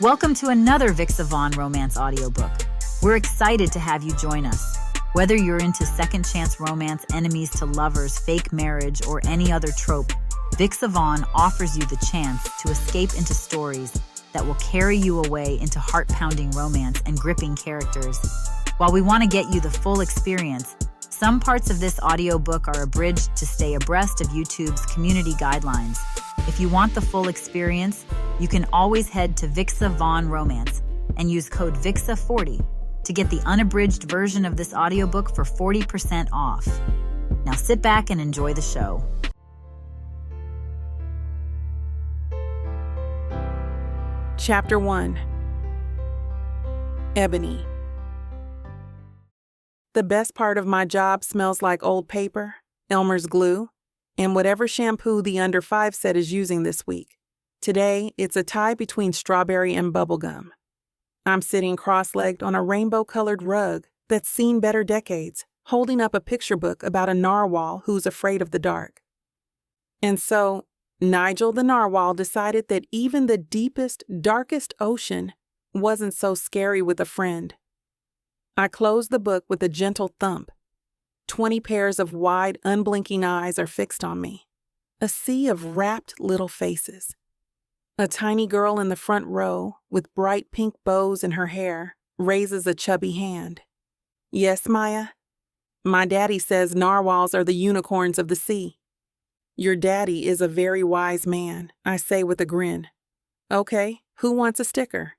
Welcome to another Vixa Vaughn romance audiobook. We're excited to have you join us. Whether you're into second chance romance, enemies to lovers, fake marriage, or any other trope, Vixa Vaughn offers you the chance to escape into stories that will carry you away into heart-pounding romance and gripping characters. While we want to get you the full experience, some parts of this audiobook are abridged to stay abreast of YouTube's community guidelines. If you want the full experience, you can always head to Vixa Vaughn Romance and use code VIXA40 to get the unabridged version of this audiobook for 40% off. Now sit back and enjoy the show. Chapter 1. Ebony. The best part of my job smells like old paper, Elmer's glue, and whatever shampoo the under 5 set is using this week. Today, it's a tie between strawberry and bubblegum. I'm sitting cross-legged on a rainbow-colored rug that's seen better decades, holding up a picture book about a narwhal who's afraid of the dark. And so, Nigel the narwhal decided that even the deepest, darkest ocean wasn't so scary with a friend. I closed the book with a gentle thump. 20 pairs of wide, unblinking eyes are fixed on me. A sea of rapt little faces. A tiny girl in the front row, with bright pink bows in her hair, raises a chubby hand. Yes, Maya? My daddy says narwhals are the unicorns of the sea. Your daddy is a very wise man, I say with a grin. Okay, who wants a sticker?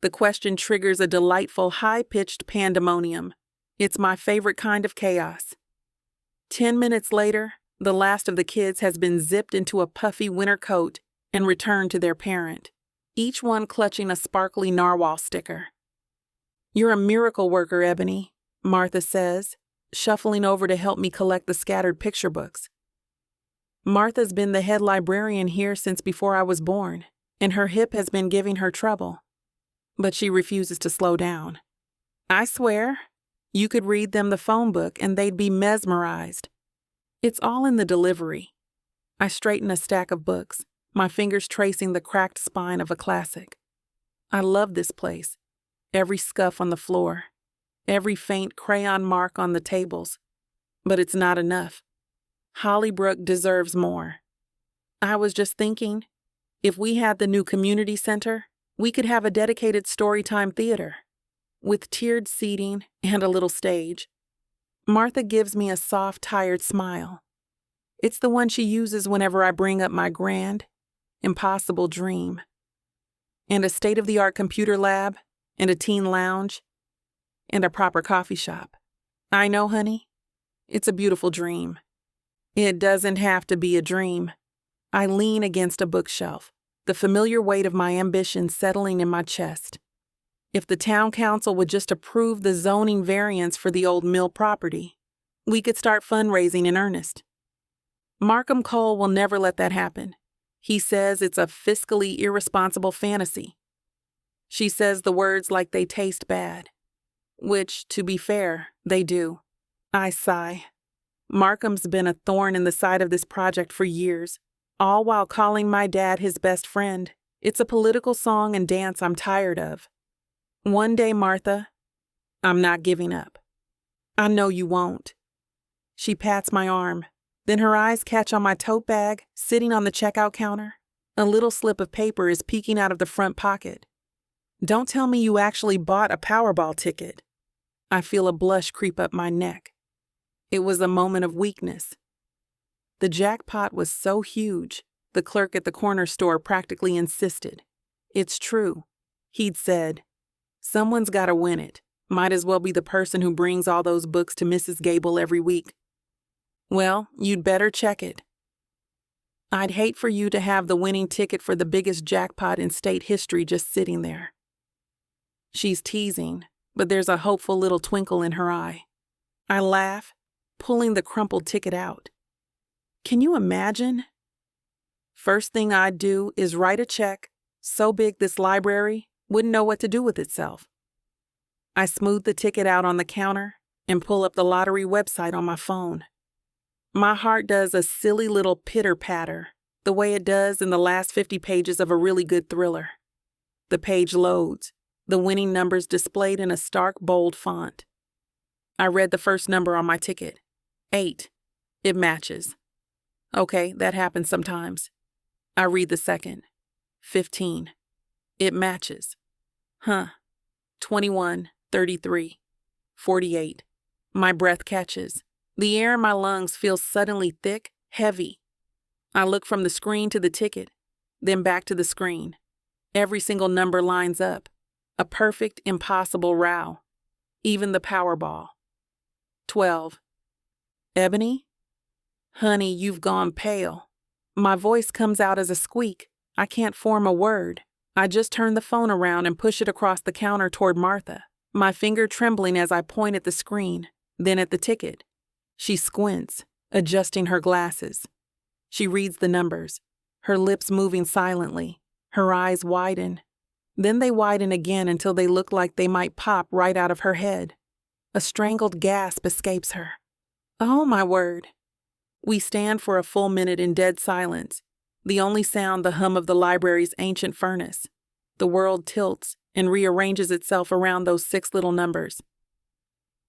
The question triggers a delightful high-pitched pandemonium. It's my favorite kind of chaos. 10 minutes later, the last of the kids has been zipped into a puffy winter coat and returned to their parent, each one clutching a sparkly narwhal sticker. You're a miracle worker, Ebony, Martha says, shuffling over to help me collect the scattered picture books. Martha's been the head librarian here since before I was born, and her hip has been giving her trouble. But she refuses to slow down. I swear, you could read them the phone book and they'd be mesmerized. It's all in the delivery. I straighten a stack of books, my fingers tracing the cracked spine of a classic. I love this place. Every scuff on the floor, every faint crayon mark on the tables. But it's not enough. Hollybrook deserves more. I was just thinking, if we had the new community center, we could have a dedicated storytime theater, with tiered seating and a little stage. Martha gives me a soft, tired smile. It's the one she uses whenever I bring up my grand, impossible dream. And a state-of-the-art computer lab, and a teen lounge, and a proper coffee shop. I know, honey. It's a beautiful dream. It doesn't have to be a dream. I lean against a bookshelf, the familiar weight of my ambition settling in my chest. If the town council would just approve the zoning variance for the old mill property, we could start fundraising in earnest. Markham Cole will never let that happen. He says it's a fiscally irresponsible fantasy. She says the words like they taste bad, which, to be fair, they do. I sigh. Markham's been a thorn in the side of this project for years, all while calling my dad his best friend. It's a political song and dance I'm tired of. One day, Martha, I'm not giving up. I know you won't. She pats my arm. Then her eyes catch on my tote bag, sitting on the checkout counter. A little slip of paper is peeking out of the front pocket. Don't tell me you actually bought a Powerball ticket. I feel a blush creep up my neck. It was a moment of weakness. The jackpot was so huge, the clerk at the corner store practically insisted. It's true, he'd said. Someone's gotta win it. Might as well be the person who brings all those books to Mrs. Gable every week. Well, you'd better check it. I'd hate for you to have the winning ticket for the biggest jackpot in state history just sitting there. She's teasing, but there's a hopeful little twinkle in her eye. I laugh, pulling the crumpled ticket out. Can you imagine? First thing I'd do is write a check so big this library wouldn't know what to do with itself. I smooth the ticket out on the counter and pull up the lottery website on my phone. My heart does a silly little pitter-patter, the way it does in the last 50 pages of a really good thriller. The page loads, the winning numbers displayed in a stark, bold font. I read the first number on my ticket. 8. It matches. Okay, that happens sometimes. I read the second. 15. It matches. 21, 33, 48. My breath catches. The air in my lungs feels suddenly thick, heavy. I look from the screen to the ticket, then back to the screen. Every single number lines up. A perfect, impossible row. Even the Powerball. 12. Ebony? Honey, you've gone pale. My voice comes out as a squeak. I can't form a word. I just turn the phone around and push it across the counter toward Martha, my finger trembling as I point at the screen, then at the ticket. She squints, adjusting her glasses. She reads the numbers, her lips moving silently, her eyes widen. Then they widen again until they look like they might pop right out of her head. A strangled gasp escapes her. Oh, my word. We stand for a full minute in dead silence, the only sound the hum of the library's ancient furnace. The world tilts and rearranges itself around those 6 little numbers.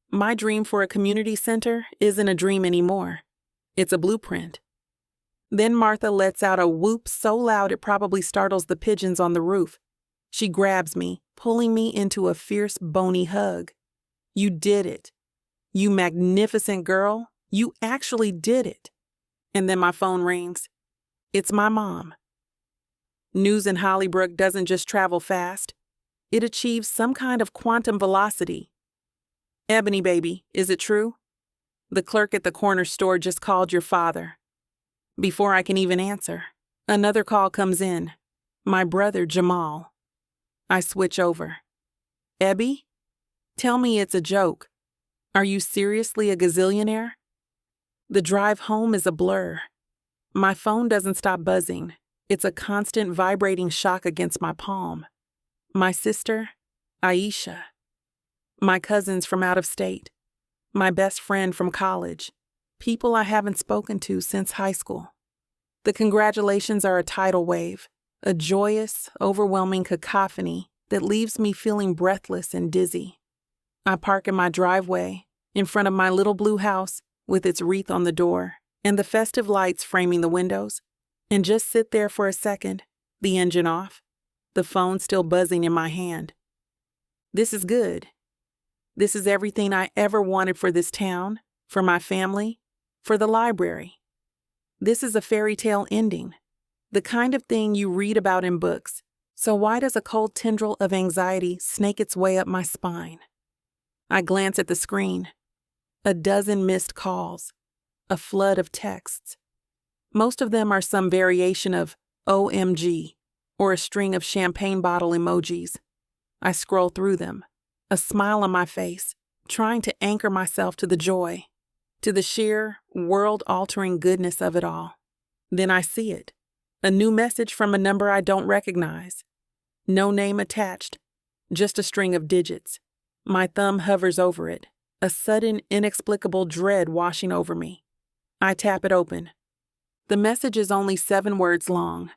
My dream for a community center isn't a dream anymore. It's a blueprint. Then Martha lets out a whoop so loud it probably startles the pigeons on the roof. She grabs me, pulling me into a fierce, bony hug. You did it. You magnificent girl. You actually did it. And then my phone rings. It's my mom. News in Hollybrook doesn't just travel fast. It achieves some kind of quantum velocity. Ebony, baby, is it true? The clerk at the corner store just called your father. Before I can even answer, another call comes in. My brother, Jamal. I switch over. Ebby? Tell me it's a joke. Are you seriously a gazillionaire? The drive home is a blur. My phone doesn't stop buzzing. It's a constant vibrating shock against my palm. My sister, Aisha. My cousins from out of state. My best friend from college. People I haven't spoken to since high school. The congratulations are a tidal wave, a joyous, overwhelming cacophony that leaves me feeling breathless and dizzy. I park in my driveway, in front of my little blue house, with its wreath on the door and the festive lights framing the windows, and just sit there for a second, the engine off, the phone still buzzing in my hand. This is good. This is everything I ever wanted for this town, for my family, for the library. This is a fairy tale ending, the kind of thing you read about in books. So why does a cold tendril of anxiety snake its way up my spine? I glance at the screen. A dozen missed calls, a flood of texts. Most of them are some variation of OMG or a string of champagne bottle emojis. I scroll through them, a smile on my face, trying to anchor myself to the joy, to the sheer, world-altering goodness of it all. Then I see it, a new message from a number I don't recognize. No name attached, just a string of digits. My thumb hovers over it, a sudden, inexplicable dread washing over me. I tap it open. The message is only 7 words long.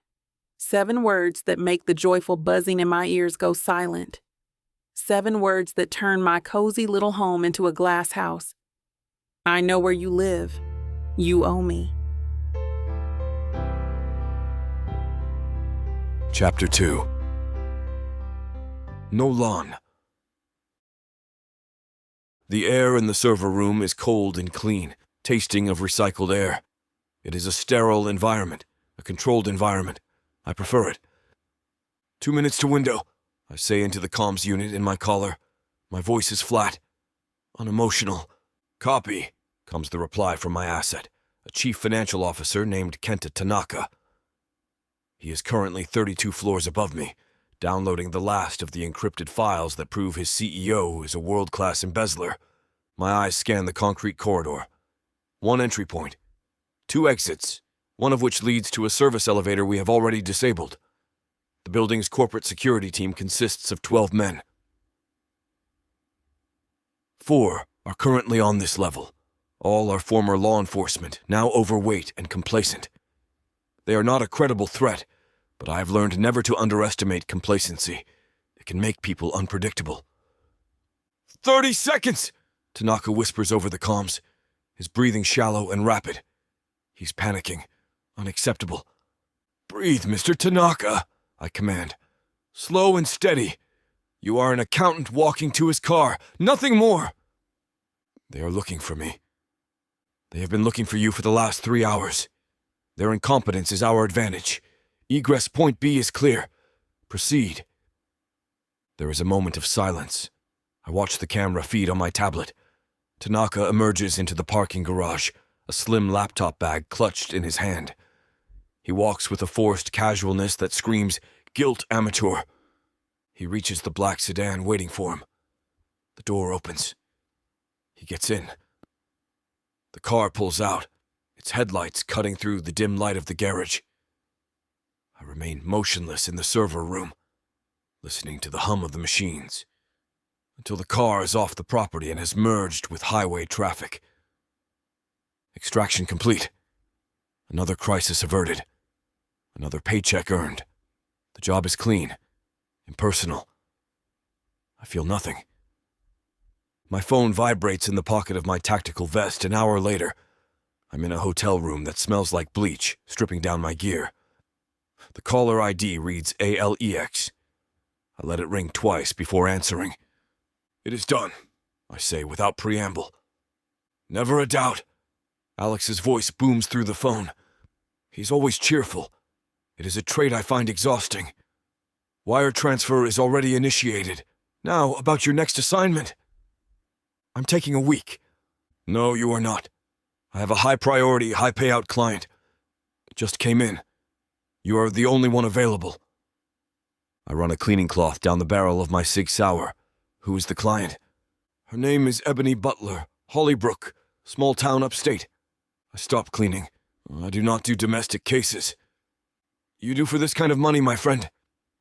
7 words that make the joyful buzzing in my ears go silent. 7 words that turn my cozy little home into a glass house. I know where you live. You owe me. Chapter 2. Nolan. The air in the server room is cold and clean, tasting of recycled air. It is a sterile environment, a controlled environment. I prefer it. 2 minutes to window, I say into the comms unit in my collar. My voice is flat, unemotional. Copy, comes the reply from my asset, a chief financial officer named Kenta Tanaka. He is currently 32 floors above me, downloading the last of the encrypted files that prove his CEO is a world-class embezzler. My eyes scan the concrete corridor. 1 entry point, 2 exits, one of which leads to a service elevator we have already disabled. The building's corporate security team consists of 12 men. 4 are currently on this level. All are former law enforcement, now overweight and complacent. They are not a credible threat, but I have learned never to underestimate complacency. It can make people unpredictable. 30 seconds! Tanaka whispers over the comms, his breathing shallow and rapid. He's panicking. Unacceptable. Breathe, Mr. Tanaka, I command. Slow and steady. You are an accountant walking to his car. Nothing more. They are looking for me. They have been looking for you for the last 3 hours. Their incompetence is our advantage. Egress point B is clear. Proceed. There is a moment of silence. I watch the camera feed on my tablet. Tanaka emerges into the parking garage, a slim laptop bag clutched in his hand. He walks with a forced casualness that screams, "Guilt, amateur." He reaches the black sedan waiting for him. The door opens. He gets in. The car pulls out, its headlights cutting through the dim light of the garage. I remain motionless in the server room, listening to the hum of the machines, until the car is off the property and has merged with highway traffic. Extraction complete. Another crisis averted. Another paycheck earned. The job is clean, impersonal. I feel nothing. My phone vibrates in the pocket of my tactical vest. An hour later, I'm in a hotel room that smells like bleach, stripping down my gear. The caller ID reads ALEX. I let it ring twice before answering. It is done, I say without preamble. Never a doubt. Alex's voice booms through the phone. He's always cheerful. It is a trait I find exhausting. Wire transfer is already initiated. Now, about your next assignment. I'm taking a week. No, you are not. I have a high-priority, high-payout client. It just came in. You are the only one available. I run a cleaning cloth down the barrel of my Sig Sauer. Who is the client? Her name is Ebony Butler, Hollybrook, small town upstate. I stop cleaning. I do not do domestic cases. You do for this kind of money, my friend.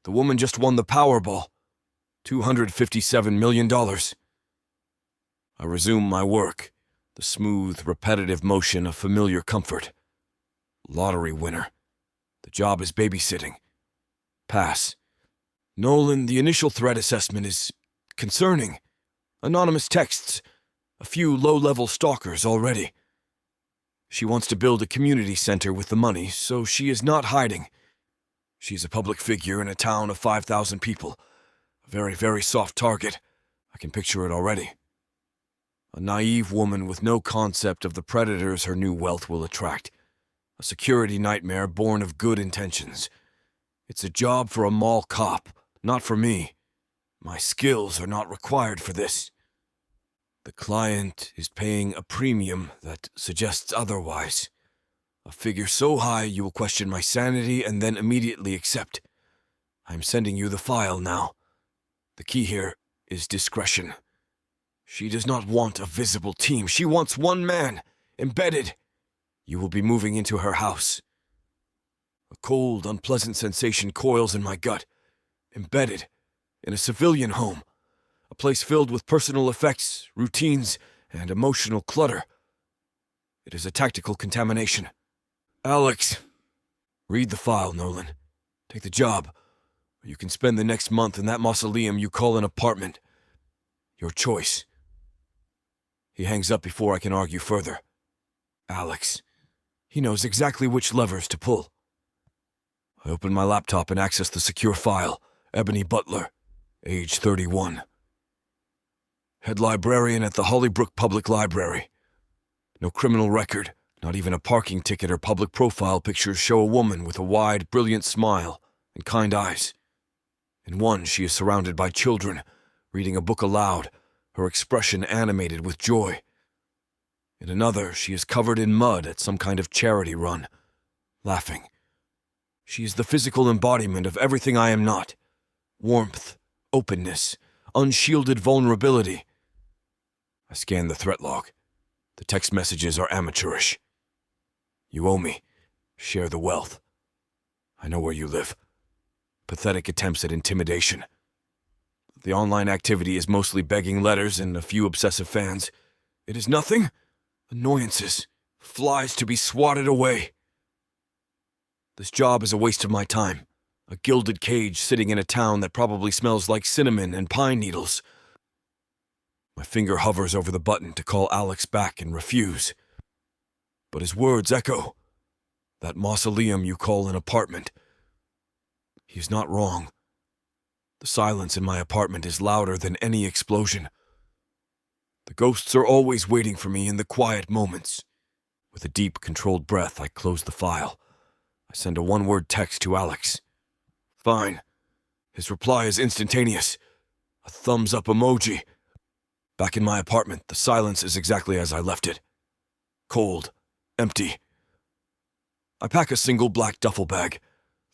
The woman just won the Powerball. $257 million. I resume my work, the smooth, repetitive motion of familiar comfort. Lottery winner. The job is babysitting. Pass. Nolan, the initial threat assessment is concerning. Anonymous texts. A few low-level stalkers already. She wants to build a community center with the money, so she is not hiding. She's a public figure in a town of 5,000 people. A very, very soft target. I can picture it already. A naive woman with no concept of the predators her new wealth will attract. A security nightmare born of good intentions. It's a job for a mall cop, not for me. My skills are not required for this. The client is paying a premium that suggests otherwise. A figure so high you will question my sanity and then immediately accept. I'm sending you the file now. The key here is discretion. She does not want a visible team. She wants one man, embedded. You will be moving into her house. A cold, unpleasant sensation coils in my gut. Embedded in a civilian home. A place filled with personal effects, routines, and emotional clutter. It is a tactical contamination. Alex, read the file, Nolan. Take the job, or you can spend the next month in that mausoleum you call an apartment. Your choice. He hangs up before I can argue further. Alex. He knows exactly which levers to pull. I open my laptop and access the secure file. Ebony Butler, age 31. Head librarian at the Hollybrook Public Library. No criminal record, not even a parking ticket or public profile pictures show a woman with a wide, brilliant smile and kind eyes. In one, she is surrounded by children, reading a book aloud, her expression animated with joy. In another, she is covered in mud at some kind of charity run, laughing. She is the physical embodiment of everything I am not. Warmth, openness, unshielded vulnerability. I scan the threat log. The text messages are amateurish. You owe me. Share the wealth. I know where you live. Pathetic attempts at intimidation. The online activity is mostly begging letters and a few obsessive fans. It is nothing. Annoyances. Flies to be swatted away. This job is a waste of my time. A gilded cage sitting in a town that probably smells like cinnamon and pine needles. My finger hovers over the button to call Alex back and refuse. But his words echo. That mausoleum you call an apartment. He's not wrong. The silence in my apartment is louder than any explosion. The ghosts are always waiting for me in the quiet moments. With a deep, controlled breath, I close the file. I send a one-word text to Alex. Fine. His reply is instantaneous. A thumbs-up emoji. Back in my apartment, the silence is exactly as I left it. Cold. Empty. I pack a single black duffel bag,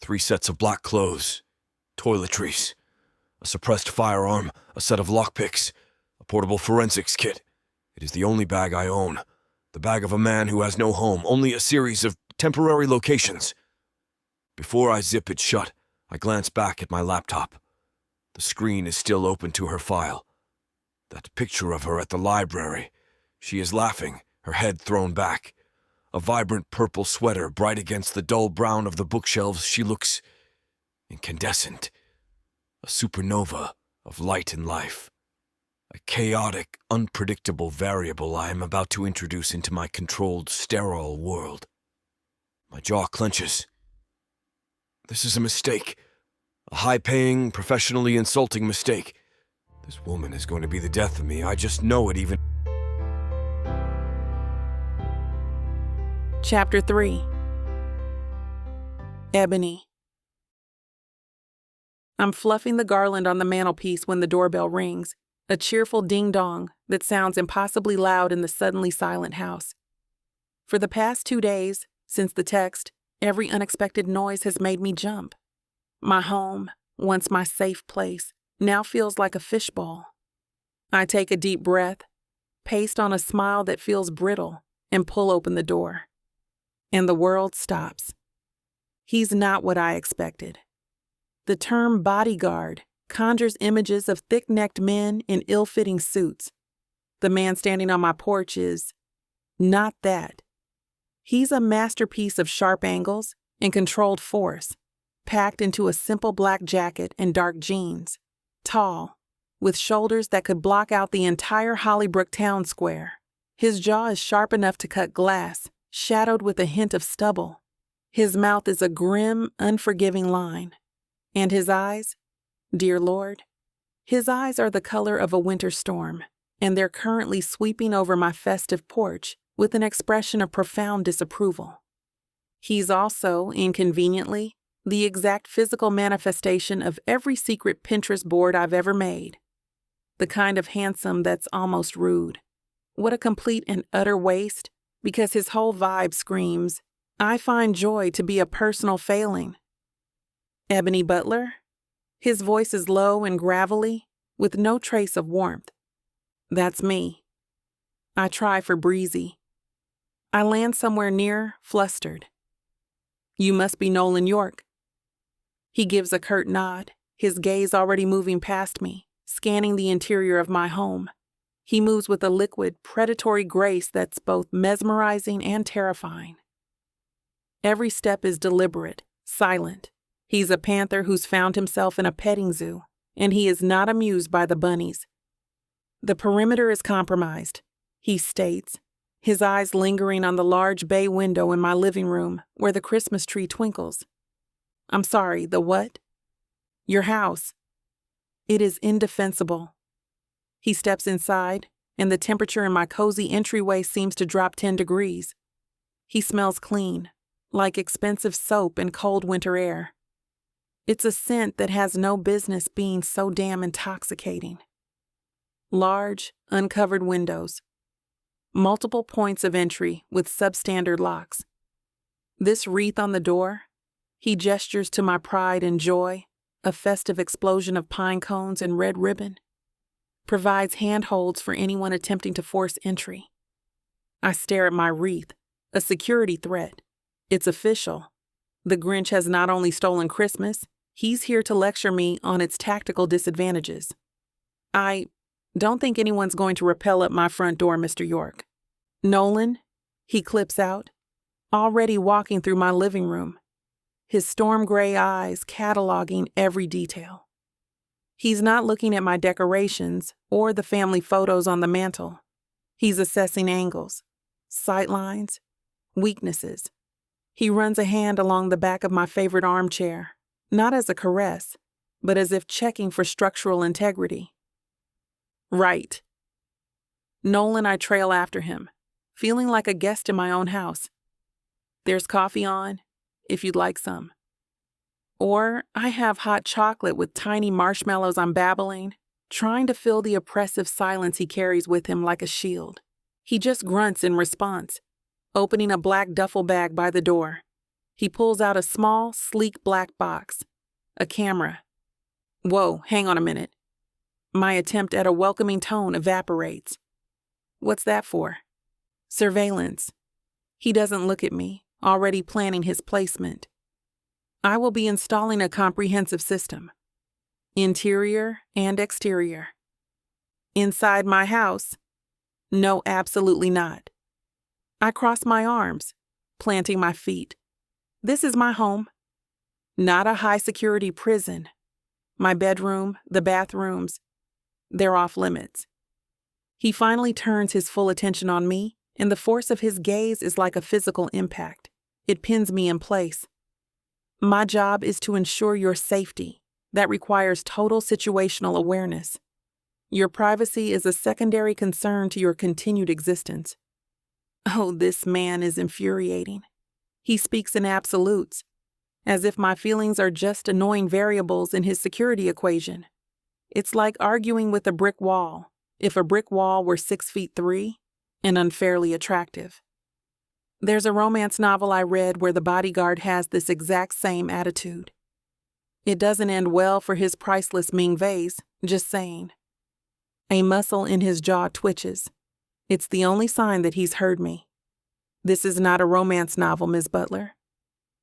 3 sets of black clothes, toiletries, a suppressed firearm, a set of lockpicks, a portable forensics kit. It is the only bag I own. The bag of a man who has no home, only a series of temporary locations. Before I zip it shut, I glance back at my laptop. The screen is still open to her file. That picture of her at the library. She is laughing, her head thrown back. A vibrant purple sweater bright against the dull brown of the bookshelves. She looks incandescent. A supernova of light and life. A chaotic, unpredictable variable I am about to introduce into my controlled, sterile world. My jaw clenches. This is a mistake. A high-paying, professionally insulting mistake. This woman is going to be the death of me. I just know it even. Chapter 3. Ebony. I'm fluffing the garland on the mantelpiece when the doorbell rings, a cheerful ding-dong that sounds impossibly loud in the suddenly silent house. For the past 2 days, since the text, every unexpected noise has made me jump. My home, once my safe place, now feels like a fishbowl. I take a deep breath, paste on a smile that feels brittle, and pull open the door. And the world stops. He's not what I expected. The term bodyguard conjures images of thick-necked men in ill-fitting suits. The man standing on my porch is not that. He's a masterpiece of sharp angles and controlled force, packed into a simple black jacket and dark jeans. Tall, with shoulders that could block out the entire Hollybrook town square. His jaw is sharp enough to cut glass, shadowed with a hint of stubble. His mouth is a grim, unforgiving line. And his eyes, dear Lord, his eyes are the color of a winter storm, and they're currently sweeping over my festive porch with an expression of profound disapproval. He's also, inconveniently, the exact physical manifestation of every secret Pinterest board I've ever made. The kind of handsome that's almost rude. What a complete and utter waste, because his whole vibe screams, I find joy to be a personal failing. Ebony Butler? His voice is low and gravelly, with no trace of warmth. That's me. I try for breezy. I land somewhere near, flustered. You must be Nolan York. He gives a curt nod, his gaze already moving past me, scanning the interior of my home. He moves with a liquid, predatory grace that's both mesmerizing and terrifying. Every step is deliberate, silent. He's a panther who's found himself in a petting zoo, and he is not amused by the bunnies. The perimeter is compromised, he states, his eyes lingering on the large bay window in my living room where the Christmas tree twinkles. I'm sorry, the what? Your house. It is indefensible. He steps inside, and the temperature in my cozy entryway seems to drop 10 degrees. He smells clean, like expensive soap in cold winter air. It's a scent that has no business being so damn intoxicating. Large, uncovered windows. Multiple points of entry with substandard locks. This wreath on the door, he gestures to my pride and joy, a festive explosion of pine cones and red ribbon, provides handholds for anyone attempting to force entry. I stare at my wreath, a security threat. It's official. The Grinch has not only stolen Christmas, he's here to lecture me on its tactical disadvantages. I don't think anyone's going to rappel up my front door, Mr. York. Nolan, he clips out, already walking through my living room. his storm gray eyes cataloging every detail. He's not looking at my decorations or the family photos on the mantel. He's assessing angles, sightlines, weaknesses. He runs a hand along the back of my favorite armchair, not as a caress, but as if checking for structural integrity. Right. Nolan, I trail after him, feeling like a guest in my own house. There's coffee on, if you'd like some. Or I have hot chocolate with tiny marshmallows I'm babbling, trying to fill the oppressive silence he carries with him like a shield. He just grunts in response, opening a black duffel bag by the door. He pulls out a small, sleek black box, a camera. Whoa, hang on a minute. My attempt at a welcoming tone evaporates. What's that for? Surveillance. He doesn't look at me, already planning his placement. I will be installing a comprehensive system. Interior and exterior. Inside my house? No, absolutely not. I cross my arms, planting my feet. This is my home. Not a high-security prison. My bedroom, the bathrooms, they're off limits. He finally turns his full attention on me, and the force of his gaze is like a physical impact. It pins me in place. My job is to ensure your safety. That requires total situational awareness. Your privacy is a secondary concern to your continued existence. Oh, this man is infuriating. He speaks in absolutes, as if my feelings are just annoying variables in his security equation. It's like arguing with a brick wall, if a brick wall were 6'3" and unfairly attractive. There's a romance novel I read where the bodyguard has this exact same attitude. It doesn't end well for his priceless Ming vase, just saying. A muscle in his jaw twitches. It's the only sign that he's heard me. This is not a romance novel, Ms. Butler.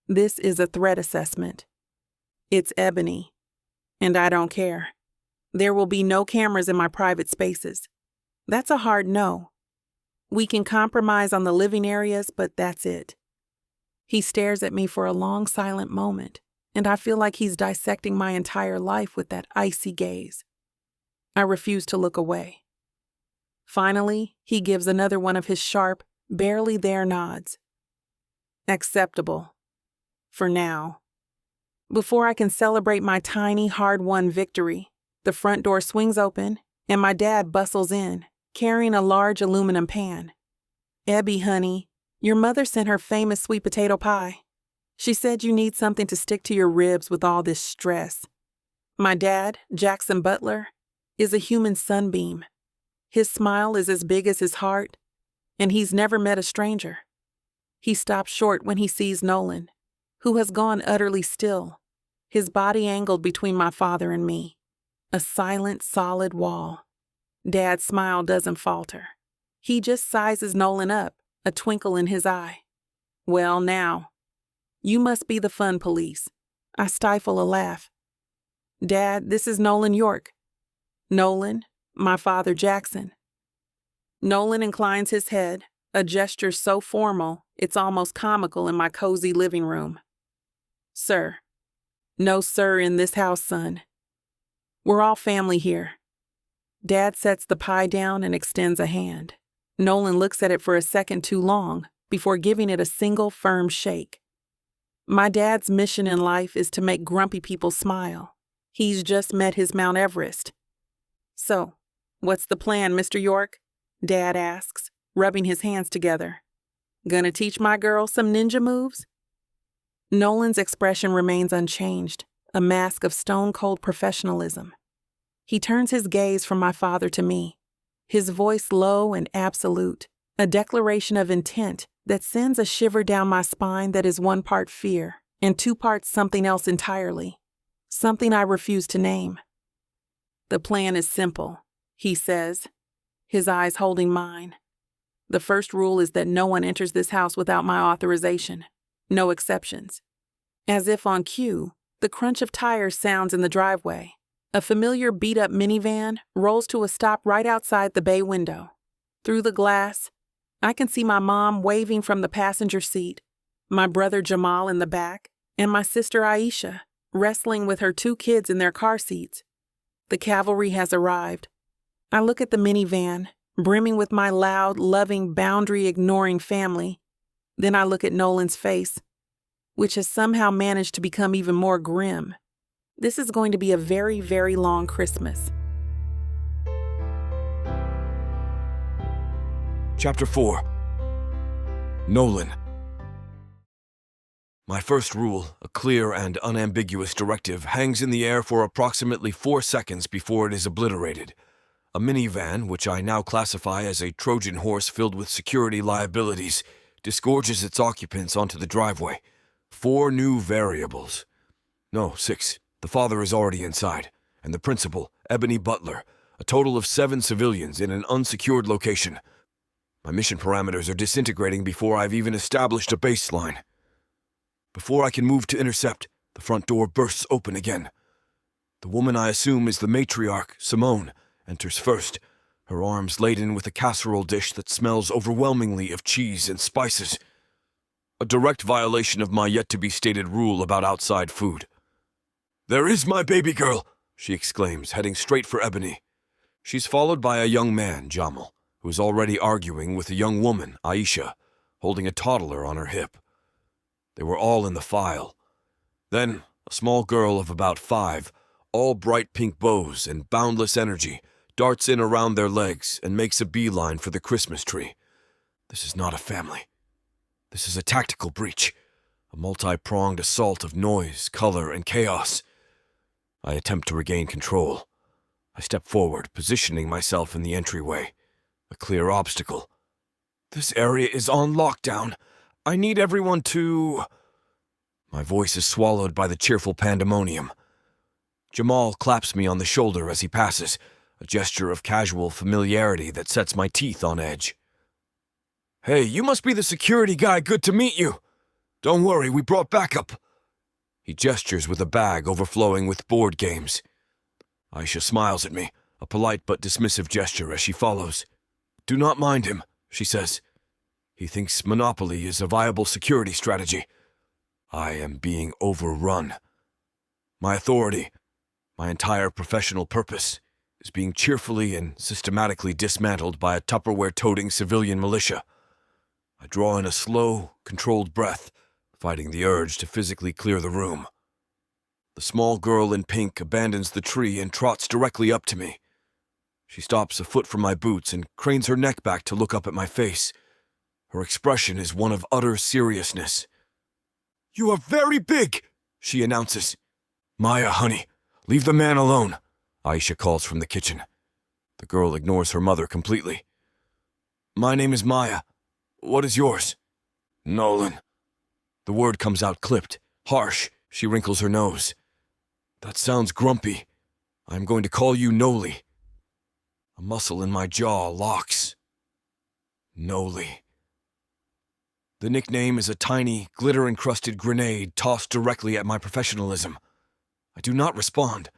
This is a threat assessment. It's ebony, and I don't care. There will be no cameras in my private spaces. That's a hard no. We can compromise on the living areas, but that's it. He stares at me for a long, silent moment, and I feel like he's dissecting my entire life with that icy gaze. I refuse to look away. Finally, he gives another one of his sharp, barely there nods. Acceptable. For now. Before I can celebrate my tiny, hard-won victory, the front door swings open, and my dad bustles in, carrying a large aluminum pan. Ebby, honey, your mother sent her famous sweet potato pie. She said you need something to stick to your ribs with all this stress. My dad, Jackson Butler, is a human sunbeam. His smile is as big as his heart, and he's never met a stranger. He stops short when he sees Nolan, who has gone utterly still, his body angled between my father and me. A silent, solid wall. Dad's smile doesn't falter. He just sizes Nolan up, a twinkle in his eye. Well, now. You must be the fun police. I stifle a laugh. Dad, this is Nolan York. Nolan, my father Jackson. Nolan inclines his head, a gesture so formal it's almost comical in my cozy living room. Sir. No sir in this house, son. We're all family here. Dad sets the pie down and extends a hand. Nolan looks at it for a second too long before giving it a single firm shake. My dad's mission in life is to make grumpy people smile. He's just met his Mount Everest. So, what's the plan, Mr. York? Dad asks, rubbing his hands together. Gonna teach my girl some ninja moves? Nolan's expression remains unchanged, a mask of stone-cold professionalism. He turns his gaze from my father to me, his voice low and absolute, a declaration of intent that sends a shiver down my spine that is 1 part fear and 2 parts something else entirely, something I refuse to name. The plan is simple, he says, his eyes holding mine. The first rule is that no one enters this house without my authorization, no exceptions. As if on cue, the crunch of tires sounds in the driveway. A familiar beat-up minivan rolls to a stop right outside the bay window. Through the glass, I can see my mom waving from the passenger seat, my brother Jamal in the back, and my sister Aisha, wrestling with her 2 kids in their car seats. The cavalry has arrived. I look at the minivan, brimming with my loud, loving, boundary-ignoring family. Then I look at Nolan's face, which has somehow managed to become even more grim. This is going to be a very, very long Christmas. Chapter 4. Nolan. My first rule, a clear and unambiguous directive, hangs in the air for approximately 4 seconds before it is obliterated. A minivan, which I now classify as a Trojan horse filled with security liabilities, disgorges its occupants onto the driveway. 4 new variables. No, 6. The father is already inside, and the principal, Ebony Butler, a total of 7 civilians in an unsecured location. My mission parameters are disintegrating before I've even established a baseline. Before I can move to intercept, the front door bursts open again. The woman I assume is the matriarch, Simone, enters first, her arms laden with a casserole dish that smells overwhelmingly of cheese and spices. A direct violation of my yet-to-be-stated rule about outside food. "There is my baby girl!" she exclaims, heading straight for Ebony. She's followed by a young man, Jamal, who is already arguing with a young woman, Aisha, holding a toddler on her hip. They were all in the file. Then, a small girl of about 5, all bright pink bows and boundless energy, darts in around their legs and makes a beeline for the Christmas tree. This is not a family. This is a tactical breach, a multi-pronged assault of noise, color, and chaos. I attempt to regain control. I step forward, positioning myself in the entryway. A clear obstacle. "This area is on lockdown. I need everyone to..." My voice is swallowed by the cheerful pandemonium. Jamal claps me on the shoulder as he passes, a gesture of casual familiarity that sets my teeth on edge. "Hey, you must be the security guy. Good to meet you. Don't worry, we brought backup." He gestures with a bag overflowing with board games. Aisha smiles at me, a polite but dismissive gesture as she follows. "Do not mind him," she says. "He thinks Monopoly is a viable security strategy. I am being overrun. My authority, my entire professional purpose, is being cheerfully and systematically dismantled by a Tupperware-toting civilian militia. I draw in a slow, controlled breath, fighting the urge to physically clear the room. The small girl in pink abandons the tree and trots directly up to me. She stops a foot from my boots and cranes her neck back to look up at my face. Her expression is one of utter seriousness. "You are very big," she announces. "Maya, honey, leave the man alone," Aisha calls from the kitchen. The girl ignores her mother completely. "My name is Maya. What is yours?" "Nolan." The word comes out clipped, harsh. She wrinkles her nose. "That sounds grumpy. I'm going to call you Noli." A muscle in my jaw locks. Noli. The nickname is a tiny, glitter-encrusted grenade tossed directly at my professionalism. I do not respond.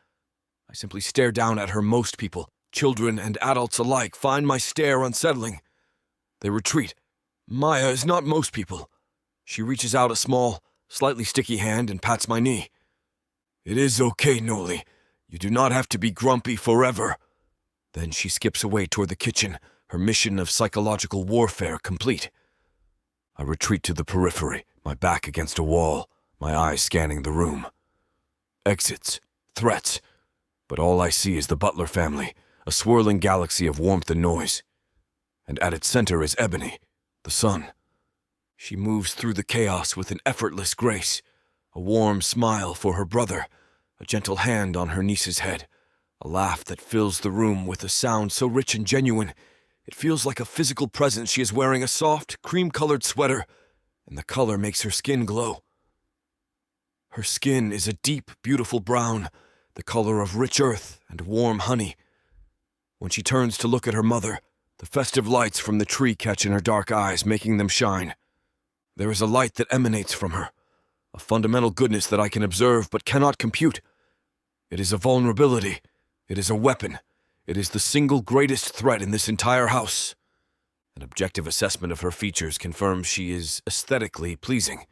I simply stare down at her. Most people, children and adults alike, find my stare unsettling. They retreat. Maya is not most people. She reaches out a small, slightly sticky hand and pats my knee. "It is okay, Noli. You do not have to be grumpy forever." Then she skips away toward the kitchen, her mission of psychological warfare complete. I retreat to the periphery, my back against a wall, my eyes scanning the room. Exits, threats, but all I see is the Butler family, a swirling galaxy of warmth and noise. And at its center is Ebony, the sun. She moves through the chaos with an effortless grace, a warm smile for her brother, a gentle hand on her niece's head, a laugh that fills the room with a sound so rich and genuine, it feels like a physical presence. She is wearing a soft, cream-colored sweater, and the color makes her skin glow. Her skin is a deep, beautiful brown, the color of rich earth and warm honey. When she turns to look at her mother, the festive lights from the tree catch in her dark eyes, making them shine. There is a light that emanates from her, a fundamental goodness that I can observe but cannot compute. It is a vulnerability. It is a weapon. It is the single greatest threat in this entire house. An objective assessment of her features confirms she is aesthetically pleasing.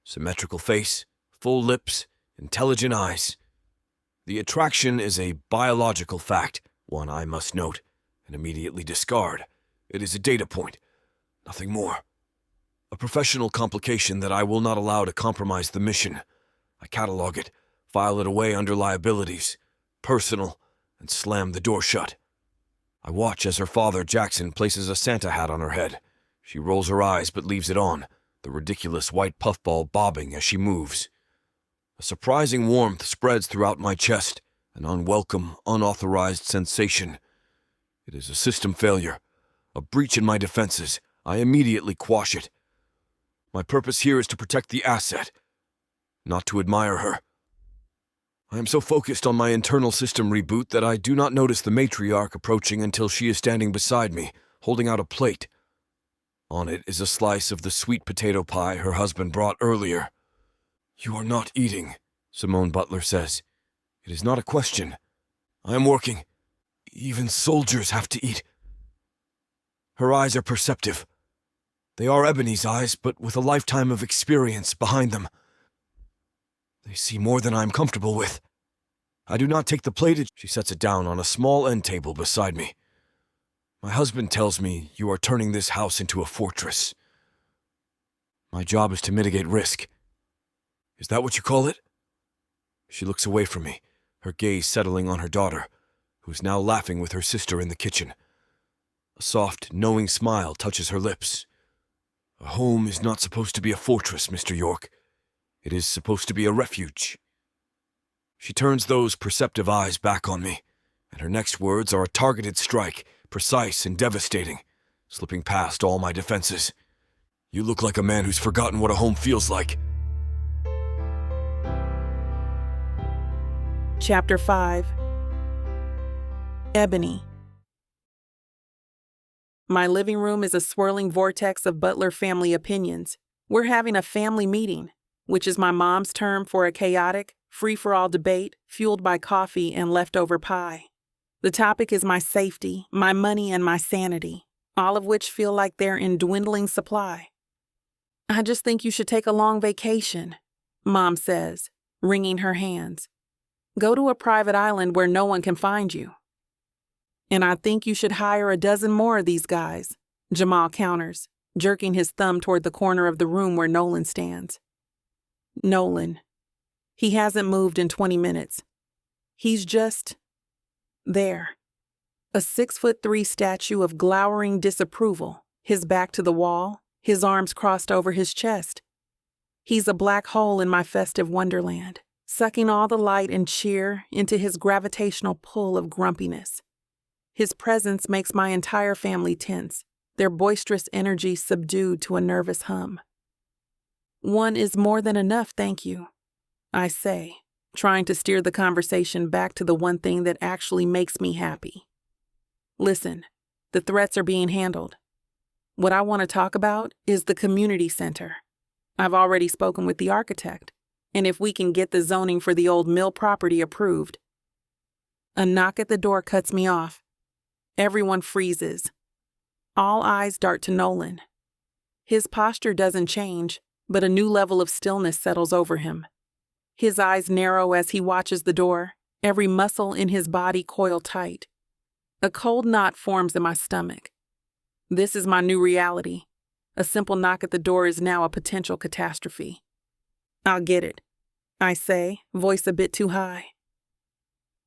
Symmetrical face, full lips, intelligent eyes. The attraction is a biological fact, one I must note and immediately discard. It is a data point, nothing more. A professional complication that I will not allow to compromise the mission. I catalog it, file it away under liabilities, personal, and slam the door shut. I watch as her father, Jackson, places a Santa hat on her head. She rolls her eyes but leaves it on, the ridiculous white puffball bobbing as she moves. A surprising warmth spreads throughout my chest, an unwelcome, unauthorized sensation. It is a system failure, a breach in my defenses. I immediately quash it. My purpose here is to protect the asset, not to admire her. I am so focused on my internal system reboot that I do not notice the matriarch approaching until she is standing beside me, holding out a plate. On it is a slice of the sweet potato pie her husband brought earlier. "You are not eating," Simone Butler says. "It is not a question. I am working. Even soldiers have to eat." Her eyes are perceptive. They are Ebony's eyes, but with a lifetime of experience behind them. They see more than I am comfortable with. I do not take the plate. She sets it down on a small end table beside me. "My husband tells me you are turning this house into a fortress. My job is to mitigate risk. Is that what you call it?" She looks away from me, her gaze settling on her daughter, who is now laughing with her sister in the kitchen. A soft, knowing smile touches her lips. "A home is not supposed to be a fortress, Mr. York. It is supposed to be a refuge." She turns those perceptive eyes back on me, and her next words are a targeted strike, precise and devastating, slipping past all my defenses. "You look like a man who's forgotten what a home feels like." Chapter 5. Ebony. My living room is a swirling vortex of Butler family opinions. We're having a family meeting, which is my mom's term for a chaotic, free-for-all debate fueled by coffee and leftover pie. The topic is my safety, my money, and my sanity, all of which feel like they're in dwindling supply. "I just think you should take a long vacation," Mom says, wringing her hands. "Go to a private island where no one can find you." "And I think you should hire a dozen more of these guys," Jamal counters, jerking his thumb toward the corner of the room where Nolan stands. Nolan. He hasn't moved in 20 minutes. He's just there. A 6'3" statue of glowering disapproval, his back to the wall, his arms crossed over his chest. He's a black hole in my festive wonderland, sucking all the light and cheer into his gravitational pull of grumpiness. His presence makes my entire family tense, their boisterous energy subdued to a nervous hum. "One is more than enough, thank you," I say, trying to steer the conversation back to the one thing that actually makes me happy. "Listen, the threats are being handled. What I want to talk about is the community center. I've already spoken with the architect, and if we can get the zoning for the old mill property approved." A knock at the door cuts me off. Everyone freezes. All eyes dart to Nolan. His posture doesn't change, but a new level of stillness settles over him. His eyes narrow as he watches the door, every muscle in his body coiled tight. A cold knot forms in my stomach. This is my new reality. A simple knock at the door is now a potential catastrophe. "I'll get it," I say, voice a bit too high.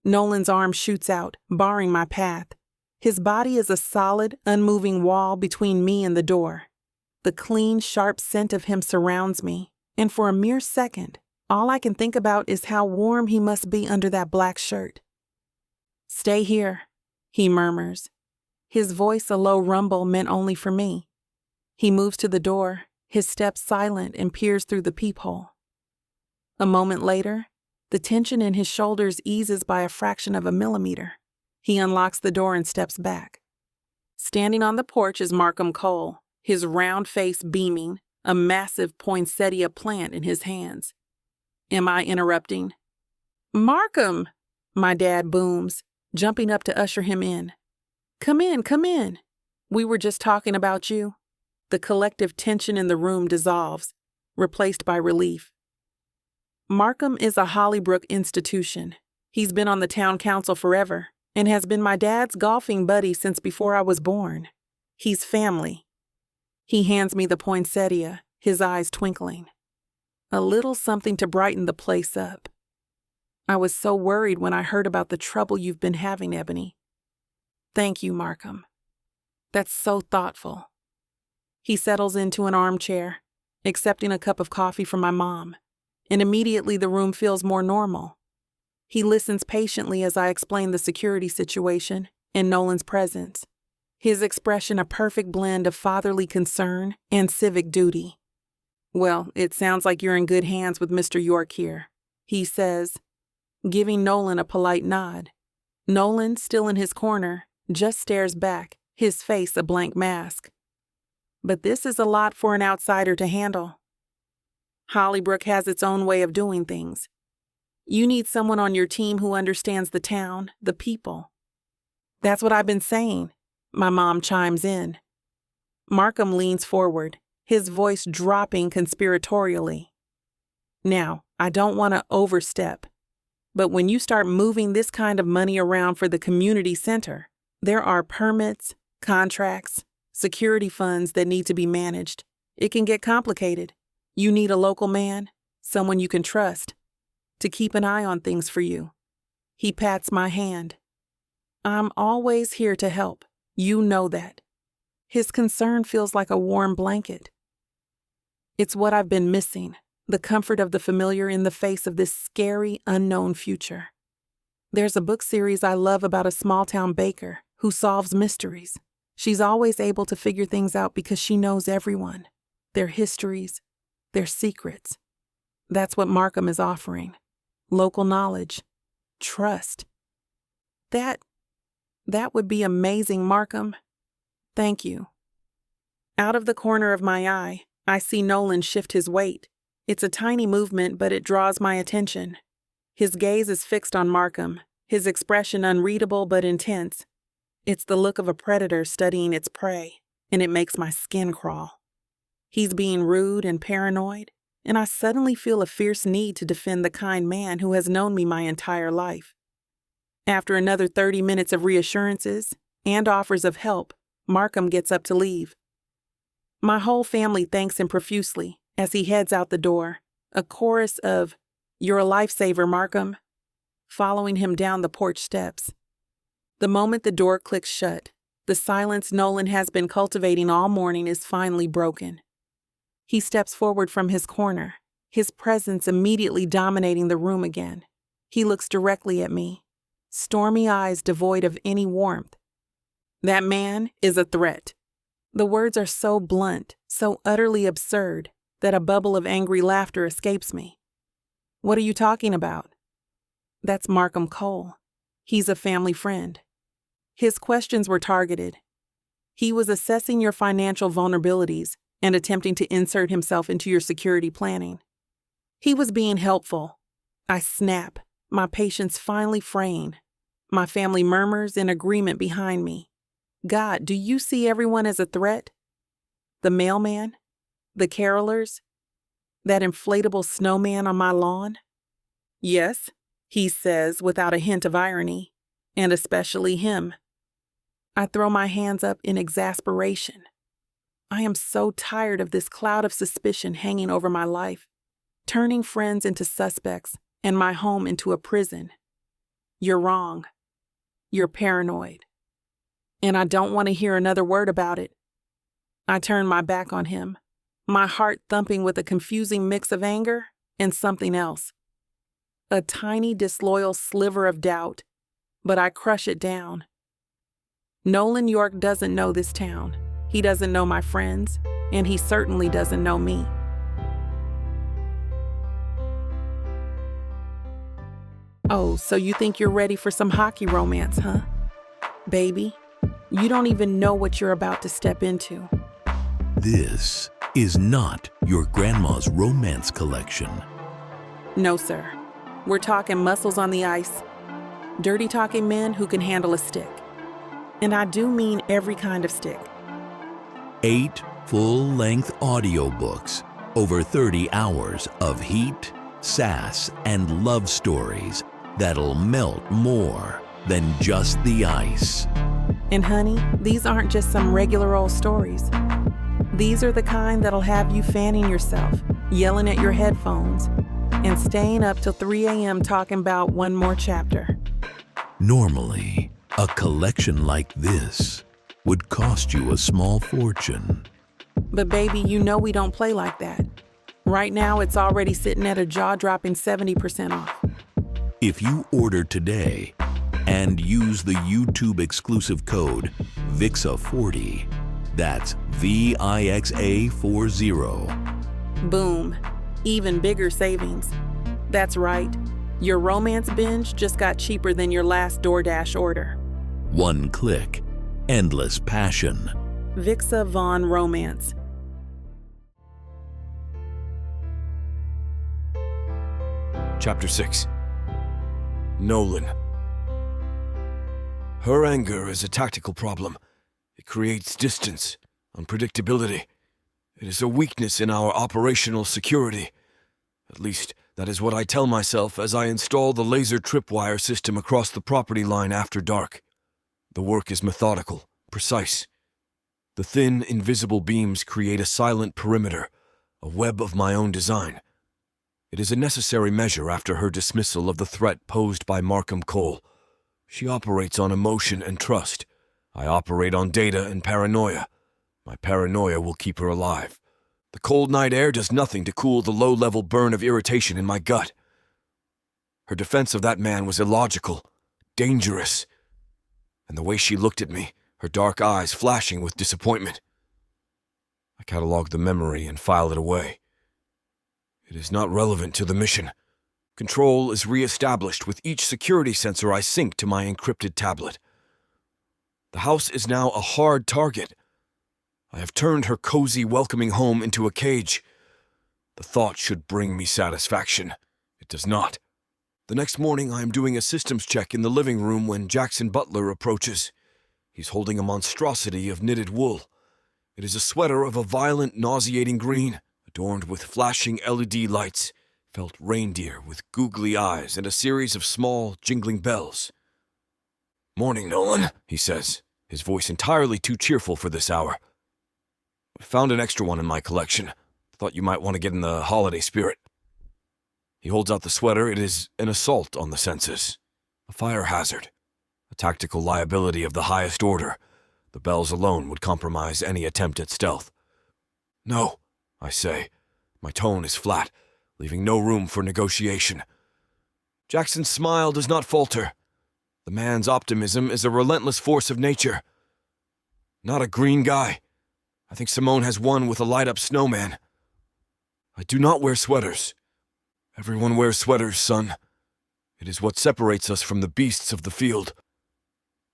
Nolan's arm shoots out, barring my path. His body is a solid, unmoving wall between me and the door. The clean, sharp scent of him surrounds me, and for a mere second, all I can think about is how warm he must be under that black shirt. "Stay here," he murmurs, his voice a low rumble meant only for me. He moves to the door, his steps silent, and peers through the peephole. A moment later, the tension in his shoulders eases by a fraction of a millimeter. He unlocks the door and steps back. Standing on the porch is Markham Cole, his round face beaming, a massive poinsettia plant in his hands. Am I interrupting? "Markham!" my dad booms, jumping up to usher him in. Come in, come in. We were just talking about you." The collective tension in the room dissolves, replaced by relief. Markham is a Hollybrook institution. He's been on the town council forever and has been my dad's golfing buddy since before I was born. He's family. He hands me the poinsettia, his eyes twinkling. A little something to brighten the place up. I was so worried when I heard about the trouble you've been having, Ebony. Thank you, Markham. That's so thoughtful. He settles into an armchair, accepting a cup of coffee from my mom, and immediately the room feels more normal. He listens patiently as I explain the security situation and Nolan's presence, his expression a perfect blend of fatherly concern and civic duty. Well, it sounds like you're in good hands with Mr. York here, he says, giving Nolan a polite nod. Nolan, still in his corner, just stares back, his face a blank mask. But this is a lot for an outsider to handle. Hollybrook has its own way of doing things. You need someone on your team who understands the town, the people. That's what I've been saying, my mom chimes in. Markham leans forward, his voice dropping conspiratorially. Now, I don't want to overstep, but when you start moving this kind of money around for the community center, there are permits, contracts, security funds that need to be managed. It can get complicated. You need a local man, someone you can trust, to keep an eye on things for you. He pats my hand. I'm always here to help. You know that. His concern feels like a warm blanket. It's what I've been missing, the comfort of the familiar in the face of this scary, unknown future. There's a book series I love about a small-town baker who solves mysteries. She's always able to figure things out because she knows everyone, their histories, their secrets. That's what Markham is offering. Local knowledge. Trust. That would be amazing, Markham. Thank you. Out of the corner of my eye, I see Nolan shift his weight. It's a tiny movement, but it draws my attention. His gaze is fixed on Markham, his expression unreadable but intense. It's the look of a predator studying its prey, and it makes my skin crawl. He's being rude and paranoid, and I suddenly feel a fierce need to defend the kind man who has known me my entire life. After another 30 minutes of reassurances and offers of help, Markham gets up to leave. My whole family thanks him profusely as he heads out the door, a chorus of, "You're a lifesaver, Markham," following him down the porch steps. The moment the door clicks shut, the silence Nolan has been cultivating all morning is finally broken. He steps forward from his corner, his presence immediately dominating the room again. He looks directly at me, stormy eyes devoid of any warmth. That man is a threat. The words are so blunt, so utterly absurd, that a bubble of angry laughter escapes me. What are you talking about? That's Markham Cole. He's a family friend. His questions were targeted. He was assessing your financial vulnerabilities and attempting to insert himself into your security planning. He was being helpful. I snap, my patience finally fraying. My family murmurs in agreement behind me. God, do you see everyone as a threat? The mailman? The carolers? That inflatable snowman on my lawn? Yes, he says without a hint of irony, and especially him. I throw my hands up in exasperation. I am so tired of this cloud of suspicion hanging over my life, turning friends into suspects and my home into a prison. You're wrong. You're paranoid. And I don't want to hear another word about it. I turn my back on him, my heart thumping with a confusing mix of anger and something else. A tiny, disloyal sliver of doubt, but I crush it down. Nolan York doesn't know this town. He doesn't know my friends, and he certainly doesn't know me. Oh, so you think you're ready for some hockey romance, huh? Baby, you don't even know what you're about to step into. This is not your grandma's romance collection. No, sir. We're talking muscles on the ice, dirty talking men who can handle a stick. And I do mean every kind of stick. 8 full-length audiobooks, over 30 hours of heat sass, and love stories that'll melt more than just the ice. And honey, these aren't just some regular old stories. These are the kind that'll have you fanning yourself, yelling at your headphones, and staying up till 3 a.m. talking about one more chapter. Normally, a collection like this would cost you a small fortune. But baby, you know we don't play like that. Right now, it's already sitting at a jaw-dropping 70% off. If you order today and use the YouTube exclusive code VIXA40, that's VIXA40. Boom. Even bigger savings. That's right. Your romance binge just got cheaper than your last DoorDash order. One click, endless passion. Vixa Vaughn Romance. Chapter 6. Nolan. Her anger is a tactical problem. It creates distance, unpredictability. It is a weakness in our operational security. At least, that is what I tell myself as I install the laser tripwire system across the property line after dark. The work is methodical, precise. The thin, invisible beams create a silent perimeter, a web of my own design. It is a necessary measure after her dismissal of the threat posed by Markham Cole. She operates on emotion and trust. I operate on data and paranoia. My paranoia will keep her alive. The cold night air does nothing to cool the low-level burn of irritation in my gut. Her defense of that man was illogical, dangerous. And the way she looked at me, her dark eyes flashing with disappointment. I catalog the memory and file it away. It is not relevant to the mission. Control is re-established with each security sensor I sync to my encrypted tablet. The house is now a hard target. I have turned her cozy, welcoming home into a cage. The thought should bring me satisfaction. It does not. The next morning, I am doing a systems check in the living room when Jackson Butler approaches. He's holding a monstrosity of knitted wool. It is a sweater of a violent, nauseating green, adorned with flashing LED lights, felt reindeer with googly eyes and a series of small, jingling bells. "Morning, Nolan," he says, his voice entirely too cheerful for this hour. "I found an extra one in my collection. Thought you might want to get in the holiday spirit." He holds out the sweater. It is an assault on the senses, a fire hazard, a tactical liability of the highest order. The bells alone would compromise any attempt at stealth. "No," I say. My tone is flat, leaving no room for negotiation. Jackson's smile does not falter. The man's optimism is a relentless force of nature. "Not a green guy. I think Simone has one with a light-up snowman. I do not wear sweaters. Everyone wears sweaters, son. It is what separates us from the beasts of the field."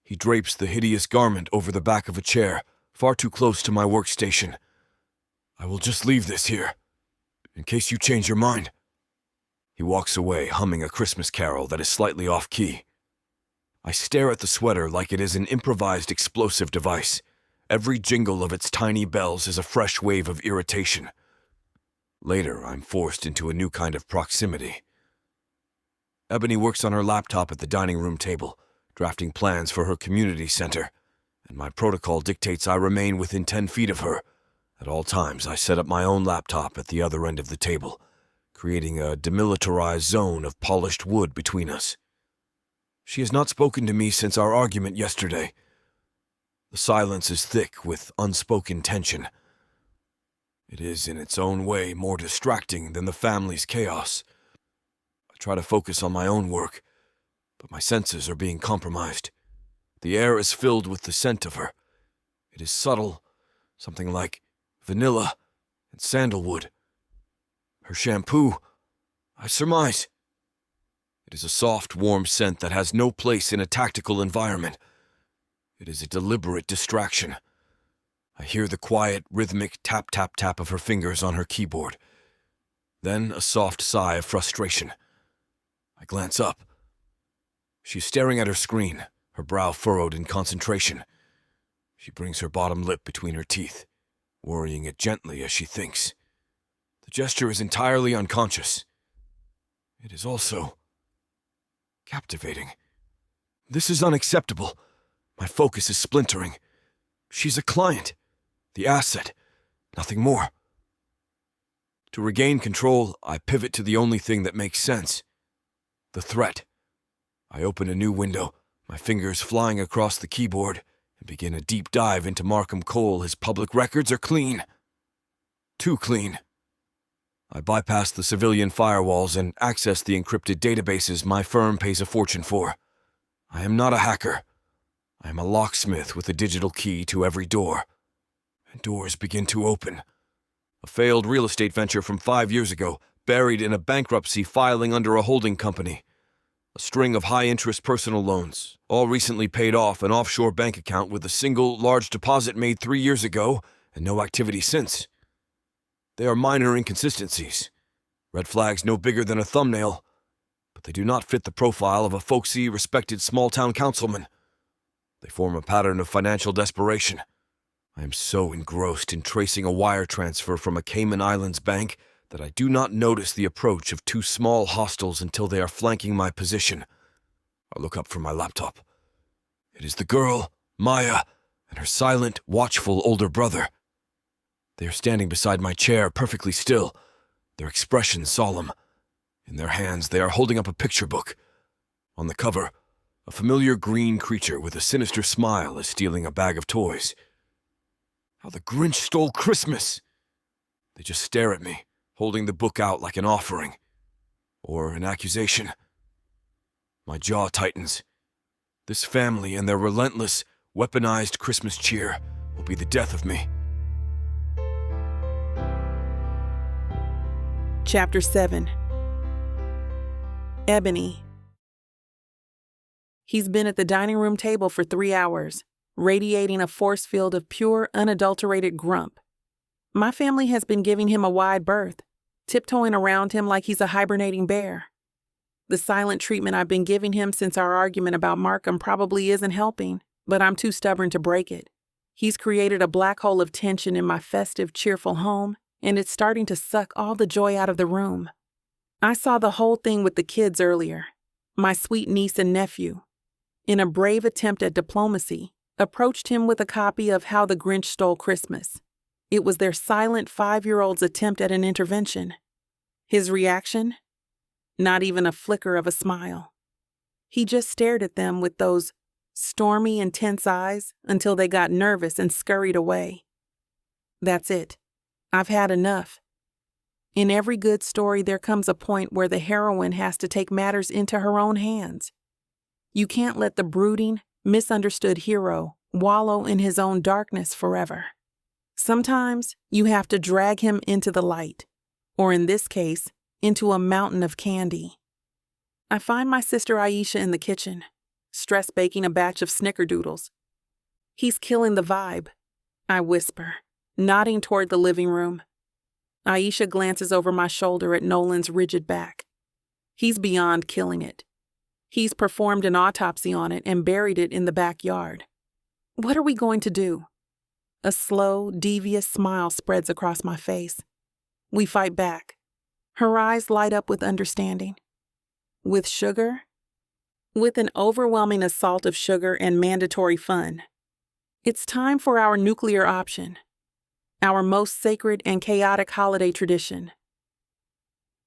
He drapes the hideous garment over the back of a chair, far too close to my workstation. "I will just leave this here, in case you change your mind." He walks away, humming a Christmas carol that is slightly off-key. I stare at the sweater like it is an improvised explosive device. Every jingle of its tiny bells is a fresh wave of irritation. Later, I'm forced into a new kind of proximity. Ebony works on her laptop at the dining room table, drafting plans for her community center, and my protocol dictates I remain within 10 feet of her. At all times, I set up my own laptop at the other end of the table, creating a demilitarized zone of polished wood between us. She has not spoken to me since our argument yesterday. The silence is thick with unspoken tension. It is, in its own way, more distracting than the family's chaos. I try to focus on my own work, but my senses are being compromised. The air is filled with the scent of her. It is subtle, something like vanilla and sandalwood. Her shampoo, I surmise. It is a soft, warm scent that has no place in a tactical environment. It is a deliberate distraction. I hear the quiet, rhythmic tap-tap-tap of her fingers on her keyboard. Then a soft sigh of frustration. I glance up. She's staring at her screen, her brow furrowed in concentration. She brings her bottom lip between her teeth, worrying it gently as she thinks. The gesture is entirely unconscious. It is also captivating. This is unacceptable. My focus is splintering. She's a client, the asset, nothing more. To regain control, I pivot to the only thing that makes sense. The threat. I open a new window, my fingers flying across the keyboard, and begin a deep dive into Markham Cole. His public records are clean. Too clean. I bypass the civilian firewalls and access the encrypted databases my firm pays a fortune for. I am not a hacker. I am a locksmith with a digital key to every door. And doors begin to open. A failed real estate venture from 5 years ago, buried in a bankruptcy filing under a holding company. A string of high-interest personal loans, all recently paid off, an offshore bank account with a single large deposit made 3 years ago and no activity since. They are minor inconsistencies. Red flags no bigger than a thumbnail, but they do not fit the profile of a folksy, respected small-town councilman. They form a pattern of financial desperation. I am so engrossed in tracing a wire transfer from a Cayman Islands bank that I do not notice the approach of 2 small hostiles until they are flanking my position. I look up from my laptop. It is the girl, Maya, and her silent, watchful older brother. They are standing beside my chair, perfectly still, their expressions solemn. In their hands, they are holding up a picture book. On the cover, a familiar green creature with a sinister smile is stealing a bag of toys. How the Grinch stole Christmas! They just stare at me, holding the book out like an offering. Or an accusation. My jaw tightens. This family and their relentless, weaponized Christmas cheer will be the death of me. Chapter 7. Ebony. He's been at the dining room table for 3 hours, radiating a force field of pure, unadulterated grump. My family has been giving him a wide berth, tiptoeing around him like he's a hibernating bear. The silent treatment I've been giving him since our argument about Markham probably isn't helping, but I'm too stubborn to break it. He's created a black hole of tension in my festive, cheerful home, and it's starting to suck all the joy out of the room. I saw the whole thing with the kids earlier, my sweet niece and nephew. In a brave attempt at diplomacy, approached him with a copy of How the Grinch Stole Christmas. It was their silent 5-year-old's attempt at an intervention. His reaction? Not even a flicker of a smile. He just stared at them with those stormy, intense eyes until they got nervous and scurried away. That's it. I've had enough. In every good story, there comes a point where the heroine has to take matters into her own hands. You can't let the brooding, misunderstood hero wallow in his own darkness forever. Sometimes you have to drag him into the light, or in this case, into a mountain of candy. I find my sister Aisha in the kitchen, stress baking a batch of snickerdoodles. He's killing the vibe, I whisper, nodding toward the living room. Aisha glances over my shoulder at Nolan's rigid back. He's beyond killing it. He's performed an autopsy on it and buried it in the backyard. What are we going to do? A slow, devious smile spreads across my face. We fight back. Her eyes light up with understanding. With sugar? With an overwhelming assault of sugar and mandatory fun. It's time for our nuclear option. Our most sacred and chaotic holiday tradition.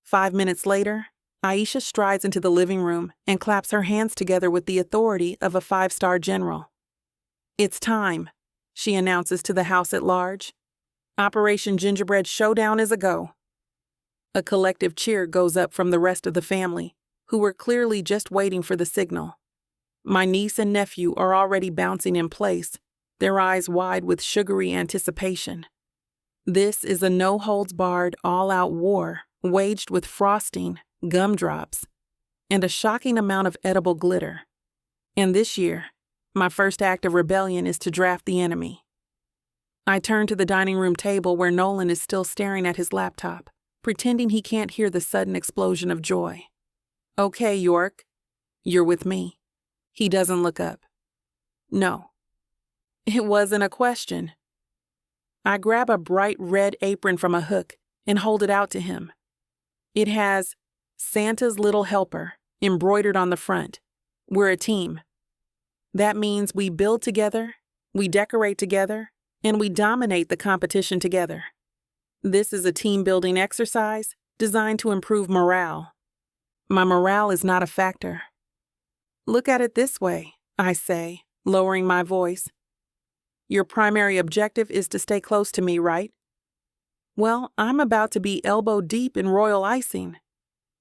5 minutes later, Aisha strides into the living room and claps her hands together with the authority of a 5-star general. It's time, she announces to the house at large. Operation Gingerbread Showdown is a go. A collective cheer goes up from the rest of the family, who were clearly just waiting for the signal. My niece and nephew are already bouncing in place, their eyes wide with sugary anticipation. This is a no-holds-barred, all-out war waged with frosting, gumdrops, and a shocking amount of edible glitter. And this year, my first act of rebellion is to draft the enemy. I turn to the dining room table where Nolan is still staring at his laptop, pretending he can't hear the sudden explosion of joy. Okay, York, you're with me. He doesn't look up. No. It wasn't a question. I grab a bright red apron from a hook and hold it out to him. It has Santa's little helper, embroidered on the front. We're a team. That means we build together, we decorate together, and we dominate the competition together. This is a team-building exercise designed to improve morale. My morale is not a factor. Look at it this way, I say, lowering my voice. Your primary objective is to stay close to me, right? Well, I'm about to be elbow deep in royal icing.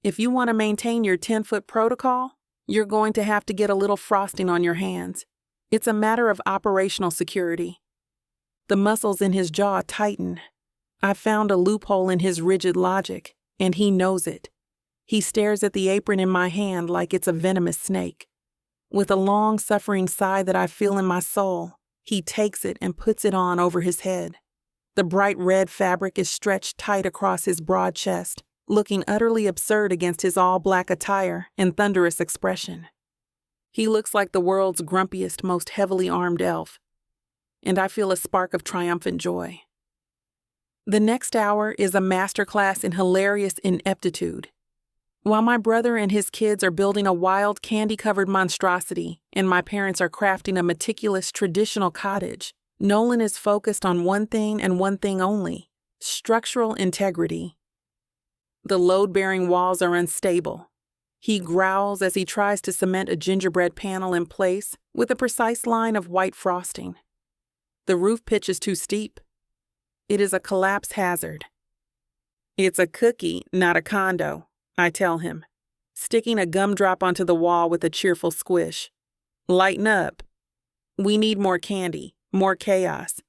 If you want to maintain your 10-foot protocol, you're going to have to get a little frosting on your hands. It's a matter of operational security. The muscles in his jaw tighten. I found a loophole in his rigid logic, and he knows it. He stares at the apron in my hand like it's a venomous snake. With a long, suffering sigh that I feel in my soul, he takes it and puts it on over his head. The bright red fabric is stretched tight across his broad chest, looking utterly absurd against his all-black attire and thunderous expression. He looks like the world's grumpiest, most heavily armed elf, and I feel a spark of triumphant joy. The next hour is a masterclass in hilarious ineptitude. While my brother and his kids are building a wild, candy-covered monstrosity, and my parents are crafting a meticulous, traditional cottage, Nolan is focused on one thing and one thing only: structural integrity. The load-bearing walls are unstable. He growls as he tries to cement a gingerbread panel in place with a precise line of white frosting. The roof pitch is too steep. It is a collapse hazard. It's a cookie, not a condo, I tell him, sticking a gumdrop onto the wall with a cheerful squish. Lighten up. We need more candy, more chaos.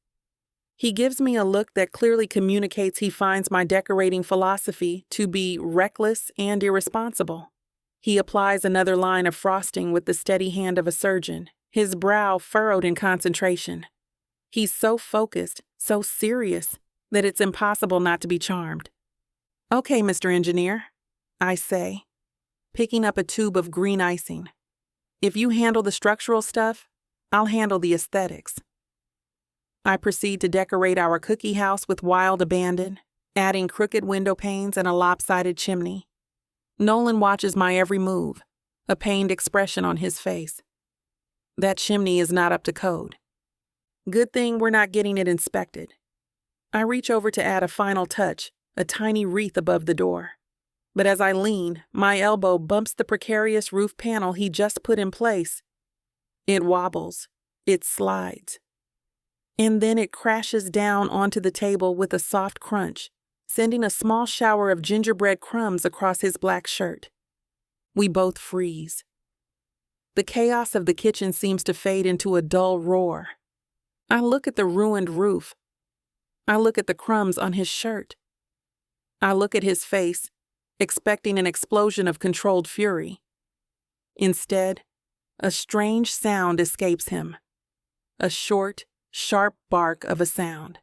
He gives me a look that clearly communicates he finds my decorating philosophy to be reckless and irresponsible. He applies another line of frosting with the steady hand of a surgeon, his brow furrowed in concentration. He's so focused, so serious, that it's impossible not to be charmed. Okay, Mr. Engineer, I say, picking up a tube of green icing. If you handle the structural stuff, I'll handle the aesthetics. I proceed to decorate our cookie house with wild abandon, adding crooked window panes and a lopsided chimney. Nolan watches my every move, a pained expression on his face. That chimney is not up to code. Good thing we're not getting it inspected. I reach over to add a final touch, a tiny wreath above the door. But as I lean, my elbow bumps the precarious roof panel he just put in place. It wobbles. It slides. And then it crashes down onto the table with a soft crunch, sending a small shower of gingerbread crumbs across his black shirt. We both freeze. The chaos of the kitchen seems to fade into a dull roar. I look at the ruined roof. I look at the crumbs on his shirt. I look at his face, expecting an explosion of controlled fury. Instead, a strange sound escapes him. A short, sharp bark of a sound.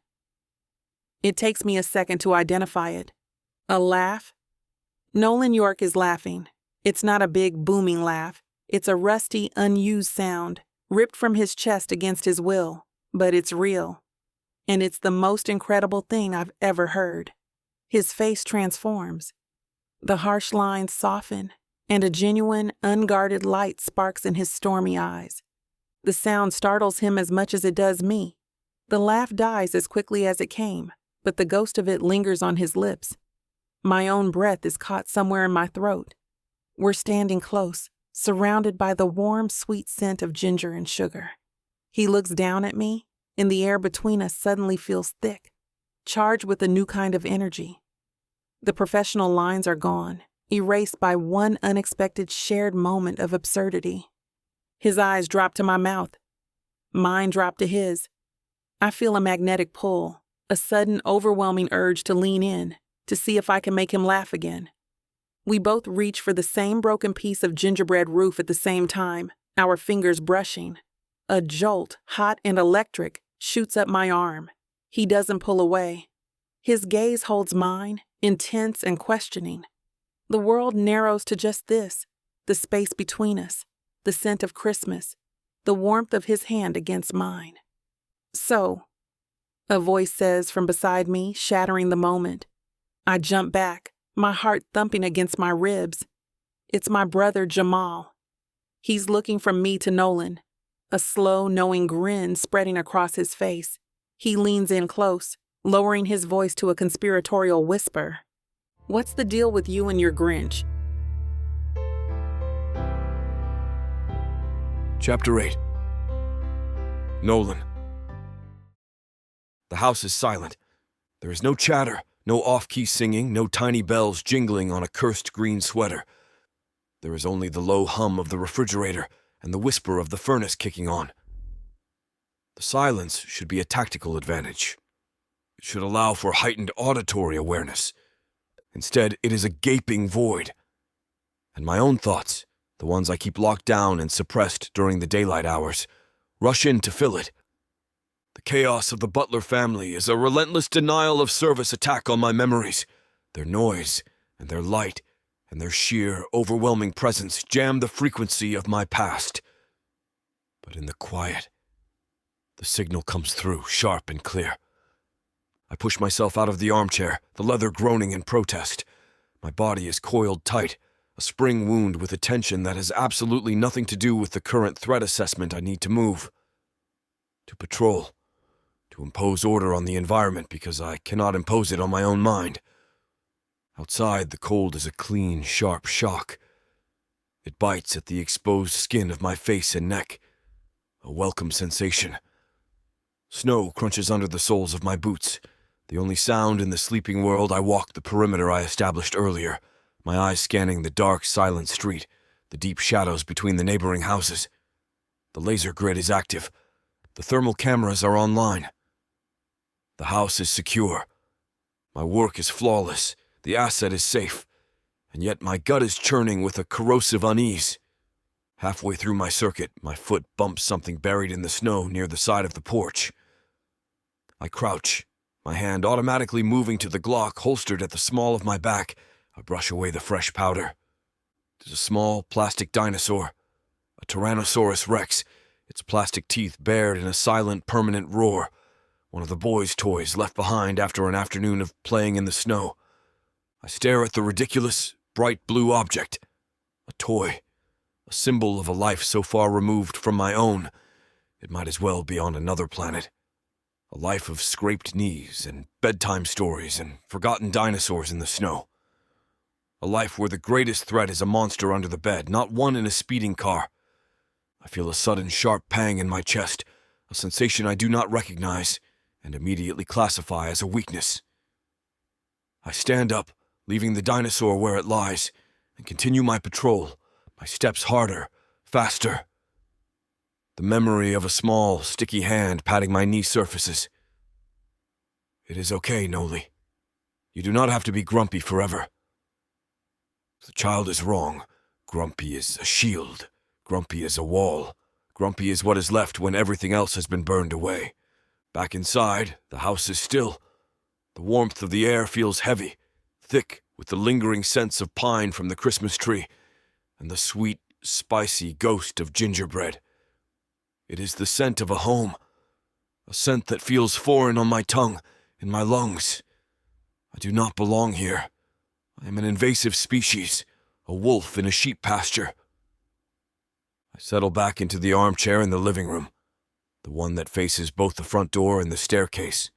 It takes me a second to identify it. A laugh? Nolan York is laughing. It's not a big, booming laugh. It's a rusty, unused sound, ripped from his chest against his will, but it's real. And it's the most incredible thing I've ever heard. His face transforms. The harsh lines soften, and a genuine, unguarded light sparks in his stormy eyes. The sound startles him as much as it does me. The laugh dies as quickly as it came, but the ghost of it lingers on his lips. My own breath is caught somewhere in my throat. We're standing close, surrounded by the warm, sweet scent of ginger and sugar. He looks down at me, and the air between us suddenly feels thick, charged with a new kind of energy. The professional lines are gone, erased by one unexpected shared moment of absurdity. His eyes drop to my mouth. Mine drop to his. I feel a magnetic pull, a sudden, overwhelming urge to lean in, to see if I can make him laugh again. We both reach for the same broken piece of gingerbread roof at the same time, our fingers brushing. A jolt, hot and electric, shoots up my arm. He doesn't pull away. His gaze holds mine, intense and questioning. The world narrows to just this, the space between us, the scent of Christmas, the warmth of his hand against mine. So, a voice says from beside me, shattering the moment. I jump back, my heart thumping against my ribs. It's my brother Jamal. He's looking from me to Nolan, a slow, knowing grin spreading across his face. He leans in close, lowering his voice to a conspiratorial whisper. "What's the deal with you and your Grinch?" Chapter 8. Nolan. The house is silent. There is no chatter, no off-key singing, no tiny bells jingling on a cursed green sweater. There is only the low hum of the refrigerator and the whisper of the furnace kicking on. The silence should be a tactical advantage. It should allow for heightened auditory awareness. Instead, it is a gaping void. And my own thoughts, the ones I keep locked down and suppressed during the daylight hours, rush in to fill it. The chaos of the Butler family is a relentless denial of service attack on my memories. Their noise and their light and their sheer, overwhelming presence jam the frequency of my past. But in the quiet, the signal comes through, sharp and clear. I push myself out of the armchair, the leather groaning in protest. My body is coiled tight, a spring wound with a tension that has absolutely nothing to do with the current threat assessment I need to move. To patrol. To impose order on the environment because I cannot impose it on my own mind. Outside, the cold is a clean, sharp shock. It bites at the exposed skin of my face and neck. A welcome sensation. Snow crunches under the soles of my boots. The only sound in the sleeping world, I walk the perimeter I established earlier, my eyes scanning the dark, silent street, the deep shadows between the neighboring houses. The laser grid is active. The thermal cameras are online. The house is secure. My work is flawless. The asset is safe. And yet my gut is churning with a corrosive unease. Halfway through my circuit, my foot bumps something buried in the snow near the side of the porch. I crouch, my hand automatically moving to the Glock holstered at the small of my back. I brush away the fresh powder. It is a small plastic dinosaur, a Tyrannosaurus Rex, its plastic teeth bared in a silent, permanent roar. One of the boys' toys left behind after an afternoon of playing in the snow. I stare at the ridiculous, bright blue object. A toy. A symbol of a life so far removed from my own, it might as well be on another planet. A life of scraped knees and bedtime stories and forgotten dinosaurs in the snow. A life where the greatest threat is a monster under the bed, not one in a speeding car. I feel a sudden sharp pang in my chest, a sensation I do not recognize and immediately classify as a weakness. I stand up, leaving the dinosaur where it lies, and continue my patrol, my steps harder, faster. The memory of a small, sticky hand patting my knee surfaces. It is okay, Noli. You do not have to be grumpy forever. The child is wrong. Grumpy is a shield. Grumpy is a wall. Grumpy is what is left when everything else has been burned away. Back inside, the house is still. The warmth of the air feels heavy, thick with the lingering sense of pine from the Christmas tree, and the sweet, spicy ghost of gingerbread. It is the scent of a home, a scent that feels foreign on my tongue, in my lungs. I do not belong here. I am an invasive species, a wolf in a sheep pasture. I settle back into the armchair in the living room, the one that faces both the front door and the staircase.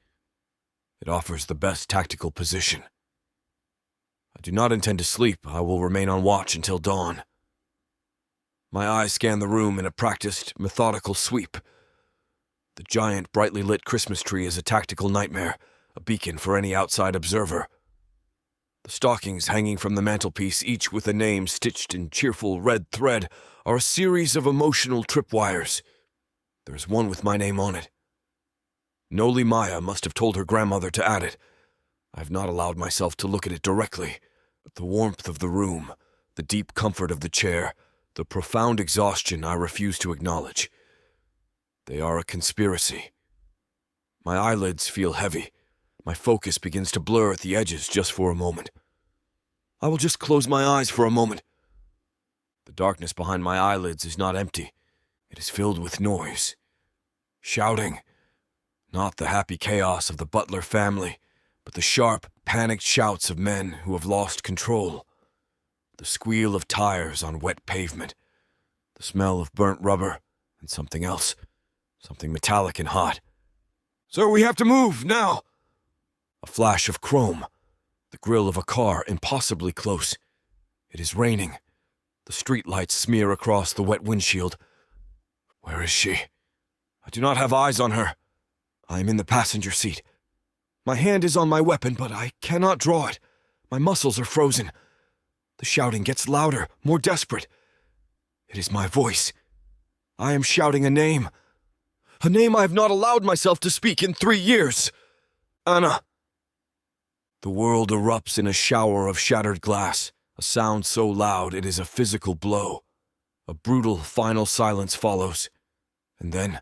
It offers the best tactical position. I do not intend to sleep. I will remain on watch until dawn. My eyes scan the room in a practiced, methodical sweep. The giant, brightly lit Christmas tree is a tactical nightmare, a beacon for any outside observer. The stockings hanging from the mantelpiece, each with a name stitched in cheerful red thread, are a series of emotional tripwires. There is one with my name on it. Noli Maya must have told her grandmother to add it. I have not allowed myself to look at it directly, but the warmth of the room, the deep comfort of the chair, the profound exhaustion I refuse to acknowledge. They are a conspiracy. My eyelids feel heavy. My focus begins to blur at the edges just for a moment. I will just close my eyes for a moment. The darkness behind my eyelids is not empty. It is filled with noise. Shouting. Not the happy chaos of the Butler family, but the sharp, panicked shouts of men who have lost control. The squeal of tires on wet pavement. The smell of burnt rubber and something else. Something metallic and hot. "Sir, we have to move, now!" A flash of chrome. The grille of a car impossibly close. It is raining. The streetlights smear across the wet windshield. Where is she? I do not have eyes on her. I am in the passenger seat. My hand is on my weapon, but I cannot draw it. My muscles are frozen. The shouting gets louder, more desperate. It is my voice. I am shouting a name. A name I have not allowed myself to speak in 3 years. Anna. The world erupts in a shower of shattered glass, a sound so loud it is a physical blow. A brutal final silence follows. And then,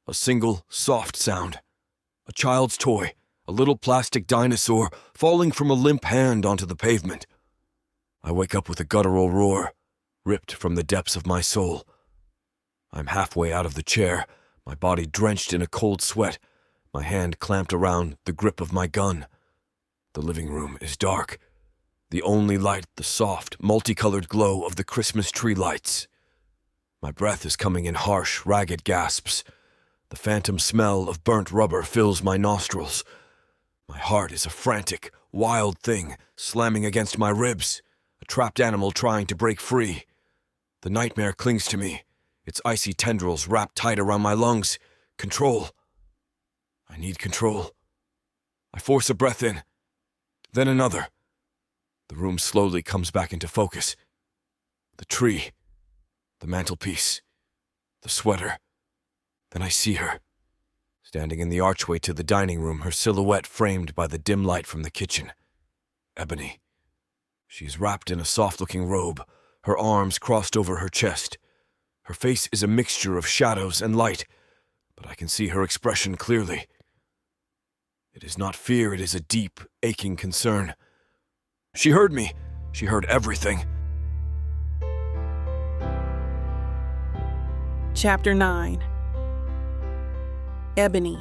a single, soft sound. A child's toy, a little plastic dinosaur falling from a limp hand onto the pavement. I wake up with a guttural roar, ripped from the depths of my soul. I'm halfway out of the chair, my body drenched in a cold sweat, my hand clamped around the grip of my gun. The living room is dark. The only light, the soft, multicolored glow of the Christmas tree lights. My breath is coming in harsh, ragged gasps. The phantom smell of burnt rubber fills my nostrils. My heart is a frantic, wild thing, slamming against my ribs, a trapped animal trying to break free. The nightmare clings to me, its icy tendrils wrapped tight around my lungs. Control. I need control. I force a breath in, then another. The room slowly comes back into focus. The tree, the mantelpiece, the sweater. Then I see her, standing in the archway to the dining room, her silhouette framed by the dim light from the kitchen. Ebony. She is wrapped in a soft-looking robe, her arms crossed over her chest. Her face is a mixture of shadows and light, but I can see her expression clearly. It is not fear, it is a deep, aching concern. She heard me. She heard everything. Chapter 9. Ebony.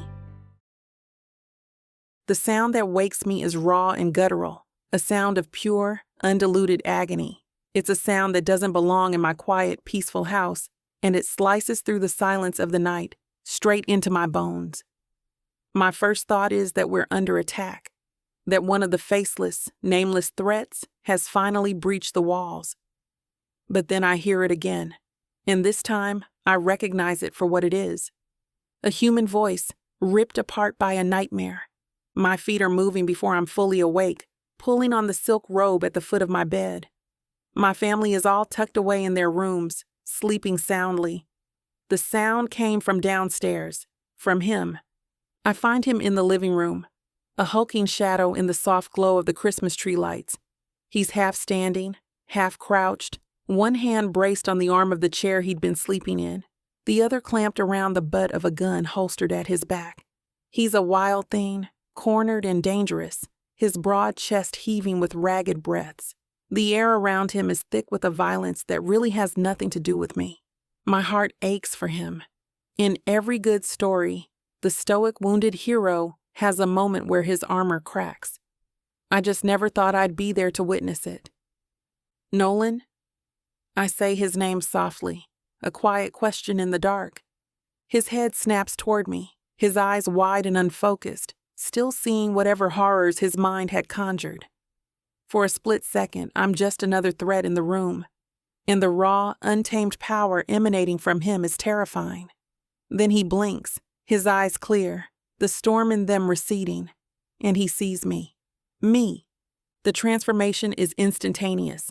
The sound that wakes me is raw and guttural, a sound of pure, undiluted agony. It's a sound that doesn't belong in my quiet, peaceful house, and it slices through the silence of the night, straight into my bones. My first thought is that we're under attack, that one of the faceless, nameless threats has finally breached the walls. But then I hear it again, and this time I recognize it for what it is. A human voice, ripped apart by a nightmare. My feet are moving before I'm fully awake, pulling on the silk robe at the foot of my bed. My family is all tucked away in their rooms, sleeping soundly. The sound came from downstairs, from him. I find him in the living room, a hulking shadow in the soft glow of the Christmas tree lights. He's half standing, half crouched, one hand braced on the arm of the chair he'd been sleeping in, the other clamped around the butt of a gun holstered at his back. He's a wild thing, cornered and dangerous, his broad chest heaving with ragged breaths. The air around him is thick with a violence that really has nothing to do with me. My heart aches for him. In every good story, the stoic wounded hero has a moment where his armor cracks. I just never thought I'd be there to witness it. Nolan? I say his name softly, a quiet question in the dark. His head snaps toward me, his eyes wide and unfocused, still seeing whatever horrors his mind had conjured. For a split second, I'm just another threat in the room, and the raw, untamed power emanating from him is terrifying. Then he blinks, his eyes clear, the storm in them receding, and he sees me. Me. The transformation is instantaneous.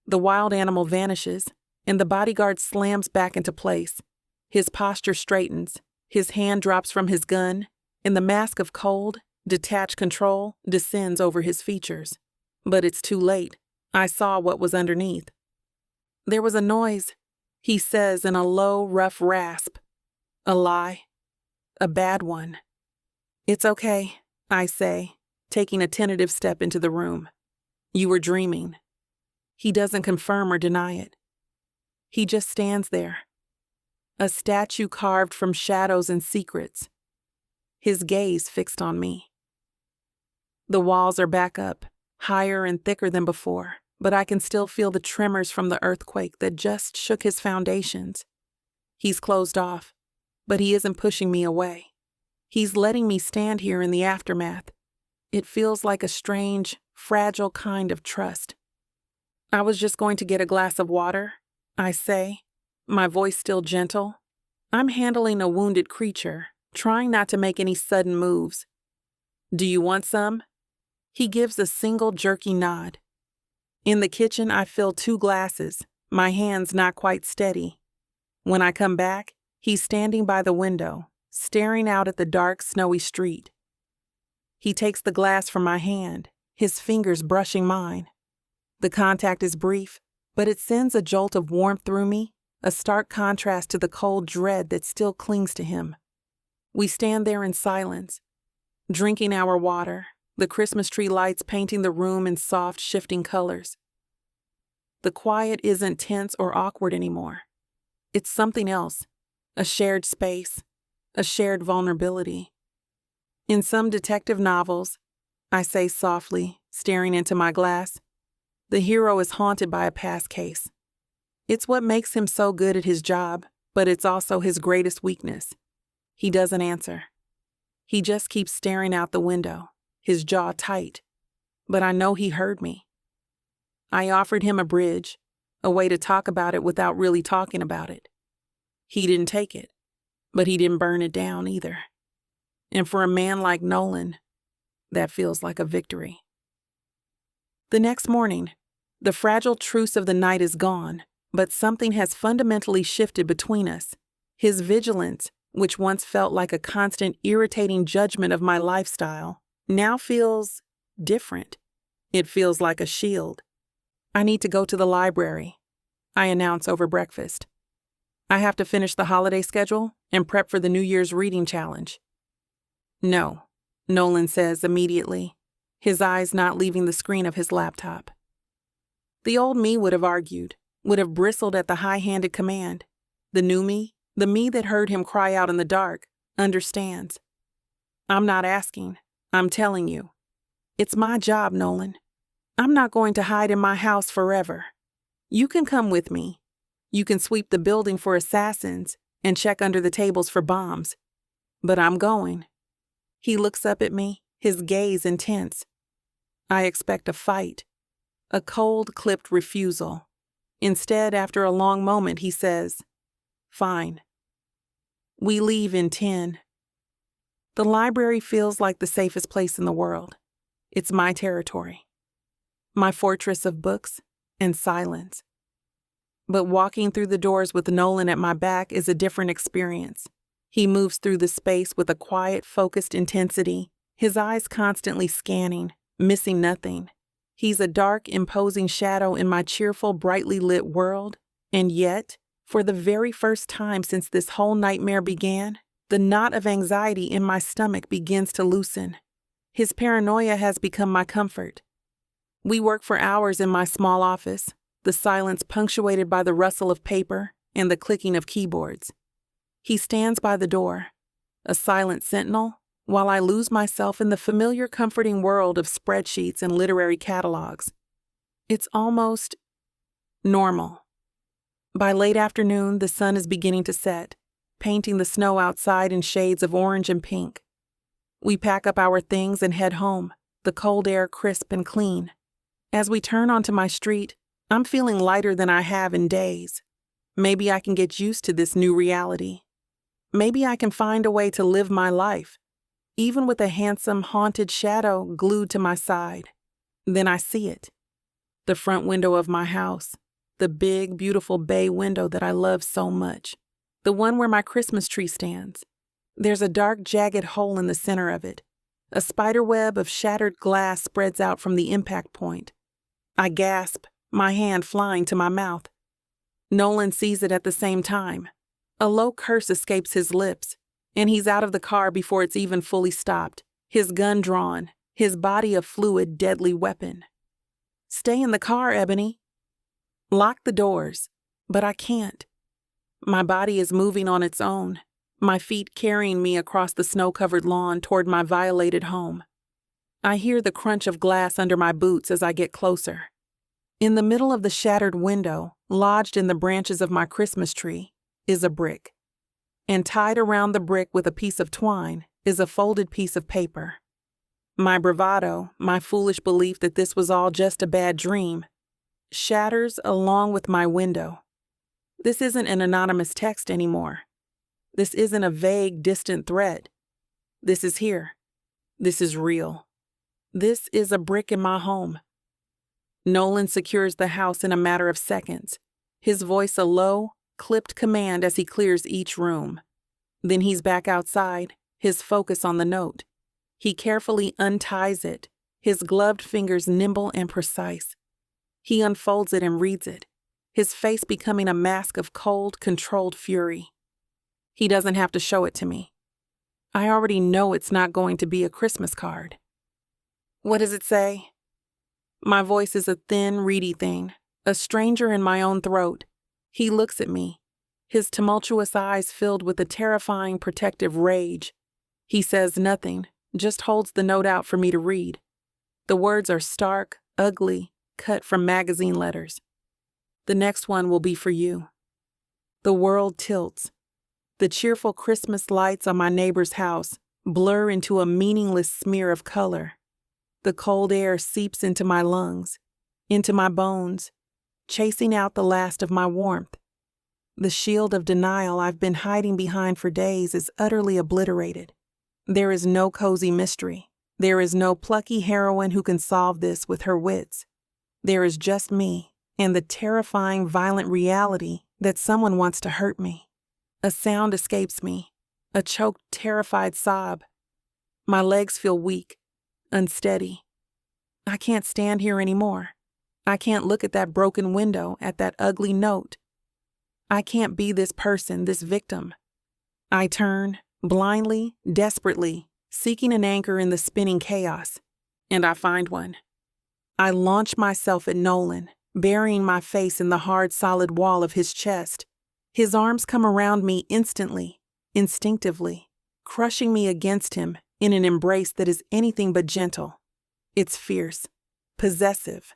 The wild animal vanishes, and the bodyguard slams back into place. His posture straightens, his hand drops from his gun, and the mask of cold, detached control descends over his features. But it's too late. I saw what was underneath. There was a noise, he says in a low, rough rasp. A lie. A bad one. It's okay, I say, taking a tentative step into the room. You were dreaming. He doesn't confirm or deny it. He just stands there. A statue carved from shadows and secrets. His gaze fixed on me. The walls are back up, higher and thicker than before, but I can still feel the tremors from the earthquake that just shook his foundations. He's closed off, but he isn't pushing me away. He's letting me stand here in the aftermath. It feels like a strange, fragile kind of trust. I was just going to get a glass of water, I say, my voice still gentle. I'm handling a wounded creature, trying not to make any sudden moves. Do you want some? He gives a single jerky nod. In the kitchen, I fill 2 glasses, my hands not quite steady. When I come back, he's standing by the window, staring out at the dark, snowy street. He takes the glass from my hand, his fingers brushing mine. The contact is brief, but it sends a jolt of warmth through me, a stark contrast to the cold dread that still clings to him. We stand there in silence, drinking our water, the Christmas tree lights painting the room in soft, shifting colors. The quiet isn't tense or awkward anymore. It's something else, a shared space, a shared vulnerability. In some detective novels, I say softly, staring into my glass, the hero is haunted by a past case. It's what makes him so good at his job, but it's also his greatest weakness. He doesn't answer. He just keeps staring out the window, his jaw tight. But I know he heard me. I offered him a bridge, a way to talk about it without really talking about it. He didn't take it, but he didn't burn it down either. And for a man like Nolan, that feels like a victory. The next morning, the fragile truce of the night is gone, but something has fundamentally shifted between us. His vigilance, which once felt like a constant irritating judgment of my lifestyle, now feels different. It feels like a shield. I need to go to the library, I announce over breakfast. I have to finish the holiday schedule and prep for the New Year's reading challenge. No, Nolan says immediately, his eyes not leaving the screen of his laptop. The old me would have argued, would have bristled at the high-handed command. The new me, the me that heard him cry out in the dark, understands. I'm not asking, I'm telling you. It's my job, Nolan. I'm not going to hide in my house forever. You can come with me. You can sweep the building for assassins and check under the tables for bombs. But I'm going. He looks up at me, his gaze intense. I expect a fight, a cold, clipped refusal. Instead, after a long moment, he says, "Fine." We leave in 10. The library feels like the safest place in the world. It's my territory, my fortress of books and silence. But walking through the doors with Nolan at my back is a different experience. He moves through the space with a quiet, focused intensity, his eyes constantly scanning, missing nothing. He's a dark, imposing shadow in my cheerful, brightly lit world, and yet, for the very first time since this whole nightmare began, the knot of anxiety in my stomach begins to loosen. His paranoia has become my comfort. We work for hours in my small office, the silence punctuated by the rustle of paper and the clicking of keyboards. He stands by the door, a silent sentinel, while I lose myself in the familiar comforting world of spreadsheets and literary catalogs. It's almost normal. By late afternoon, the sun is beginning to set, painting the snow outside in shades of orange and pink. We pack up our things and head home, the cold air crisp and clean. As we turn onto my street, I'm feeling lighter than I have in days. Maybe I can get used to this new reality. Maybe I can find a way to live my life, even with a handsome, haunted shadow glued to my side. Then I see it. The front window of my house, the big, beautiful bay window that I love so much, the one where my Christmas tree stands. There's a dark, jagged hole in the center of it. A spider web of shattered glass spreads out from the impact point. I gasp, my hand flying to my mouth. Nolan sees it at the same time. A low curse escapes his lips, and he's out of the car before it's even fully stopped, his gun drawn, his body a fluid, deadly weapon. Stay in the car, Ebony. Lock the doors, but I can't. My body is moving on its own, my feet carrying me across the snow-covered lawn toward my violated home. I hear the crunch of glass under my boots as I get closer. In the middle of the shattered window, lodged in the branches of my Christmas tree, is a brick. And tied around the brick with a piece of twine is a folded piece of paper. My bravado, my foolish belief that this was all just a bad dream, shatters along with my window. This isn't an anonymous text anymore. This isn't a vague, distant threat. This is here. This is real. This is a brick in my home. Nolan secures the house in a matter of seconds, his voice a low, clipped command as he clears each room. Then he's back outside, his focus on the note. He carefully unties it, his gloved fingers nimble and precise. He unfolds it and reads it, his face becoming a mask of cold, controlled fury. He doesn't have to show it to me. I already know it's not going to be a Christmas card. What does it say? My voice is a thin, reedy thing, a stranger in my own throat. He looks at me, his tumultuous eyes filled with a terrifying, protective rage. He says nothing, just holds the note out for me to read. The words are stark, ugly, cut from magazine letters. The next one will be for you. The world tilts. The cheerful Christmas lights on my neighbor's house blur into a meaningless smear of color. The cold air seeps into my lungs, into my bones, chasing out the last of my warmth. The shield of denial I've been hiding behind for days is utterly obliterated. There is no cozy mystery. There is no plucky heroine who can solve this with her wits. There is just me and the terrifying, violent reality that someone wants to hurt me. A sound escapes me, a choked, terrified sob. My legs feel weak, unsteady. I can't stand here anymore. I can't look at that broken window, at that ugly note. I can't be this person, this victim. I turn, blindly, desperately, seeking an anchor in the spinning chaos, and I find one. I launch myself at Nolan, burying my face in the hard, solid wall of his chest. His arms come around me instantly, instinctively, crushing me against him in an embrace that is anything but gentle. It's fierce, possessive,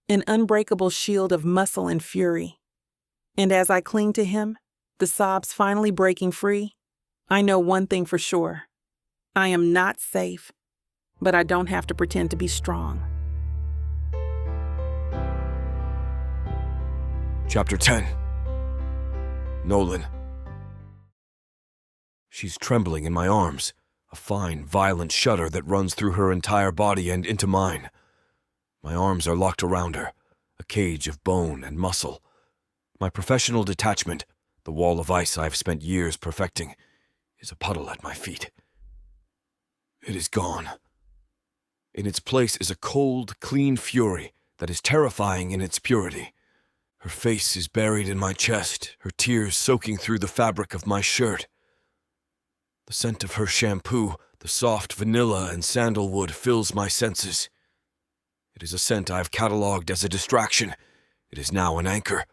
an unbreakable shield of muscle and fury. And as I cling to him, the sobs finally breaking free, I know one thing for sure. I am not safe, but I don't have to pretend to be strong. Chapter 10. Nolan. She's trembling in my arms, a fine, violent shudder that runs through her entire body and into mine. My arms are locked around her, a cage of bone and muscle. My professional detachment, the wall of ice I've spent years perfecting, is a puddle at my feet. It is gone. In its place is a cold, clean fury that is terrifying in its purity. Her face is buried in my chest, her tears soaking through the fabric of my shirt. The scent of her shampoo, the soft vanilla and sandalwood fills my senses. It is a scent I've catalogued as a distraction. It is now an anchor.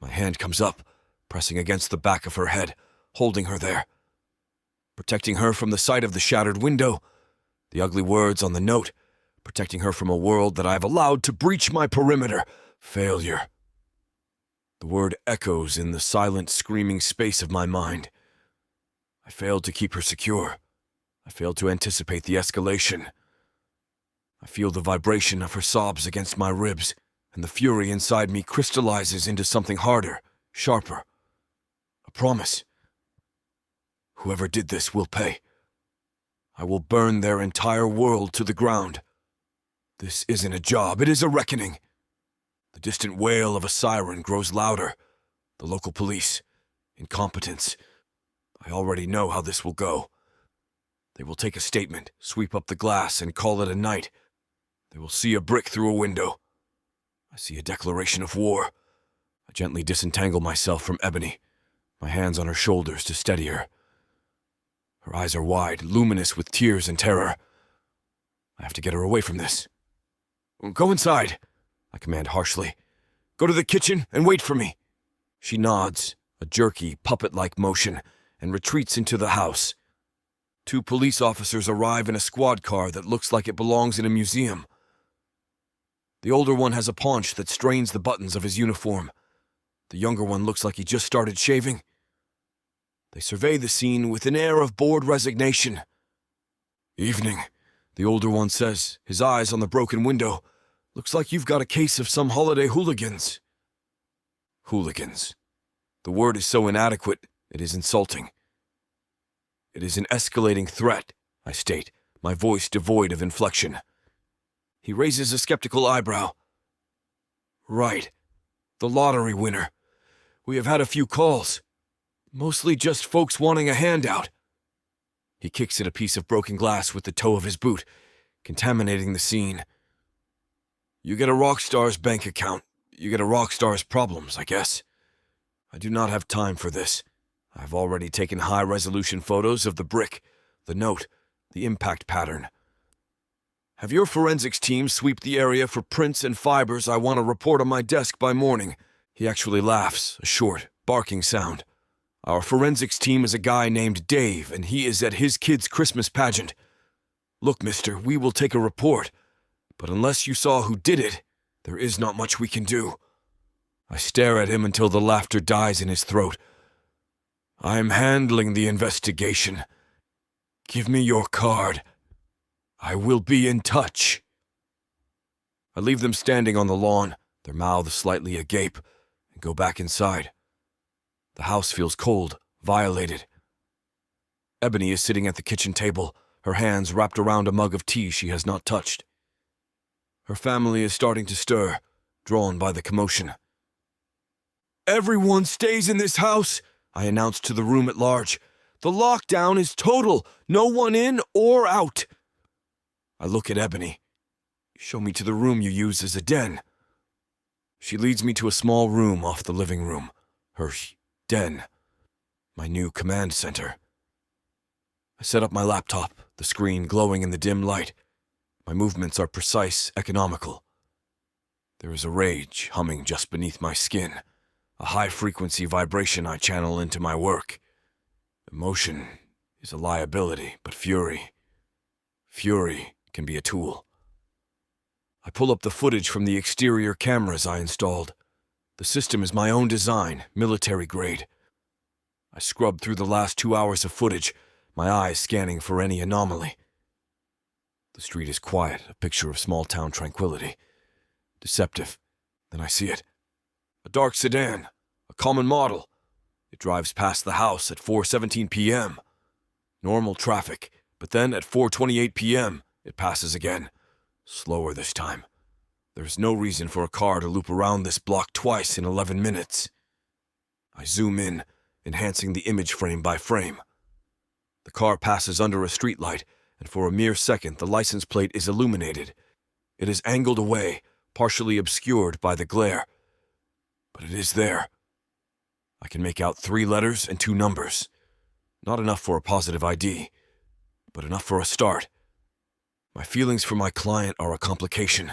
My hand comes up, pressing against the back of her head, holding her there. Protecting her from the sight of the shattered window, the ugly words on the note, protecting her from a world that I've allowed to breach my perimeter. Failure. The word echoes in the silent, screaming space of my mind. I failed to keep her secure. I failed to anticipate the escalation. I feel the vibration of her sobs against my ribs, and the fury inside me crystallizes into something harder, sharper. A promise. Whoever did this will pay. I will burn their entire world to the ground. This isn't a job, it is a reckoning. The distant wail of a siren grows louder. The local police. Incompetence. I already know how this will go. They will take a statement, sweep up the glass, and call it a night. They will see a brick through a window. I see a declaration of war. I gently disentangle myself from Ebony, my hands on her shoulders to steady her. Her eyes are wide, luminous with tears and terror. I have to get her away from this. Go inside, I command harshly. Go to the kitchen and wait for me. She nods, a jerky, puppet-like motion, and retreats into the house. Two police officers arrive in a squad car that looks like it belongs in a museum. The older one has a paunch that strains the buttons of his uniform. The younger one looks like he just started shaving. They survey the scene with an air of bored resignation. "Evening," the older one says, his eyes on the broken window. "Looks like you've got a case of some holiday hooligans." Hooligans. The word is so inadequate, it is insulting. "It is an escalating threat," I state, my voice devoid of inflection. He raises a skeptical eyebrow. "Right. The lottery winner. We have had a few calls. Mostly just folks wanting a handout." He kicks at a piece of broken glass with the toe of his boot, contaminating the scene. "You get a rock star's bank account. You get a rock star's problems, I guess. I do not have time for this. I've already taken high-resolution photos of the brick, the note, the impact pattern. Have your forensics team sweep the area for prints and fibers I want to report on my desk by morning." He actually laughs, a short, barking sound. "Our forensics team is a guy named Dave, and he is at his kid's Christmas pageant. Look, mister, we will take a report, but unless you saw who did it, there is not much we can do." I stare at him until the laughter dies in his throat. "I'm handling the investigation. Give me your card. I will be in touch." I leave them standing on the lawn, their mouths slightly agape, and go back inside. The house feels cold, violated. Ebony is sitting at the kitchen table, her hands wrapped around a mug of tea she has not touched. Her family is starting to stir, drawn by the commotion. "Everyone stays in this house," I announced to the room at large. "The lockdown is total, no one in or out." I look at Ebony. "Show me to the room you use as a den." She leads me to a small room off the living room, her den, my new command center. I set up my laptop, the screen glowing in the dim light. My movements are precise, economical. There is a rage humming just beneath my skin, a high-frequency vibration I channel into my work. Emotion is a liability, but fury can be a tool. I pull up the footage from the exterior cameras I installed. The system is my own design, military grade. I scrub through the last 2 hours of footage, my eyes scanning for any anomaly. The street is quiet, a picture of small-town tranquility. Deceptive. Then I see it. A dark sedan, a common model. It drives past the house at 4:17 p.m. Normal traffic, but then at 4:28 p.m., it passes again. Slower this time. There's no reason for a car to loop around this block twice in 11 minutes. I zoom in, enhancing the image frame by frame. The car passes under a streetlight, and for a mere second the license plate is illuminated. It is angled away, partially obscured by the glare. But it is there. I can make out 3 letters and 2 numbers. Not enough for a positive ID, but enough for a start. My feelings for my client are a complication.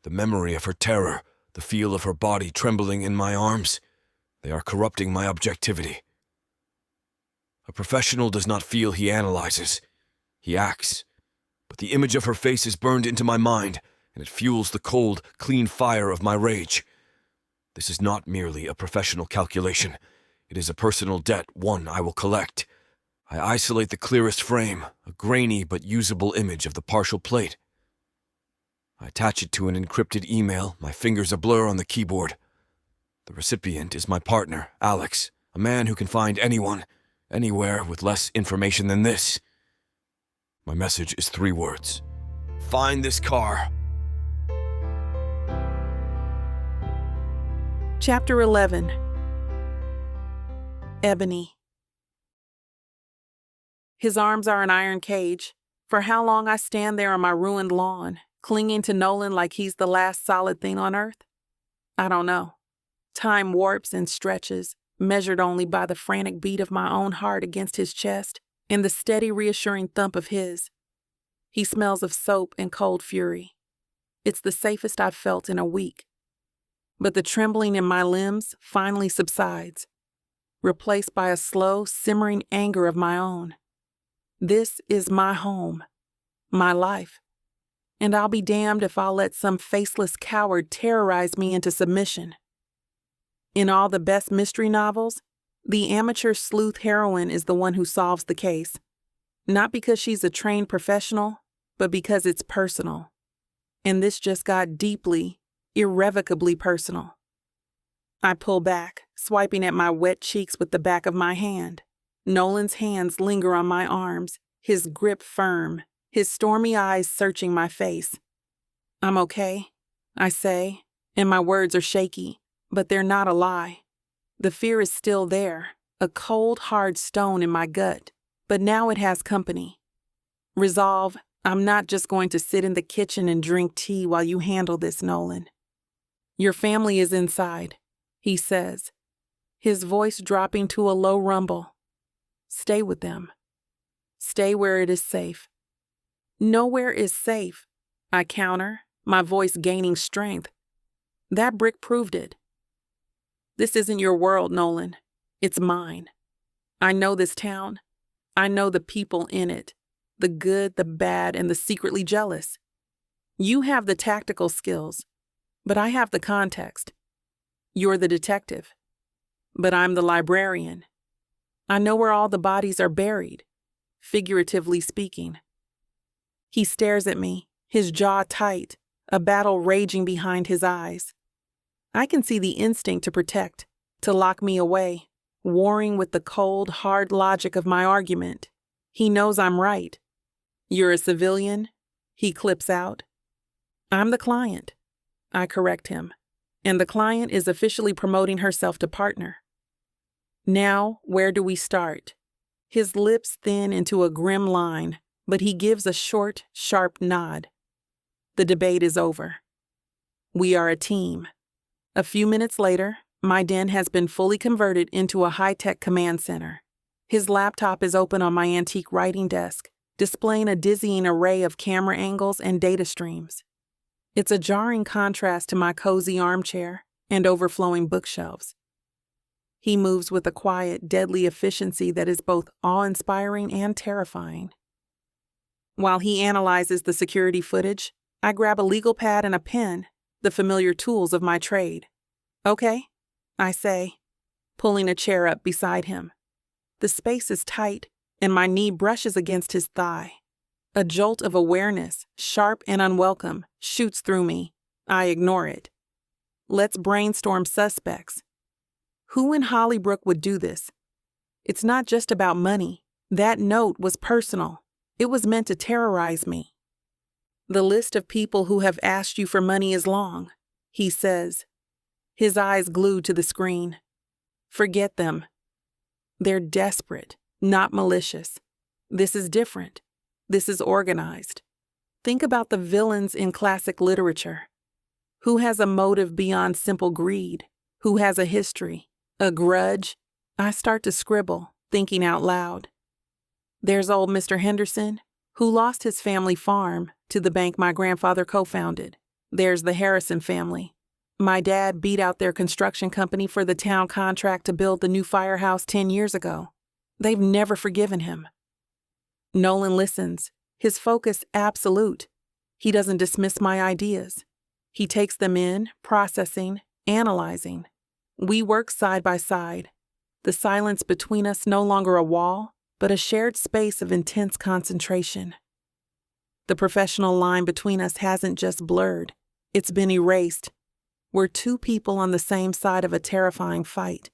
The memory of her terror, the feel of her body trembling in my arms, they are corrupting my objectivity. A professional does not feel, he analyzes. He acts. But the image of her face is burned into my mind, and it fuels the cold, clean fire of my rage. This is not merely a professional calculation. It is a personal debt, one I will collect. I isolate the clearest frame, a grainy but usable image of the partial plate. I attach it to an encrypted email, my fingers a blur on the keyboard. The recipient is my partner, Alex, a man who can find anyone, anywhere with less information than this. My message is 3 words. Find this car. Chapter 11. Ebony. His arms are an iron cage. For how long I stand there on my ruined lawn, clinging to Nolan like he's the last solid thing on earth? I don't know. Time warps and stretches, measured only by the frantic beat of my own heart against his chest and the steady, reassuring thump of his. He smells of soap and cold fury. It's the safest I've felt in a week. But the trembling in my limbs finally subsides, replaced by a slow, simmering anger of my own. This is my home, my life, and I'll be damned if I'll let some faceless coward terrorize me into submission. In all the best mystery novels, the amateur sleuth heroine is the one who solves the case, not because she's a trained professional, but because it's personal. And this just got deeply, irrevocably personal. I pull back, swiping at my wet cheeks with the back of my hand. Nolan's hands linger on my arms, his grip firm, his stormy eyes searching my face. I'm okay, I say, and my words are shaky, but they're not a lie. The fear is still there, a cold, hard stone in my gut, but now it has company. Resolve, I'm not just going to sit in the kitchen and drink tea while you handle this, Nolan. Your family is inside, he says, his voice dropping to a low rumble. Stay with them. Stay where it is safe. Nowhere is safe, I counter, my voice gaining strength. That brick proved it. This isn't your world, Nolan. It's mine. I know this town. I know the people in it, the good, the bad, and the secretly jealous. You have the tactical skills, but I have the context. You're the detective, but I'm the librarian. I know where all the bodies are buried, figuratively speaking. He stares at me, his jaw tight, a battle raging behind his eyes. I can see the instinct to protect, to lock me away, warring with the cold, hard logic of my argument. He knows I'm right. You're a civilian, he clips out. I'm the client, I correct him, and the client is officially promoting herself to partner. Now, where do we start? His lips thin into a grim line, but he gives a short, sharp nod. The debate is over. We are a team. A few minutes later, my den has been fully converted into a high-tech command center. His laptop is open on my antique writing desk, displaying a dizzying array of camera angles and data streams. It's a jarring contrast to my cozy armchair and overflowing bookshelves. He moves with a quiet, deadly efficiency that is both awe-inspiring and terrifying. While he analyzes the security footage, I grab a legal pad and a pen, the familiar tools of my trade. Okay, I say, pulling a chair up beside him. The space is tight, and my knee brushes against his thigh. A jolt of awareness, sharp and unwelcome, shoots through me. I ignore it. Let's brainstorm suspects. Who in Hollybrook would do this? It's not just about money. That note was personal. It was meant to terrorize me. The list of people who have asked you for money is long, he says, his eyes glued to the screen. Forget them. They're desperate, not malicious. This is different. This is organized. Think about the villains in classic literature. Who has a motive beyond simple greed? Who has a history, a grudge? I start to scribble, thinking out loud. There's old Mr. Henderson, who lost his family farm to the bank my grandfather co-founded. There's the Harrison family. My dad beat out their construction company for the town contract to build the new firehouse 10 years ago. They've never forgiven him. Nolan listens, his focus absolute. He doesn't dismiss my ideas. He takes them in, processing, analyzing. We work side by side. The silence between us no longer a wall, but a shared space of intense concentration. The professional line between us hasn't just blurred, it's been erased. We're two people on the same side of a terrifying fight.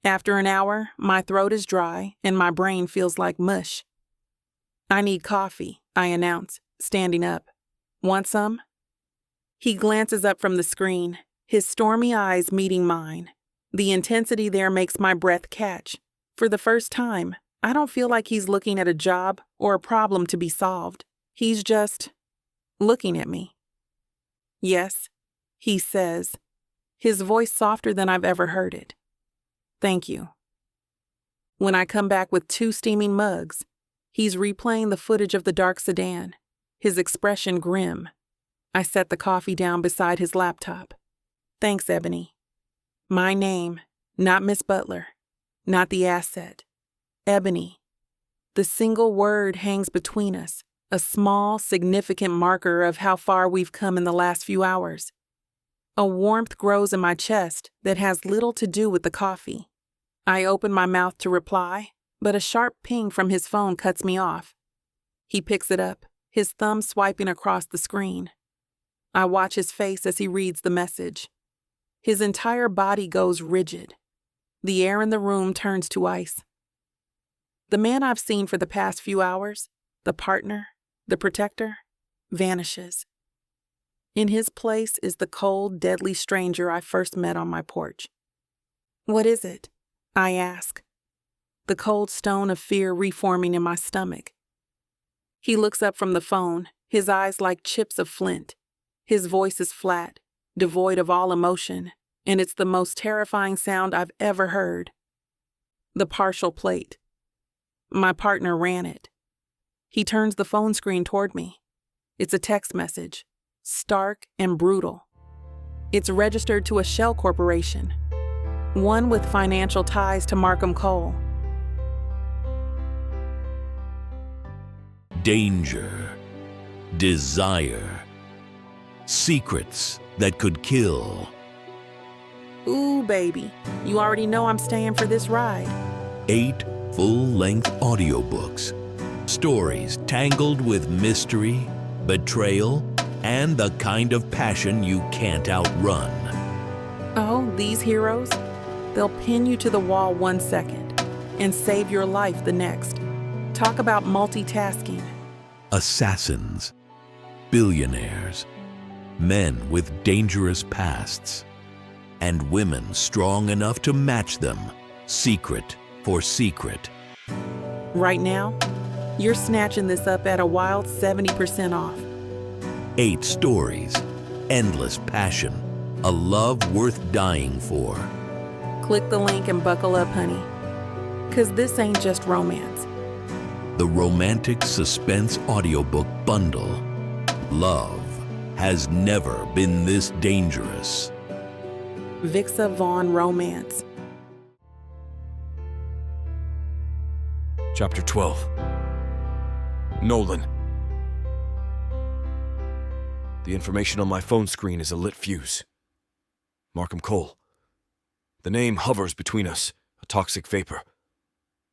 After an hour, my throat is dry and my brain feels like mush. I need coffee, I announce, standing up. Want some? He glances up from the screen, his stormy eyes meeting mine. The intensity there makes my breath catch. For the first time, I don't feel like he's looking at a job or a problem to be solved. He's just looking at me. Yes, he says, his voice softer than I've ever heard it. Thank you. When I come back with 2 steaming mugs, he's replaying the footage of the dark sedan, his expression grim. I set the coffee down beside his laptop. Thanks, Ebony. My name, not Miss Butler, not the asset. Ebony. The single word hangs between us, a small, significant marker of how far we've come in the last few hours. A warmth grows in my chest that has little to do with the coffee. I open my mouth to reply, but a sharp ping from his phone cuts me off. He picks it up, his thumb swiping across the screen. I watch his face as he reads the message. His entire body goes rigid. The air in the room turns to ice. The man I've seen for the past few hours, the partner, the protector, vanishes. In his place is the cold, deadly stranger I first met on my porch. "What is it?" I ask, the cold stone of fear reforming in my stomach. He looks up from the phone, his eyes like chips of flint. His voice is flat, devoid of all emotion, and it's the most terrifying sound I've ever heard. The partial plate. My partner ran it. He turns the phone screen toward me. It's a text message, stark and brutal. It's registered to a shell corporation, one with financial ties to Markham Cole. Danger, desire, secrets that could kill. Ooh, baby, you already know I'm staying for this ride. 8 full-length audiobooks. Stories tangled with mystery, betrayal, and the kind of passion you can't outrun. Oh, these heroes? They'll pin you to the wall 1 second and save your life the next. Talk about multitasking. Assassins, billionaires, men with dangerous pasts, and women strong enough to match them, secret for secret. Right now, you're snatching this up at a wild 70% off. 8 stories, endless passion, a love worth dying for. Click the link and buckle up, honey. 'Cause this ain't just romance. The romantic suspense audiobook bundle. Love has never been this dangerous. Vixa Vaughn Romance. Chapter 12. Nolan. The information on my phone screen is a lit fuse. Markham Cole. The name hovers between us, a toxic vapor.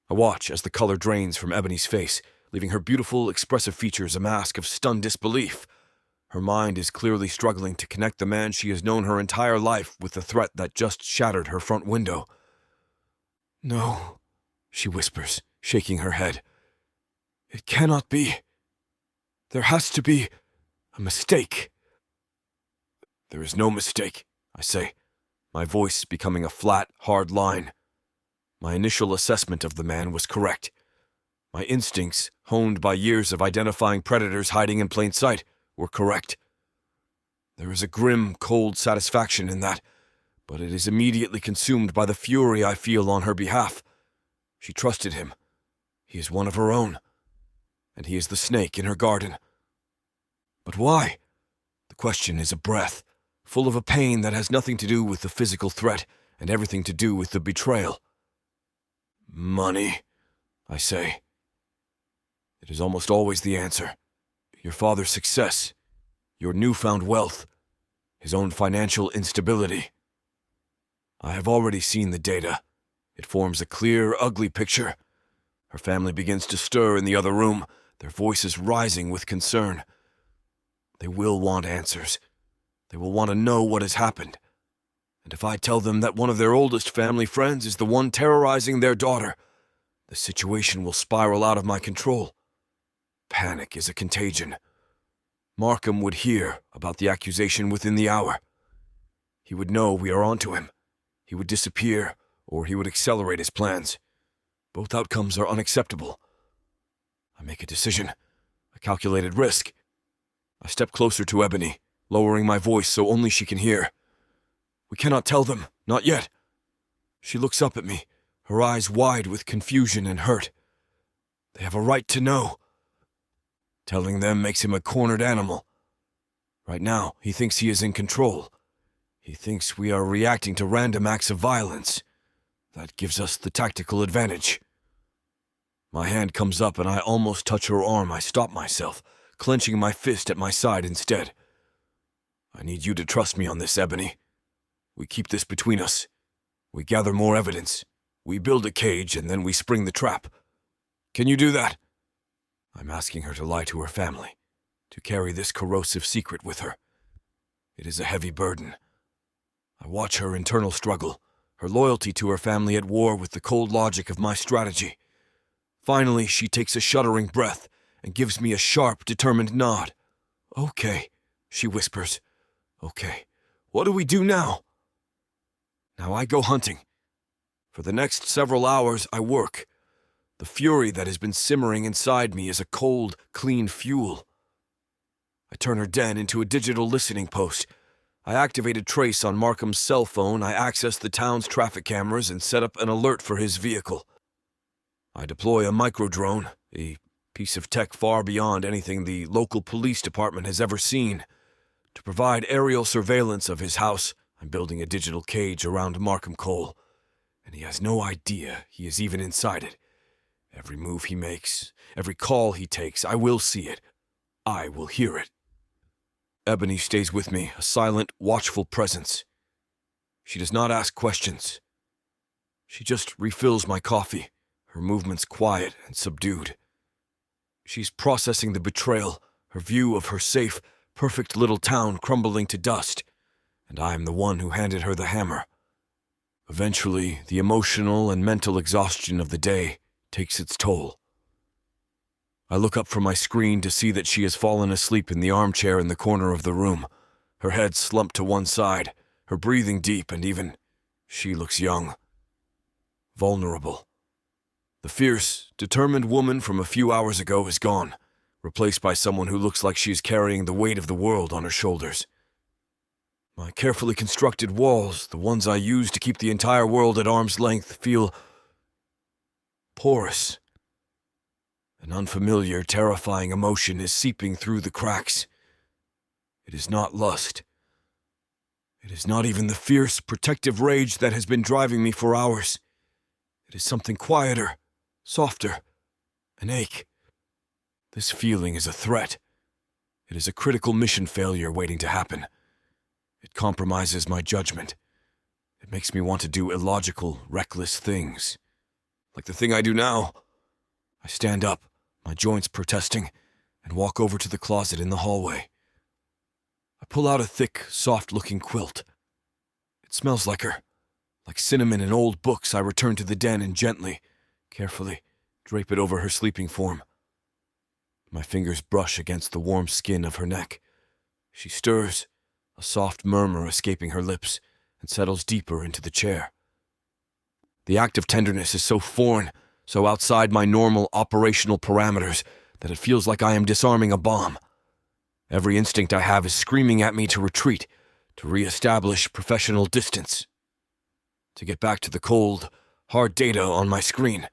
I watch as the color drains from Ebony's face, leaving her beautiful, expressive features a mask of stunned disbelief. Her mind is clearly struggling to connect the man she has known her entire life with the threat that just shattered her front window. "No," she whispers, shaking her head. "It cannot be. There has to be a mistake." "There is no mistake," I say, my voice becoming a flat, hard line. My initial assessment of the man was correct. My instincts, honed by years of identifying predators hiding in plain sight, were correct. There is a grim, cold satisfaction in that, but it is immediately consumed by the fury I feel on her behalf. She trusted him. He is one of her own. And he is the snake in her garden. But why? The question is a breath, full of a pain that has nothing to do with the physical threat and everything to do with the betrayal. "Money," I say. It is almost always the answer. Your father's success, your newfound wealth, his own financial instability. I have already seen the data. It forms a clear, ugly picture. Her family begins to stir in the other room, their voices rising with concern. They will want answers. They will want to know what has happened. And if I tell them that one of their oldest family friends is the one terrorizing their daughter, the situation will spiral out of my control. Panic is a contagion. Markham would hear about the accusation within the hour. He would know we are onto him. He would disappear, or he would accelerate his plans. Both outcomes are unacceptable. I make a decision, a calculated risk. I step closer to Ebony, lowering my voice so only she can hear. "We cannot tell them, not yet." She looks up at me, her eyes wide with confusion and hurt. They have a right to know. Telling them makes him a cornered animal. Right now, he thinks he is in control. He thinks we are reacting to random acts of violence. That gives us the tactical advantage. My hand comes up and I almost touch her arm. I stop myself, clenching my fist at my side instead. I need you to trust me on this, Ebony. We keep this between us. We gather more evidence. We build a cage and then we spring the trap. Can you do that? I'm asking her to lie to her family, to carry this corrosive secret with her. It is a heavy burden. I watch her internal struggle, her loyalty to her family at war with the cold logic of my strategy. Finally, she takes a shuddering breath and gives me a sharp, determined nod. Okay, she whispers. Okay, what do we do now? Now I go hunting. For the next several hours, I work. The fury that has been simmering inside me is a cold, clean fuel. I turn her den into a digital listening post. I activate a trace on Markham's cell phone. I access the town's traffic cameras and set up an alert for his vehicle. I deploy a microdrone, a piece of tech far beyond anything the local police department has ever seen. To provide aerial surveillance of his house, I'm building a digital cage around Markham Cole, and he has no idea he is even inside it. Every move he makes, every call he takes, I will see it. I will hear it. Ebony stays with me, a silent, watchful presence. She does not ask questions. She just refills my coffee, her movements quiet and subdued. She's processing the betrayal, her view of her safe, perfect little town crumbling to dust, and I am the one who handed her the hammer. Eventually, the emotional and mental exhaustion of the day takes its toll. I look up from my screen to see that she has fallen asleep in the armchair in the corner of the room, her head slumped to one side, her breathing deep, and even she looks young, vulnerable. The fierce, determined woman from a few hours ago is gone, replaced by someone who looks like she is carrying the weight of the world on her shoulders. My carefully constructed walls, the ones I use to keep the entire world at arm's length, feel porous. An unfamiliar, terrifying emotion is seeping through the cracks. It is not lust. It is not even the fierce, protective rage that has been driving me for hours. It is something quieter, softer, an ache. This feeling is a threat. It is a critical mission failure waiting to happen. It compromises my judgment. It makes me want to do illogical, reckless things. Like the thing I do now. I stand up, my joints protesting, and walk over to the closet in the hallway. I pull out a thick, soft-looking quilt. It smells like her. Like cinnamon and old books, I return to the den and gently, carefully, drape it over her sleeping form. My fingers brush against the warm skin of her neck. She stirs, a soft murmur escaping her lips, and settles deeper into the chair. The act of tenderness is so foreign, so outside my normal operational parameters, that it feels like I am disarming a bomb. Every instinct I have is screaming at me to retreat, to re-establish professional distance, to get back to the cold, hard data on my screen.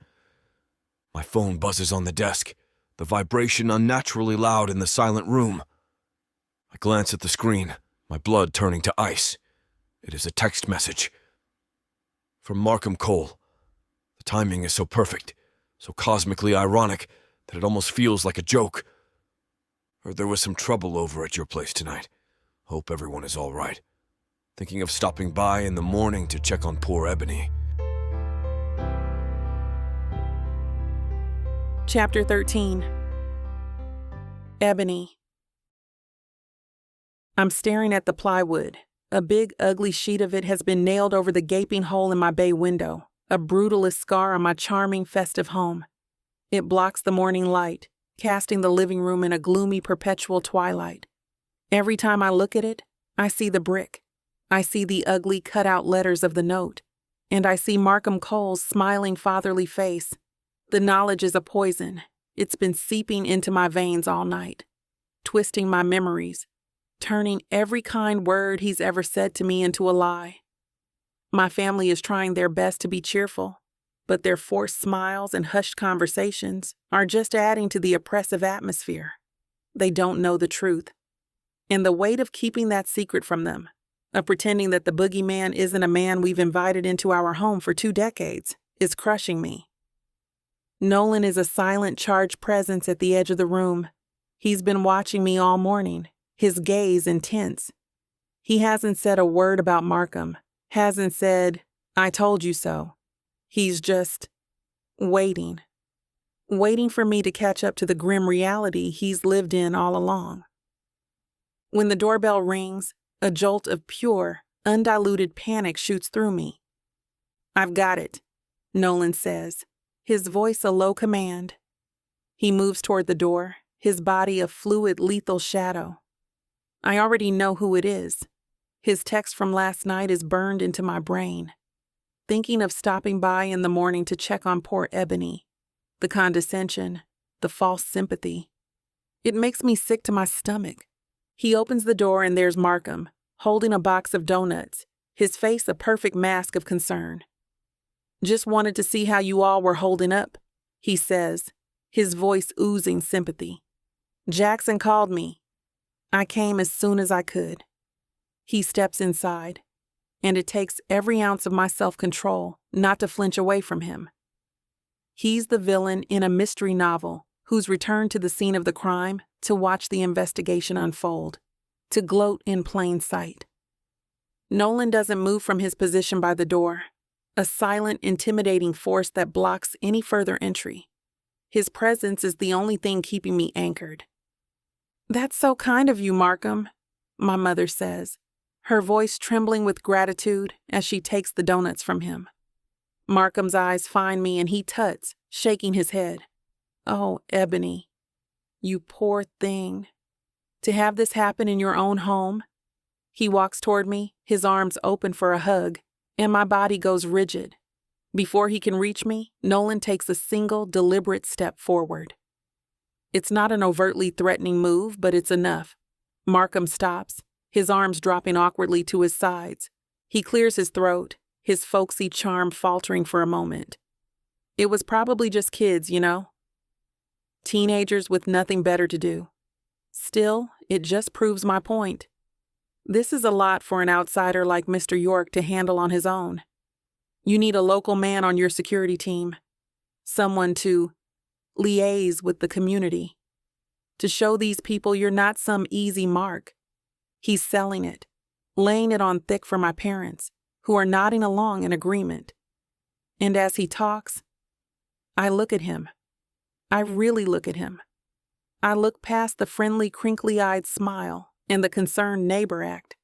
My phone buzzes on the desk, the vibration unnaturally loud in the silent room. I glance at the screen, my blood turning to ice. It is a text message. From Markham Cole. The timing is so perfect, so cosmically ironic, that it almost feels like a joke. Heard there was some trouble over at your place tonight. Hope everyone is all right. Thinking of stopping by in the morning to check on poor Ebony. Chapter 13. Ebony. I'm staring at the plywood. A big, ugly sheet of it has been nailed over the gaping hole in my bay window, a brutalist scar on my charming, festive home. It blocks the morning light, casting the living room in a gloomy, perpetual twilight. Every time I look at it, I see the brick. I see the ugly, cut-out letters of the note, and I see Markham Cole's smiling, fatherly face. The knowledge is a poison. It's been seeping into my veins all night, twisting my memories, turning every kind word he's ever said to me into a lie. My family is trying their best to be cheerful, but their forced smiles and hushed conversations are just adding to the oppressive atmosphere. They don't know the truth. And the weight of keeping that secret from them, of pretending that the boogeyman isn't a man we've invited into our home for 2 decades, is crushing me. Nolan is a silent, charged presence at the edge of the room. He's been watching me all morning, his gaze intense. He hasn't said a word about Markham, hasn't said, "I told you so." He's just waiting for me to catch up to the grim reality he's lived in all along. When the doorbell rings, a jolt of pure, undiluted panic shoots through me. "I've got it," Nolan says, his voice a low command. He moves toward the door, his body a fluid, lethal shadow. I already know who it is. His text from last night is burned into my brain. Thinking of stopping by in the morning to check on poor Ebony. The condescension, the false sympathy. It makes me sick to my stomach. He opens the door and there's Markham, holding a box of donuts, his face a perfect mask of concern. "Just wanted to see how you all were holding up," he says, his voice oozing sympathy. "Jackson called me. I came as soon as I could." He steps inside, and it takes every ounce of my self-control not to flinch away from him. He's the villain in a mystery novel who's returned to the scene of the crime to watch the investigation unfold, to gloat in plain sight. Nolan doesn't move from his position by the door, a silent, intimidating force that blocks any further entry. His presence is the only thing keeping me anchored. "That's so kind of you, Markham," my mother says, her voice trembling with gratitude as she takes the donuts from him. Markham's eyes find me and he tuts, shaking his head. "Oh, Ebony, you poor thing. To have this happen in your own home." He walks toward me, his arms open for a hug, and my body goes rigid. Before he can reach me, Nolan takes a single, deliberate step forward. It's not an overtly threatening move, but it's enough. Markham stops, his arms dropping awkwardly to his sides. He clears his throat, his folksy charm faltering for a moment. "It was probably just kids, you know. Teenagers with nothing better to do. Still, it just proves my point. This is a lot for an outsider like Mr. York to handle on his own. You need a local man on your security team, someone to liaise with the community, to show these people you're not some easy mark." He's selling it, laying it on thick for my parents, who are nodding along in agreement. And as he talks, I look at him. I really look at him. I look past the friendly, crinkly-eyed smile and the concerned neighbor act.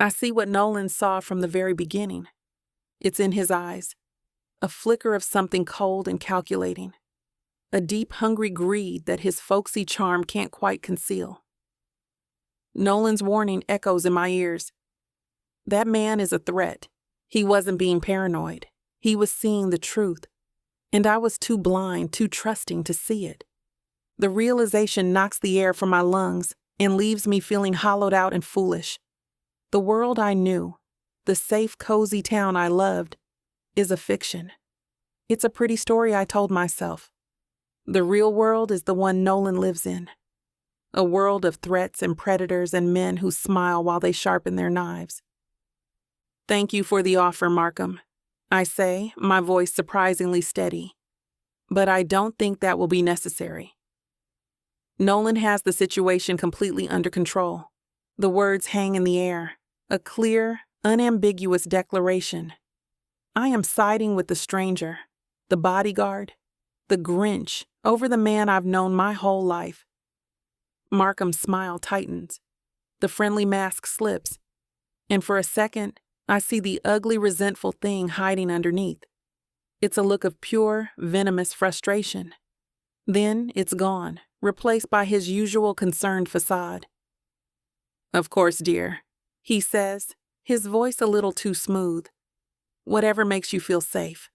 I see what Nolan saw from the very beginning. It's in his eyes, a flicker of something cold and calculating, a deep, hungry greed that his folksy charm can't quite conceal. Nolan's warning echoes in my ears. That man is a threat. He wasn't being paranoid. He was seeing the truth. And I was too blind, too trusting to see it. The realization knocks the air from my lungs and leaves me feeling hollowed out and foolish. The world I knew, the safe, cozy town I loved, is a fiction. It's a pretty story I told myself. The real world is the one Nolan lives in. A world of threats and predators and men who smile while they sharpen their knives. "Thank you for the offer, Markham," I say, my voice surprisingly steady. "But I don't think that will be necessary." Nolan has the situation completely under control. The words hang in the air, a clear, unambiguous declaration. I am siding with the stranger, the bodyguard, the Grinch, over the man I've known my whole life. Markham's smile tightens. The friendly mask slips. And for a second, I see the ugly, resentful thing hiding underneath. It's a look of pure, venomous frustration. Then it's gone, replaced by his usual concerned facade. "Of course, dear," he says, his voice a little too smooth. "Whatever makes you feel safe."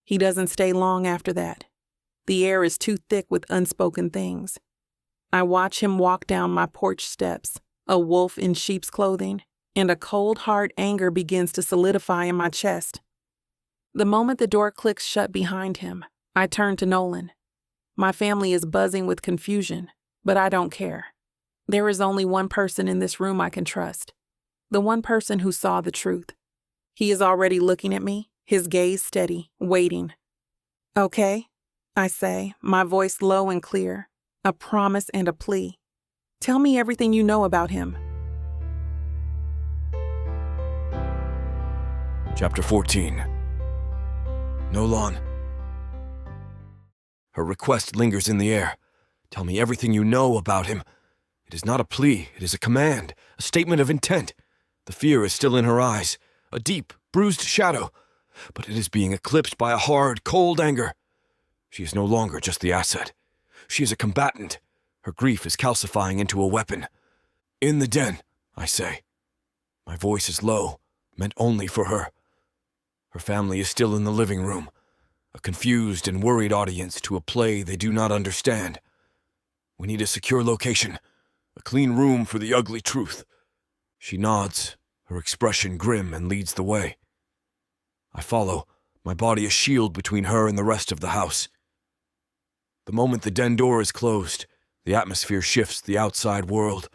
He doesn't stay long after that. The air is too thick with unspoken things. I watch him walk down my porch steps, a wolf in sheep's clothing, and a cold, hard anger begins to solidify in my chest. The moment the door clicks shut behind him, I turn to Nolan. My family is buzzing with confusion, but I don't care. There is only one person in this room I can trust. The one person who saw the truth. He is already looking at me, his gaze steady, waiting. "Okay?" I say, my voice low and clear, a promise and a plea. Tell me everything you know about him. Chapter 14. Nolan. Her request lingers in the air. Tell me everything you know about him. It is not a plea, it is a command, a statement of intent. The fear is still in her eyes, a deep, bruised shadow, but it is being eclipsed by a hard, cold anger. She is no longer just the asset. She is a combatant. Her grief is calcifying into a weapon. In the den, I say. My voice is low, meant only for her. Her family is still in the living room, a confused and worried audience to a play they do not understand. We need a secure location, a clean room for the ugly truth. She nods, her expression grim, and leads the way. I follow, my body a shield between her and the rest of the house. The moment the den door is closed, the atmosphere shifts the outside world,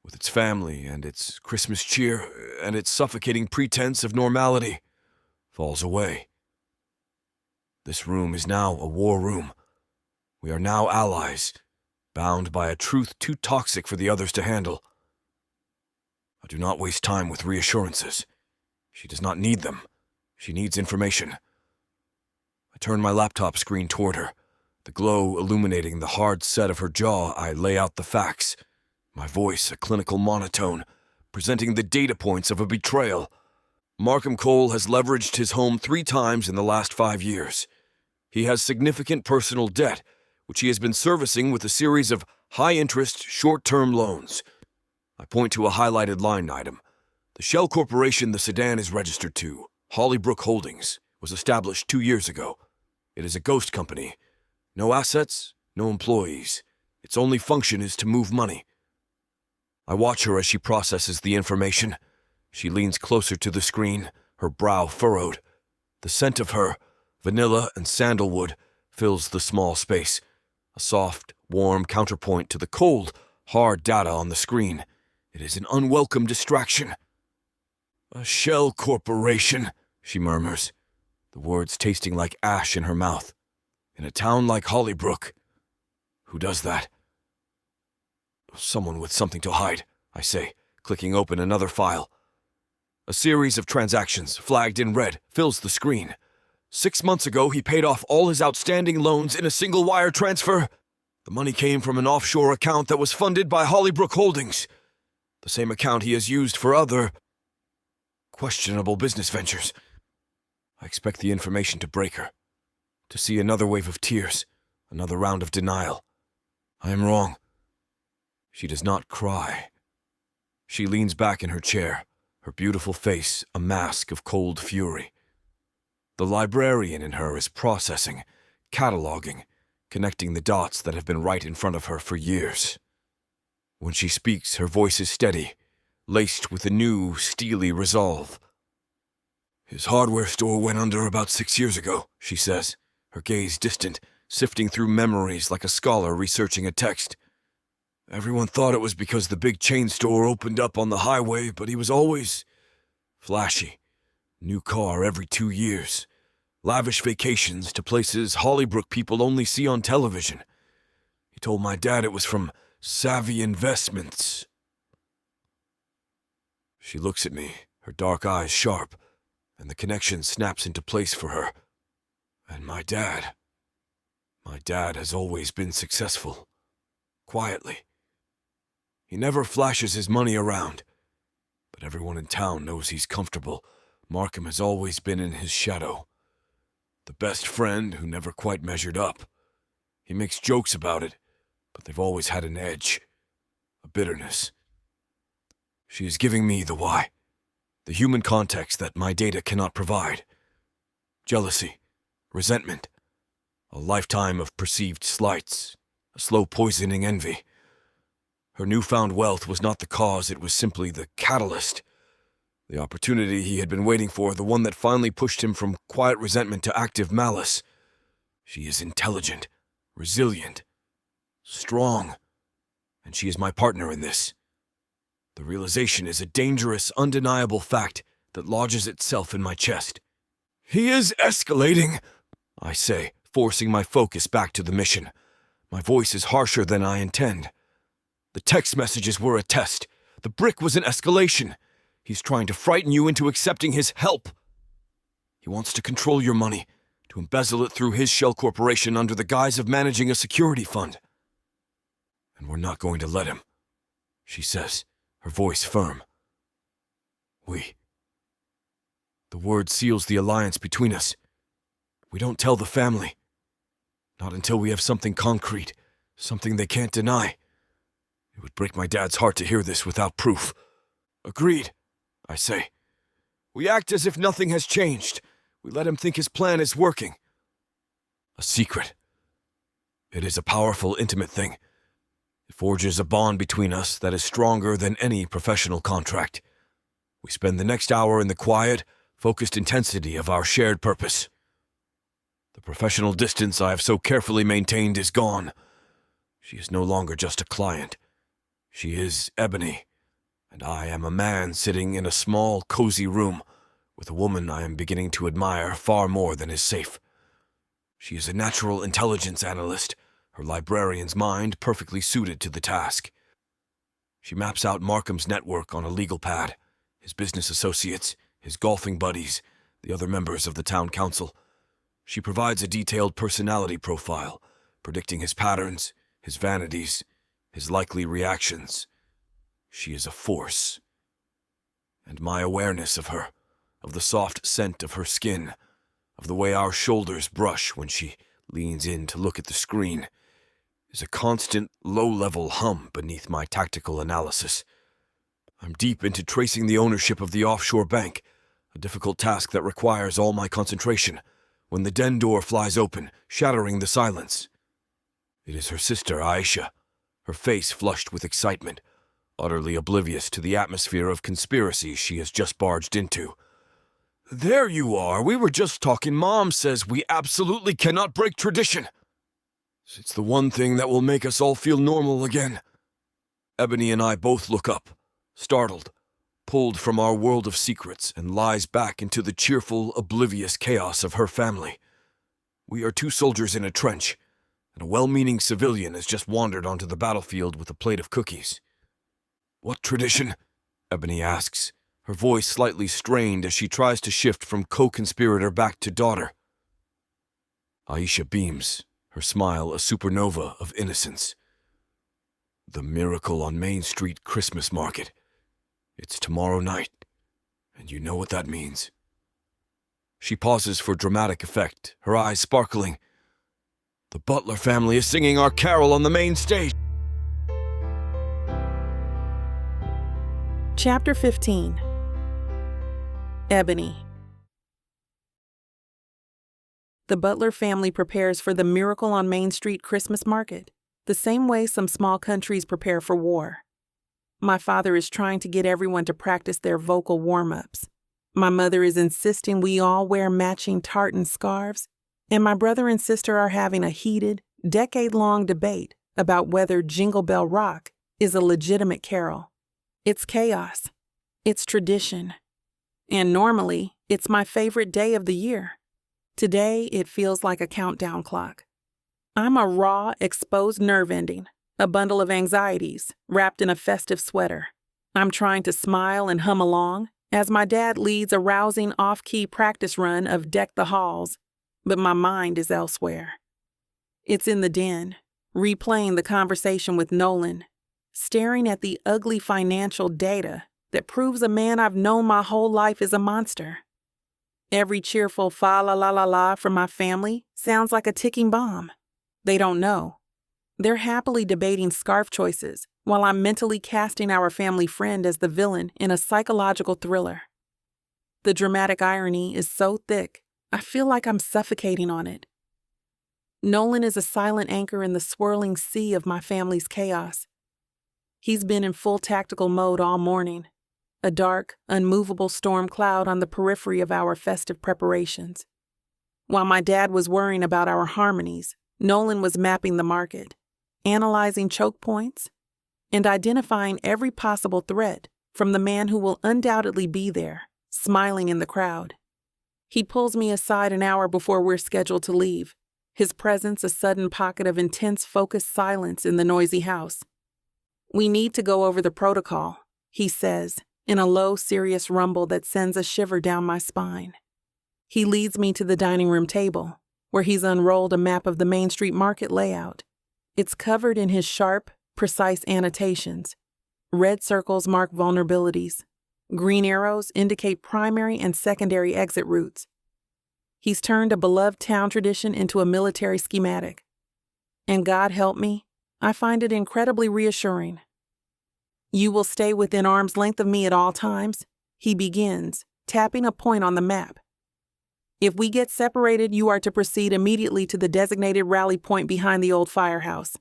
with its family and its Christmas cheer and its suffocating pretense of normality, falls away. This room is now a war room. We are now allies, bound by a truth too toxic for the others to handle. I do not waste time with reassurances. She does not need them. She needs information. I turn my laptop screen toward her. The glow illuminating the hard set of her jaw, I lay out the facts. My voice a clinical monotone, presenting the data points of a betrayal. Markham Cole has leveraged his home 3 times in the last 5 years. He has significant personal debt, which he has been servicing with a series of high-interest, short-term loans. I point to a highlighted line item. The shell corporation the sedan is registered to, Hollybrook Holdings, was established 2 years ago. It is a ghost company. No assets, no employees. Its only function is to move money. I watch her as she processes the information. She leans closer to the screen, her brow furrowed. The scent of her, vanilla and sandalwood, fills the small space, a soft, warm counterpoint to the cold, hard data on the screen. It is an unwelcome distraction. A shell corporation, she murmurs, the words tasting like ash in her mouth. In a town like Hollybrook. Who does that? Someone with something to hide, I say, clicking open another file. A series of transactions, flagged in red, fills the screen. 6 months ago, he paid off all his outstanding loans in a single wire transfer. The money came from an offshore account that was funded by Hollybrook Holdings, the same account he has used for other questionable business ventures. I expect the information to break her, to see another wave of tears, another round of denial. I am wrong. She does not cry. She leans back in her chair, her beautiful face a mask of cold fury. The librarian in her is processing, cataloging, connecting the dots that have been right in front of her for years. When she speaks, her voice is steady, laced with a new, steely resolve. His hardware store went under about 6 years ago, she says, her gaze distant, sifting through memories like a scholar researching a text. Everyone thought it was because the big chain store opened up on the highway, but he was always flashy. New car every 2 years. Lavish vacations to places Hollybrook people only see on television. He told my dad it was from Savvy Investments. She looks at me, her dark eyes sharp, and the connection snaps into place for her. And my dad has always been successful. Quietly. He never flashes his money around, but everyone in town knows he's comfortable. Markham has always been in his shadow. The best friend who never quite measured up. He makes jokes about it, but they've always had an edge, a bitterness. She is giving me the why, the human context that my data cannot provide. Jealousy, resentment, a lifetime of perceived slights, a slow poisoning envy. Her newfound wealth was not the cause, it was simply the catalyst. The opportunity he had been waiting for, the one that finally pushed him from quiet resentment to active malice. She is intelligent, resilient, strong, and she is my partner in this. The realization is a dangerous, undeniable fact that lodges itself in my chest. He is escalating, I say, forcing my focus back to the mission. My voice is harsher than I intend. The text messages were a test. The brick was an escalation. He's trying to frighten you into accepting his help. He wants to control your money, to embezzle it through his shell corporation under the guise of managing a security fund. And we're not going to let him, she says, her voice firm. The word seals the alliance between us. We don't tell the family. Not until we have something concrete, something they can't deny. It would break my dad's heart to hear this without proof. Agreed, I say. We act as if nothing has changed. We let him think his plan is working. A secret. It is a powerful, intimate thing. It forges a bond between us that is stronger than any professional contract. We spend the next hour in the quiet, focused intensity of our shared purpose. The professional distance I have so carefully maintained is gone. She is no longer just a client. She is Ebony, and I am a man sitting in a small, cozy room with a woman I am beginning to admire far more than is safe. She is a natural intelligence analyst, her librarian's mind perfectly suited to the task. She maps out Markham's network on a legal pad, his business associates, his golfing buddies, the other members of the town council. She provides a detailed personality profile, predicting his patterns, his vanities, his likely reactions. She is a force. And my awareness of her, of the soft scent of her skin, of the way our shoulders brush when she leans in to look at the screen, is a constant, low-level hum beneath my tactical analysis. I'm deep into tracing the ownership of the offshore bank, a difficult task that requires all my concentration, when the den door flies open, shattering the silence. It is her sister, Aisha, her face flushed with excitement, utterly oblivious to the atmosphere of conspiracy she has just barged into. There you are. We were just talking. Mom says we absolutely cannot break tradition. It's the one thing that will make us all feel normal again. Ebony and I both look up, startled, pulled from our world of secrets and lies back into the cheerful, oblivious chaos of her family. We are two soldiers in a trench, and a well-meaning civilian has just wandered onto the battlefield with a plate of cookies. What tradition? Ebony asks, her voice slightly strained as she tries to shift from co-conspirator back to daughter. Aisha beams, her smile a supernova of innocence. The Miracle on Main Street Christmas Market. It's tomorrow night, and you know what that means. She pauses for dramatic effect, her eyes sparkling. The Butler family is singing our carol on the main stage. Chapter 15. Ebony. The Butler family prepares for the Miracle on Main Street Christmas Market, the same way some small countries prepare for war. My father is trying to get everyone to practice their vocal warm-ups. My mother is insisting we all wear matching tartan scarves, and my brother and sister are having a heated, decade-long debate about whether Jingle Bell Rock is a legitimate carol. It's chaos. It's tradition. And normally, it's my favorite day of the year. Today, it feels like a countdown clock. I'm a raw, exposed nerve ending, a bundle of anxieties, wrapped in a festive sweater. I'm trying to smile and hum along as my dad leads a rousing off-key practice run of Deck the Halls, but my mind is elsewhere. It's in the den, replaying the conversation with Nolan, staring at the ugly financial data that proves a man I've known my whole life is a monster. Every cheerful fa-la-la-la-la from my family sounds like a ticking bomb. They don't know. They're happily debating scarf choices while I'm mentally casting our family friend as the villain in a psychological thriller. The dramatic irony is so thick, I feel like I'm suffocating on it. Nolan is a silent anchor in the swirling sea of my family's chaos. He's been in full tactical mode all morning, a dark, unmovable storm cloud on the periphery of our festive preparations. While my dad was worrying about our harmonies, Nolan was mapping the market, analyzing choke points, and identifying every possible threat from the man who will undoubtedly be there, smiling in the crowd. He pulls me aside an hour before we're scheduled to leave, his presence a sudden pocket of intense focused silence in the noisy house. "We need to go over the protocol," he says, in a low, serious rumble that sends a shiver down my spine. He leads me to the dining room table, where he's unrolled a map of the Main Street Market layout. It's covered in his sharp, precise annotations. Red circles mark vulnerabilities. Green arrows indicate primary and secondary exit routes. He's turned a beloved town tradition into a military schematic. And God help me, I find it incredibly reassuring. "You will stay within arm's length of me at all times," he begins, tapping a point on the map. "If we get separated, you are to proceed immediately to the designated rally point behind the old firehouse.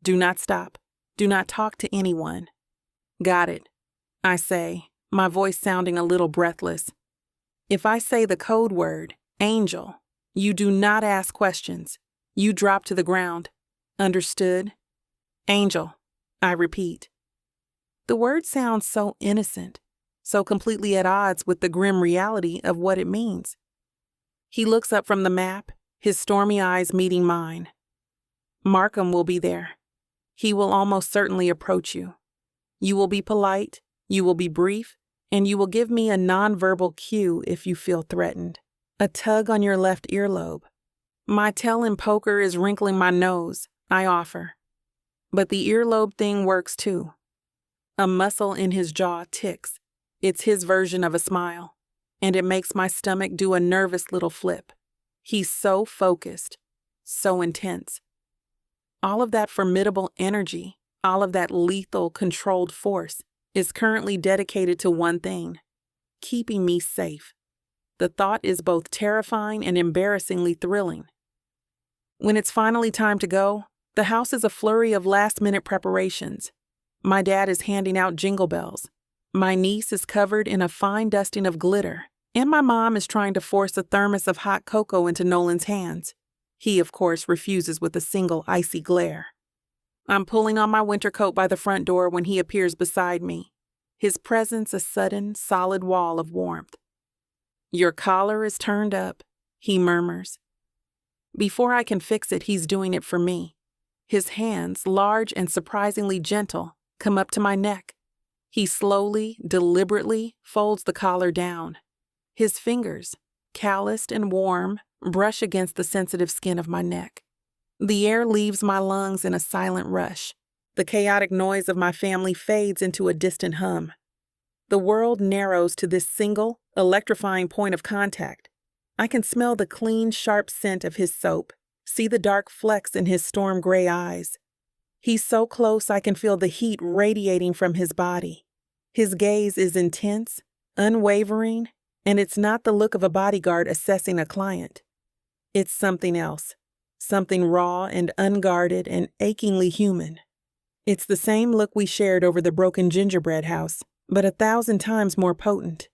Do not stop. Do not talk to anyone." "Got it," I say, my voice sounding a little breathless. "If I say the code word, Angel, you do not ask questions. You drop to the ground. Understood?" "Angel," I repeat. The word sounds so innocent, so completely at odds with the grim reality of what it means. He looks up from the map, his stormy eyes meeting mine. "Markham will be there. He will almost certainly approach you. You will be polite, you will be brief, and you will give me a nonverbal cue if you feel threatened. A tug on your left earlobe. My tell in poker is wrinkling my nose, I offer. But the earlobe thing works too. A muscle in his jaw ticks. It's his version of a smile, and it makes my stomach do a nervous little flip. He's so focused, so intense. All of that formidable energy, all of that lethal, controlled force is currently dedicated to one thing: keeping me safe. The thought is both terrifying and embarrassingly thrilling. When it's finally time to go, the house is a flurry of last-minute preparations. My dad is handing out jingle bells. My niece is covered in a fine dusting of glitter, and my mom is trying to force a thermos of hot cocoa into Nolan's hands. He, of course, refuses with a single icy glare. I'm pulling on my winter coat by the front door when he appears beside me, his presence a sudden, solid wall of warmth. "Your collar is turned up," he murmurs. Before I can fix it, he's doing it for me. His hands, large and surprisingly gentle, come up to my neck. He slowly, deliberately folds the collar down. His fingers, calloused and warm, brush against the sensitive skin of my neck. The air leaves my lungs in a silent rush. The chaotic noise of my family fades into a distant hum. The world narrows to this single, electrifying point of contact. I can smell the clean, sharp scent of his soap, see the dark flecks in his storm gray eyes. He's so close I can feel the heat radiating from his body. His gaze is intense, unwavering, and it's not the look of a bodyguard assessing a client. It's something else, something raw and unguarded and achingly human. It's the same look we shared over the broken gingerbread house, but 1,000 times more potent.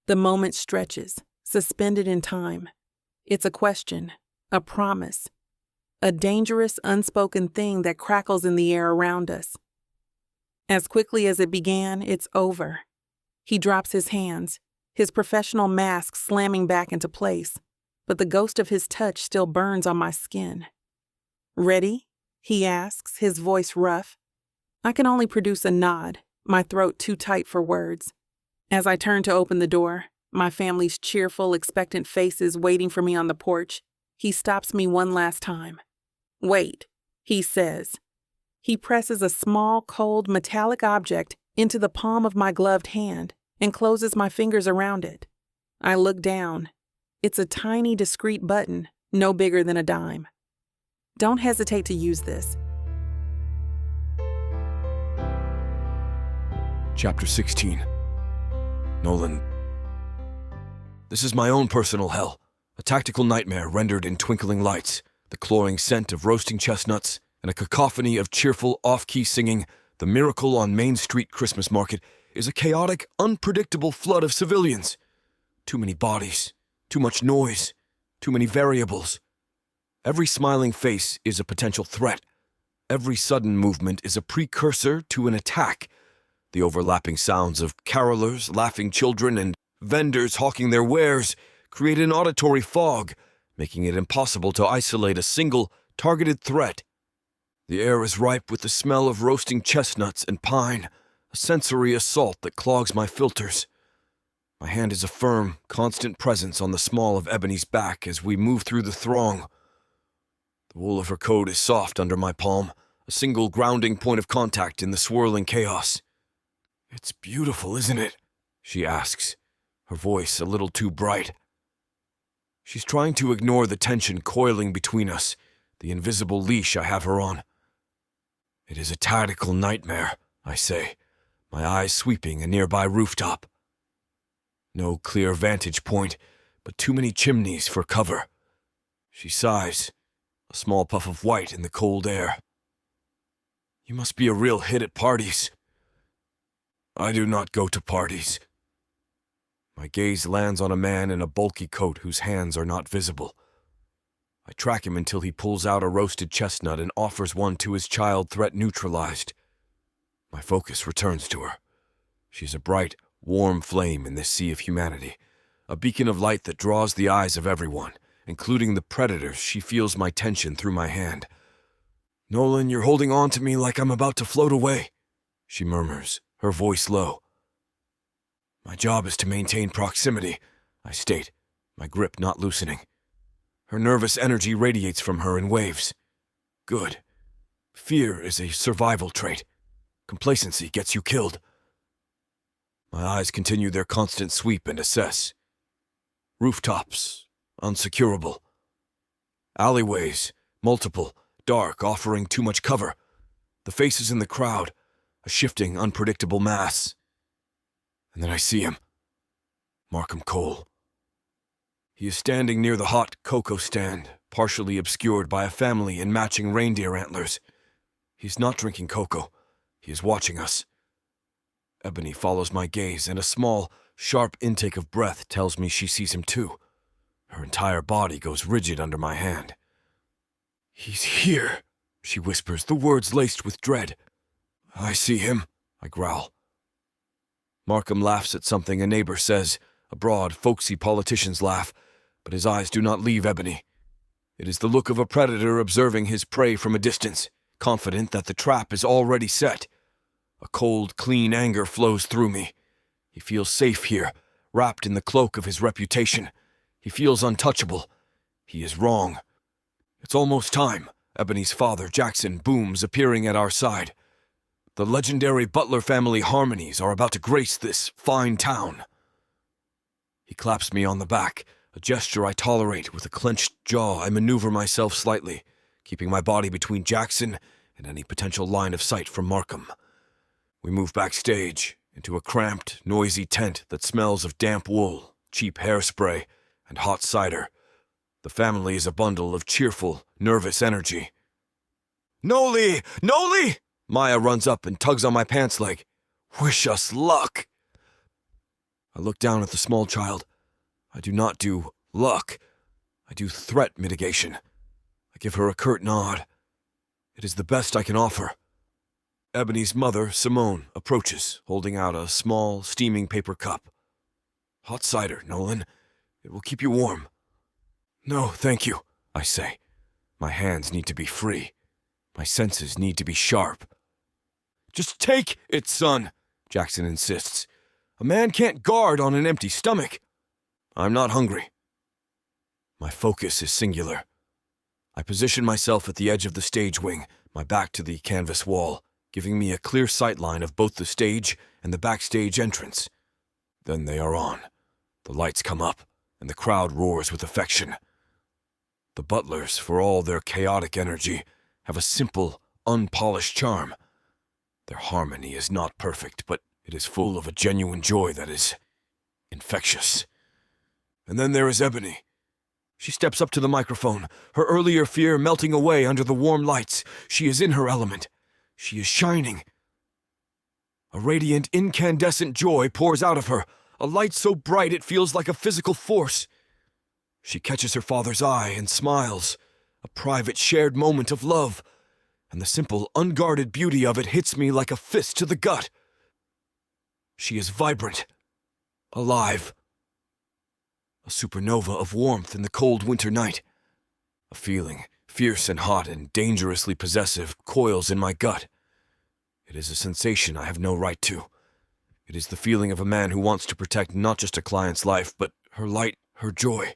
The moment stretches, suspended in time. It's a question, a promise, a dangerous, unspoken thing that crackles in the air around us. As quickly as it began, it's over. He drops his hands, his professional mask slamming back into place, but the ghost of his touch still burns on my skin. "Ready?" he asks, his voice rough. I can only produce a nod, my throat too tight for words. As I turn to open the door, my family's cheerful, expectant faces waiting for me on the porch, he stops me one last time. "Wait," he says. He presses a small, cold, metallic object into the palm of my gloved hand and closes my fingers around it. I look down. It's a tiny, discreet button, no bigger than a dime. Don't hesitate to use this. Chapter 16. Nolan. This is my own personal hell, a tactical nightmare rendered in twinkling lights, the cloying scent of roasting chestnuts, and a cacophony of cheerful off-key singing. The miracle on Main Street Christmas market is a chaotic, unpredictable flood of civilians. Too many bodies, too much noise, too many variables. Every smiling face is a potential threat. Every sudden movement is a precursor to an attack. The overlapping sounds of carolers, laughing children, and vendors hawking their wares create an auditory fog, making it impossible to isolate a single, targeted threat. The air is ripe with the smell of roasting chestnuts and pine, a sensory assault that clogs my filters. My hand is a firm, constant presence on the small of Ebony's back as we move through the throng. The wool of her coat is soft under my palm, a single grounding point of contact in the swirling chaos. "It's beautiful, isn't it?" she asks, her voice a little too bright. She's trying to ignore the tension coiling between us, the invisible leash I have her on. "It is a tactical nightmare," I say, my eyes sweeping a nearby rooftop. No clear vantage point, but too many chimneys for cover. She sighs, a small puff of white in the cold air. "You must be a real hit at parties." "I do not go to parties." My gaze lands on a man in a bulky coat whose hands are not visible. I track him until he pulls out a roasted chestnut and offers one to his child, threat neutralized. My focus returns to her. She's a bright, warm flame in this sea of humanity, a beacon of light that draws the eyes of everyone, including the predators. She feels my tension through my hand. "Nolan, you're holding on to me like I'm about to float away," she murmurs, her voice low. "My job is to maintain proximity," I state, my grip not loosening. Her nervous energy radiates from her in waves. Good. Fear is a survival trait. Complacency gets you killed. My eyes continue their constant sweep and assess. Rooftops, unsecurable. Alleyways, multiple, dark, offering too much cover. The faces in the crowd, a shifting, unpredictable mass. And then I see him. Markham Cole. He is standing near the hot cocoa stand, partially obscured by a family in matching reindeer antlers. He's not drinking cocoa. He is watching us. Ebony follows my gaze, and a small, sharp intake of breath tells me she sees him too. Her entire body goes rigid under my hand. "He's here," she whispers, the words laced with dread. "I see him," I growl. Markham laughs at something a neighbor says, a broad, folksy politician's laugh, but his eyes do not leave Ebony. It is the look of a predator observing his prey from a distance, confident that the trap is already set. A cold, clean anger flows through me. He feels safe here, wrapped in the cloak of his reputation. He feels untouchable. He is wrong. "It's almost time," Ebony's father, Jackson, booms, appearing at our side. "The legendary Butler family harmonies are about to grace this fine town." He claps me on the back, a gesture I tolerate. With a clenched jaw, I maneuver myself slightly, keeping my body between Jackson and any potential line of sight from Markham. We move backstage, into a cramped, noisy tent that smells of damp wool, cheap hairspray, and hot cider. The family is a bundle of cheerful, nervous energy. "Noli! Noli!" Maya runs up and tugs on my pants leg. "Wish us luck!" I look down at the small child. I do not do luck. I do threat mitigation. I give her a curt nod. It is the best I can offer. Ebony's mother, Simone, approaches, holding out a small, steaming paper cup. "Hot cider, Nolan. It will keep you warm." "No, thank you," I say. My hands need to be free. My senses need to be sharp. "Just take it, son," Jackson insists. "A man can't guard on an empty stomach." I'm not hungry. My focus is singular. I position myself at the edge of the stage wing, my back to the canvas wall, giving me a clear sightline of both the stage and the backstage entrance. Then they are on. The lights come up, and the crowd roars with affection. The Butlers, for all their chaotic energy, have a simple, unpolished charm. Their harmony is not perfect, but it is full of a genuine joy that is infectious. And then there is Ebony. She steps up to the microphone, her earlier fear melting away under the warm lights. She is in her element. She is shining. A radiant, incandescent joy pours out of her, a light so bright it feels like a physical force. She catches her father's eye and smiles, a private shared moment of love, and the simple, unguarded beauty of it hits me like a fist to the gut. She is vibrant, alive. a supernova of warmth in the cold winter night. A feeling, fierce and hot and dangerously possessive, coils in my gut. It is a sensation I have no right to. It is the feeling of a man who wants to protect not just a client's life, but her light, her joy.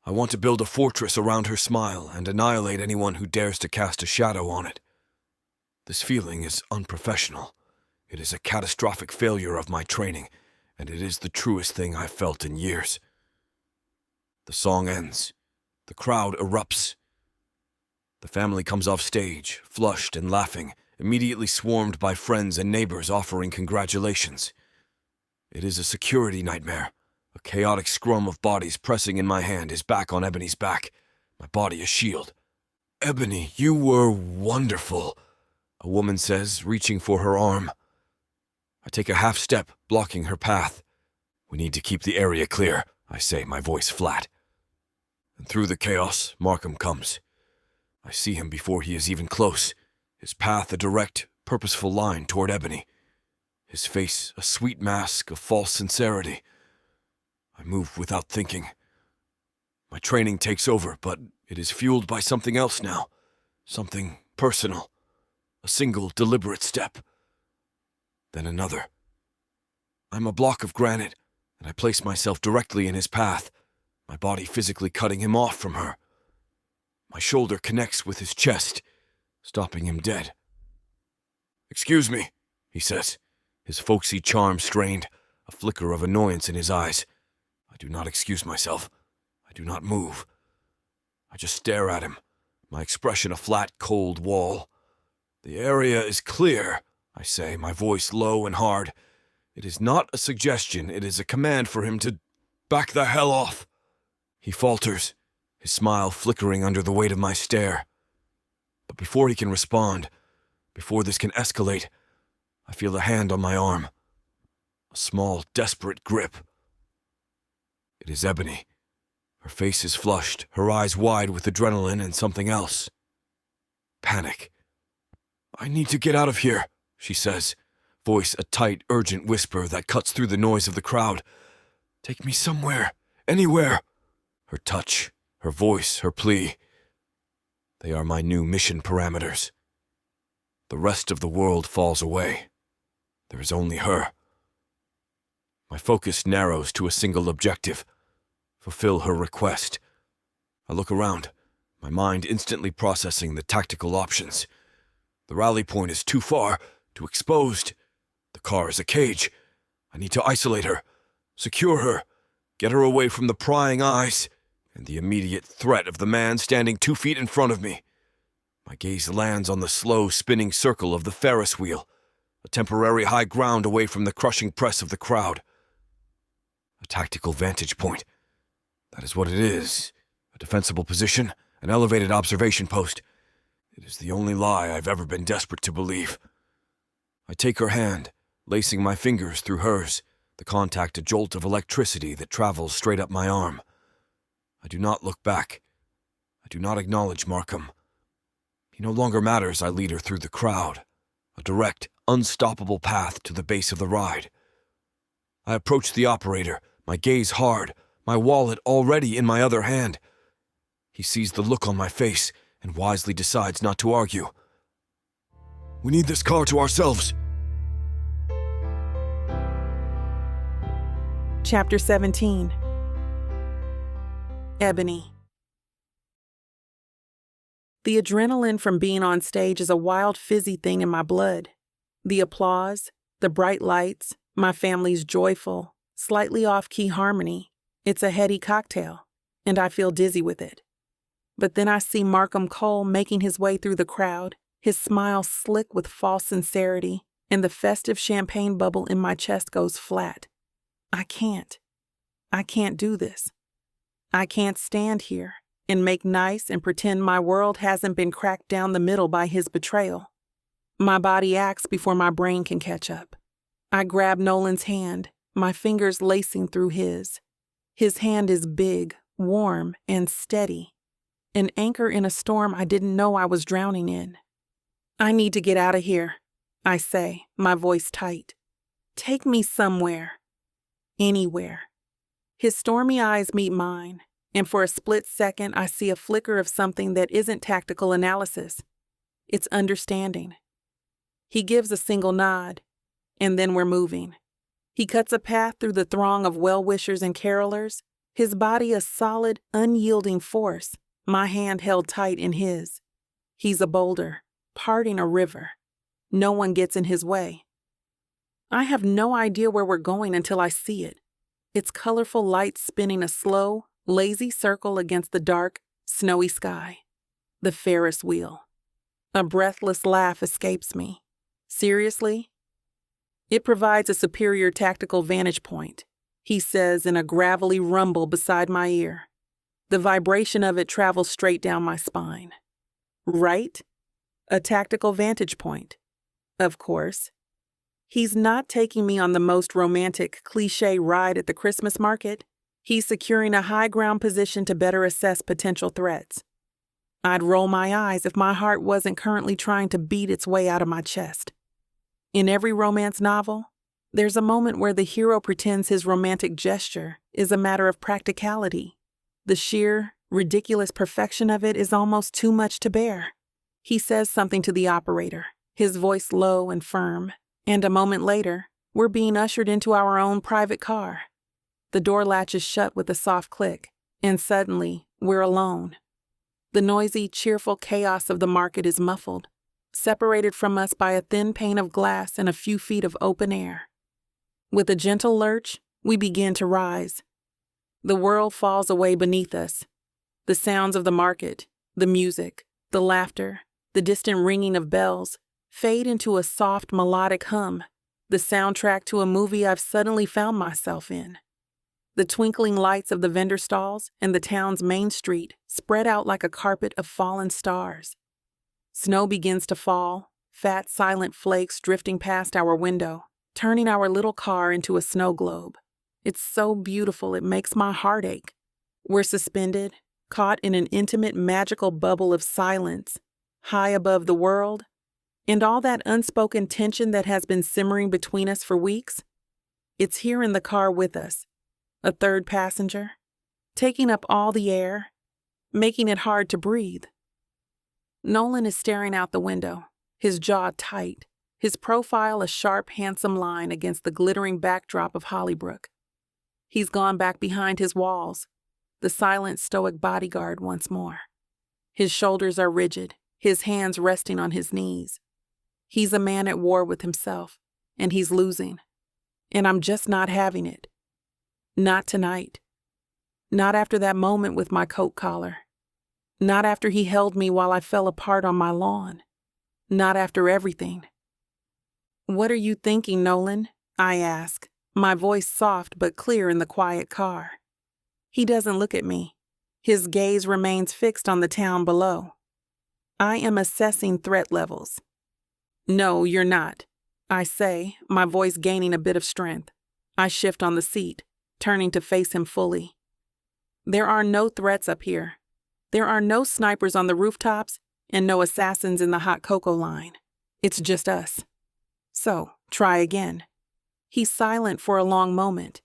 I want to build a fortress around her smile and annihilate anyone who dares to cast a shadow on it. This feeling is unprofessional. It is a catastrophic failure of my training, and it is the truest thing I've felt in years. The song ends. The crowd erupts. The family comes off stage, flushed and laughing, immediately swarmed by friends and neighbors offering congratulations. It is a security nightmare. A chaotic scrum of bodies pressing in my hand, his back on Ebony's back, my body a shield. "Ebony, you were wonderful," a woman says, reaching for her arm. I take a half step, blocking her path. "We need to keep the area clear," I say, my voice flat. And through the chaos, Markham comes. I see him before he is even close, his path a direct, purposeful line toward Ebony, his face a sweet mask of false sincerity. I move without thinking. My training takes over, but it is fueled by something else now, something personal, a single deliberate step. Then another. I'm a block of granite, and I place myself directly in his path, my body physically cutting him off from her. My shoulder connects with his chest, stopping him dead. "Excuse me," he says, his folksy charm strained, a flicker of annoyance in his eyes. I do not excuse myself. I do not move. I just stare at him, my expression a flat, cold wall. "The area is clear," I say, my voice low and hard. It is not a suggestion, it is a command for him to back the hell off. He falters, his smile flickering under the weight of my stare. But before he can respond, before this can escalate, I feel a hand on my arm. A small, desperate grip. It is Ebony. Her face is flushed, her eyes wide with adrenaline and something else. Panic. "I need to get out of here," she says, voice a tight, urgent whisper that cuts through the noise of the crowd. "Take me somewhere, anywhere." Her touch, her voice, her plea. They are my new mission parameters. The rest of the world falls away. There is only her. My focus narrows to a single objective. Fulfill her request. I look around, my mind instantly processing the tactical options. The rally point is too far, too exposed. The car is a cage. I need to isolate her, secure her, get her away from the prying eyes and the immediate threat of the man standing 2 feet in front of me. My gaze lands on the slow spinning circle of the Ferris wheel, a temporary high ground away from the crushing press of the crowd. A tactical vantage point. That is what it is. A defensible position, an elevated observation post. It is the only lie I've ever been desperate to believe. I take her hand, lacing my fingers through hers, the contact a jolt of electricity that travels straight up my arm. I do not look back. I do not acknowledge Markham. He no longer matters. I lead her through the crowd, a direct, unstoppable path to the base of the ride. I approach the operator, my gaze hard, my wallet already in my other hand. He sees the look on my face and wisely decides not to argue. "We need this car to ourselves." Chapter 17. Ebony. The adrenaline from being on stage is a wild, fizzy thing in my blood. The applause, the bright lights, my family's joyful, slightly off-key harmony. It's a heady cocktail, and I feel dizzy with it. But then I see Markham Cole making his way through the crowd, his smile slick with false sincerity, and the festive champagne bubble in my chest goes flat. I can't do this. I can't stand here and make nice and pretend my world hasn't been cracked down the middle by his betrayal. My body acts before my brain can catch up. I grab Nolan's hand, my fingers lacing through his. His hand is big, warm, and steady. An anchor in a storm I didn't know I was drowning in. "I need to get out of here," I say, my voice tight. "Take me somewhere. Anywhere. His stormy eyes meet mine, and for a split second I see a flicker of something that isn't tactical analysis. It's understanding. He gives a single nod, and then we're moving. He cuts a path through the throng of well-wishers and carolers, his body a solid, unyielding force, my hand held tight in his. He's a boulder, parting a river. No one gets in his way. I have no idea where we're going until I see it. Its colorful lights spinning a slow, lazy circle against the dark, snowy sky. The Ferris wheel. A breathless laugh escapes me. Seriously? It provides a superior tactical vantage point, he says in a gravelly rumble beside my ear. The vibration of it travels straight down my spine. Right? A tactical vantage point. Of course. He's not taking me on the most romantic, cliché ride at the Christmas market. He's securing a high ground position to better assess potential threats. I'd roll my eyes if my heart wasn't currently trying to beat its way out of my chest. In every romance novel, there's a moment where the hero pretends his romantic gesture is a matter of practicality. The sheer, ridiculous perfection of it is almost too much to bear. He says something to the operator, his voice low and firm, and a moment later, we're being ushered into our own private car. The door latches shut with a soft click, and suddenly, we're alone. The noisy, cheerful chaos of the market is muffled, separated from us by a thin pane of glass and a few feet of open air. With a gentle lurch, we begin to rise. The world falls away beneath us. The sounds of the market, the music, the laughter, the distant ringing of bells fade into a soft melodic hum, the soundtrack to a movie I've suddenly found myself in. The twinkling lights of the vendor stalls and the town's main street spread out like a carpet of fallen stars. Snow begins to fall, fat, silent flakes drifting past our window, turning our little car into a snow globe. It's so beautiful it makes my heart ache. We're suspended, caught in an intimate, magical bubble of silence, high above the world, and all that unspoken tension that has been simmering between us for weeks. It's here in the car with us, a third passenger, taking up all the air, making it hard to breathe. Nolan is staring out the window, his jaw tight, his profile a sharp, handsome line against the glittering backdrop of Hollybrook. He's gone back behind his walls, the silent, stoic bodyguard once more. His shoulders are rigid, his hands resting on his knees. He's a man at war with himself, and he's losing. And I'm just not having it. Not tonight. Not after that moment with my coat collar. Not after he held me while I fell apart on my lawn. Not after everything. "What are you thinking, Nolan?" I ask, my voice soft but clear in the quiet car. He doesn't look at me. His gaze remains fixed on the town below. I am assessing threat levels. "No, you're not," I say, my voice gaining a bit of strength. I shift on the seat, turning to face him fully. There are no threats up here. There are no snipers on the rooftops and no assassins in the hot cocoa line. It's just us. So, try again. He's silent for a long moment,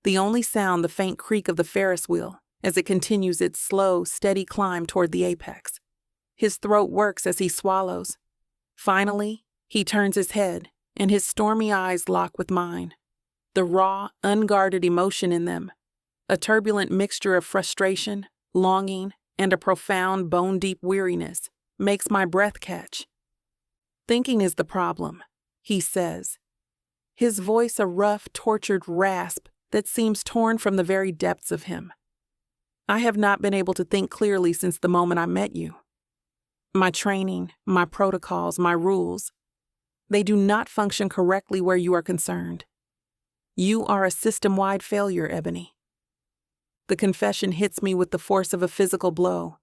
the only sound the faint creak of the Ferris wheel as it continues its slow, steady climb toward the apex. His throat works as he swallows. Finally, he turns his head, and his stormy eyes lock with mine. The raw, unguarded emotion in them, a turbulent mixture of frustration, longing, and a profound, bone-deep weariness, makes my breath catch. "Thinking is the problem," he says. His voice a rough, tortured rasp that seems torn from the very depths of him. "I have not been able to think clearly since the moment I met you. My training, my protocols, my rules, they do not function correctly where you are concerned. You are a system-wide failure, Ebony." The confession hits me with the force of a physical blow.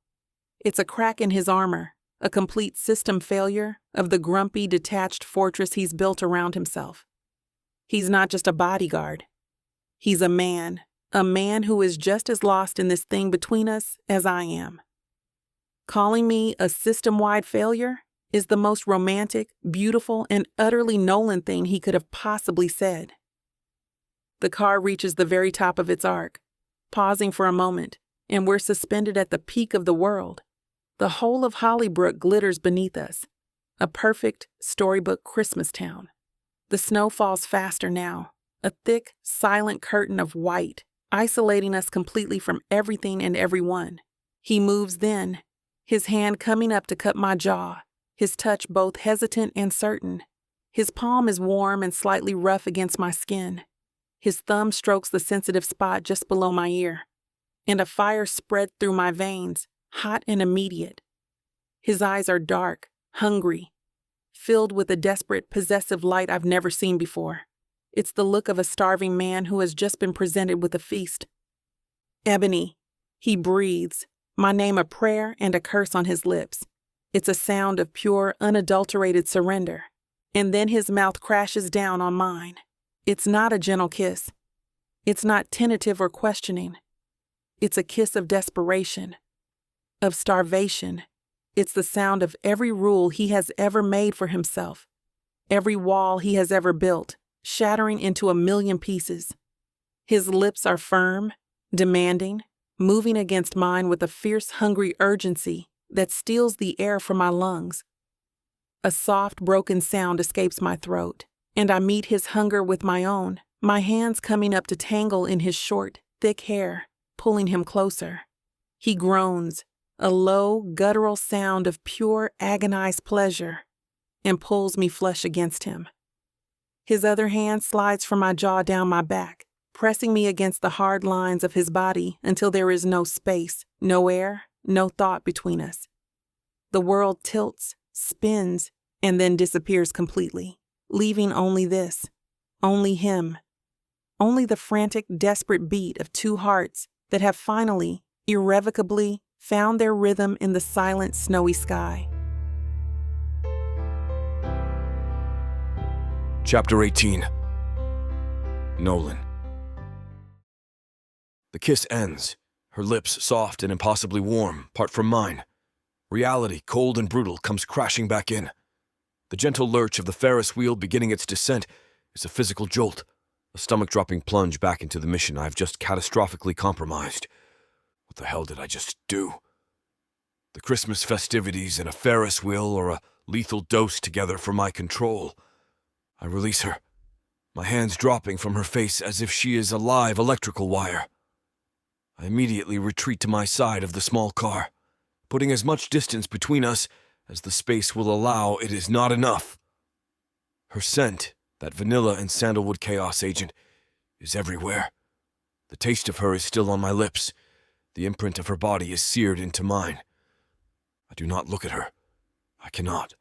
It's a crack in his armor, a complete system failure of the grumpy, detached fortress he's built around himself. He's not just a bodyguard. He's a man who is just as lost in this thing between us as I am. Calling me a system-wide failure is the most romantic, beautiful, and utterly Nolan thing he could have possibly said. The car reaches the very top of its arc, pausing for a moment, and we're suspended at the peak of the world. The whole of Hollybrook glitters beneath us, a perfect storybook Christmas town. The snow falls faster now, a thick, silent curtain of white, isolating us completely from everything and everyone. He moves then, his hand coming up to cut my jaw, his touch both hesitant and certain. His palm is warm and slightly rough against my skin. His thumb strokes the sensitive spot just below my ear, and a fire spread through my veins, hot and immediate. His eyes are dark, hungry, filled with a desperate, possessive light I've never seen before. It's the look of a starving man who has just been presented with a feast. Ebony, he breathes, my name a prayer and a curse on his lips. It's a sound of pure, unadulterated surrender. And then his mouth crashes down on mine. It's not a gentle kiss. It's not tentative or questioning. It's a kiss of desperation, of starvation. It's the sound of every rule he has ever made for himself, every wall he has ever built, shattering into a million pieces. His lips are firm, demanding, moving against mine with a fierce, hungry urgency that steals the air from my lungs. A soft, broken sound escapes my throat, and I meet his hunger with my own, my hands coming up to tangle in his short, thick hair, pulling him closer. He groans, a low, guttural sound of pure, agonized pleasure, and pulls me flush against him. His other hand slides from my jaw down my back, pressing me against the hard lines of his body until there is no space, no air, no thought between us. The world tilts, spins, and then disappears completely, leaving only this, only him, only the frantic, desperate beat of two hearts that have finally, irrevocably, found their rhythm in the silent, snowy sky. Chapter 18. Nolan. The kiss ends, her lips soft and impossibly warm, part from mine. Reality, cold and brutal, comes crashing back in. The gentle lurch of the Ferris wheel beginning its descent is a physical jolt, a stomach-dropping plunge back into the mission I've just catastrophically compromised. What the hell did I just do? The Christmas festivities and a Ferris wheel are a lethal dose together for my control. I release her, my hands dropping from her face as if she is a live electrical wire. I immediately retreat to my side of the small car, putting as much distance between us as the space will allow. It is not enough. Her scent, that vanilla and sandalwood chaos agent, is everywhere. The taste of her is still on my lips. The imprint of her body is seared into mine. I do not look at her. I cannot.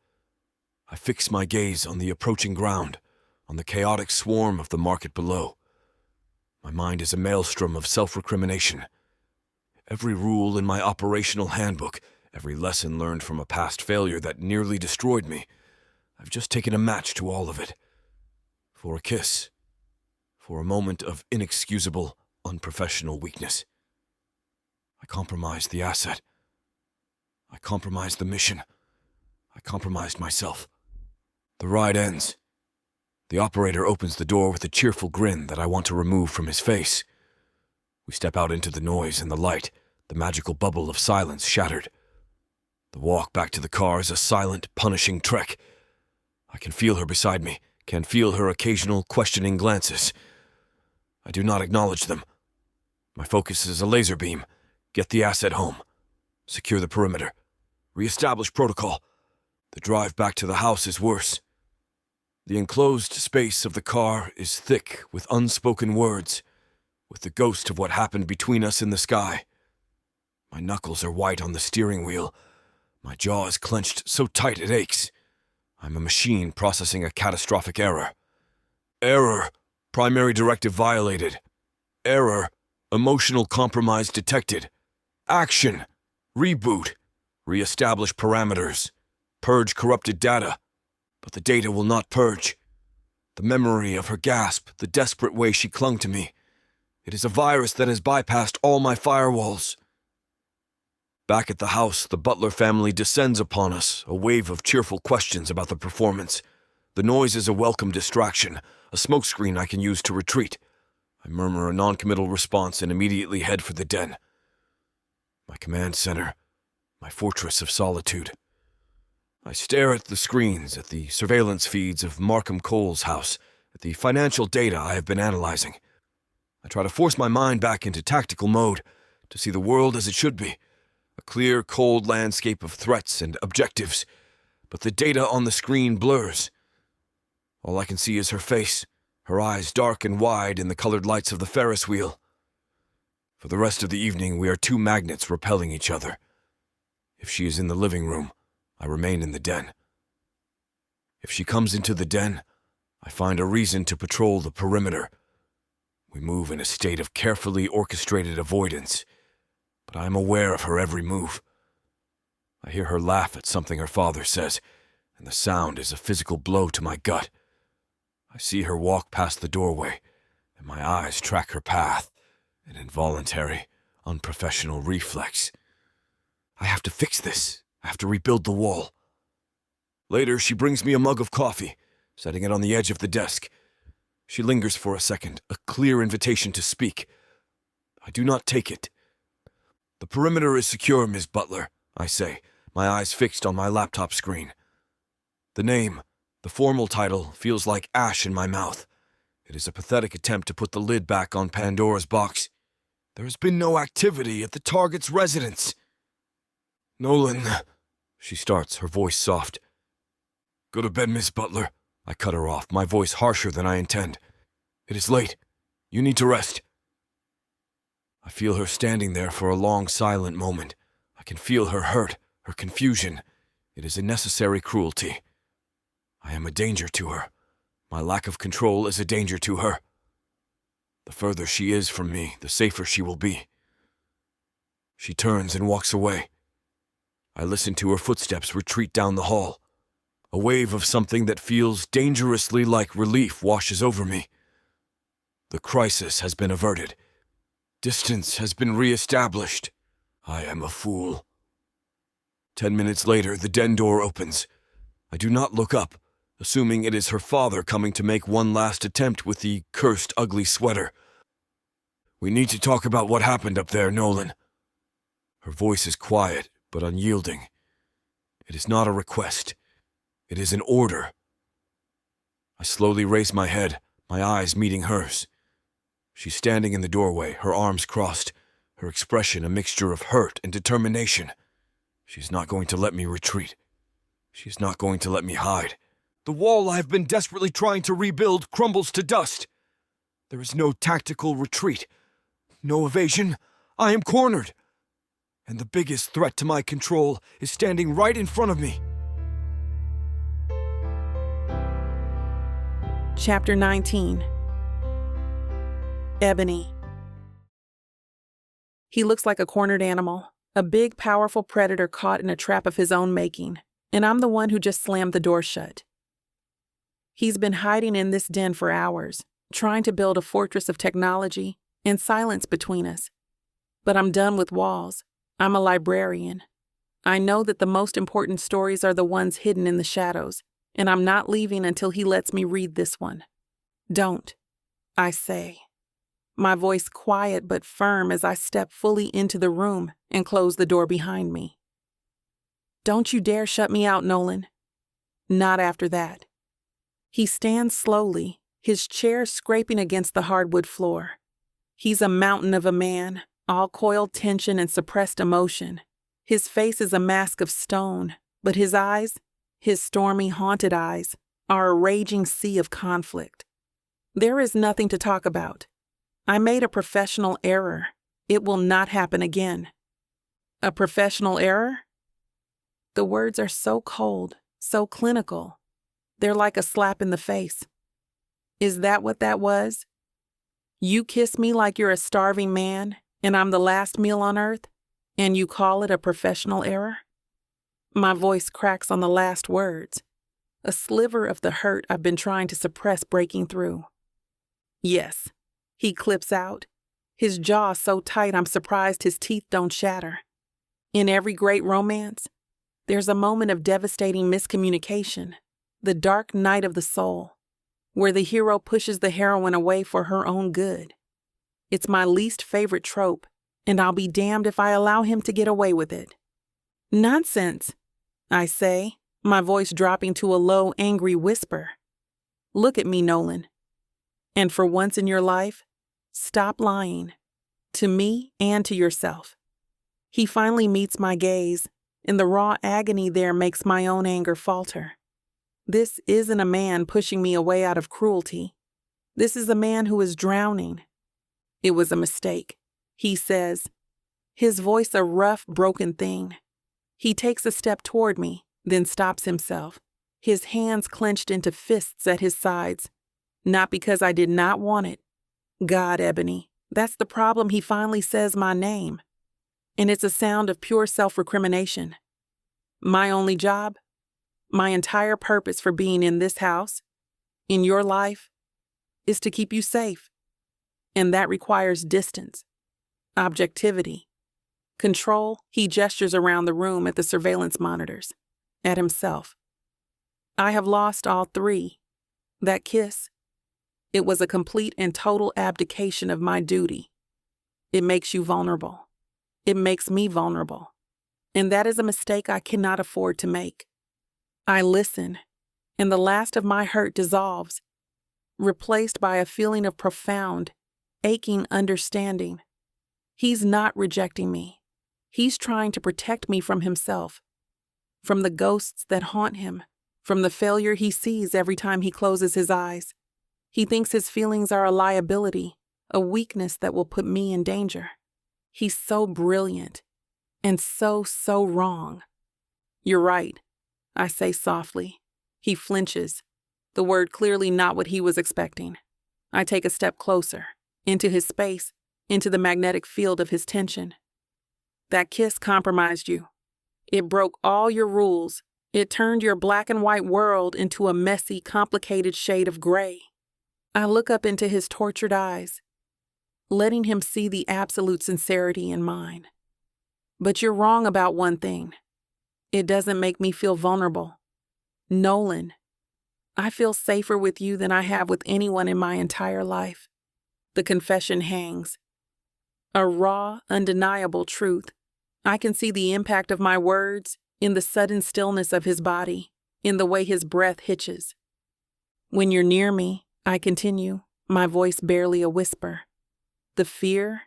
I fix my gaze on the approaching ground, on the chaotic swarm of the market below. My mind is a maelstrom of self-recrimination. Every rule in my operational handbook, every lesson learned from a past failure that nearly destroyed me, I've just taken a match to all of it. For a kiss. For a moment of inexcusable, unprofessional weakness. I compromised the asset. I compromised the mission. I compromised myself. The ride ends. The operator opens the door with a cheerful grin that I want to remove from his face. We step out into the noise and the light, the magical bubble of silence shattered. The walk back to the car is a silent, punishing trek. I can feel her beside me, can feel her occasional questioning glances. I do not acknowledge them. My focus is a laser beam. Get the asset home. Secure the perimeter. Re-establish protocol. The drive back to the house is worse. The enclosed space of the car is thick with unspoken words, with the ghost of what happened between us in the sky. My knuckles are white on the steering wheel. My jaw is clenched so tight it aches. I'm a machine processing a catastrophic error. Error. Primary directive violated. Error. Emotional compromise detected. Action. Reboot. Re-establish parameters. Purge corrupted data. But the data will not purge. The memory of her gasp, the desperate way she clung to me. It is a virus that has bypassed all my firewalls. Back at the house, the Butler family descends upon us, a wave of cheerful questions about the performance. The noise is a welcome distraction, a smokescreen I can use to retreat. I murmur a noncommittal response and immediately head for the den. My command center, my fortress of solitude. I stare at the screens, at the surveillance feeds of Markham Cole's house, at the financial data I have been analyzing. I try to force my mind back into tactical mode, to see the world as it should be, a clear, cold landscape of threats and objectives, but the data on the screen blurs. All I can see is her face, her eyes dark and wide in the colored lights of the Ferris wheel. For the rest of the evening, we are two magnets repelling each other. If she is in the living room, I remain in the den. If she comes into the den, I find a reason to patrol the perimeter. We move in a state of carefully orchestrated avoidance, but I am aware of her every move. I hear her laugh at something her father says, and the sound is a physical blow to my gut. I see her walk past the doorway, and my eyes track her path, an involuntary, unprofessional reflex. I have to fix this. I have to rebuild the wall. Later, she brings me a mug of coffee, setting it on the edge of the desk. She lingers for a second, a clear invitation to speak. I do not take it. "The perimeter is secure, Ms. Butler," I say, my eyes fixed on my laptop screen. The name, the formal title, feels like ash in my mouth. It is a pathetic attempt to put the lid back on Pandora's box. There has been no activity at the target's residence. "Nolan," she starts, her voice soft. "Go to bed, Miss Butler." I cut her off, my voice harsher than I intend. "It is late. You need to rest." I feel her standing there for a long, silent moment. I can feel her hurt, her confusion. It is a necessary cruelty. I am a danger to her. My lack of control is a danger to her. The further she is from me, the safer she will be. She turns and walks away. I listen to her footsteps retreat down the hall. A wave of something that feels dangerously like relief washes over me. The crisis has been averted. Distance has been re-established. I am a fool. 10 minutes later, the den door opens. I do not look up, assuming it is her father coming to make one last attempt with the cursed ugly sweater. "We need to talk about what happened up there, Nolan." Her voice is quiet, but unyielding. It is not a request. It is an order. I slowly raise my head, my eyes meeting hers. She's standing in the doorway, her arms crossed, her expression a mixture of hurt and determination. She's not going to let me retreat. She's not going to let me hide. The wall I've been desperately trying to rebuild crumbles to dust. There is no tactical retreat, no evasion. I am cornered. And the biggest threat to my control is standing right in front of me. Chapter 19. Ebony. He looks like a cornered animal, a big, powerful predator caught in a trap of his own making, and I'm the one who just slammed the door shut. He's been hiding in this den for hours, trying to build a fortress of technology and silence between us. But I'm done with walls. I'm a librarian. I know that the most important stories are the ones hidden in the shadows, and I'm not leaving until he lets me read this one. "Don't," I say, my voice quiet but firm as I step fully into the room and close the door behind me. "Don't you dare shut me out, Nolan. Not after that." He stands slowly, his chair scraping against the hardwood floor. He's a mountain of a man, all coiled tension and suppressed emotion. His face is a mask of stone, but his eyes, his stormy, haunted eyes, are a raging sea of conflict. There is nothing to talk about. I made a professional error. It will not happen again. A professional error? The words are so cold, so clinical. They're like a slap in the face. Is that what that was? You kiss me like you're a starving man, and I'm the last meal on earth, and you call it a professional error? My voice cracks on the last words, a sliver of the hurt I've been trying to suppress breaking through. "Yes," he clips out, his jaw so tight I'm surprised his teeth don't shatter. In every great romance, there's a moment of devastating miscommunication, the dark night of the soul, where the hero pushes the heroine away for her own good, It's my least favorite trope, and I'll be damned if I allow him to get away with it. Nonsense, I say, my voice dropping to a low, angry whisper. Look at me, Nolan. And for once in your life, stop lying. To me and to yourself. He finally meets my gaze, and the raw agony there makes my own anger falter. This isn't a man pushing me away out of cruelty. This is a man who is drowning. It was a mistake, he says, his voice a rough, broken thing. He takes a step toward me, then stops himself, his hands clenched into fists at his sides. Not because I did not want it. God, Ebony, that's the problem. He finally says my name. And it's a sound of pure self-recrimination. My only job, my entire purpose for being in this house, in your life, is to keep you safe. And that requires distance, objectivity, control. He gestures around the room at the surveillance monitors, at himself. I have lost all three. That kiss, it was a complete and total abdication of my duty. It makes you vulnerable. It makes me vulnerable. And that is a mistake I cannot afford to make. I listen, and the last of my hurt dissolves, replaced by a feeling of profound, aching understanding. He's not rejecting me. He's trying to protect me from himself, from the ghosts that haunt him, from the failure he sees every time he closes his eyes. He thinks his feelings are a liability, a weakness that will put me in danger. He's so brilliant and so wrong. You're right, I say softly. He flinches, the word clearly not what he was expecting. I take a step closer, into his space, into the magnetic field of his tension. That kiss compromised you. It broke all your rules. It turned your black and white world into a messy, complicated shade of gray. I look up into his tortured eyes, letting him see the absolute sincerity in mine. But you're wrong about one thing. It doesn't make me feel vulnerable. Nolan, I feel safer with you than I have with anyone in my entire life. The confession hangs. A raw, undeniable truth. I can see the impact of my words in the sudden stillness of his body, in the way his breath hitches. When you're near me, I continue, my voice barely a whisper. The fear,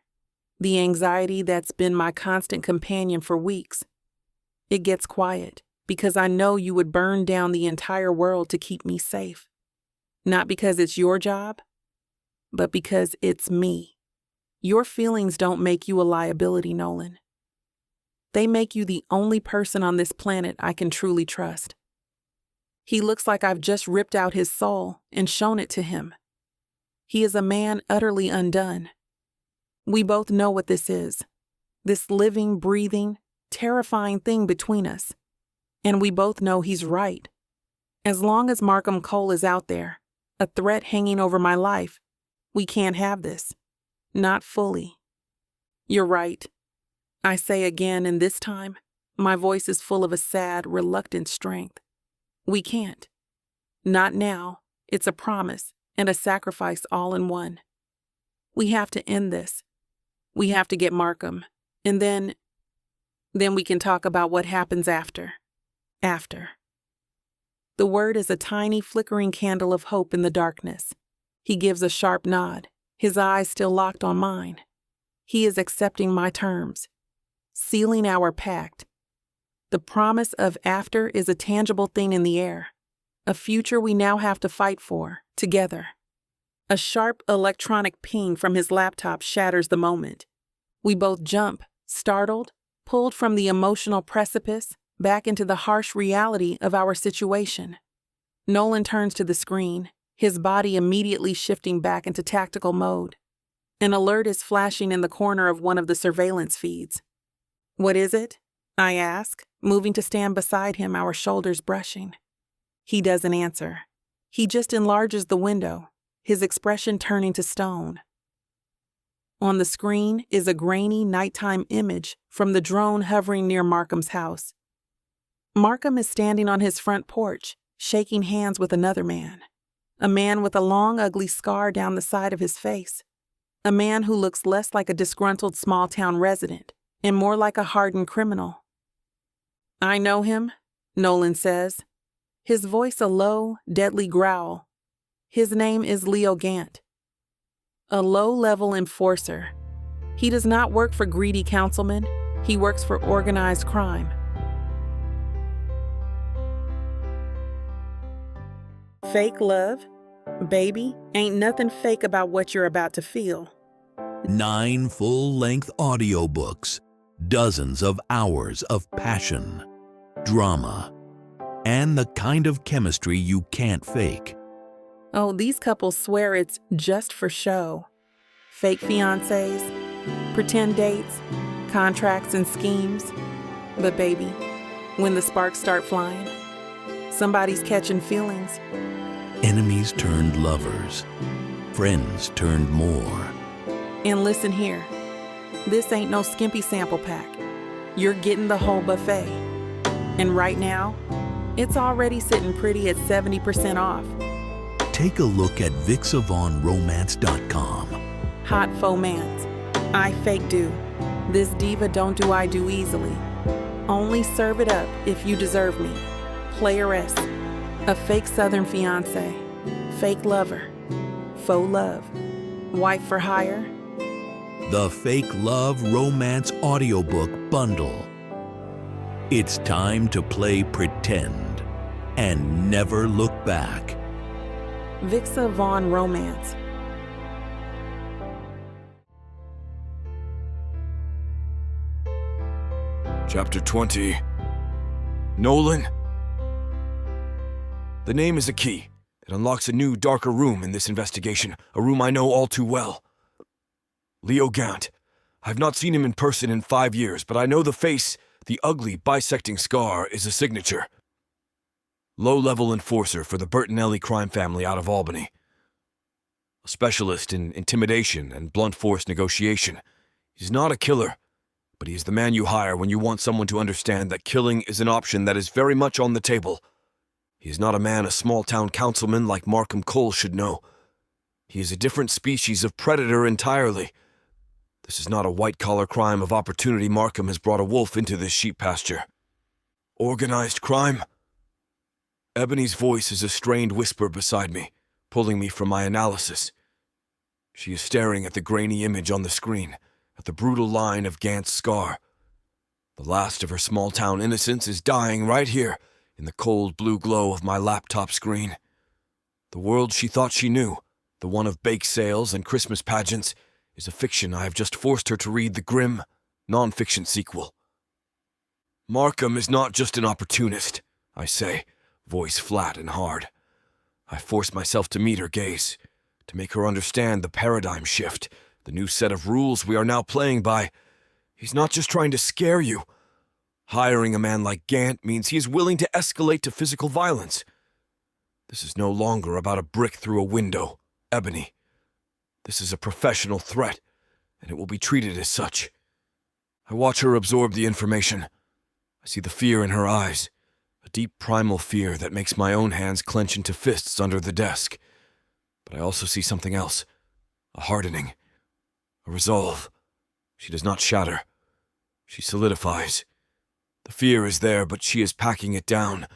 the anxiety that's been my constant companion for weeks, it gets quiet because I know you would burn down the entire world to keep me safe. Not because it's your job, but because it's me. Your feelings don't make you a liability, Nolan. They make you the only person on this planet I can truly trust. He looks like I've just ripped out his soul and shown it to him. He is a man utterly undone. We both know what this is. This living, breathing, terrifying thing between us. And we both know he's right. As long as Markham Cole is out there, a threat hanging over my life, we can't have this. Not fully. You're right. I say again, and this time, my voice is full of a sad, reluctant strength. We can't. Not now. It's a promise and a sacrifice all in one. We have to end this. We have to get Markham. And then we can talk about what happens after. After. The word is a tiny flickering candle of hope in the darkness. He gives a sharp nod, his eyes still locked on mine. He is accepting my terms, sealing our pact. The promise of after is a tangible thing in the air, a future we now have to fight for, together. A sharp electronic ping from his laptop shatters the moment. We both jump, startled, pulled from the emotional precipice back into the harsh reality of our situation. Nolan turns to the screen, his body immediately shifting back into tactical mode. An alert is flashing in the corner of one of the surveillance feeds. What is it? I ask, moving to stand beside him, our shoulders brushing. He doesn't answer. He just enlarges the window, his expression turning to stone. On the screen is a grainy nighttime image from the drone hovering near Markham's house. Markham is standing on his front porch, shaking hands with another man. A man with a long, ugly scar down the side of his face. A man who looks less like a disgruntled small-town resident and more like a hardened criminal. "I know him," Nolan says, his voice a low, deadly growl. His name is Leo Gant. A low-level enforcer. He does not work for greedy councilmen. He works for organized crime. Fake love? Baby, ain't nothing fake about what you're about to feel. 9 full-length audiobooks, dozens of hours of passion, drama, and the kind of chemistry you can't fake. Oh, these couples swear it's just for show. Fake fiancés, pretend dates, contracts and schemes. But baby, when the sparks start flying, somebody's catching feelings. Enemies turned lovers, friends turned more. And listen here, this ain't no skimpy sample pack. You're getting the whole buffet. And right now, it's already sitting pretty at 70% off. Take a look at VixAvaughnRomance.com. Hot fomance. I fake do. This diva don't do I do easily. Only serve it up if you deserve me. Playeress. A fake southern fiancé. Fake lover. Faux love. Wife for hire. The Fake Love Romance Audiobook Bundle. It's time to play pretend and never look back. Vixa Vaughn Romance. Chapter 20. Nolan. The name is a key. It unlocks a new, darker room in this investigation, a room I know all too well. Leo Gant. I've not seen him in person in 5 years, but I know the face, the ugly, bisecting scar, is a signature. Low-level enforcer for the Bertinelli crime family out of Albany. A specialist in intimidation and blunt force negotiation. He's not a killer, but he is the man you hire when you want someone to understand that killing is an option that is very much on the table. He is not a man a small-town councilman like Markham Cole should know. He is a different species of predator entirely. This is not a white-collar crime of opportunity. Markham has brought a wolf into this sheep pasture. Organized crime? Ebony's voice is a strained whisper beside me, pulling me from my analysis. She is staring at the grainy image on the screen, at the brutal line of Gant's scar. The last of her small-town innocence is dying right here, in the cold blue glow of my laptop screen. The world she thought she knew, the one of bake sales and Christmas pageants, is a fiction I have just forced her to read the grim, non-fiction sequel. Markham is not just an opportunist, I say, voice flat and hard. I force myself to meet her gaze, to make her understand the paradigm shift, the new set of rules we are now playing by. He's not just trying to scare you. Hiring a man like Gant means he is willing to escalate to physical violence. This is no longer about a brick through a window, Ebony. This is a professional threat, and it will be treated as such. I watch her absorb the information. I see the fear in her eyes, a deep primal fear that makes my own hands clench into fists under the desk. But I also see something else, a hardening, a resolve. She does not shatter. She solidifies. The fear is there, but she is packing it down,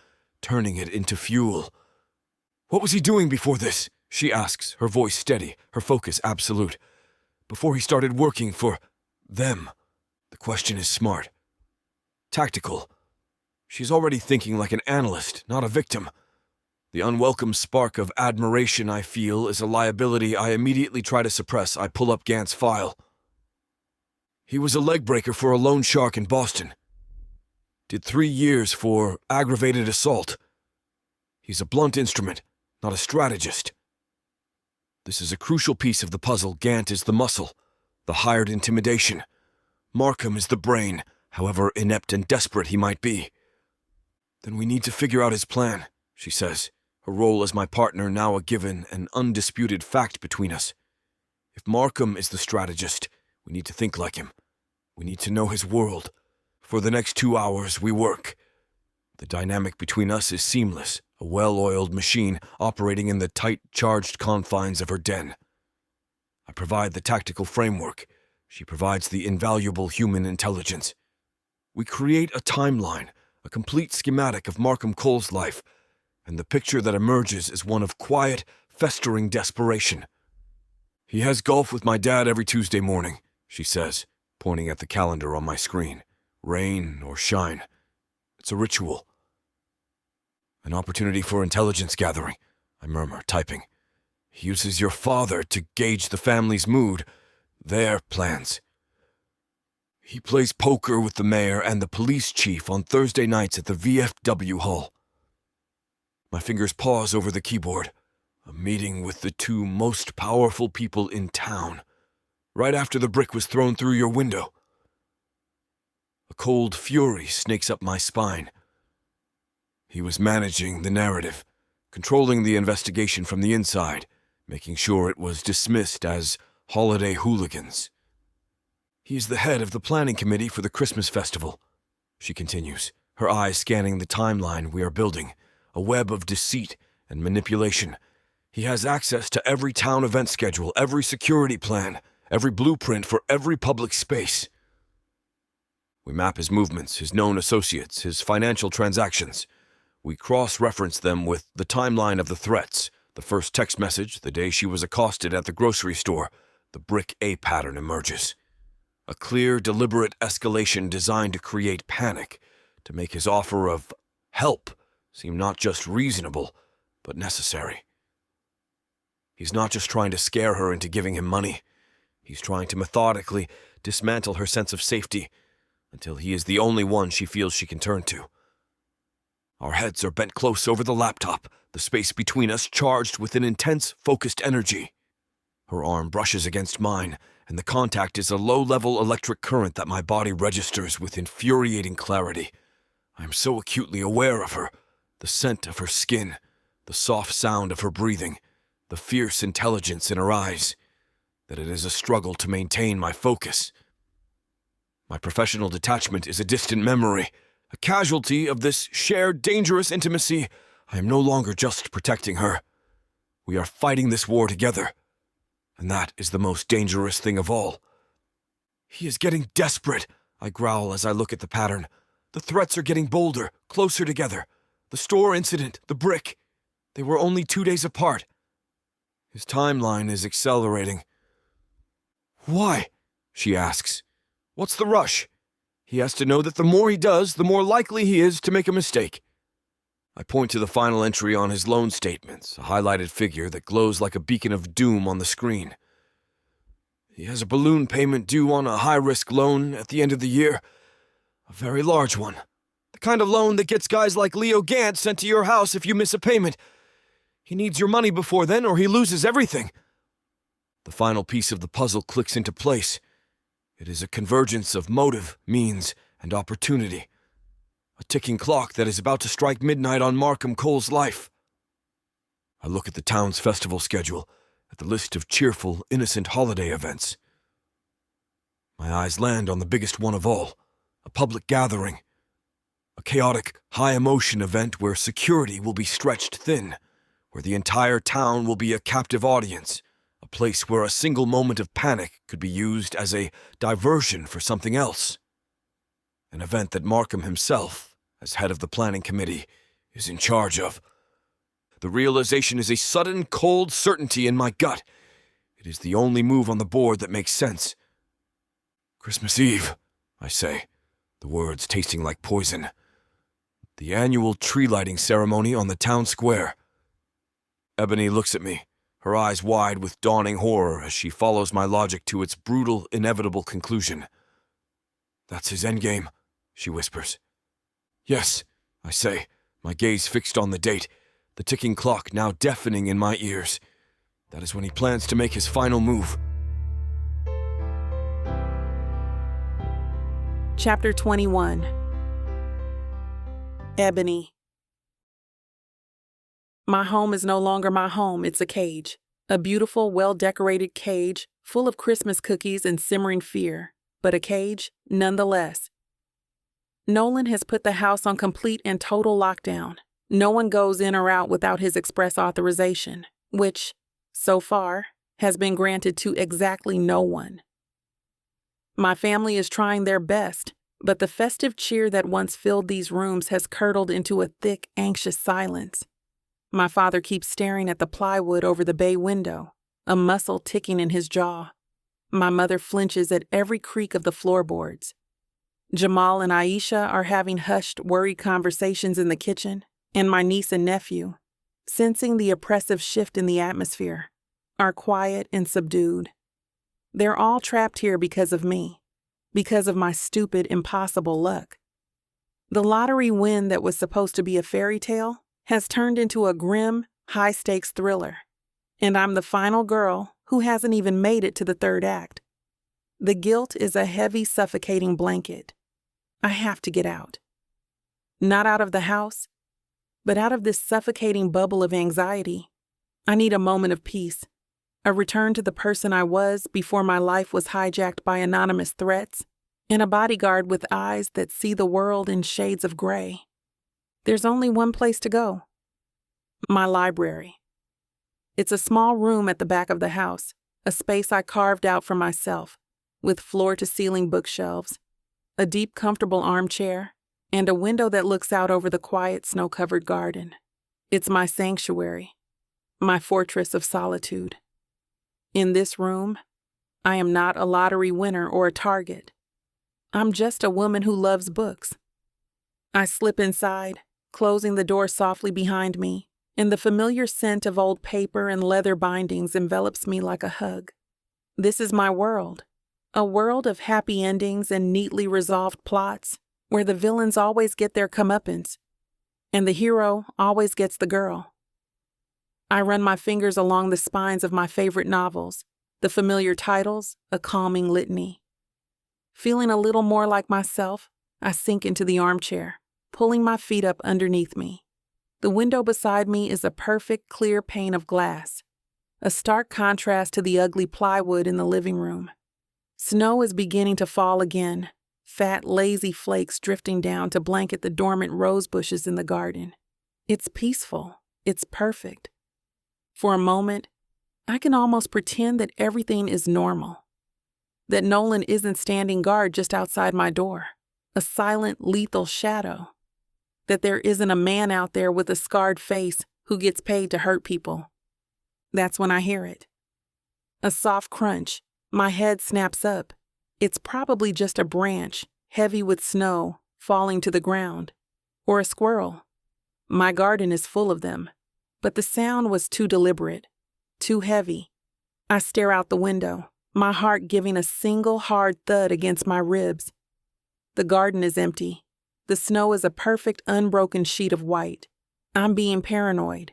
turning it into fuel. What was he doing before this? She asks, her voice steady, her focus absolute. Before he started working for them. The question is smart. Tactical. She's already thinking like an analyst, not a victim. The unwelcome spark of admiration I feel is a liability I immediately try to suppress. I pull up Gant's file. He was a leg breaker for a loan shark in Boston. Did 3 years for aggravated assault. He's a blunt instrument, not a strategist. This is a crucial piece of the puzzle. Gant is the muscle, the hired intimidation. Markham is the brain, however inept and desperate he might be. Then we need to figure out his plan, she says, her role as my partner now a given, an undisputed fact between us. If Markham is the strategist, we need to think like him. We need to know his world. For the next 2 hours, we work. The dynamic between us is seamless, a well-oiled machine operating in the tight, charged confines of her den. I provide the tactical framework. She provides the invaluable human intelligence. We create a timeline, a complete schematic of Markham Cole's life, and the picture that emerges is one of quiet, festering desperation. He has golf with my dad every Tuesday morning, she says, pointing at the calendar on my screen. Rain or shine. It's a ritual. An opportunity for intelligence gathering, I murmur, typing. He uses your father to gauge the family's mood, their plans. He plays poker with the mayor and the police chief on Thursday nights at the VFW hall. My fingers pause over the keyboard. A meeting with the two most powerful people in town, right after the brick was thrown through your window. A cold fury snakes up my spine. He was managing the narrative, controlling the investigation from the inside, making sure it was dismissed as holiday hooligans. He is the head of the planning committee for the Christmas festival, she continues, her eyes scanning the timeline we are building, a web of deceit and manipulation. He has access to every town event schedule, every security plan, every blueprint for every public space. We map his movements, his known associates, his financial transactions. We cross-reference them with the timeline of the threats. The first text message, the day she was accosted at the grocery store, the brick A pattern emerges. A clear, deliberate escalation designed to create panic, to make his offer of help seem not just reasonable, but necessary. He's not just trying to scare her into giving him money. He's trying to methodically dismantle her sense of safety until he is the only one she feels she can turn to. Our heads are bent close over the laptop, the space between us charged with an intense, focused energy. Her arm brushes against mine, and the contact is a low-level electric current that my body registers with infuriating clarity. I am so acutely aware of her, the scent of her skin, the soft sound of her breathing, the fierce intelligence in her eyes, that it is a struggle to maintain my focus. My professional detachment is a distant memory, a casualty of this shared dangerous intimacy. I am no longer just protecting her. We are fighting this war together, and that is the most dangerous thing of all. He is getting desperate, I growl as I look at the pattern. The threats are getting bolder, closer together. The store incident, the brick, they were only 2 days apart. His timeline is accelerating. Why? She asks. What's the rush? He has to know that the more he does, the more likely he is to make a mistake. I point to the final entry on his loan statements, a highlighted figure that glows like a beacon of doom on the screen. He has a balloon payment due on a high-risk loan at the end of the year. A very large one. The kind of loan that gets guys like Leo Gant sent to your house if you miss a payment. He needs your money before then, or he loses everything. The final piece of the puzzle clicks into place. It is a convergence of motive, means, and opportunity. A ticking clock that is about to strike midnight on Markham Cole's life. I look at the town's festival schedule, at the list of cheerful, innocent holiday events. My eyes land on the biggest one of all, a public gathering. A chaotic, high-emotion event where security will be stretched thin, where the entire town will be a captive audience, a place where a single moment of panic could be used as a diversion for something else. An event that Markham himself, as head of the planning committee, is in charge of. The realization is a sudden, cold certainty in my gut. It is the only move on the board that makes sense. Christmas Eve, I say, the words tasting like poison. The annual tree lighting ceremony on the town square. Ebony looks at me, her eyes wide with dawning horror as she follows my logic to its brutal, inevitable conclusion. That's his endgame, she whispers. Yes, I say, my gaze fixed on the date, the ticking clock now deafening in my ears. That is when he plans to make his final move. Chapter 21. Ebony. My home is no longer my home, it's a cage. A beautiful, well-decorated cage, full of Christmas cookies and simmering fear, but a cage nonetheless. Nolan has put the house on complete and total lockdown. No one goes in or out without his express authorization, which, so far, has been granted to exactly no one. My family is trying their best, but the festive cheer that once filled these rooms has curdled into a thick, anxious silence. My father keeps staring at the plywood over the bay window, a muscle ticking in his jaw. My mother flinches at every creak of the floorboards. Jamal and Aisha are having hushed, worried conversations in the kitchen, and my niece and nephew, sensing the oppressive shift in the atmosphere, are quiet and subdued. They're all trapped here because of me, because of my stupid, impossible luck. The lottery win that was supposed to be a fairy tale has turned into a grim, high-stakes thriller, and I'm the final girl who hasn't even made it to the third act. The guilt is a heavy, suffocating blanket. I have to get out. Not out of the house, but out of this suffocating bubble of anxiety. I need a moment of peace, a return to the person I was before my life was hijacked by anonymous threats, and a bodyguard with eyes that see the world in shades of gray. There's only one place to go. My library. It's a small room at the back of the house, a space I carved out for myself, with floor-to-ceiling bookshelves, a deep, comfortable armchair, and a window that looks out over the quiet, snow-covered garden. It's my sanctuary, my fortress of solitude. In this room, I am not a lottery winner or a target. I'm just a woman who loves books. I slip inside, closing the door softly behind me, and the familiar scent of old paper and leather bindings envelops me like a hug. This is my world, a world of happy endings and neatly resolved plots, where the villains always get their comeuppance, and the hero always gets the girl. I run my fingers along the spines of my favorite novels, the familiar titles, a calming litany. Feeling a little more like myself, I sink into the armchair, pulling my feet up underneath me. The window beside me is a perfect, clear pane of glass, a stark contrast to the ugly plywood in the living room. Snow is beginning to fall again, fat, lazy flakes drifting down to blanket the dormant rose bushes in the garden. It's peaceful. It's perfect. For a moment, I can almost pretend that everything is normal, that Nolan isn't standing guard just outside my door, a silent, lethal shadow, that there isn't a man out there with a scarred face who gets paid to hurt people. That's when I hear it. A soft crunch. My head snaps up. It's probably just a branch, heavy with snow, falling to the ground. Or a squirrel. My garden is full of them. But the sound was too deliberate, too heavy. I stare out the window, my heart giving a single hard thud against my ribs. The garden is empty. The snow is a perfect, unbroken sheet of white. I'm being paranoid.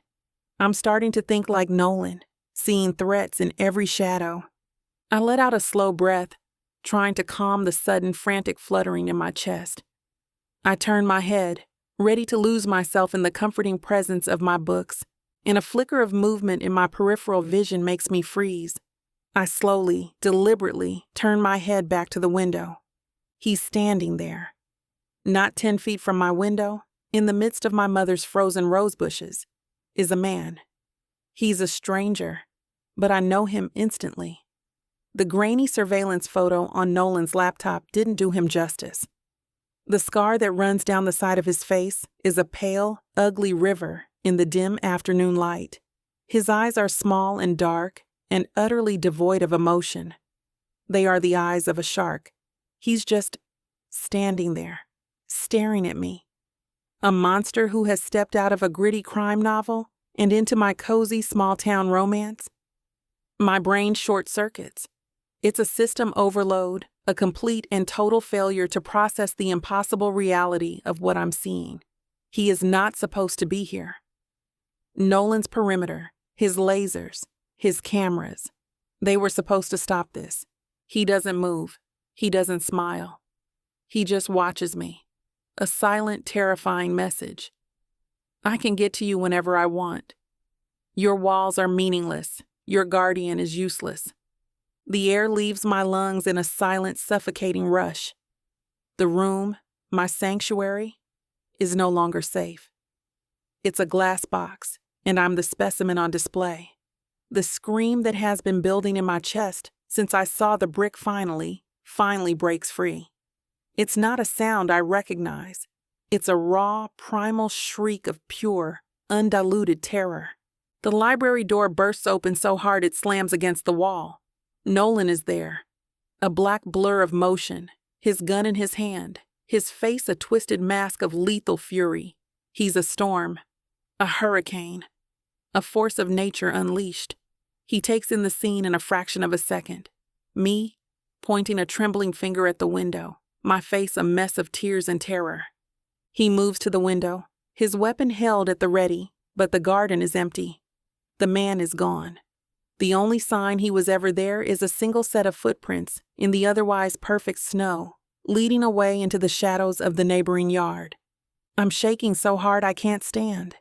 I'm starting to think like Nolan, seeing threats in every shadow. I let out a slow breath, trying to calm the sudden, frantic fluttering in my chest. I turn my head, ready to lose myself in the comforting presence of my books, and a flicker of movement in my peripheral vision makes me freeze. I slowly, deliberately turn my head back to the window. He's standing there. Not 10 feet from my window, in the midst of my mother's frozen rose bushes, is a man. He's a stranger, but I know him instantly. The grainy surveillance photo on Nolan's laptop didn't do him justice. The scar that runs down the side of his face is a pale, ugly river in the dim afternoon light. His eyes are small and dark and utterly devoid of emotion. They are the eyes of a shark. He's just standing there, staring at me. A monster who has stepped out of a gritty crime novel and into my cozy small-town romance. My brain short-circuits. It's a system overload, a complete and total failure to process the impossible reality of what I'm seeing. He is not supposed to be here. Nolan's perimeter, his lasers, his cameras. They were supposed to stop this. He doesn't move. He doesn't smile. He just watches me. A silent, terrifying message. I can get to you whenever I want. Your walls are meaningless. Your guardian is useless. The air leaves my lungs in a silent, suffocating rush. The room, my sanctuary, is no longer safe. It's a glass box, and I'm the specimen on display. The scream that has been building in my chest since I saw the brick finally breaks free. It's not a sound I recognize. It's a raw, primal shriek of pure, undiluted terror. The library door bursts open so hard it slams against the wall. Nolan is there, a black blur of motion, his gun in his hand, his face a twisted mask of lethal fury. He's a storm, a hurricane, a force of nature unleashed. He takes in the scene in a fraction of a second. Me, pointing a trembling finger at the window, my face a mess of tears and terror. He moves to the window, his weapon held at the ready, but the garden is empty. The man is gone. The only sign he was ever there is a single set of footprints in the otherwise perfect snow, leading away into the shadows of the neighboring yard. I'm shaking so hard I can't stand.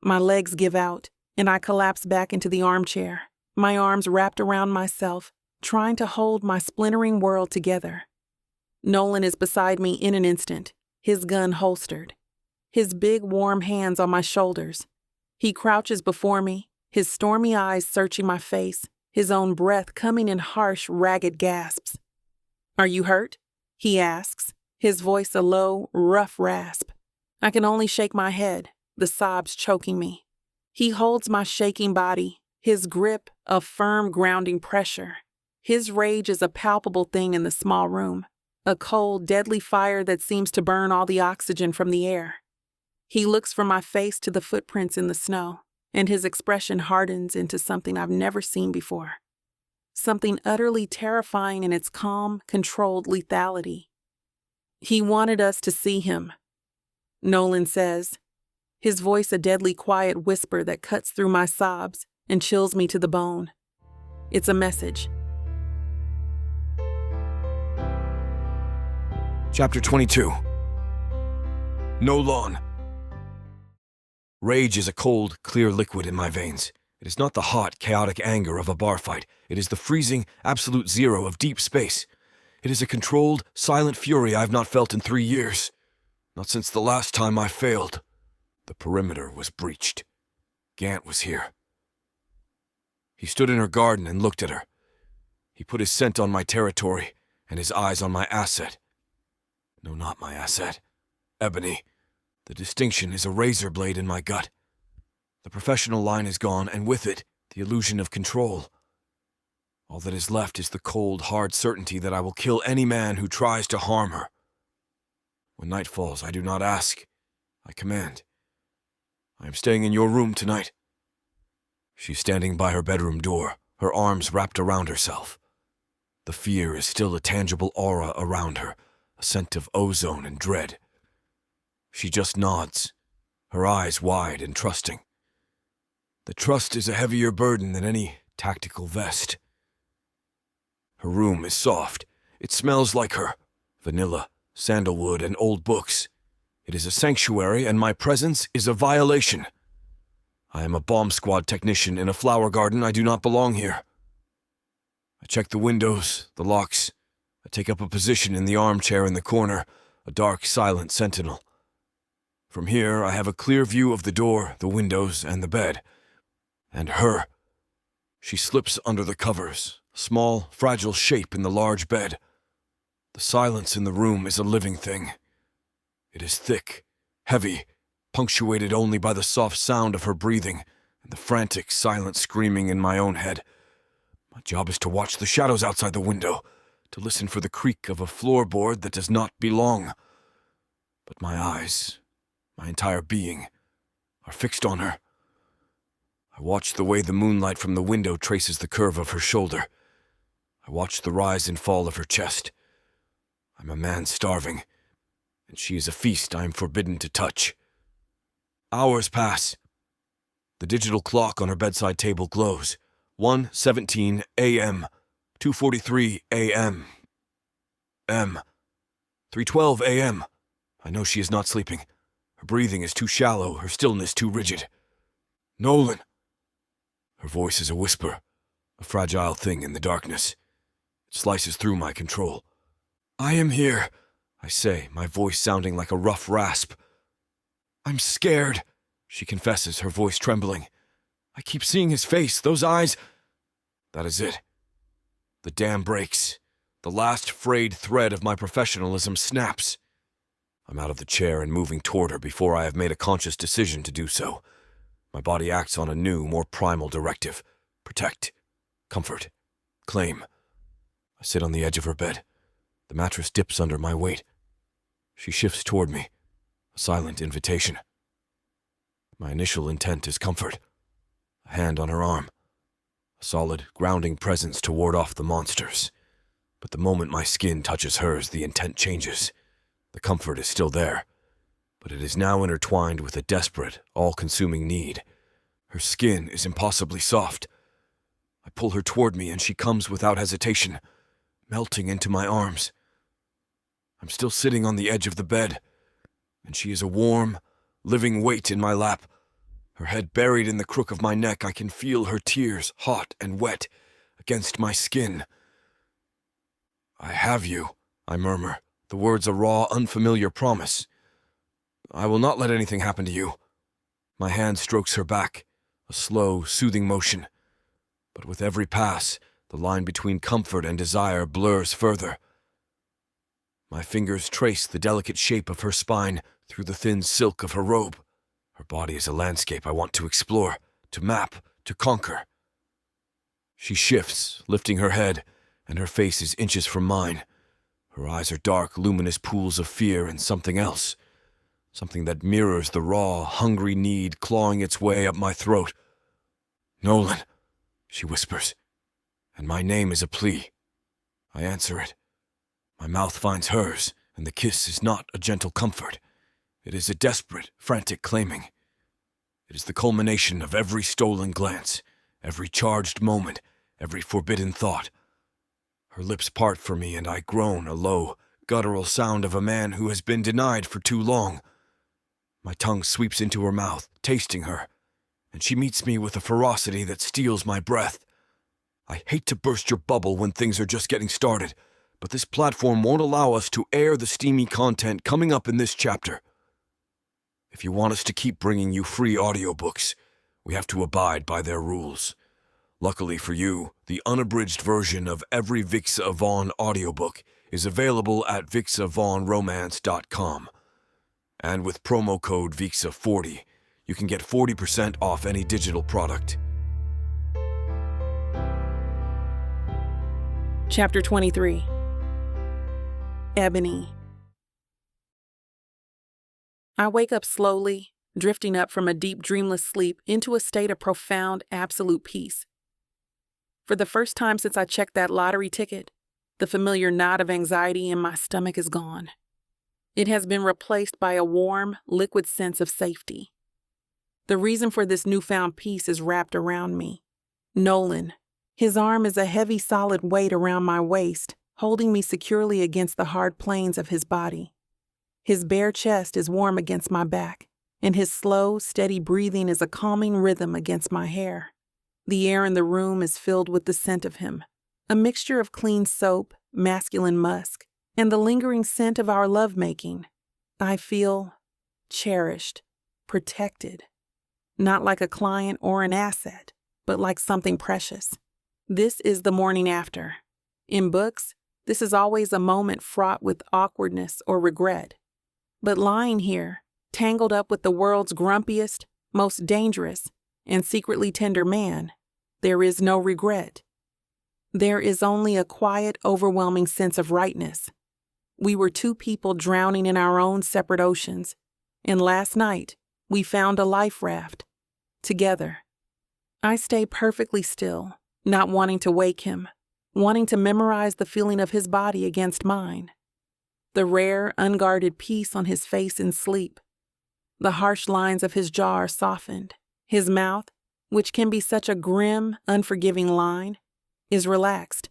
My legs give out, and I collapse back into the armchair, my arms wrapped around myself, trying to hold my splintering world together. Nolan is beside me in an instant, his gun holstered, his big warm hands on my shoulders. He crouches before me, his stormy eyes searching my face, his own breath coming in harsh, ragged gasps. "Are you hurt?" he asks, his voice a low, rough rasp. I can only shake my head, the sobs choking me. He holds my shaking body, his grip a firm, grounding pressure. His rage is a palpable thing in the small room, a cold, deadly fire that seems to burn all the oxygen from the air. He looks from my face to the footprints in the snow, and his expression hardens into something I've never seen before. Something utterly terrifying in its calm, controlled lethality. "He wanted us to see him," Nolan says, his voice a deadly quiet whisper that cuts through my sobs and chills me to the bone. It's a message. Chapter 22. Nolan. Rage is a cold, clear liquid in my veins. It is not the hot, chaotic anger of a bar fight. It is the freezing, absolute zero of deep space. It is a controlled, silent fury I have not felt in 3 years. Not since the last time I failed. The perimeter was breached. Gant was here. He stood in her garden and looked at her. He put his scent on my territory and his eyes on my asset. No, not my asset. Ebony. The distinction is a razor blade in my gut. The professional line is gone, and with it, the illusion of control. All that is left is the cold, hard certainty that I will kill any man who tries to harm her. When night falls, I do not ask. I command. I am staying in your room tonight. She's standing by her bedroom door, her arms wrapped around herself. The fear is still a tangible aura around her, a scent of ozone and dread. She just nods, her eyes wide and trusting. The trust is a heavier burden than any tactical vest. Her room is soft. It smells like her. Vanilla, sandalwood, and old books. It is a sanctuary, and my presence is a violation. I am a bomb squad technician in a flower garden. I do not belong here. I check the windows, the locks. I take up a position in the armchair in the corner, a dark, silent sentinel. From here, I have a clear view of the door, the windows, and the bed. And her. She slips under the covers, a small, fragile shape in the large bed. The silence in the room is a living thing. It is thick, heavy, punctuated only by the soft sound of her breathing and the frantic, silent screaming in my own head. My job is to watch the shadows outside the window, to listen for the creak of a floorboard that does not belong. But my eyes, my entire being, are fixed on her. I watch the way the moonlight from the window traces the curve of her shoulder. I watch the rise and fall of her chest. I'm a man starving, and she is a feast I am forbidden to touch. Hours pass. The digital clock on her bedside table glows. 1:17 a.m., 2:43 a.m., 3:12 a.m. I know she is not sleeping. Her breathing is too shallow, her stillness too rigid. Nolan! Her voice is a whisper, a fragile thing in the darkness. It slices through my control. I am here, I say, my voice sounding like a rough rasp. I'm scared, she confesses, her voice trembling. I keep seeing his face, those eyes. That is it. The dam breaks. The last frayed thread of my professionalism snaps. I'm out of the chair and moving toward her before I have made a conscious decision to do so. My body acts on a new, more primal directive. Protect. Comfort. Claim. I sit on the edge of her bed. The mattress dips under my weight. She shifts toward me. A silent invitation. My initial intent is comfort. A hand on her arm. A solid, grounding presence to ward off the monsters. But the moment my skin touches hers, the intent changes. The comfort is still there, but it is now intertwined with a desperate, all-consuming need. Her skin is impossibly soft. I pull her toward me and she comes without hesitation, melting into my arms. I'm still sitting on the edge of the bed, and she is a warm, living weight in my lap. Her head buried in the crook of my neck, I can feel her tears, hot and wet, against my skin. "I have you," I murmur, the words a raw, unfamiliar promise. "I will not let anything happen to you." My hand strokes her back, a slow, soothing motion. But with every pass, the line between comfort and desire blurs further. My fingers trace the delicate shape of her spine through the thin silk of her robe. Her body is a landscape I want to explore, to map, to conquer. She shifts, lifting her head, and her face is inches from mine. Her eyes are dark, luminous pools of fear and something else. Something that mirrors the raw, hungry need clawing its way up my throat. "Nolan," she whispers, and my name is a plea. I answer it. My mouth finds hers, and the kiss is not a gentle comfort. It is a desperate, frantic claiming. It is the culmination of every stolen glance, every charged moment, every forbidden thought. Her lips part for me, and I groan a low, guttural sound of a man who has been denied for too long. My tongue sweeps into her mouth, tasting her, and she meets me with a ferocity that steals my breath. I hate to burst your bubble when things are just getting started, but this platform won't allow us to air the steamy content coming up in this chapter. If you want us to keep bringing you free audiobooks, we have to abide by their rules. Luckily for you, the unabridged version of every Vixa Vaughn audiobook is available at vixavaughnromance.com. And with promo code VIXA40, you can get 40% off any digital product. Chapter 23. Ebony. I wake up slowly, drifting up from a deep, dreamless sleep into a state of profound, absolute peace. For the first time since I checked that lottery ticket, the familiar knot of anxiety in my stomach is gone. It has been replaced by a warm, liquid sense of safety. The reason for this newfound peace is wrapped around me. Nolan. His arm is a heavy, solid weight around my waist, holding me securely against the hard planes of his body. His bare chest is warm against my back, and his slow, steady breathing is a calming rhythm against my hair. The air in the room is filled with the scent of him, a mixture of clean soap, masculine musk, and the lingering scent of our lovemaking. I feel cherished, protected, not like a client or an asset, but like something precious. This is the morning after. In books, this is always a moment fraught with awkwardness or regret. But lying here, tangled up with the world's grumpiest, most dangerous, and secretly tender man, there is no regret. There is only a quiet, overwhelming sense of rightness. We were two people drowning in our own separate oceans, and last night we found a life raft, together. I stay perfectly still, not wanting to wake him, wanting to memorize the feeling of his body against mine. The rare, unguarded peace on his face in sleep. The harsh lines of his jaw are softened. His mouth, which can be such a grim, unforgiving line, is relaxed.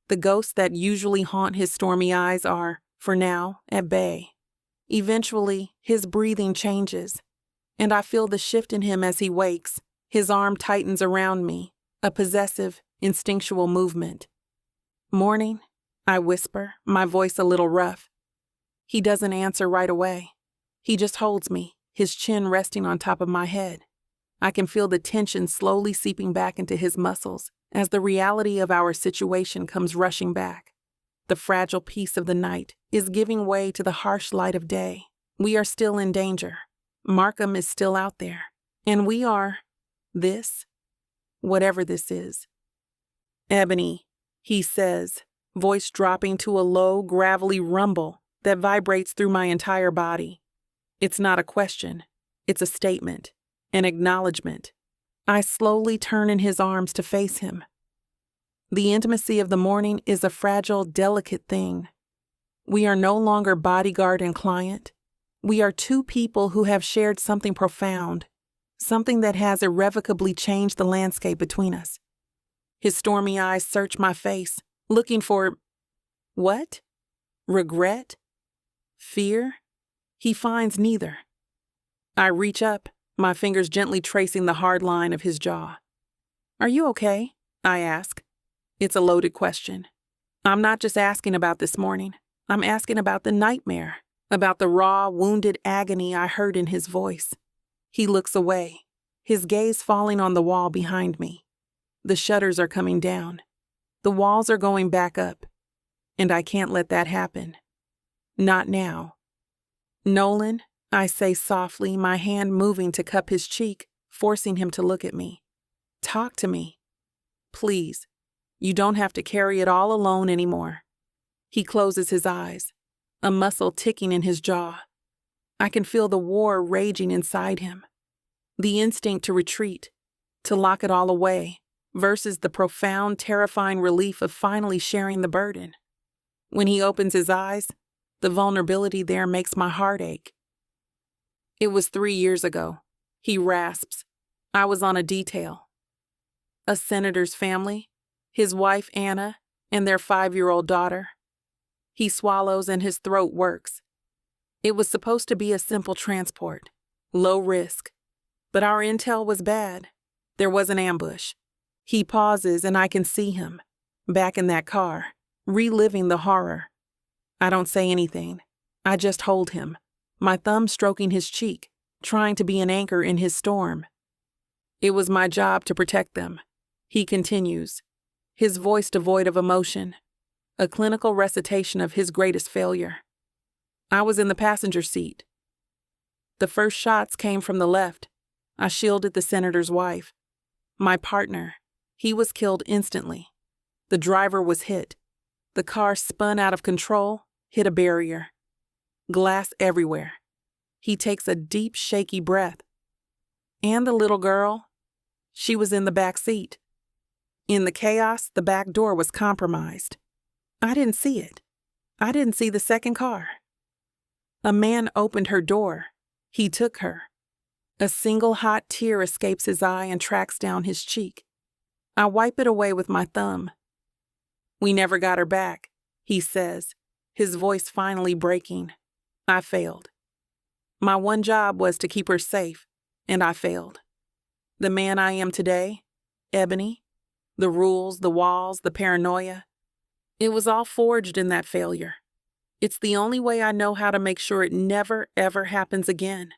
The ghosts that usually haunt his stormy eyes are, for now, at bay. Eventually, his breathing changes, and I feel the shift in him as he wakes. His arm tightens around me, a possessive, instinctual movement. "Morning," I whisper, my voice a little rough. He doesn't answer right away. He just holds me, his chin resting on top of my head. I can feel the tension slowly seeping back into his muscles as the reality of our situation comes rushing back. The fragile peace of the night is giving way to the harsh light of day. We are still in danger. Markham is still out there. And we are whatever this is. Ebony, he says, voice dropping to a low, gravelly rumble that vibrates through my entire body. It's not a question. It's a statement, an acknowledgement. I slowly turn in his arms to face him. The intimacy of the morning is a fragile, delicate thing. We are no longer bodyguard and client. We are two people who have shared something profound, something that has irrevocably changed the landscape between us. His stormy eyes search my face, looking for what? Regret? Fear? He finds neither. I reach up, my fingers gently tracing the hard line of his jaw. Are you okay? I ask. It's a loaded question. I'm not just asking about this morning. I'm asking about the nightmare, about the raw, wounded agony I heard in his voice. He looks away, his gaze falling on the wall behind me. The shutters are coming down. The walls are going back up. And I can't let that happen. Not now. Nolan, I say softly, my hand moving to cup his cheek, forcing him to look at me. Talk to me. Please. You don't have to carry it all alone anymore. He closes his eyes, a muscle ticking in his jaw. I can feel the war raging inside him. The instinct to retreat, to lock it all away, versus the profound, terrifying relief of finally sharing the burden. When he opens his eyes, the vulnerability there makes my heart ache. It was 3 years ago, he rasps. I was on a detail. A senator's family, his wife Anna, and their 5-year-old daughter. He swallows and his throat works. It was supposed to be a simple transport, low risk. But our intel was bad. There was an ambush. He pauses and I can see him, back in that car, reliving the horror. I don't say anything. I just hold him, my thumb stroking his cheek, trying to be an anchor in his storm. It was my job to protect them, he continues, his voice devoid of emotion, a clinical recitation of his greatest failure. I was in the passenger seat. The first shots came from the left. I shielded the senator's wife. My partner, he was killed instantly. The driver was hit. The car spun out of control, hit a barrier. Glass everywhere. He takes a deep, shaky breath. And the little girl, she was in the back seat. In the chaos, the back door was compromised. I didn't see it. I didn't see the second car. A man opened her door. He took her. A single hot tear escapes his eye and tracks down his cheek. I wipe it away with my thumb. We never got her back, he says, his voice finally breaking. I failed. My one job was to keep her safe, and I failed. The man I am today, Ebony, the rules, the walls, the paranoia, it was all forged in that failure. It's the only way I know how to make sure it never, ever happens again.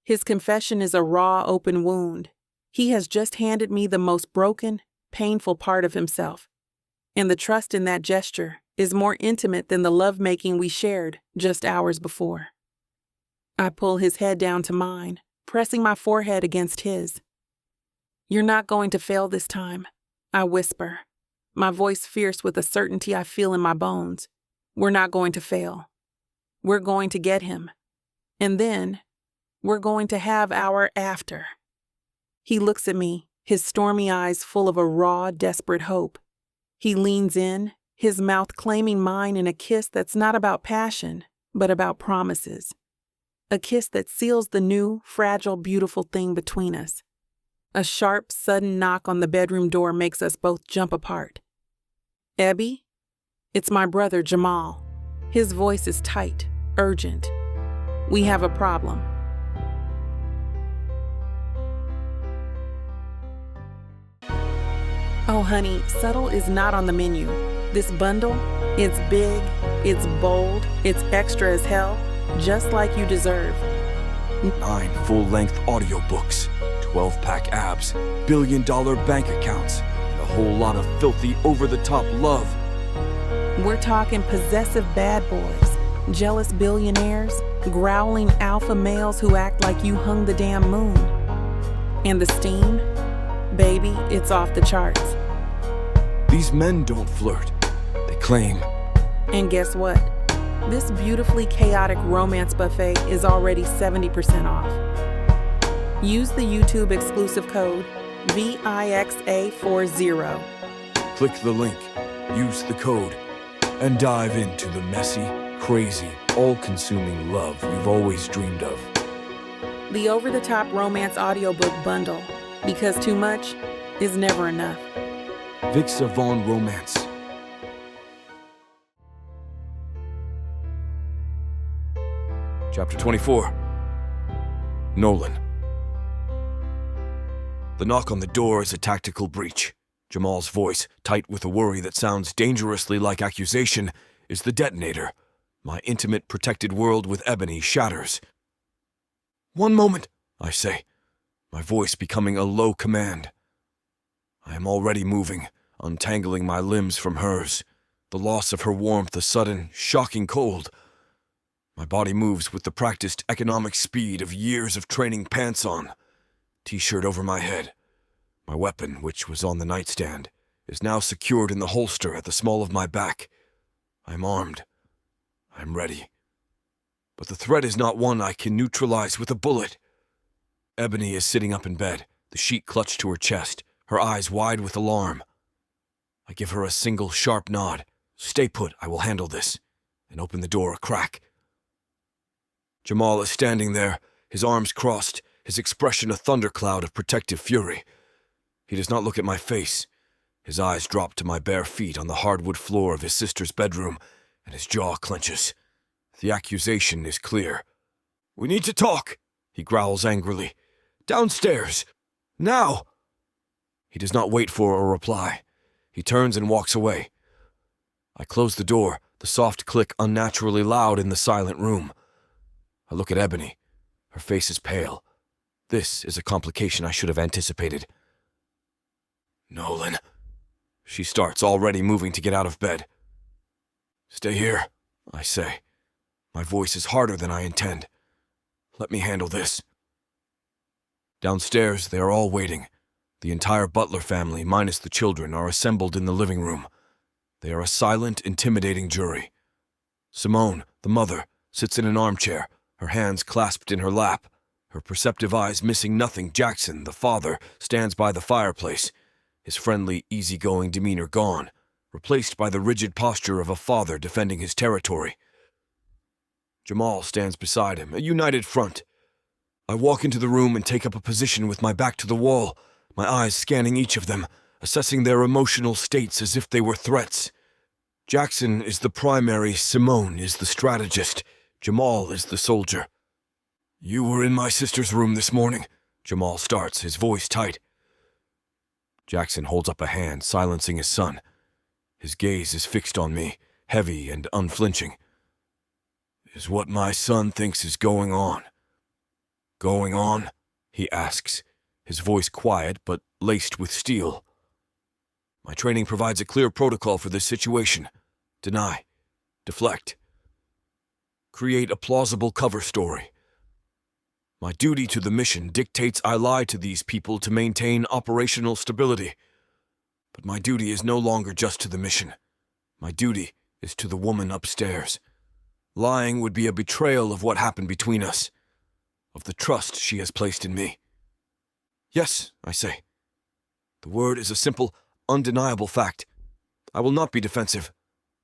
His confession is a raw, open wound. He has just handed me the most broken, painful part of himself. And the trust in that gesture is more intimate than the lovemaking we shared just hours before. I pull his head down to mine, pressing my forehead against his. You're not going to fail this time, I whisper, my voice fierce with a certainty I feel in my bones. We're not going to fail. We're going to get him. And then, we're going to have our after. He looks at me, his stormy eyes full of a raw, desperate hope. He leans in, his mouth claiming mine in a kiss that's not about passion, but about promises. A kiss that seals the new, fragile, beautiful thing between us. A sharp, sudden knock on the bedroom door makes us both jump apart. Ebby? It's my brother, Jamal. His voice is tight, urgent. We have a problem. Oh, honey, subtle is not on the menu. This bundle, it's big, it's bold, it's extra as hell, just like you deserve. 9 full-length audiobooks, 12-pack abs, billion-dollar bank accounts, and a whole lot of filthy, over-the-top love. We're talking possessive bad boys, jealous billionaires, growling alpha males who act like you hung the damn moon. And the steam? Baby, it's off the charts. These men don't flirt. They claim. And guess what? This beautifully chaotic romance buffet is already 70% off. Use the YouTube exclusive code VIXA40. Click the link, use the code, and dive into the messy, crazy, all-consuming love you've always dreamed of. The over-the-top romance audiobook bundle, because too much is never enough. Vixa Vaughn Romance. Chapter 24. Nolan. The knock on the door is a tactical breach. Jamal's voice, tight with a worry that sounds dangerously like accusation, is the detonator. My intimate, protected world with Ebony shatters. "One moment," I say, my voice becoming a low command. I am already moving, untangling my limbs from hers. The loss of her warmth, a sudden, shocking cold. My body moves with the practiced economic speed of years of training pants on. T-shirt over my head. My weapon, which was on the nightstand, is now secured in the holster at the small of my back. I'm armed. I'm ready. But the threat is not one I can neutralize with a bullet. Ebony is sitting up in bed, the sheet clutched to her chest, her eyes wide with alarm. I give her a single sharp nod. "Stay put, I will handle this," and open the door a crack. Jamal is standing there, his arms crossed, his expression a thundercloud of protective fury. He does not look at my face. His eyes drop to my bare feet on the hardwood floor of his sister's bedroom, and his jaw clenches. The accusation is clear. "We need to talk," he growls angrily. "Downstairs! Now!" He does not wait for a reply. He turns and walks away. I close the door, the soft click unnaturally loud in the silent room. I look at Ebony. Her face is pale. This is a complication I should have anticipated. "Nolan," she starts, already moving to get out of bed. "Stay here," I say. My voice is harder than I intend. "Let me handle this." Downstairs, they are all waiting. The entire Butler family, minus the children, are assembled in the living room. They are a silent, intimidating jury. Simone, the mother, sits in an armchair, her hands clasped in her lap, her perceptive eyes missing nothing. Jackson, the father, stands by the fireplace, his friendly, easygoing demeanor gone, replaced by the rigid posture of a father defending his territory. Jamal stands beside him, a united front. I walk into the room and take up a position with my back to the wall, my eyes scanning each of them, assessing their emotional states as if they were threats. Jackson is the primary, Simone is the strategist, Jamal is the soldier. "You were in my sister's room this morning," Jamal starts, his voice tight. Jackson holds up a hand, silencing his son. His gaze is fixed on me, heavy and unflinching. "Is what my son thinks is going on?" "Going on?" he asks, his voice quiet but laced with steel. My training provides a clear protocol for this situation. Deny. Deflect. Create a plausible cover story. My duty to the mission dictates I lie to these people to maintain operational stability. But my duty is no longer just to the mission. My duty is to the woman upstairs. Lying would be a betrayal of what happened between us, of the trust she has placed in me. "Yes," I say. The word is a simple, undeniable fact. I will not be defensive.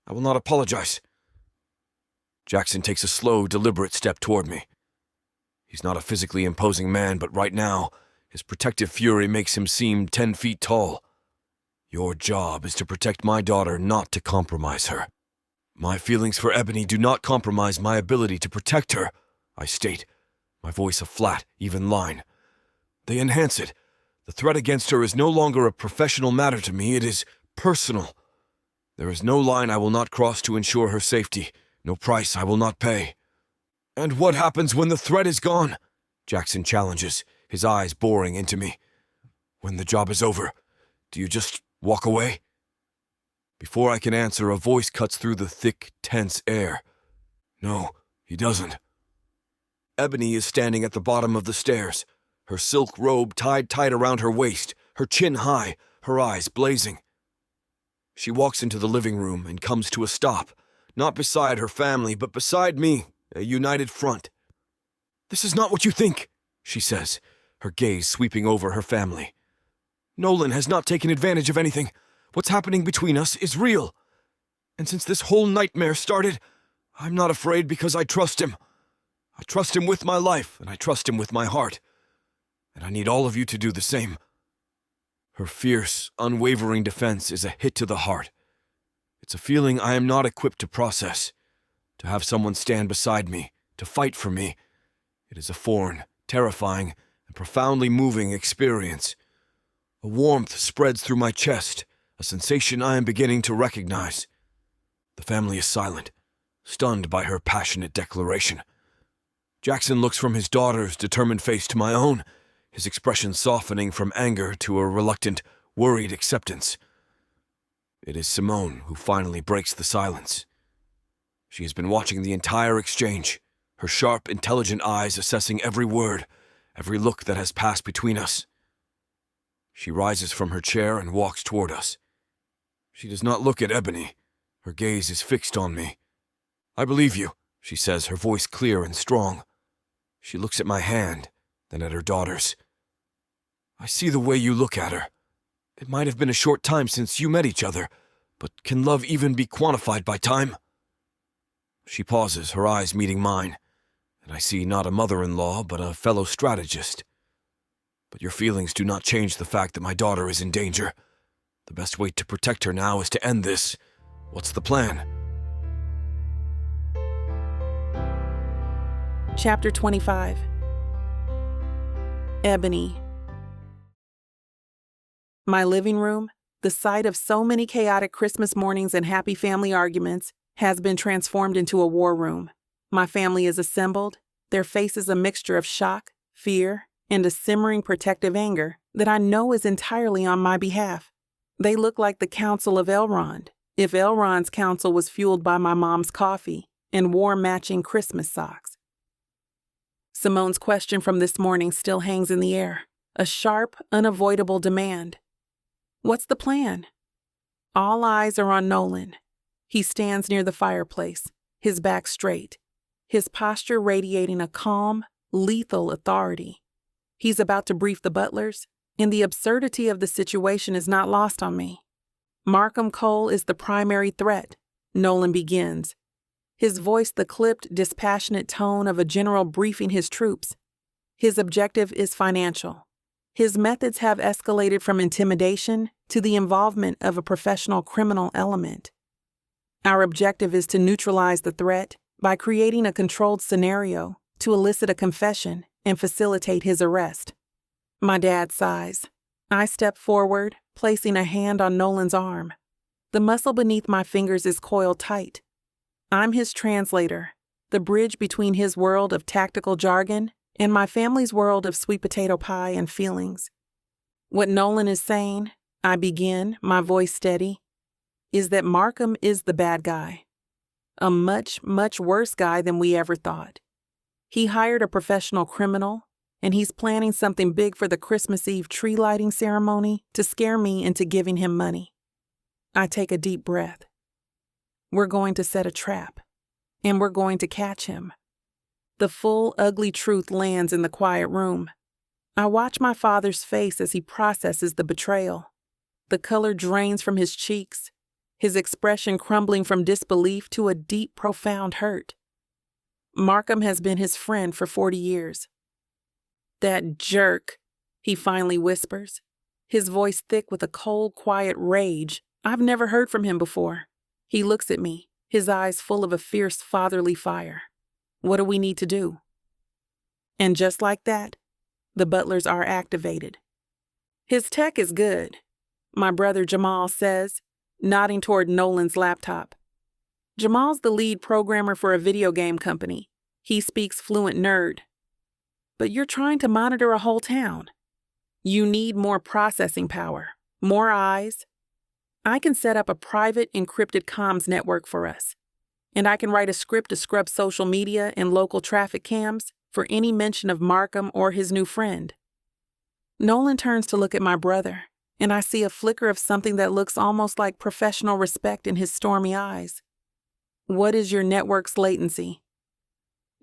I will not apologize. Jackson takes a slow, deliberate step toward me. He's not a physically imposing man, but right now, his protective fury makes him seem 10 feet tall. "Your job is to protect my daughter, not to compromise her." "My feelings for Ebony do not compromise my ability to protect her," I state, my voice a flat, even line. "They enhance it. The threat against her is no longer a professional matter to me, it is personal. There is no line I will not cross to ensure her safety, no price I will not pay." "And what happens when the threat is gone?" Jackson challenges, his eyes boring into me. When the job is over, do you just walk away? Before I can answer, a voice cuts through the thick, tense air. No, he doesn't. Ebony is standing at the bottom of the stairs, her silk robe tied tight around her waist, her chin high, her eyes blazing. She walks into the living room and comes to a stop, not beside her family, but beside me, a united front. "This is not what you think," she says, her gaze sweeping over her family. "Nolan has not taken advantage of anything. What's happening between us is real. And since this whole nightmare started, I'm not afraid because I trust him. I trust him with my life, and I trust him with my heart. And I need all of you to do the same." Her fierce, unwavering defense is a hit to the heart. It's a feeling I am not equipped to process. To have someone stand beside me, to fight for me, it is a foreign, terrifying, and profoundly moving experience. A warmth spreads through my chest, a sensation I am beginning to recognize. The family is silent, stunned by her passionate declaration. Jackson looks from his daughter's determined face to my own, his expression softening from anger to a reluctant, worried acceptance. It is Simone who finally breaks the silence. She has been watching the entire exchange, her sharp, intelligent eyes assessing every word, every look that has passed between us. She rises from her chair and walks toward us. She does not look at Ebony. Her gaze is fixed on me. "I believe you," she says, her voice clear and strong. She looks at my hand, then at her daughter's. "I see the way you look at her. It might have been a short time since you met each other, but can love even be quantified by time?" She pauses, her eyes meeting mine, and I see not a mother-in-law, but a fellow strategist. "But your feelings do not change the fact that my daughter is in danger. The best way to protect her now is to end this. What's the plan?" Chapter 25. Ebony. My living room, the site of so many chaotic Christmas mornings and happy family arguments, has been transformed into a war room. My family is assembled, their faces a mixture of shock, fear, and a simmering protective anger that I know is entirely on my behalf. They look like the Council of Elrond, if Elrond's council was fueled by my mom's coffee and wore matching Christmas socks. Simone's question from this morning still hangs in the air, a sharp, unavoidable demand. What's the plan? All eyes are on Nolan. He stands near the fireplace, his back straight, his posture radiating a calm, lethal authority. He's about to brief the butlers, and the absurdity of the situation is not lost on me. Markham Cole is the primary threat, Nolan begins, his voice the clipped, dispassionate tone of a general briefing his troops. His objective is financial. His methods have escalated from intimidation to the involvement of a professional criminal element. Our objective is to neutralize the threat by creating a controlled scenario to elicit a confession and facilitate his arrest. My dad sighs. I step forward, placing a hand on Nolan's arm. The muscle beneath my fingers is coiled tight. I'm his translator, the bridge between his world of tactical jargon and my family's world of sweet potato pie and feelings. What Nolan is saying, I begin, my voice steady, is that Markham is the bad guy. A much, much worse guy than we ever thought. He hired a professional criminal, and he's planning something big for the Christmas Eve tree lighting ceremony to scare me into giving him money. I take a deep breath. We're going to set a trap, and we're going to catch him. The full, ugly truth lands in the quiet room. I watch my father's face as he processes the betrayal. The color drains from his cheeks, his expression crumbling from disbelief to a deep, profound hurt. Markham has been his friend for 40 years. "That jerk," he finally whispers, his voice thick with a cold, quiet rage I've never heard from him before. He looks at me, his eyes full of a fierce fatherly fire. What do we need to do? And just like that, the butlers are activated. His tech is good, my brother Jamal says, nodding toward Nolan's laptop. Jamal's the lead programmer for a video game company. He speaks fluent nerd. but you're trying to monitor a whole town. You need more processing power, more eyes. I can set up a private encrypted comms network for us, and I can write a script to scrub social media and local traffic cams for any mention of Markham or his new friend. Nolan turns to look at my brother, and I see a flicker of something that looks almost like professional respect in his stormy eyes. What is your network's latency?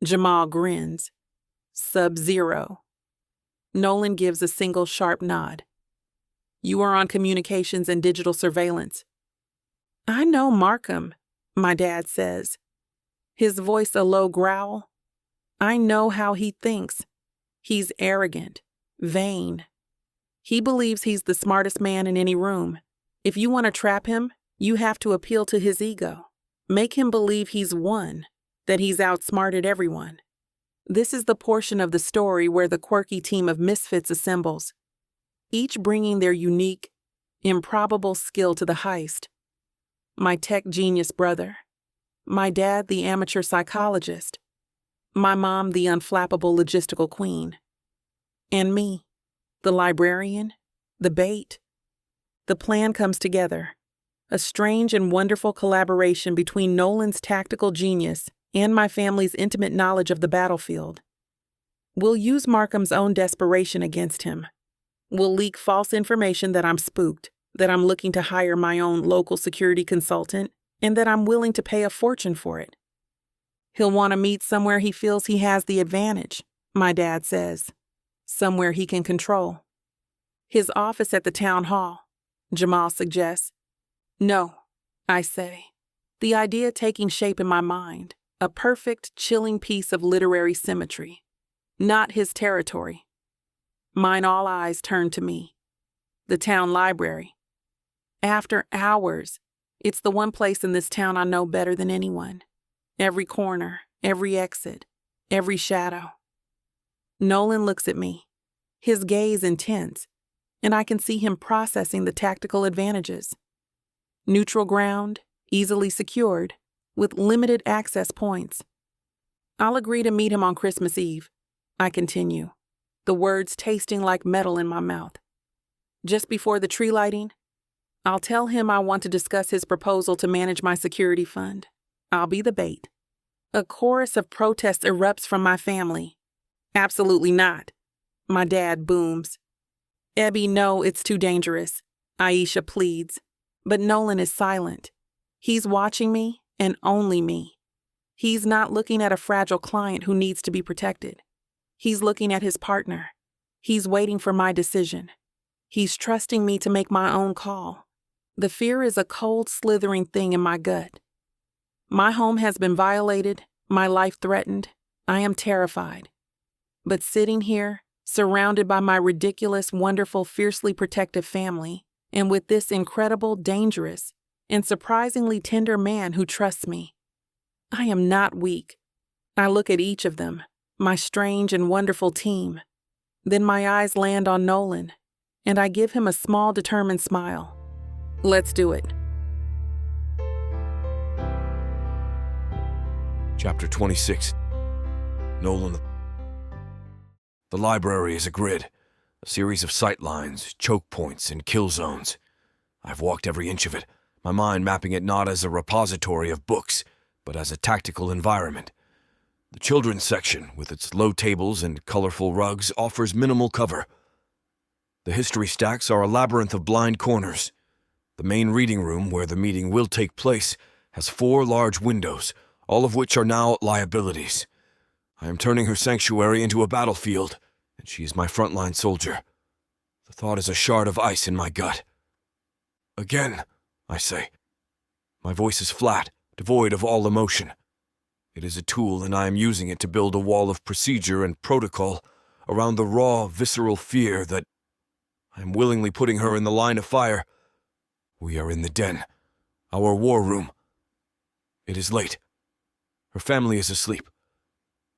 Jamal grins. Sub-zero. Nolan gives a single sharp nod. You are on communications and digital surveillance. I know Markham, my dad says. His voice a low growl. I know how he thinks. He's arrogant, vain. He believes he's the smartest man in any room. If you want to trap him, you have to appeal to his ego. Make him believe he's won, that he's outsmarted everyone. This is the portion of the story where the quirky team of misfits assembles, each bringing their unique, improbable skill to the heist. My tech genius brother, my dad the amateur psychologist, my mom the unflappable logistical queen, and me, the librarian, the bait. The plan comes together, a strange and wonderful collaboration between Nolan's tactical genius and my family's intimate knowledge of the battlefield. We'll use Markham's own desperation against him. We'll leak false information that I'm spooked, that I'm looking to hire my own local security consultant, and that I'm willing to pay a fortune for it. He'll want to meet somewhere he feels he has the advantage, my dad says. Somewhere he can control. His office at the town hall, Jamal suggests. No, I say. The idea taking shape in my mind, a perfect, chilling piece of literary symmetry. Not his territory. Mine all eyes turn to me. The town library. After hours, it's the one place in this town I know better than anyone. Every corner, every exit, every shadow. Nolan looks at me, his gaze intense, and I can see him processing the tactical advantages. Neutral ground, easily secured, with limited access points. I'll agree to meet him on Christmas Eve, I continue, the words tasting like metal in my mouth. Just before the tree lighting, I'll tell him I want to discuss his proposal to manage my security fund. I'll be the bait. A chorus of protest erupts from my family. Absolutely not, my dad booms. Ebby, no, it's too dangerous, Aisha pleads. But Nolan is silent. He's watching me, and only me. He's not looking at a fragile client who needs to be protected. He's looking at his partner. He's waiting for my decision. He's trusting me to make my own call. The fear is a cold, slithering thing in my gut. My home has been violated, my life threatened. I am terrified. But sitting here, surrounded by my ridiculous, wonderful, fiercely protective family, and with this incredible, dangerous, and surprisingly tender man who trusts me, I am not weak. I look at each of them, my strange and wonderful team. Then my eyes land on Nolan, and I give him a small, determined smile. Let's do it. Chapter 26. Nolan. The library is a grid, a series of sight lines, choke points, and kill zones. I've walked every inch of it, my mind mapping it not as a repository of books, but as a tactical environment. The children's section, with its low tables and colorful rugs, offers minimal cover. The history stacks are a labyrinth of blind corners. The main reading room, where the meeting will take place, has 4 large windows, all of which are now liabilities. I am turning her sanctuary into a battlefield, and she is my frontline soldier. The thought is a shard of ice in my gut. Again, I say. My voice is flat, devoid of all emotion. It is a tool, and I am using it to build a wall of procedure and protocol around the raw, visceral fear that I am willingly putting her in the line of fire. We are in the den, our war room. It is late. Her family is asleep.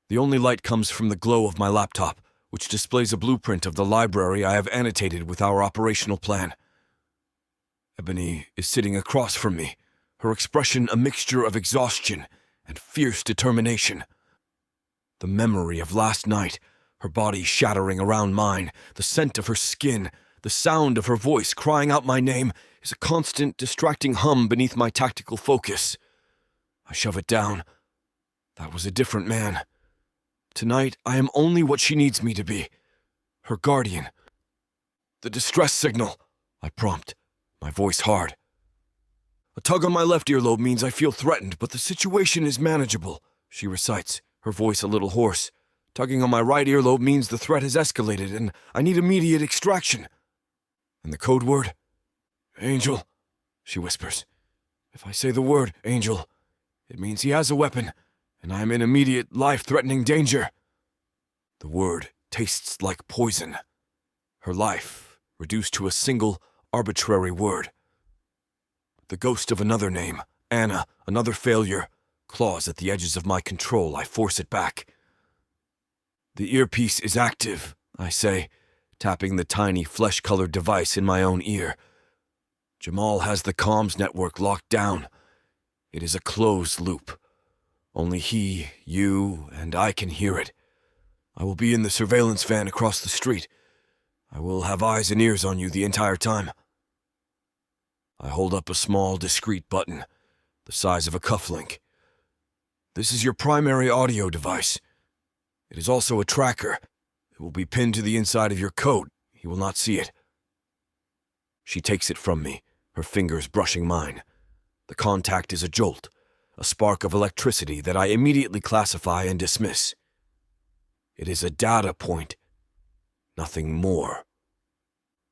The only light comes from the glow of my laptop, which displays a blueprint of the library I have annotated with our operational plan. Ebony is sitting across from me, her expression a mixture of exhaustion and fierce determination. The memory of last night, her body shattering around mine, the scent of her skin, the sound of her voice crying out my name is a constant, distracting hum beneath my tactical focus. I shove it down. That was a different man. Tonight, I am only what she needs me to be. Her guardian. The distress signal, I prompt, my voice hard. A tug on my left earlobe means I feel threatened, but the situation is manageable, she recites, her voice a little hoarse. Tugging on my right earlobe means the threat has escalated and I need immediate extraction. And the code word? Angel, she whispers. If I say the word, Angel, it means he has a weapon, and I am in immediate, life-threatening danger. The word tastes like poison. Her life, reduced to a single, arbitrary word. The ghost of another name, Anna, another failure, claws at the edges of my control. I force it back. The earpiece is active, I say, tapping the tiny flesh-colored device in my own ear. Jamal has the comms network locked down. It is a closed loop. Only he, you, and I can hear it. I will be in the surveillance van across the street. I will have eyes and ears on you the entire time. I hold up a small, discreet button, the size of a cufflink. This is your primary audio device. It is also a tracker. It will be pinned to the inside of your coat. He will not see it. She takes it from me, her fingers brushing mine. The contact is a jolt, a spark of electricity that I immediately classify and dismiss. It is a data point, nothing more.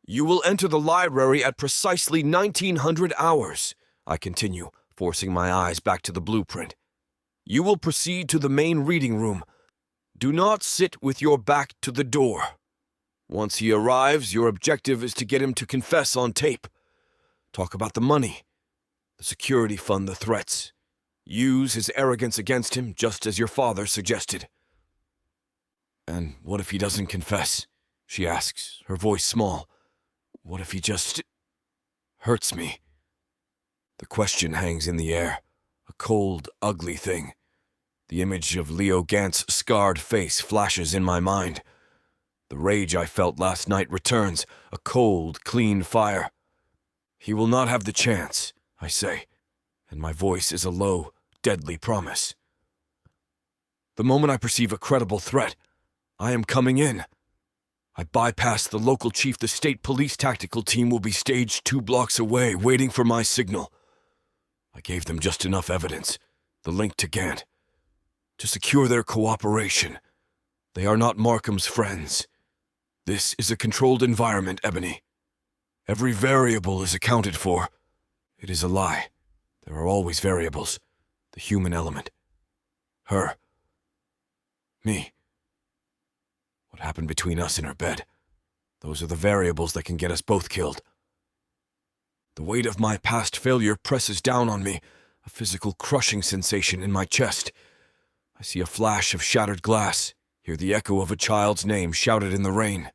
You will enter the library at precisely 1900 hours, I continue, forcing my eyes back to the blueprint. You will proceed to the main reading room. Do not sit with your back to the door. Once he arrives, your objective is to get him to confess on tape. Talk about the money, the security fund, the threats. Use his arrogance against him, just as your father suggested. And what if he doesn't confess? She asks, her voice small. What if he just hurts me? The question hangs in the air, a cold, ugly thing. The image of Leo Gant's scarred face flashes in my mind. The rage I felt last night returns, a cold, clean fire. He will not have the chance, I say, and my voice is a low, deadly promise. The moment I perceive a credible threat, I am coming in. I bypass the local chief. The state police tactical team will be staged 2 blocks away, waiting for my signal. I gave them just enough evidence, the link to Gant, to secure their cooperation. They are not Markham's friends. This is a controlled environment, Ebony. Every variable is accounted for. It is a lie. There are always variables. The human element. Her. Me. What happened between us in her bed? Those are the variables that can get us both killed. The weight of my past failure presses down on me, a physical crushing sensation in my chest. I see a flash of shattered glass, hear the echo of a child's name shouted in the rain.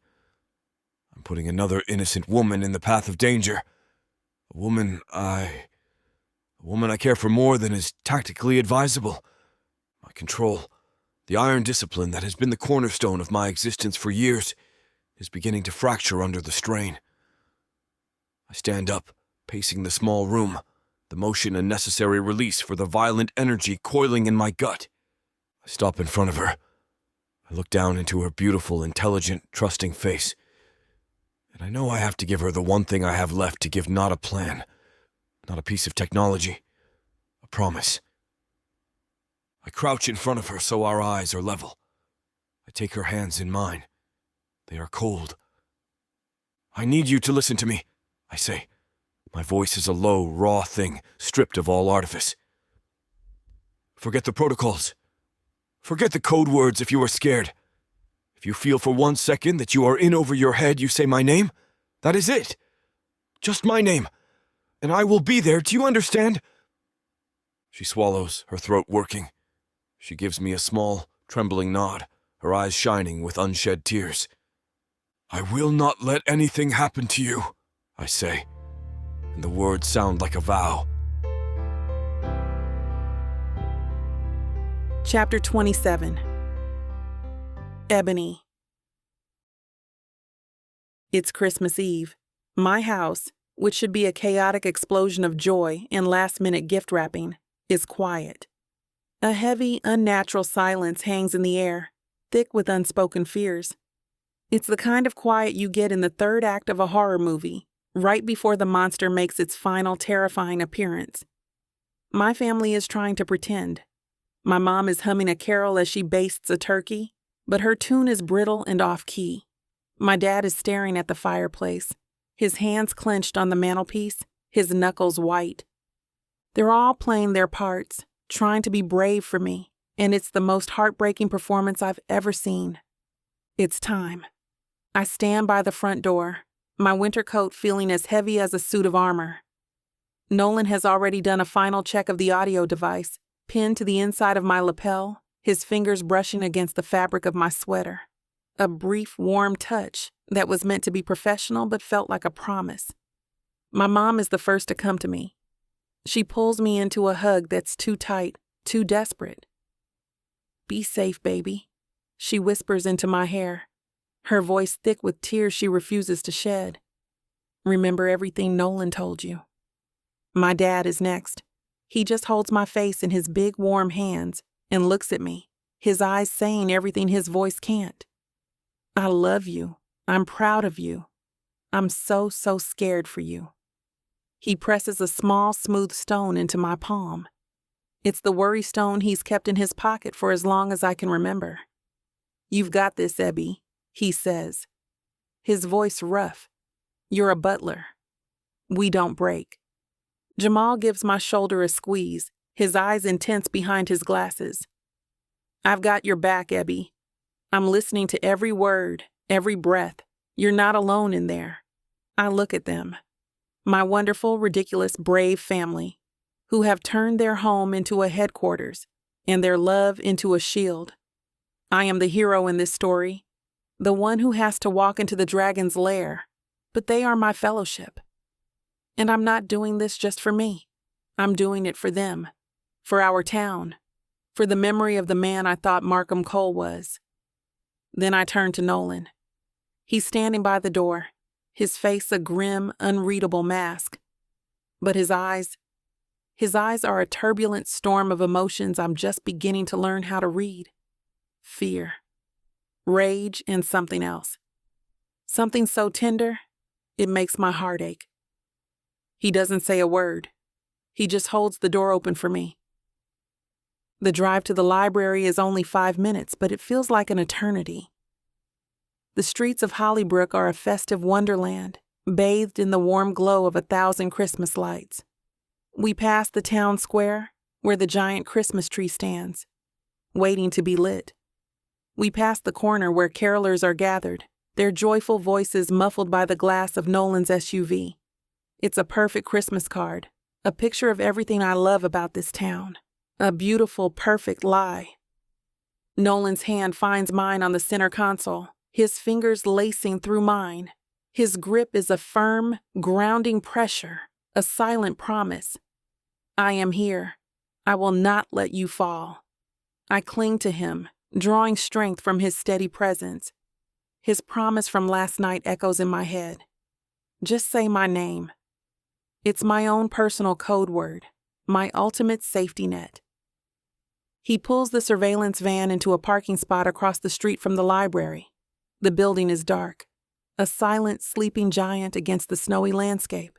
I'm putting another innocent woman in the path of danger. A woman I care for more than is tactically advisable. My control, the iron discipline that has been the cornerstone of my existence for years, is beginning to fracture under the strain. I stand up, pacing the small room, the motion a necessary release for the violent energy coiling in my gut. I stop in front of her. I look down into her beautiful, intelligent, trusting face. And I know I have to give her the one thing I have left to give, not a plan, not a piece of technology, a promise. I crouch in front of her so our eyes are level. I take her hands in mine. They are cold. I need you to listen to me, I say. My voice is a low, raw thing, stripped of all artifice. Forget the protocols. Forget the code words if you are scared. If you feel for 1 second that you are in over your head, you say my name. That is it. Just my name. And I will be there, do you understand? She swallows, her throat working. She gives me a small, trembling nod, her eyes shining with unshed tears. I will not let anything happen to you, I say, and the words sound like a vow. Chapter 27. Ebony. It's Christmas Eve. My house, which should be a chaotic explosion of joy and last-minute gift wrapping, is quiet. A heavy, unnatural silence hangs in the air, thick with unspoken fears. It's the kind of quiet you get in the third act of a horror movie, right before the monster makes its final terrifying appearance. My family is trying to pretend. My mom is humming a carol as she bastes a turkey, but her tune is brittle and off-key. My dad is staring at the fireplace, his hands clenched on the mantelpiece, his knuckles white. They're all playing their parts, trying to be brave for me, and it's the most heartbreaking performance I've ever seen. It's time. I stand by the front door, my winter coat feeling as heavy as a suit of armor. Nolan has already done a final check of the audio device, pinned to the inside of my lapel, his fingers brushing against the fabric of my sweater. A brief, warm touch that was meant to be professional but felt like a promise. My mom is the first to come to me. She pulls me into a hug that's too tight, too desperate. "Be safe, baby," she whispers into my hair, her voice thick with tears she refuses to shed. "Remember everything Nolan told you." My dad is next. He just holds my face in his big, warm hands and looks at me, his eyes saying everything his voice can't. "I love you. I'm proud of you. I'm so scared for you." He presses a small, smooth stone into my palm. It's the worry stone he's kept in his pocket for as long as I can remember. "You've got this, Ebby," he says. His voice rough. "You're a butler. We don't break." Jamal gives my shoulder a squeeze, his eyes intense behind his glasses. "I've got your back, Ebby. I'm listening to every word, every breath. You're not alone in there." I look at them. My wonderful, ridiculous, brave family, who have turned their home into a headquarters and their love into a shield. I am the hero in this story, the one who has to walk into the dragon's lair, but they are my fellowship. And I'm not doing this just for me. I'm doing it for them, for our town, for the memory of the man I thought Markham Cole was. Then I turn to Nolan. He's standing by the door, his face a grim, unreadable mask. But his eyes are a turbulent storm of emotions I'm just beginning to learn how to read. Fear, rage, and something else. Something so tender, it makes my heart ache. He doesn't say a word. He just holds the door open for me. The drive to the library is only 5 minutes, but it feels like an eternity. The streets of Hollybrook are a festive wonderland, bathed in the warm glow of 1,000 Christmas lights. We pass the town square, where the giant Christmas tree stands, waiting to be lit. We pass the corner where carolers are gathered, their joyful voices muffled by the glass of Nolan's SUV. It's a perfect Christmas card, a picture of everything I love about this town. A beautiful, perfect lie. Nolan's hand finds mine on the center console, his fingers lacing through mine. His grip is a firm, grounding pressure, a silent promise. I am here. I will not let you fall. I cling to him, drawing strength from his steady presence. His promise from last night echoes in my head. Just say my name. It's my own personal code word, my ultimate safety net. He pulls the surveillance van into a parking spot across the street from the library. The building is dark, a silent, sleeping giant against the snowy landscape.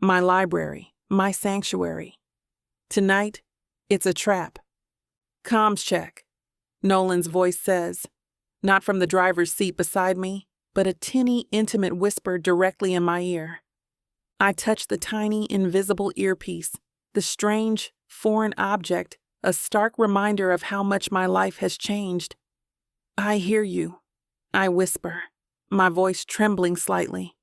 My library, my sanctuary. Tonight, it's a trap. "Comms check," Nolan's voice says, not from the driver's seat beside me, but a tinny, intimate whisper directly in my ear. I touch the tiny, invisible earpiece, the strange, foreign object, a stark reminder of how much my life has changed. "I hear you," I whisper, my voice trembling slightly.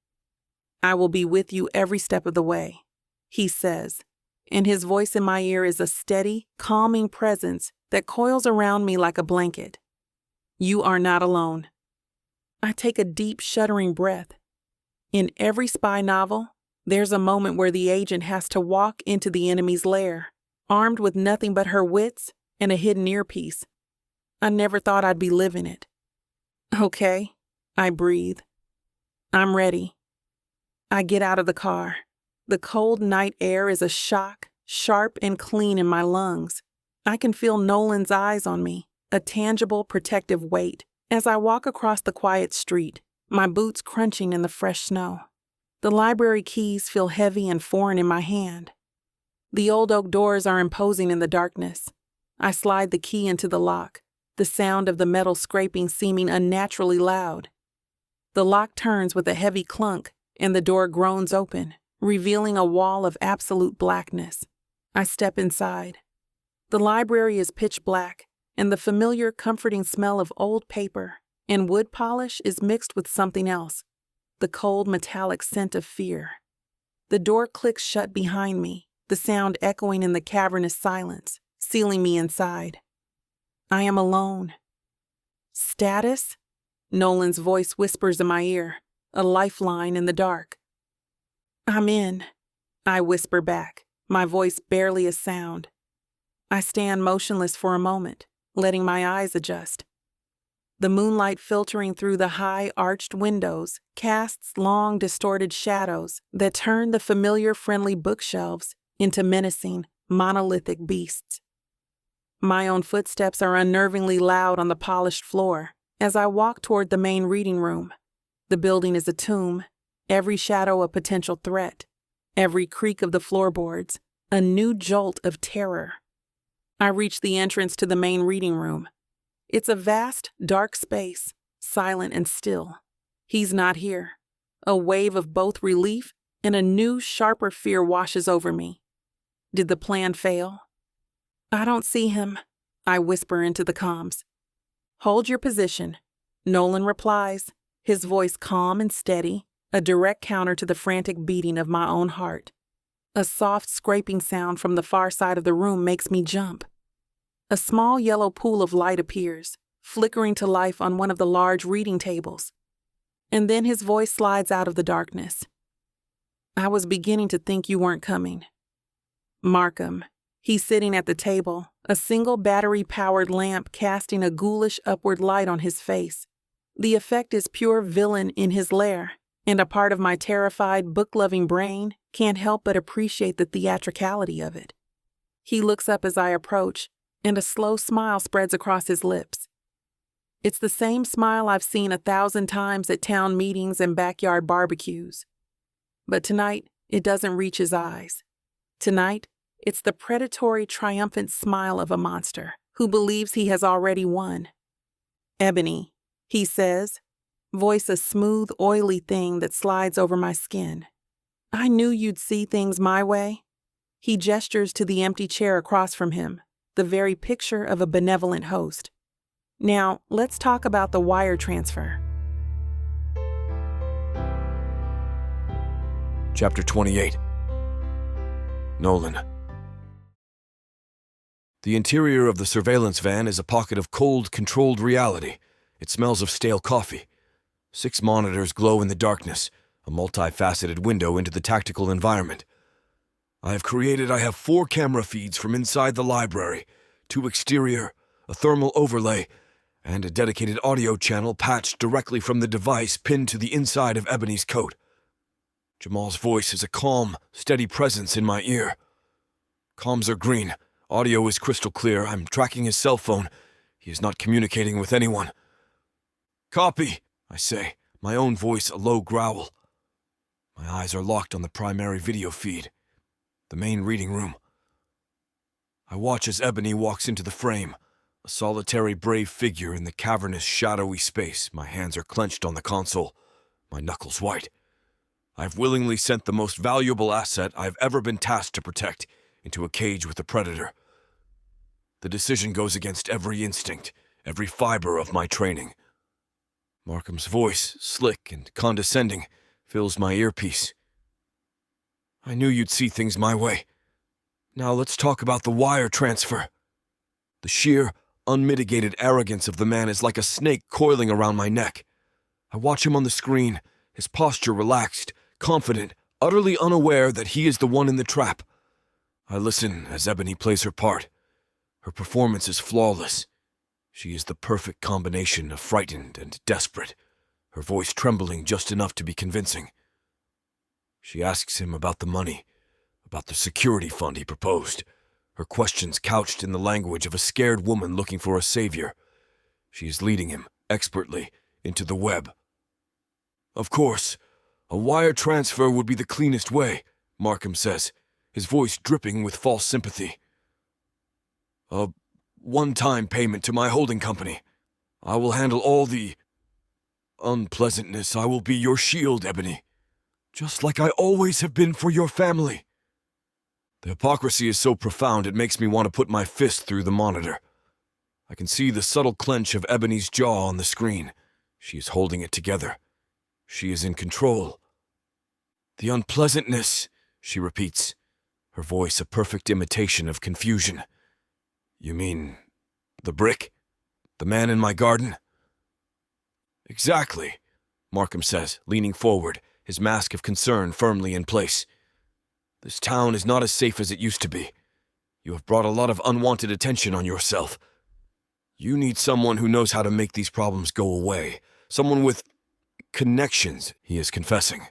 "I will be with you every step of the way," he says, and his voice in my ear is a steady, calming presence that coils around me like a blanket. "You are not alone." I take a deep, shuddering breath. In every spy novel, there's a moment where the agent has to walk into the enemy's lair, armed with nothing but her wits and a hidden earpiece. I never thought I'd be living it. "Okay," I breathe. I'm ready. I get out of the car. The cold night air is a shock, sharp and clean in my lungs. I can feel Nolan's eyes on me, a tangible protective weight, as I walk across the quiet street, my boots crunching in the fresh snow. The library keys feel heavy and foreign in my hand. The old oak doors are imposing in the darkness. I slide the key into the lock, the sound of the metal scraping seeming unnaturally loud. The lock turns with a heavy clunk, and the door groans open, revealing a wall of absolute blackness. I step inside. The library is pitch black, and the familiar, comforting smell of old paper and wood polish is mixed with something else, the cold, metallic scent of fear. The door clicks shut behind me, the sound echoing in the cavernous silence, sealing me inside. I am alone. Status? Nolan's voice whispers in my ear, a lifeline in the dark. I'm in, I whisper back, my voice barely a sound. I stand motionless for a moment, letting my eyes adjust. The moonlight filtering through the high, arched windows casts long, distorted shadows that turn the familiar, friendly bookshelves into menacing, monolithic beasts. My own footsteps are unnervingly loud on the polished floor as I walk toward the main reading room. The building is a tomb, every shadow a potential threat, every creak of the floorboards a new jolt of terror. I reach the entrance to the main reading room. It's a vast, dark space, silent and still. He's not here. A wave of both relief and a new, sharper fear washes over me. Did the plan fail? I don't see him, I whisper into the comms. Hold your position, Nolan replies, his voice calm and steady, a direct counter to the frantic beating of my own heart. A soft scraping sound from the far side of the room makes me jump. A small yellow pool of light appears, flickering to life on one of the large reading tables. And then his voice slides out of the darkness. I was beginning to think you weren't coming. Markham. He's sitting at the table, a single battery-powered lamp casting a ghoulish upward light on his face. The effect is pure villain in his lair, and a part of my terrified, book-loving brain can't help but appreciate the theatricality of it. He looks up as I approach, and a slow smile spreads across his lips. It's the same smile I've seen 1,000 times at town meetings and backyard barbecues. But tonight, it doesn't reach his eyes. Tonight, it's the predatory, triumphant smile of a monster who believes he has already won. Ebony, he says, voice a smooth, oily thing that slides over my skin. I knew you'd see things my way. He gestures to the empty chair across from him, the very picture of a benevolent host. Now, let's talk about the wire transfer. Chapter 28. Nolan. The interior of the surveillance van is a pocket of cold, controlled reality. It smells of stale coffee. 6 monitors glow in the darkness, a multifaceted window into the tactical environment. I have 4 camera feeds from inside the library, 2 exterior, a thermal overlay, and a dedicated audio channel patched directly from the device pinned to the inside of Ebony's coat. Jamal's voice is a calm, steady presence in my ear. Comms are green. Audio is crystal clear. I'm tracking his cell phone. He is not communicating with anyone. Copy, I say, my own voice a low growl. My eyes are locked on the primary video feed, the main reading room. I watch as Ebony walks into the frame, a solitary, brave figure in the cavernous, shadowy space. My hands are clenched on the console, my knuckles white. I've willingly sent the most valuable asset I've ever been tasked to protect into a cage with a predator. The decision goes against every instinct, every fiber of my training. Markham's voice, slick and condescending, fills my earpiece. I knew you'd see things my way. Now let's talk about the wire transfer. The sheer, unmitigated arrogance of the man is like a snake coiling around my neck. I watch him on the screen, his posture relaxed, confident, utterly unaware that he is the one in the trap. I listen as Ebony plays her part. Her performance is flawless. She is the perfect combination of frightened and desperate, her voice trembling just enough to be convincing. She asks him about the money, about the security fund he proposed, her questions couched in the language of a scared woman looking for a savior. She is leading him, expertly, into the web. "Of course, a wire transfer would be the cleanest way," Markham says, his voice dripping with false sympathy. "A one-time payment to my holding company. I will handle all the unpleasantness. I will be your shield, Ebony, just like I always have been for your family." The hypocrisy is so profound it makes me want to put my fist through the monitor. I can see the subtle clench of Ebony's jaw on the screen. She is holding it together. She is in control. "The unpleasantness," she repeats, her voice a perfect imitation of confusion. "You mean the brick? The man in my garden?" "Exactly," Markham says, leaning forward, his mask of concern firmly in place. "This town is not as safe as it used to be. You have brought a lot of unwanted attention on yourself. You need someone who knows how to make these problems go away. Someone with connections," he is confessing.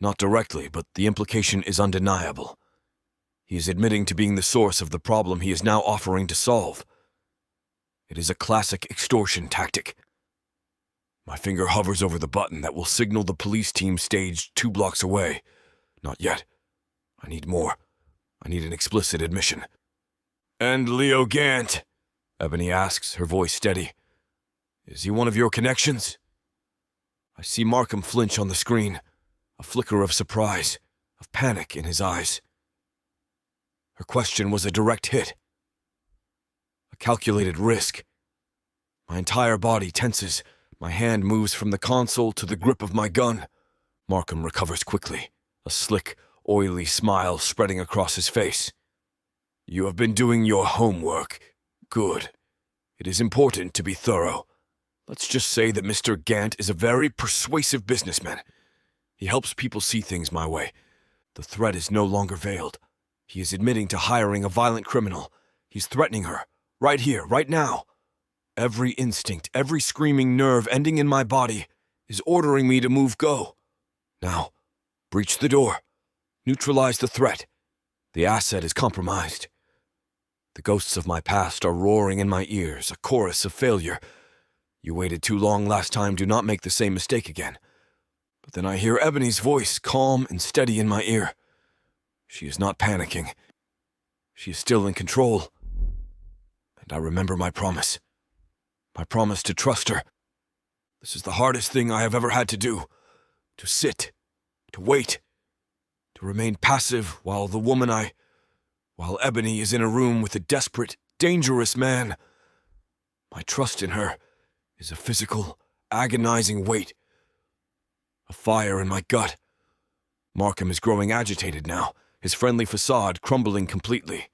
Not directly, but the implication is undeniable. He is admitting to being the source of the problem he is now offering to solve. It is a classic extortion tactic. My finger hovers over the button that will signal the police team staged 2 blocks away. Not yet. I need more. I need an explicit admission. "And Leo Gant?" Ebony asks, her voice steady. "Is he one of your connections?" I see Markham flinch on the screen, a flicker of surprise, of panic in his eyes. Her question was a direct hit. A calculated risk. My entire body tenses. My hand moves from the console to the grip of my gun. Markham recovers quickly, a slick, oily smile spreading across his face. "You have been doing your homework. Good. It is important to be thorough. Let's just say that Mr. Gant is a very persuasive businessman. He helps people see things my way. The threat is no longer veiled. He is admitting to hiring a violent criminal. He's threatening her, right here, right now. Every instinct, every screaming nerve ending in my body is ordering me to move go. Now, breach the door. Neutralize the threat. The asset is compromised. The ghosts of my past are roaring in my ears, a chorus of failure. You waited too long last time, do not make the same mistake again. But then I hear Ebony's voice, calm and steady in my ear. She is not panicking. She is still in control. And I remember my promise. My promise to trust her. This is the hardest thing I have ever had to do. To sit. To wait. To remain passive while Ebony is in a room with a desperate, dangerous man. My trust in her is a physical, agonizing weight. A fire in my gut. Markham is growing agitated now, his friendly facade crumbling completely.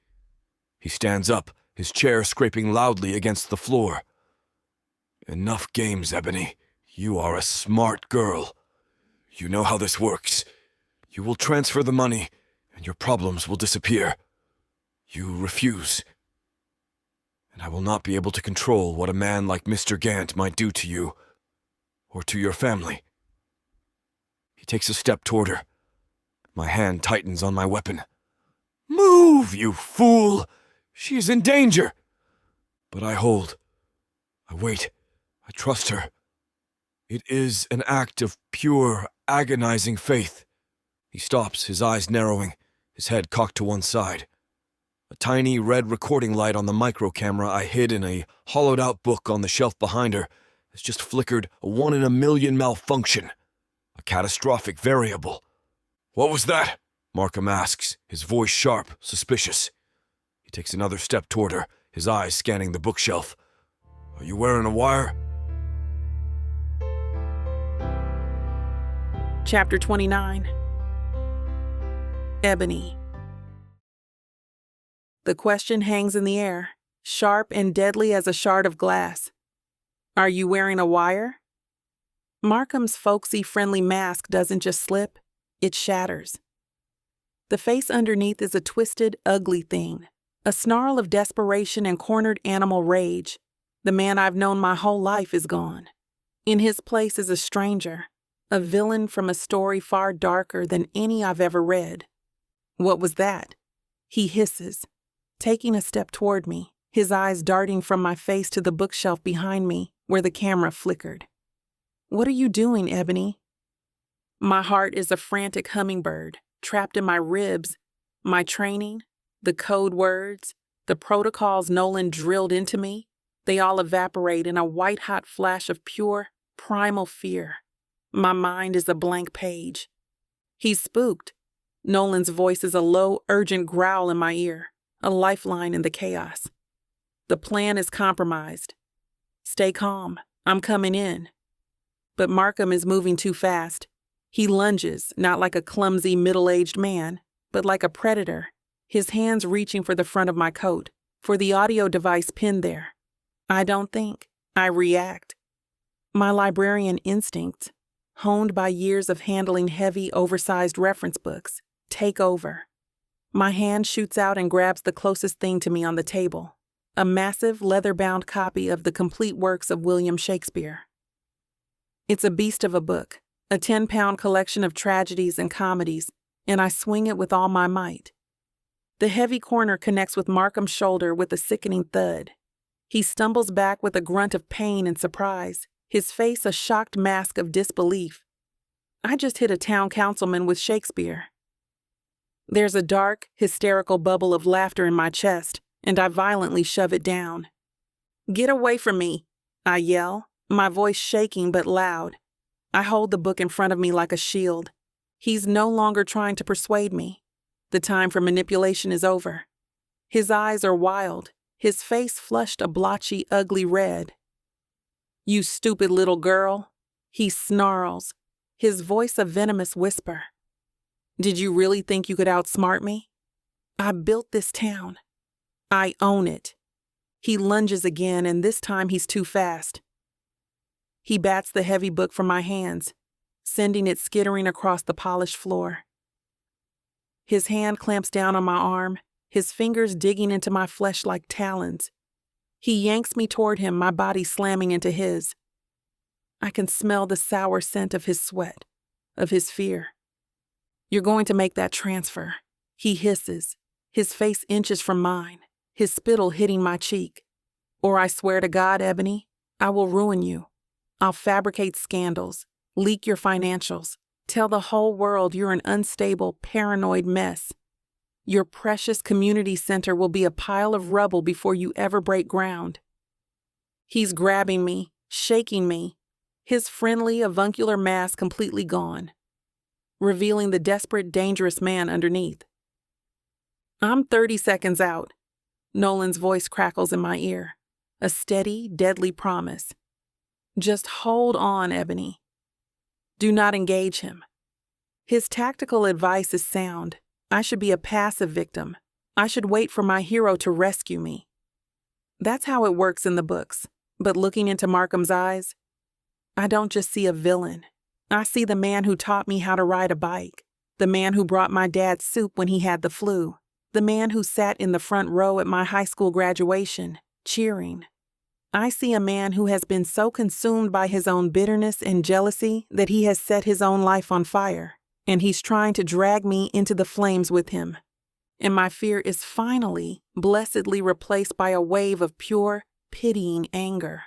He stands up, his chair scraping loudly against the floor. "Enough games, Ebony. You are a smart girl. You know how this works. You will transfer the money, and your problems will disappear. You refuse. And I will not be able to control what a man like Mr. Gant might do to you, or to your family." He takes a step toward her. My hand tightens on my weapon. "Move, you fool! She is in danger!" But I hold. I wait. I trust her. It is an act of pure, agonizing faith. He stops, his eyes narrowing, his head cocked to one side. A tiny red recording light on the micro camera I hid in a hollowed-out book on the shelf behind her has just flickered a 1 in a million malfunction. A catastrophic variable. "What was that?" Markham asks, his voice sharp, suspicious. He takes another step toward her, his eyes scanning the bookshelf. "Are you wearing a wire?" Chapter 29. Ebony. The question hangs in the air, sharp and deadly as a shard of glass. Are you wearing a wire? Markham's folksy friendly mask doesn't just slip, it shatters. The face underneath is a twisted, ugly thing, a snarl of desperation and cornered animal rage. The man I've known my whole life is gone. In his place is a stranger, a villain from a story far darker than any I've ever read. What was that? He hisses, taking a step toward me, his eyes darting from my face to the bookshelf behind me, where the camera flickered. What are you doing, Ebony? My heart is a frantic hummingbird, trapped in my ribs. My training, the code words, the protocols Nolan drilled into me, they all evaporate in a white-hot flash of pure, primal fear. My mind is a blank page. He's spooked. Nolan's voice is a low, urgent growl in my ear, a lifeline in the chaos. The plan is compromised. Stay calm. I'm coming in. But Markham is moving too fast. He lunges, not like a clumsy, middle-aged man, but like a predator, his hands reaching for the front of my coat, for the audio device pinned there. I don't think. I react. My librarian instincts, honed by years of handling heavy, oversized reference books, take over. My hand shoots out and grabs the closest thing to me on the table, a massive, leather-bound copy of the complete works of William Shakespeare. It's a beast of a book, a 10-pound collection of tragedies and comedies, and I swing it with all my might. The heavy corner connects with Markham's shoulder with a sickening thud. He stumbles back with a grunt of pain and surprise, his face a shocked mask of disbelief. I just hit a town councilman with Shakespeare. There's a dark, hysterical bubble of laughter in my chest, and I violently shove it down. "Get away from me," I yell, my voice shaking but loud. I hold the book in front of me like a shield. He's no longer trying to persuade me. The time for manipulation is over. His eyes are wild, his face flushed a blotchy, ugly red. "You stupid little girl," he snarls, his voice a venomous whisper. "Did you really think you could outsmart me? I built this town. I own it." He lunges again, and this time he's too fast. He bats the heavy book from my hands, sending it skittering across the polished floor. His hand clamps down on my arm, his fingers digging into my flesh like talons. He yanks me toward him, my body slamming into his. I can smell the sour scent of his sweat, of his fear. "You're going to make that transfer," he hisses, his face inches from mine, his spittle hitting my cheek. "Or I swear to God, Ebony, I will ruin you. I'll fabricate scandals, leak your financials, tell the whole world you're an unstable, paranoid mess. Your precious community center will be a pile of rubble before you ever break ground." He's grabbing me, shaking me, his friendly, avuncular mask completely gone, revealing the desperate, dangerous man underneath. "I'm 30 seconds out." Nolan's voice crackles in my ear, a steady, deadly promise. "Just hold on, Ebony. Do not engage him." His tactical advice is sound. I should be a passive victim. I should wait for my hero to rescue me. That's how it works in the books. But looking into Markham's eyes, I don't just see a villain. I see the man who taught me how to ride a bike, the man who brought my dad soup when he had the flu, the man who sat in the front row at my high school graduation, cheering. I see a man who has been so consumed by his own bitterness and jealousy that he has set his own life on fire, and he's trying to drag me into the flames with him. And my fear is finally, blessedly replaced by a wave of pure, pitying anger.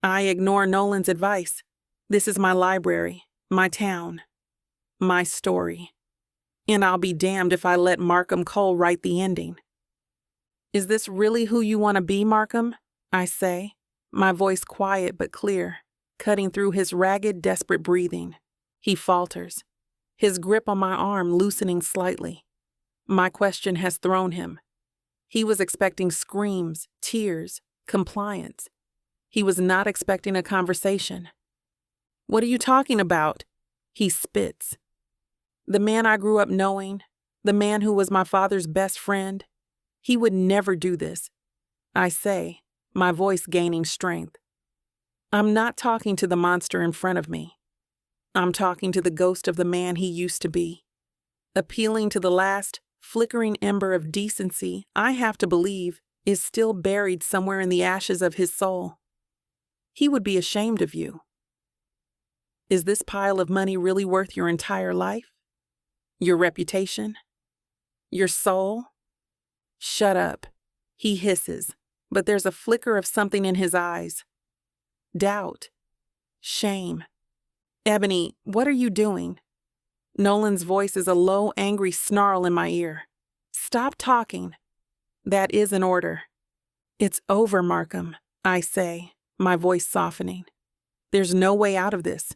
I ignore Nolan's advice. This is my library, my town, my story. And I'll be damned if I let Markham Cole write the ending. "Is this really who you want to be, Markham?" I say, my voice quiet but clear, cutting through his ragged, desperate breathing. He falters, his grip on my arm loosening slightly. My question has thrown him. He was expecting screams, tears, compliance. He was not expecting a conversation. "What are you talking about?" He spits. "The man I grew up knowing, the man who was my father's best friend, he would never do this," I say, my voice gaining strength. I'm not talking to the monster in front of me. I'm talking to the ghost of the man he used to be. Appealing to the last, flickering ember of decency I have to believe is still buried somewhere in the ashes of his soul. "He would be ashamed of you," Is this pile of money really worth your entire life? Your reputation? Your soul? Shut up, he hisses, but there's a flicker of something in his eyes. Doubt. Shame. Ebony, what are you doing? Nolan's voice is a low, angry snarl in my ear. Stop talking. That is an order. It's over, Markham, I say, my voice softening. There's no way out of this.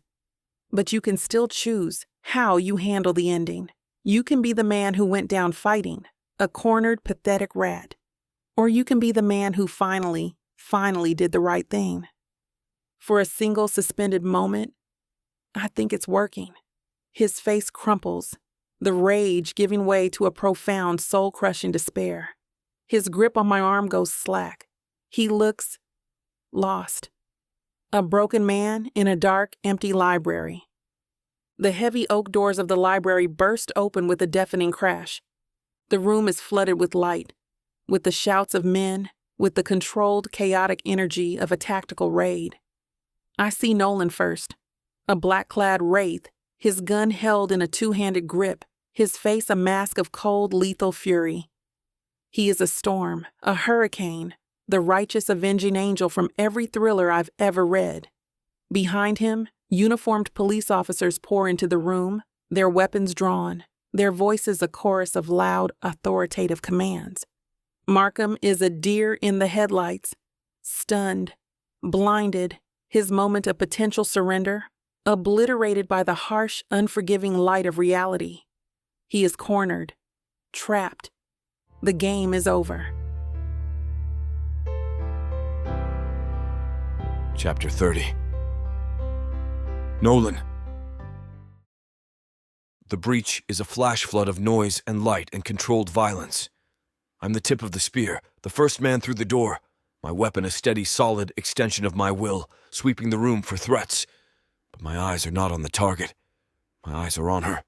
But you can still choose how you handle the ending. You can be the man who went down fighting, a cornered, pathetic rat. Or you can be the man who finally did the right thing. For a single suspended moment, I think it's working. His face crumples, the rage giving way to a profound, soul-crushing despair. His grip on my arm goes slack. He looks lost. A broken man in a dark, empty library. The heavy oak doors of the library burst open with a deafening crash. The room is flooded with light, with the shouts of men, with the controlled, chaotic energy of a tactical raid. I see Nolan first, a black-clad wraith, his gun held in a two-handed grip, his face a mask of cold, lethal fury. He is a storm, a hurricane, the righteous avenging angel from every thriller I've ever read. Behind him, uniformed police officers pour into the room, their weapons drawn, their voices a chorus of loud, authoritative commands. Markham is a deer in the headlights, stunned, blinded, his moment of potential surrender, obliterated by the harsh, unforgiving light of reality. He is cornered, trapped. The game is over. Chapter 30. Nolan. The breach is a flash flood of noise and light and controlled violence. I'm the tip of the spear, the first man through the door, my weapon a steady, solid extension of my will, sweeping the room for threats. But my eyes are not on the target. My eyes are on her.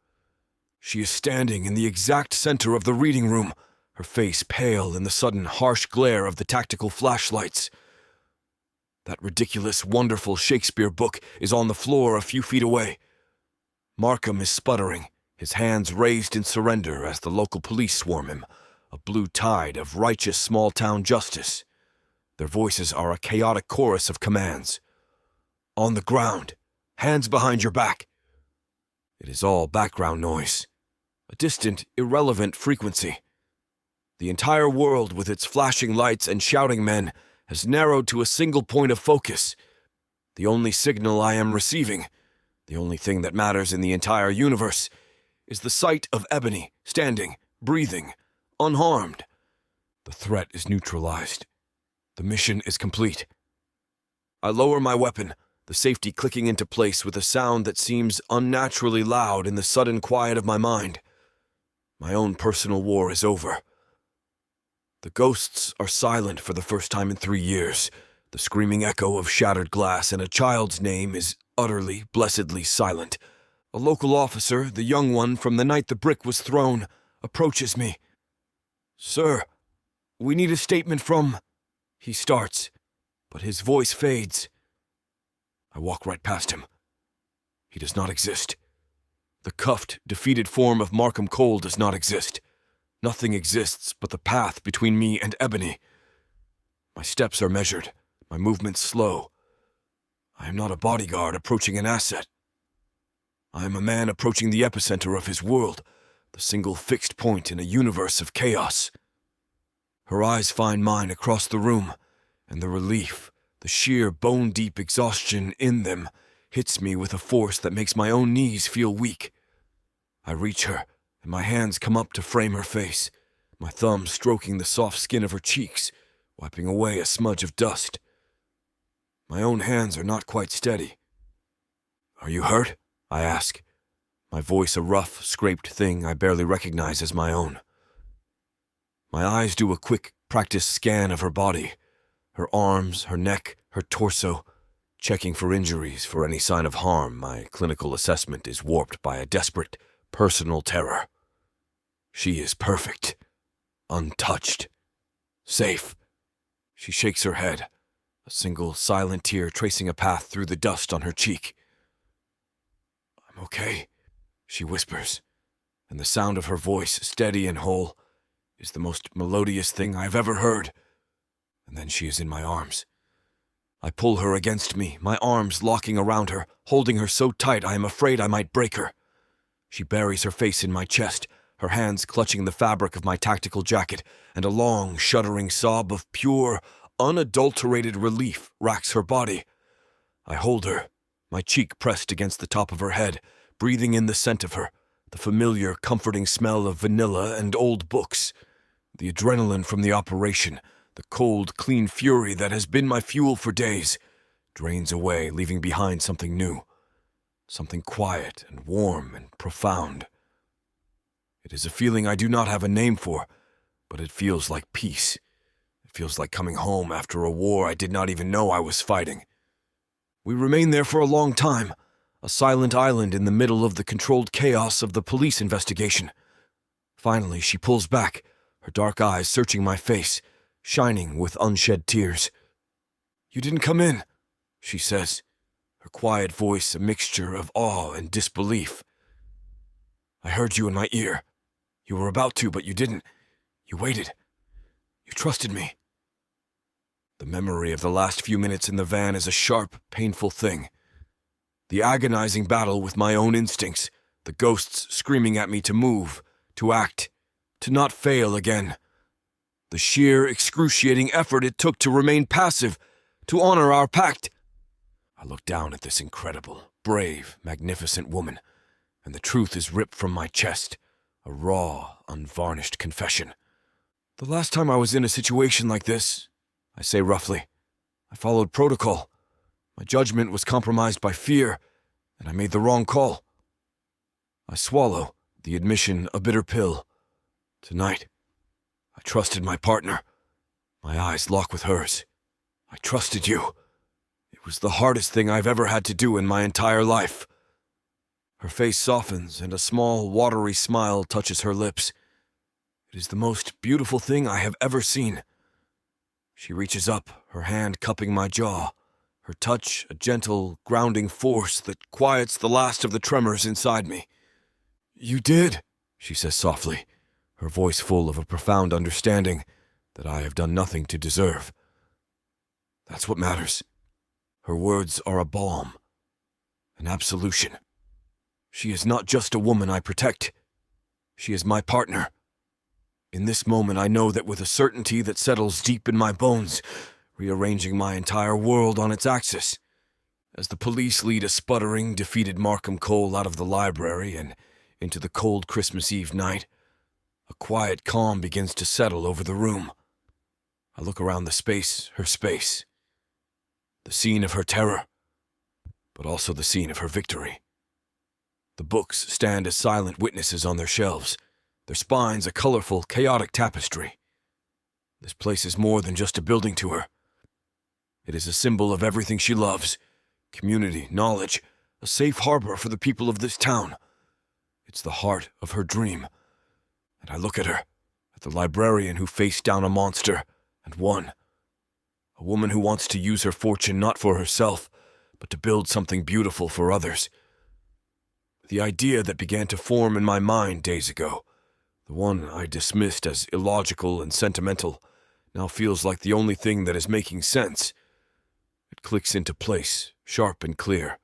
She is standing in the exact center of the reading room, her face pale in the sudden harsh glare of the tactical flashlights. That ridiculous, wonderful Shakespeare book is on the floor a few feet away. Markham is sputtering, his hands raised in surrender as the local police swarm him, a blue tide of righteous small-town justice. Their voices are a chaotic chorus of commands. On the ground, hands behind your back. It is all background noise, a distant, irrelevant frequency. The entire world, with its flashing lights and shouting men, has narrowed to a single point of focus. The only signal I am receiving, the only thing that matters in the entire universe, is the sight of Ebony, standing, breathing, unharmed. The threat is neutralized. The mission is complete. I lower my weapon, the safety clicking into place with a sound that seems unnaturally loud in the sudden quiet of my mind. My own personal war is over. The ghosts are silent for the first time in 3 years. The screaming echo of shattered glass and a child's name is utterly, blessedly silent. A local officer, the young one from the night the brick was thrown, approaches me. "Sir, we need a statement from—" He starts, but his voice fades. I walk right past him. He does not exist. The cuffed, defeated form of Markham Cole does not exist. Nothing exists but the path between me and Ebony. My steps are measured, my movements slow. I am not a bodyguard approaching an asset. I am a man approaching the epicenter of his world, the single fixed point in a universe of chaos. Her eyes find mine across the room, and the relief, the sheer bone-deep exhaustion in them, hits me with a force that makes my own knees feel weak. I reach her, and my hands come up to frame her face, my thumb stroking the soft skin of her cheeks, wiping away a smudge of dust. My own hands are not quite steady. "Are you hurt?" I ask, my voice a rough, scraped thing I barely recognize as my own. My eyes do a quick, practiced scan of her body, her arms, her neck, her torso, checking for injuries, for any sign of harm. My clinical assessment is warped by a desperate, personal terror. She is perfect, untouched, safe. She shakes her head, a single silent tear tracing a path through the dust on her cheek. I'm okay, she whispers, and the sound of her voice, steady and whole, is the most melodious thing I've ever heard. And then she is in my arms. I pull her against me, my arms locking around her, holding her so tight I am afraid I might break her. She buries her face in my chest, her hands clutching the fabric of my tactical jacket, and a long, shuddering sob of pure, unadulterated relief racks her body. I hold her, my cheek pressed against the top of her head, breathing in the scent of her, the familiar, comforting smell of vanilla and old books. The adrenaline from the operation, the cold, clean fury that has been my fuel for days, drains away, leaving behind something new, something quiet and warm and profound. It is a feeling I do not have a name for, but it feels like peace. It feels like coming home after a war I did not even know I was fighting. We remain there for a long time, a silent island in the middle of the controlled chaos of the police investigation. Finally, she pulls back, her dark eyes searching my face, shining with unshed tears. "You didn't come in," she says, her quiet voice a mixture of awe and disbelief. "I heard you in my ear. You were about to, but you didn't. You waited. You trusted me." The memory of the last few minutes in the van is a sharp, painful thing. The agonizing battle with my own instincts, the ghosts screaming at me to move, to act, to not fail again. The sheer, excruciating effort it took to remain passive, to honor our pact. I look down at this incredible, brave, magnificent woman, and the truth is ripped from my chest, a raw, unvarnished confession. "The last time I was in a situation like this," I say roughly, "I followed protocol. My judgment was compromised by fear, and I made the wrong call." I swallow, the admission a bitter pill. Tonight, I trusted my partner. My eyes lock with hers. I trusted you. It was the hardest thing I've ever had to do in my entire life. Her face softens, and a small, watery smile touches her lips. It is the most beautiful thing I have ever seen. She reaches up, her hand cupping my jaw, her touch a gentle, grounding force that quiets the last of the tremors inside me. "You did," she says softly, her voice full of a profound understanding that I have done nothing to deserve. That's what matters. Her words are a balm, an absolution. She is not just a woman I protect. She is my partner. In this moment, I know that with a certainty that settles deep in my bones, rearranging my entire world on its axis. As the police lead a sputtering, defeated Markham Cole out of the library and into the cold Christmas Eve night, a quiet calm begins to settle over the room. I look around the space, her space. The scene of her terror, but also the scene of her victory. The books stand as silent witnesses on their shelves, their spines a colorful, chaotic tapestry. This place is more than just a building to her. It is a symbol of everything she loves: community, knowledge, a safe harbor for the people of this town. It's the heart of her dream. And I look at her, at the librarian who faced down a monster and won. A woman who wants to use her fortune not for herself, but to build something beautiful for others. The idea that began to form in my mind days ago, the one I dismissed as illogical and sentimental, now feels like the only thing that is making sense. It clicks into place, sharp and clear.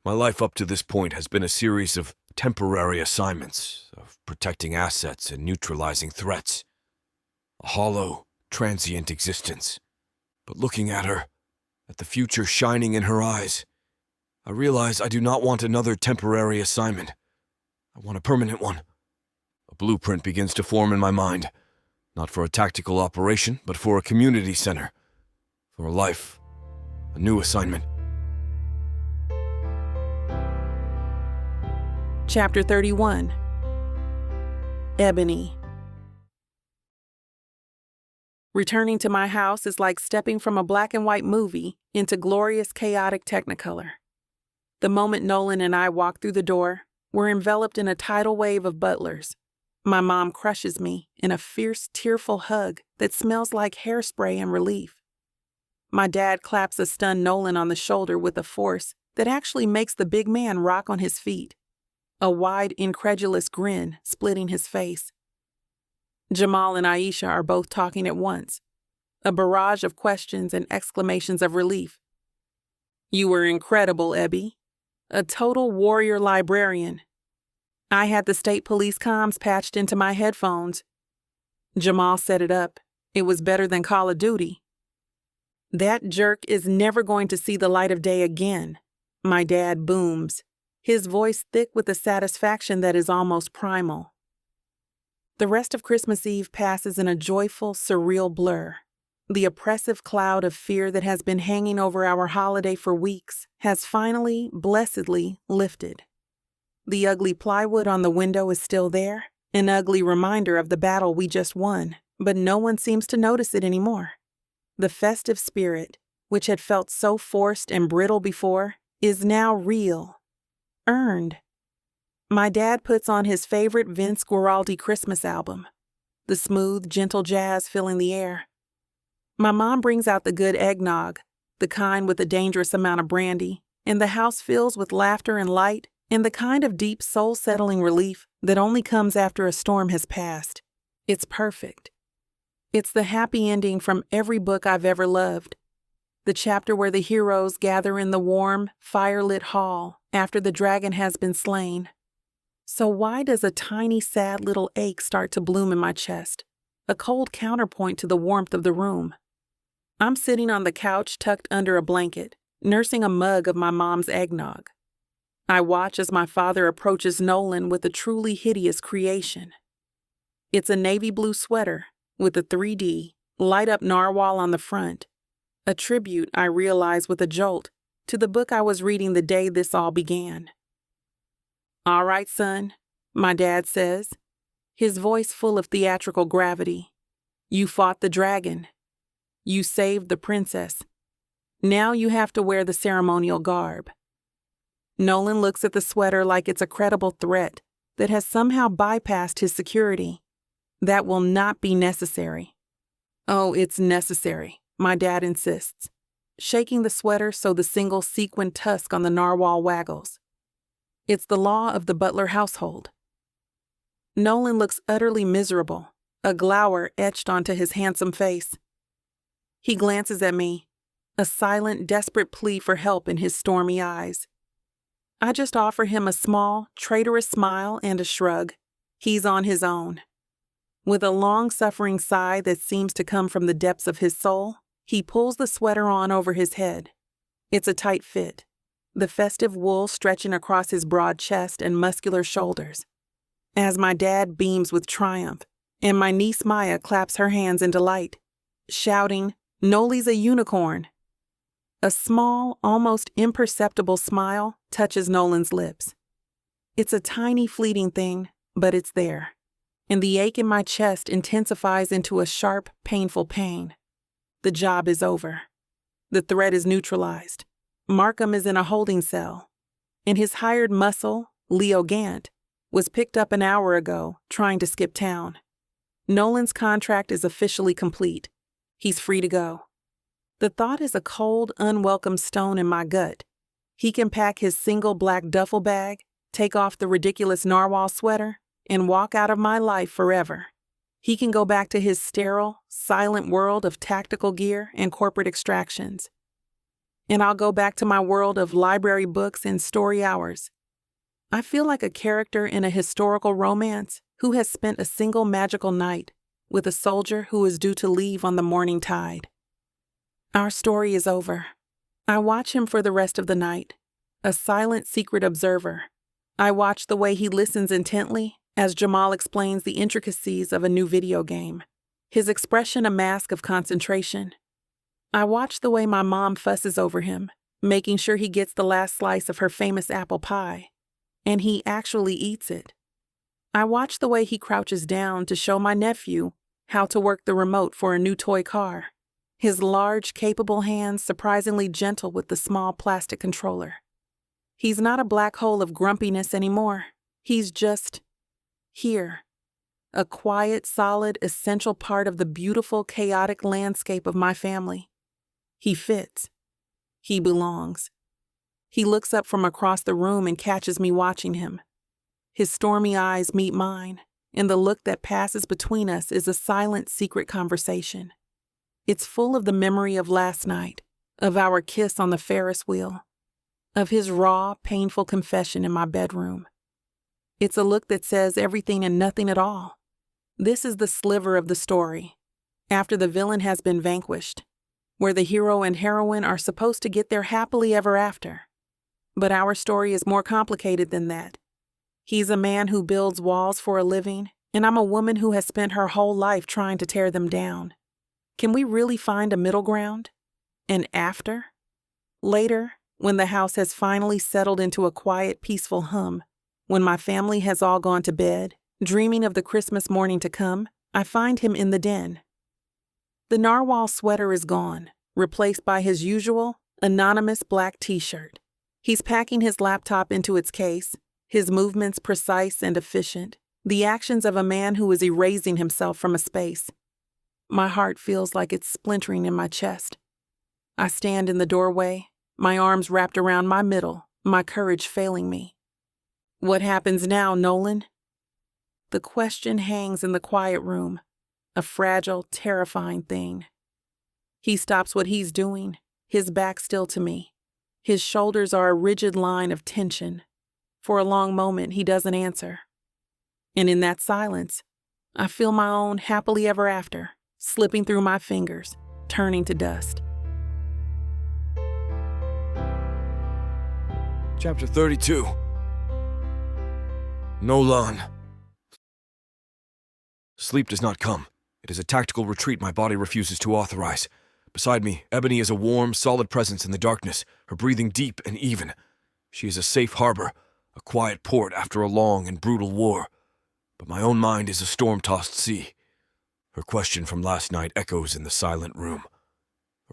My life up to this point has been a series of temporary assignments, of protecting assets and neutralizing threats. A hollow, transient existence. But looking at her, at the future shining in her eyes, I realize I do not want another temporary assignment. I want a permanent one. A blueprint begins to form in my mind, not for a tactical operation, but for a community center, for a life, a new assignment. Chapter 31. Ebony. Returning to my house is like stepping from a black and white movie into glorious, chaotic Technicolor. The moment Nolan and I walk through the door, we're enveloped in a tidal wave of butlers. My mom crushes me in a fierce, tearful hug that smells like hairspray and relief. My dad claps a stunned Nolan on the shoulder with a force that actually makes the big man rock on his feet. a wide, incredulous grin splitting his face. Jamal and Aisha are both talking at once, a barrage of questions and exclamations of relief. "You were incredible, Ebby. A total warrior librarian. I had the state police comms patched into my headphones. Jamal set it up. It was better than Call of Duty." "That jerk is never going to see the light of day again," my dad booms, his voice thick with a satisfaction that is almost primal. The rest of Christmas Eve passes in a joyful, surreal blur. The oppressive cloud of fear that has been hanging over our holiday for weeks has finally, blessedly, lifted. The ugly plywood on the window is still there, an ugly reminder of the battle we just won, but no one seems to notice it anymore. The festive spirit, which had felt so forced and brittle before, is now real, earned. My dad puts on his favorite Vince Guaraldi Christmas album, the smooth, gentle jazz filling the air. My mom brings out the good eggnog, the kind with a dangerous amount of brandy, and the house fills with laughter and light, and the kind of deep, soul-settling relief that only comes after a storm has passed. It's perfect. It's the happy ending from every book I've ever loved. The chapter where the heroes gather in the warm, fire-lit hall after the dragon has been slain. So why does a tiny, sad little ache start to bloom in my chest, a cold counterpoint to the warmth of the room? I'm sitting on the couch tucked under a blanket, nursing a mug of my mom's eggnog. I watch as my father approaches Nolan with a truly hideous creation. It's a navy blue sweater with a 3D, light-up narwhal on the front, a tribute, I realize with a jolt, to the book I was reading the day this all began. "All right, son," my dad says, his voice full of theatrical gravity. "You fought the dragon. You saved the princess. Now you have to wear the ceremonial garb." Nolan looks at the sweater like it's a credible threat that has somehow bypassed his security. "That will not be necessary." "Oh, it's necessary," my dad insists, shaking the sweater so the single sequined tusk on the narwhal waggles. "It's the law of the Butler household." Nolan looks utterly miserable, a glower etched onto his handsome face. He glances at me, a silent, desperate plea for help in his stormy eyes. I just offer him a small, traitorous smile and a shrug. He's on his own. With a long-suffering sigh that seems to come from the depths of his soul, he pulls the sweater on over his head. It's a tight fit, the festive wool stretching across his broad chest and muscular shoulders. As my dad beams with triumph, and my niece Maya claps her hands in delight, shouting, "Noli's a unicorn!" A small, almost imperceptible smile touches Nolan's lips. It's a tiny, fleeting thing, but it's there, and the ache in my chest intensifies into a sharp, painful pain. The job is over. The threat is neutralized. Markham is in a holding cell, and his hired muscle, Leo Gant, was picked up an hour ago trying to skip town. Nolan's contract is officially complete. He's free to go. The thought is a cold, unwelcome stone in my gut. He can pack his single black duffel bag, take off the ridiculous narwhal sweater, and walk out of my life forever. He can go back to his sterile, silent world of tactical gear and corporate extractions. And I'll go back to my world of library books and story hours. I feel like a character in a historical romance who has spent a single magical night with a soldier who is due to leave on the morning tide. Our story is over. I watch him for the rest of the night, a silent, secret observer. I watch the way he listens intently as Jamal explains the intricacies of a new video game, his expression a mask of concentration. I watch the way my mom fusses over him, making sure he gets the last slice of her famous apple pie, and he actually eats it. I watch the way he crouches down to show my nephew how to work the remote for a new toy car, his large, capable hands surprisingly gentle with the small plastic controller. He's not a black hole of grumpiness anymore. He's just here, a quiet, solid, essential part of the beautiful, chaotic landscape of my family. He fits. He belongs. He looks up from across the room and catches me watching him. His stormy eyes meet mine, and the look that passes between us is a silent, secret conversation. It's full of the memory of last night, of our kiss on the Ferris wheel, of his raw, painful confession in my bedroom. It's a look that says everything and nothing at all. This is the sliver of the story, after the villain has been vanquished, where the hero and heroine are supposed to get their happily ever after. But our story is more complicated than that. He's a man who builds walls for a living, and I'm a woman who has spent her whole life trying to tear them down. Can we really find a middle ground? And after? Later, when the house has finally settled into a quiet, peaceful hum, when my family has all gone to bed, dreaming of the Christmas morning to come, I find him in the den. The narwhal sweater is gone, replaced by his usual, anonymous black t-shirt. He's packing his laptop into its case, his movements precise and efficient, the actions of a man who is erasing himself from a space. My heart feels like it's splintering in my chest. I stand in the doorway, my arms wrapped around my middle, my courage failing me. What happens now, Nolan? The question hangs in the quiet room, a fragile, terrifying thing. He stops what he's doing, his back still to me. His shoulders are a rigid line of tension. For a long moment, he doesn't answer. And in that silence, I feel my own happily ever after slipping through my fingers, turning to dust. Chapter 32. Nolan. Sleep does not come. It is a tactical retreat my body refuses to authorize. Beside me, Ebony is a warm, solid presence in the darkness, her breathing deep and even. She is a safe harbor, a quiet port after a long and brutal war. But my own mind is a storm-tossed sea. Her question from last night echoes in the silent room.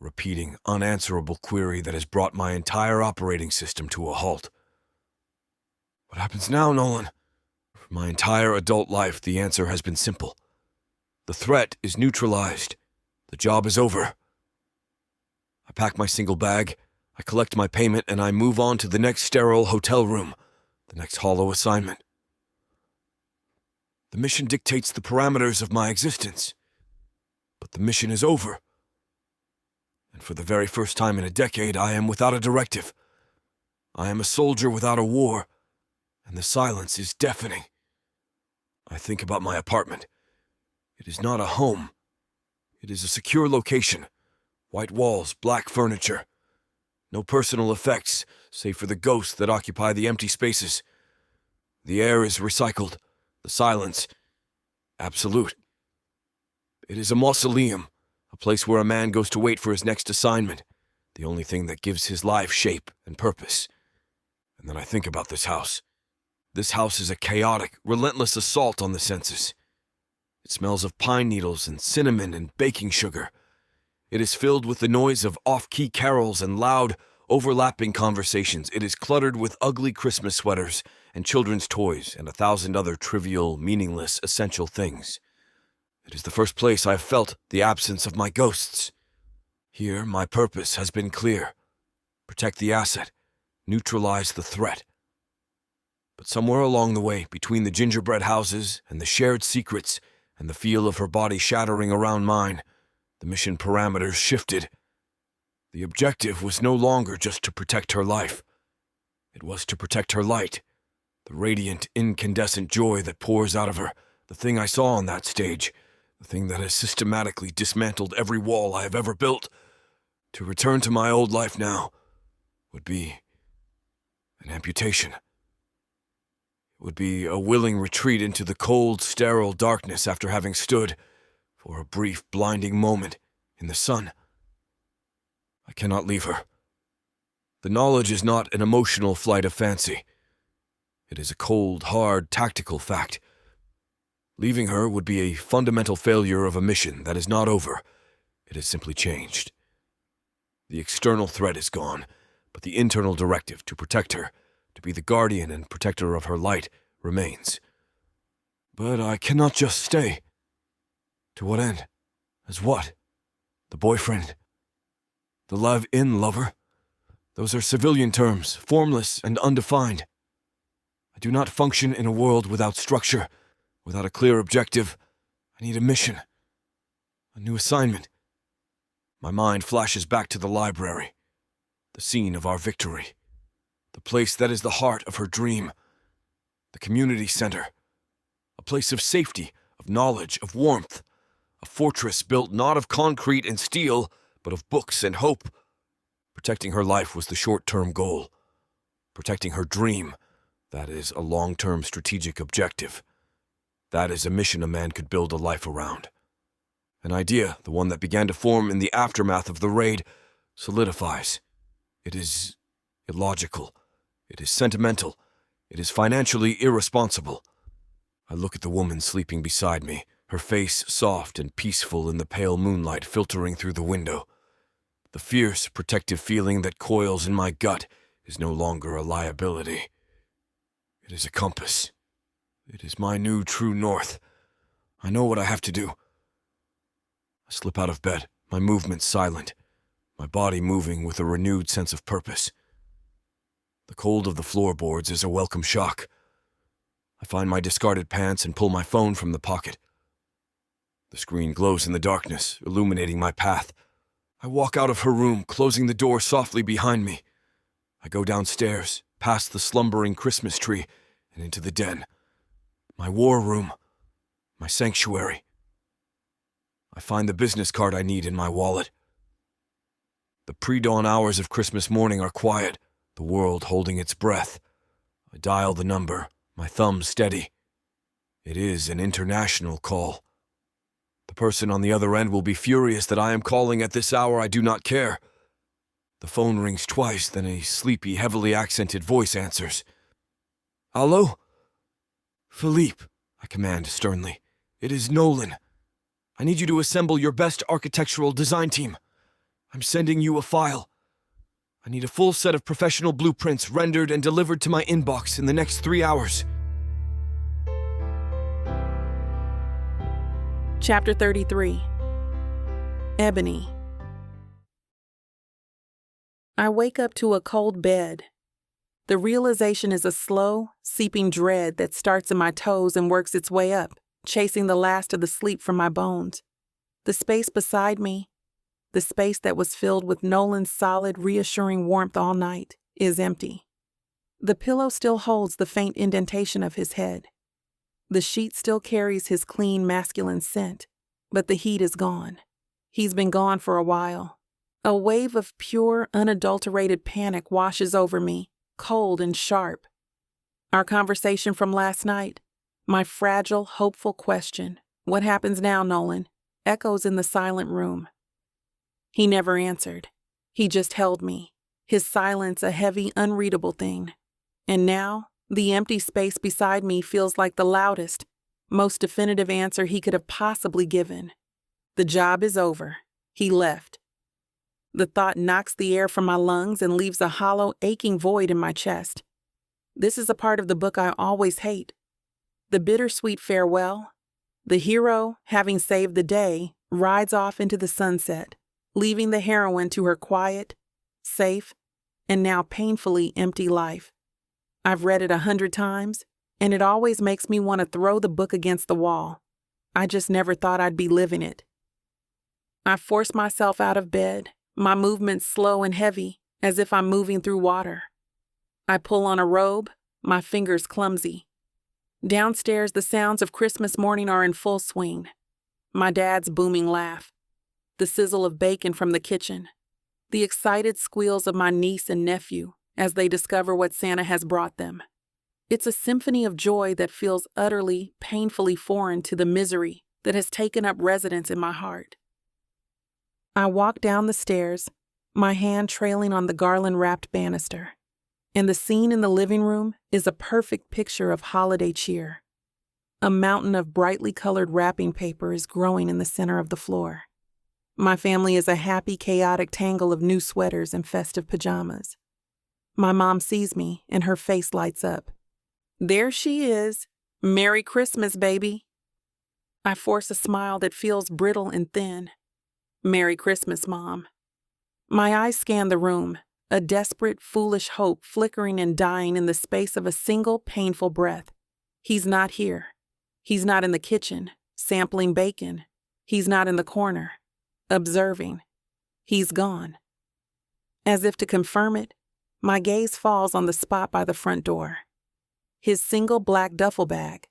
A repeating, unanswerable query that has brought my entire operating system to a halt. What happens now, Nolan? For my entire adult life, the answer has been simple. The threat is neutralized. The job is over. I pack my single bag, I collect my payment, and I move on to the next sterile hotel room, the next hollow assignment. The mission dictates the parameters of my existence. But the mission is over. And for the very first time in a decade, I am without a directive. I am a soldier without a war, and the silence is deafening. I think about my apartment. It is not a home. It is a secure location. White walls, black furniture. No personal effects, save for the ghosts that occupy the empty spaces. The air is recycled. The silence, absolute. It is a mausoleum, a place where a man goes to wait for his next assignment, the only thing that gives his life shape and purpose. And then I think about this house. This house is a chaotic, relentless assault on the senses. It smells of pine needles and cinnamon and baking sugar. It is filled with the noise of off-key carols and loud, overlapping conversations. It is cluttered with ugly Christmas sweaters and children's toys and 1,000 other trivial, meaningless, essential things. It is the first place I have felt the absence of my ghosts. Here, my purpose has been clear. Protect the asset, neutralize the threat. But somewhere along the way, between the gingerbread houses and the shared secrets and the feel of her body shattering around mine, the mission parameters shifted. The objective was no longer just to protect her life. It was to protect her light, the radiant, incandescent joy that pours out of her, the thing I saw on that stage, the thing that has systematically dismantled every wall I have ever built. To return to my old life now would be an amputation. It would be a willing retreat into the cold, sterile darkness after having stood, for a brief, blinding moment, in the sun. I cannot leave her. The knowledge is not an emotional flight of fancy. It is a cold, hard, tactical fact. Leaving her would be a fundamental failure of a mission that is not over. It has simply changed. The external threat is gone, but the internal directive to protect her, to be the guardian and protector of her light, remains. But I cannot just stay. To what end? As what? The boyfriend? The live-in lover? Those are civilian terms, formless and undefined. I do not function in a world without structure, without a clear objective. I need a mission, a new assignment. My mind flashes back to the library, the scene of our victory, the place that is the heart of her dream, the community center, a place of safety, of knowledge, of warmth, a fortress built not of concrete and steel, but of books and hope. Protecting her life was the short-term goal. Protecting her dream, that is a long-term strategic objective. That is a mission a man could build a life around. An idea, the one that began to form in the aftermath of the raid, solidifies. It is illogical. It is sentimental. It is financially irresponsible. I look at the woman sleeping beside me, her face soft and peaceful in the pale moonlight filtering through the window. The fierce, protective feeling that coils in my gut is no longer a liability. It is a compass. It is my new true north. I know what I have to do. I slip out of bed, my movements silent, my body moving with a renewed sense of purpose. The cold of the floorboards is a welcome shock. I find my discarded pants and pull my phone from the pocket. The screen glows in the darkness, illuminating my path. I walk out of her room, closing the door softly behind me. I go downstairs, past the slumbering Christmas tree, and into the den. My war room, my sanctuary. I find the business card I need in my wallet. The pre-dawn hours of Christmas morning are quiet, the world holding its breath. I dial the number, my thumb steady. It is an international call. The person on the other end will be furious that I am calling at this hour. I do not care. The phone rings twice, then a sleepy, heavily accented voice answers. "Allo?" "Philippe," I command sternly. "It is Nolan. I need you to assemble your best architectural design team. I'm sending you a file. I need a full set of professional blueprints rendered and delivered to my inbox in the next 3 hours." Chapter 33. Ebony. I wake up to a cold bed. The realization is a slow, seeping dread that starts in my toes and works its way up, chasing the last of the sleep from my bones. The space beside me, the space that was filled with Nolan's solid, reassuring warmth all night, is empty. The pillow still holds the faint indentation of his head. The sheet still carries his clean, masculine scent, but the heat is gone. He's been gone for a while. A wave of pure, unadulterated panic washes over me, cold and sharp. Our conversation from last night, my fragile, hopeful question, "What happens now, Nolan?" echoes in the silent room. He never answered. He just held me, his silence a heavy, unreadable thing. And now, the empty space beside me feels like the loudest, most definitive answer he could have possibly given. The job is over. He left. The thought knocks the air from my lungs and leaves a hollow, aching void in my chest. This is a part of the book I always hate. The bittersweet farewell. The hero, having saved the day, rides off into the sunset, leaving the heroine to her quiet, safe, and now painfully empty life. I've read it 100 times, and it always makes me want to throw the book against the wall. I just never thought I'd be living it. I force myself out of bed, my movements slow and heavy, as if I'm moving through water. I pull on a robe, my fingers clumsy. Downstairs, the sounds of Christmas morning are in full swing. My dad's booming laugh, the sizzle of bacon from the kitchen, the excited squeals of my niece and nephew as they discover what Santa has brought them. It's a symphony of joy that feels utterly, painfully foreign to the misery that has taken up residence in my heart. I walk down the stairs, my hand trailing on the garland-wrapped banister, and the scene in the living room is a perfect picture of holiday cheer. A mountain of brightly colored wrapping paper is growing in the center of the floor. My family is a happy, chaotic tangle of new sweaters and festive pajamas. My mom sees me, and her face lights up. There she is. Merry Christmas, baby. I force a smile that feels brittle and thin. Merry Christmas, Mom. My eyes scan the room, a desperate, foolish hope flickering and dying in the space of a single painful breath. He's not here. He's not in the kitchen, sampling bacon. He's not in the corner, observing. He's gone. As if to confirm it, my gaze falls on the spot by the front door. His single black duffel bag,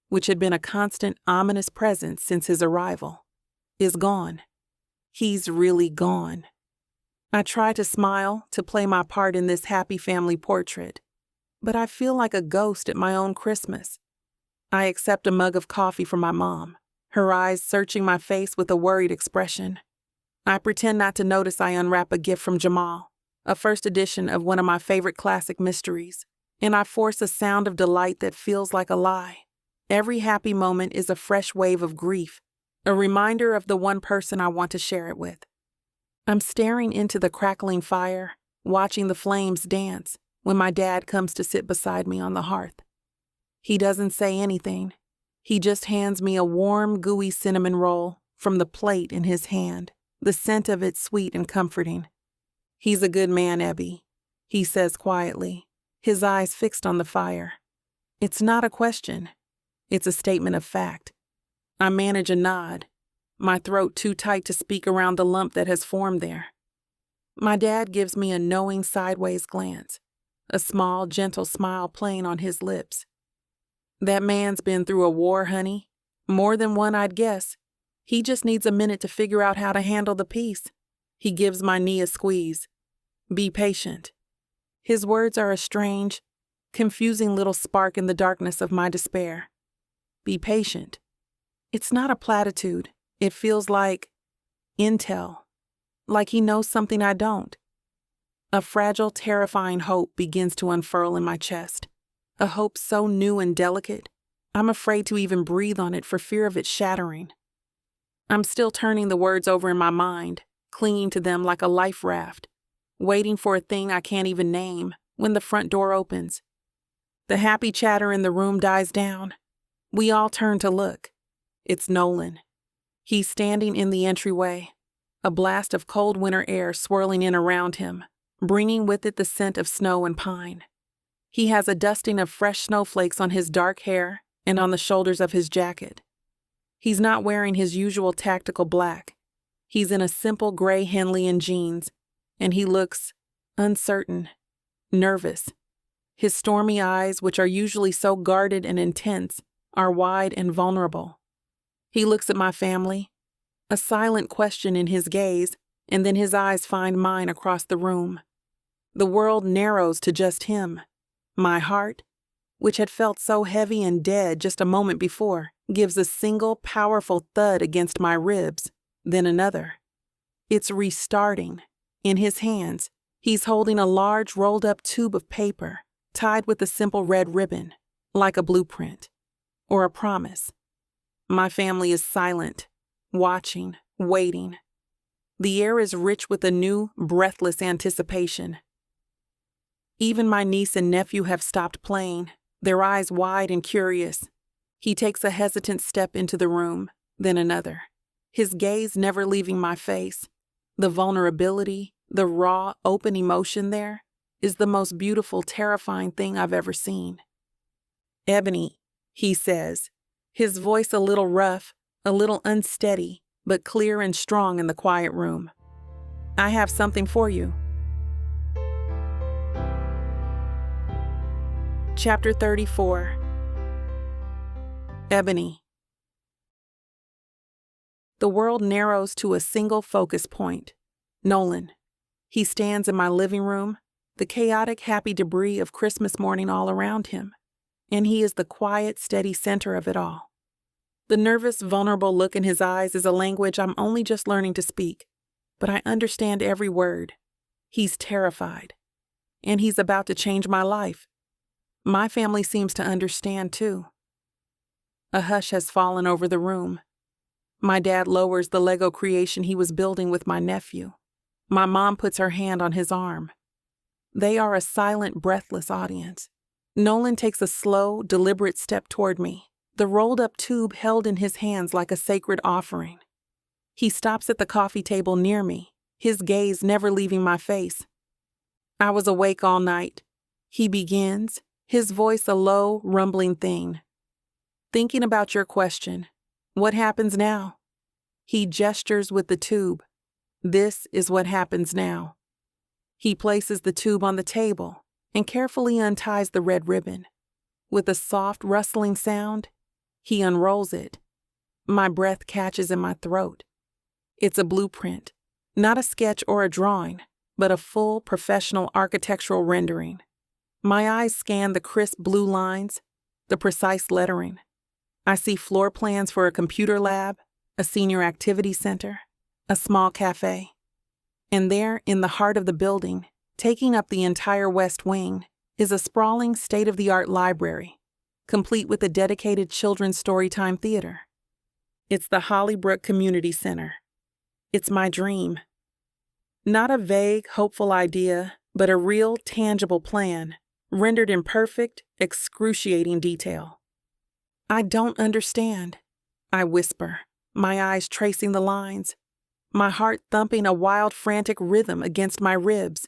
which had been a constant, ominous presence since his arrival, is gone. He's really gone. I try to smile, to play my part in this happy family portrait, but I feel like a ghost at my own Christmas. I accept a mug of coffee from my mom, her eyes searching my face with a worried expression. I pretend not to notice I unwrap a gift from Jamal, a first edition of one of my favorite classic mysteries, and I force a sound of delight that feels like a lie. Every happy moment is a fresh wave of grief, a reminder of the one person I want to share it with. I'm staring into the crackling fire, watching the flames dance, when my dad comes to sit beside me on the hearth. He doesn't say anything. He just hands me a warm, gooey cinnamon roll from the plate in his hand, the scent of it sweet and comforting. "He's a good man, Ebby," he says quietly, his eyes fixed on the fire. It's not a question. It's a statement of fact. I manage a nod, my throat too tight to speak around the lump that has formed there. My dad gives me a knowing sideways glance, a small, gentle smile playing on his lips. "That man's been through a war, honey. More than one, I'd guess. He just needs a minute to figure out how to handle the piece." He gives my knee a squeeze. "Be patient." His words are a strange, confusing little spark in the darkness of my despair. Be patient. It's not a platitude. It feels like intel, like he knows something I don't. A fragile, terrifying hope begins to unfurl in my chest, a hope so new and delicate, I'm afraid to even breathe on it for fear of it shattering. I'm still turning the words over in my mind, clinging to them like a life raft, waiting for a thing I can't even name, when the front door opens. The happy chatter in the room dies down. We all turn to look. It's Nolan. He's standing in the entryway, a blast of cold winter air swirling in around him, bringing with it the scent of snow and pine. He has a dusting of fresh snowflakes on his dark hair and on the shoulders of his jacket. He's not wearing his usual tactical black. He's in a simple gray Henley and jeans, and he looks uncertain, nervous. His stormy eyes, which are usually so guarded and intense, are wide and vulnerable. He looks at my family, a silent question in his gaze, and then his eyes find mine across the room. The world narrows to just him. My heart, which had felt so heavy and dead just a moment before, gives a single powerful thud against my ribs, then another. It's restarting. In his hands, he's holding a large rolled-up tube of paper, tied with a simple red ribbon, like a blueprint, or a promise. My family is silent, watching, waiting. The air is rich with a new, breathless anticipation. Even my niece and nephew have stopped playing, their eyes wide and curious. He takes a hesitant step into the room, then another, his gaze never leaving my face. The vulnerability, the raw, open emotion there is the most beautiful, terrifying thing I've ever seen. "Ebony," he says, his voice a little rough, a little unsteady, but clear and strong in the quiet room. "I have something for you." Chapter 34. Ebony. The world narrows to a single focus point. Nolan. He stands in my living room, the chaotic, happy debris of Christmas morning all around him, and he is the quiet, steady center of it all. The nervous, vulnerable look in his eyes is a language I'm only just learning to speak, but I understand every word. He's terrified, and he's about to change my life. My family seems to understand, too. A hush has fallen over the room. My dad lowers the Lego creation he was building with my nephew. My mom puts her hand on his arm. They are a silent, breathless audience. Nolan takes a slow, deliberate step toward me, the rolled-up tube held in his hands like a sacred offering. He stops at the coffee table near me, his gaze never leaving my face. I was awake all night. He begins, his voice a low, rumbling thing. Thinking about your question. What happens now? He gestures with the tube. This is what happens now. He places the tube on the table and carefully unties the red ribbon. With a soft, rustling sound, he unrolls it. My breath catches in my throat. It's a blueprint, not a sketch or a drawing, but a full professional architectural rendering. My eyes scan the crisp blue lines, the precise lettering. I see floor plans for a computer lab, a senior activity center, a small cafe. And there, in the heart of the building, taking up the entire west wing, is a sprawling state-of-the-art library, complete with a dedicated children's storytime theater. It's the Hollybrook Community Center. It's my dream. Not a vague, hopeful idea, but a real, tangible plan, rendered in perfect, excruciating detail. I don't understand, I whisper, my eyes tracing the lines, my heart thumping a wild, frantic rhythm against my ribs.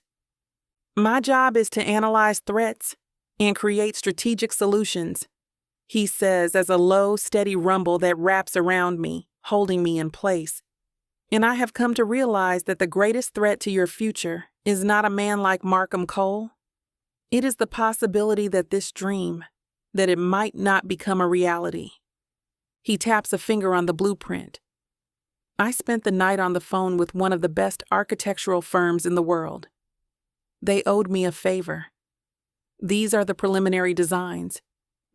My job is to analyze threats and create strategic solutions, he says as a low, steady rumble that wraps around me, holding me in place. And I have come to realize that the greatest threat to your future is not a man like Markham Cole. It is the possibility that this dream, that it might not become a reality. He taps a finger on the blueprint. I spent the night on the phone with one of the best architectural firms in the world. They owed me a favor. These are the preliminary designs,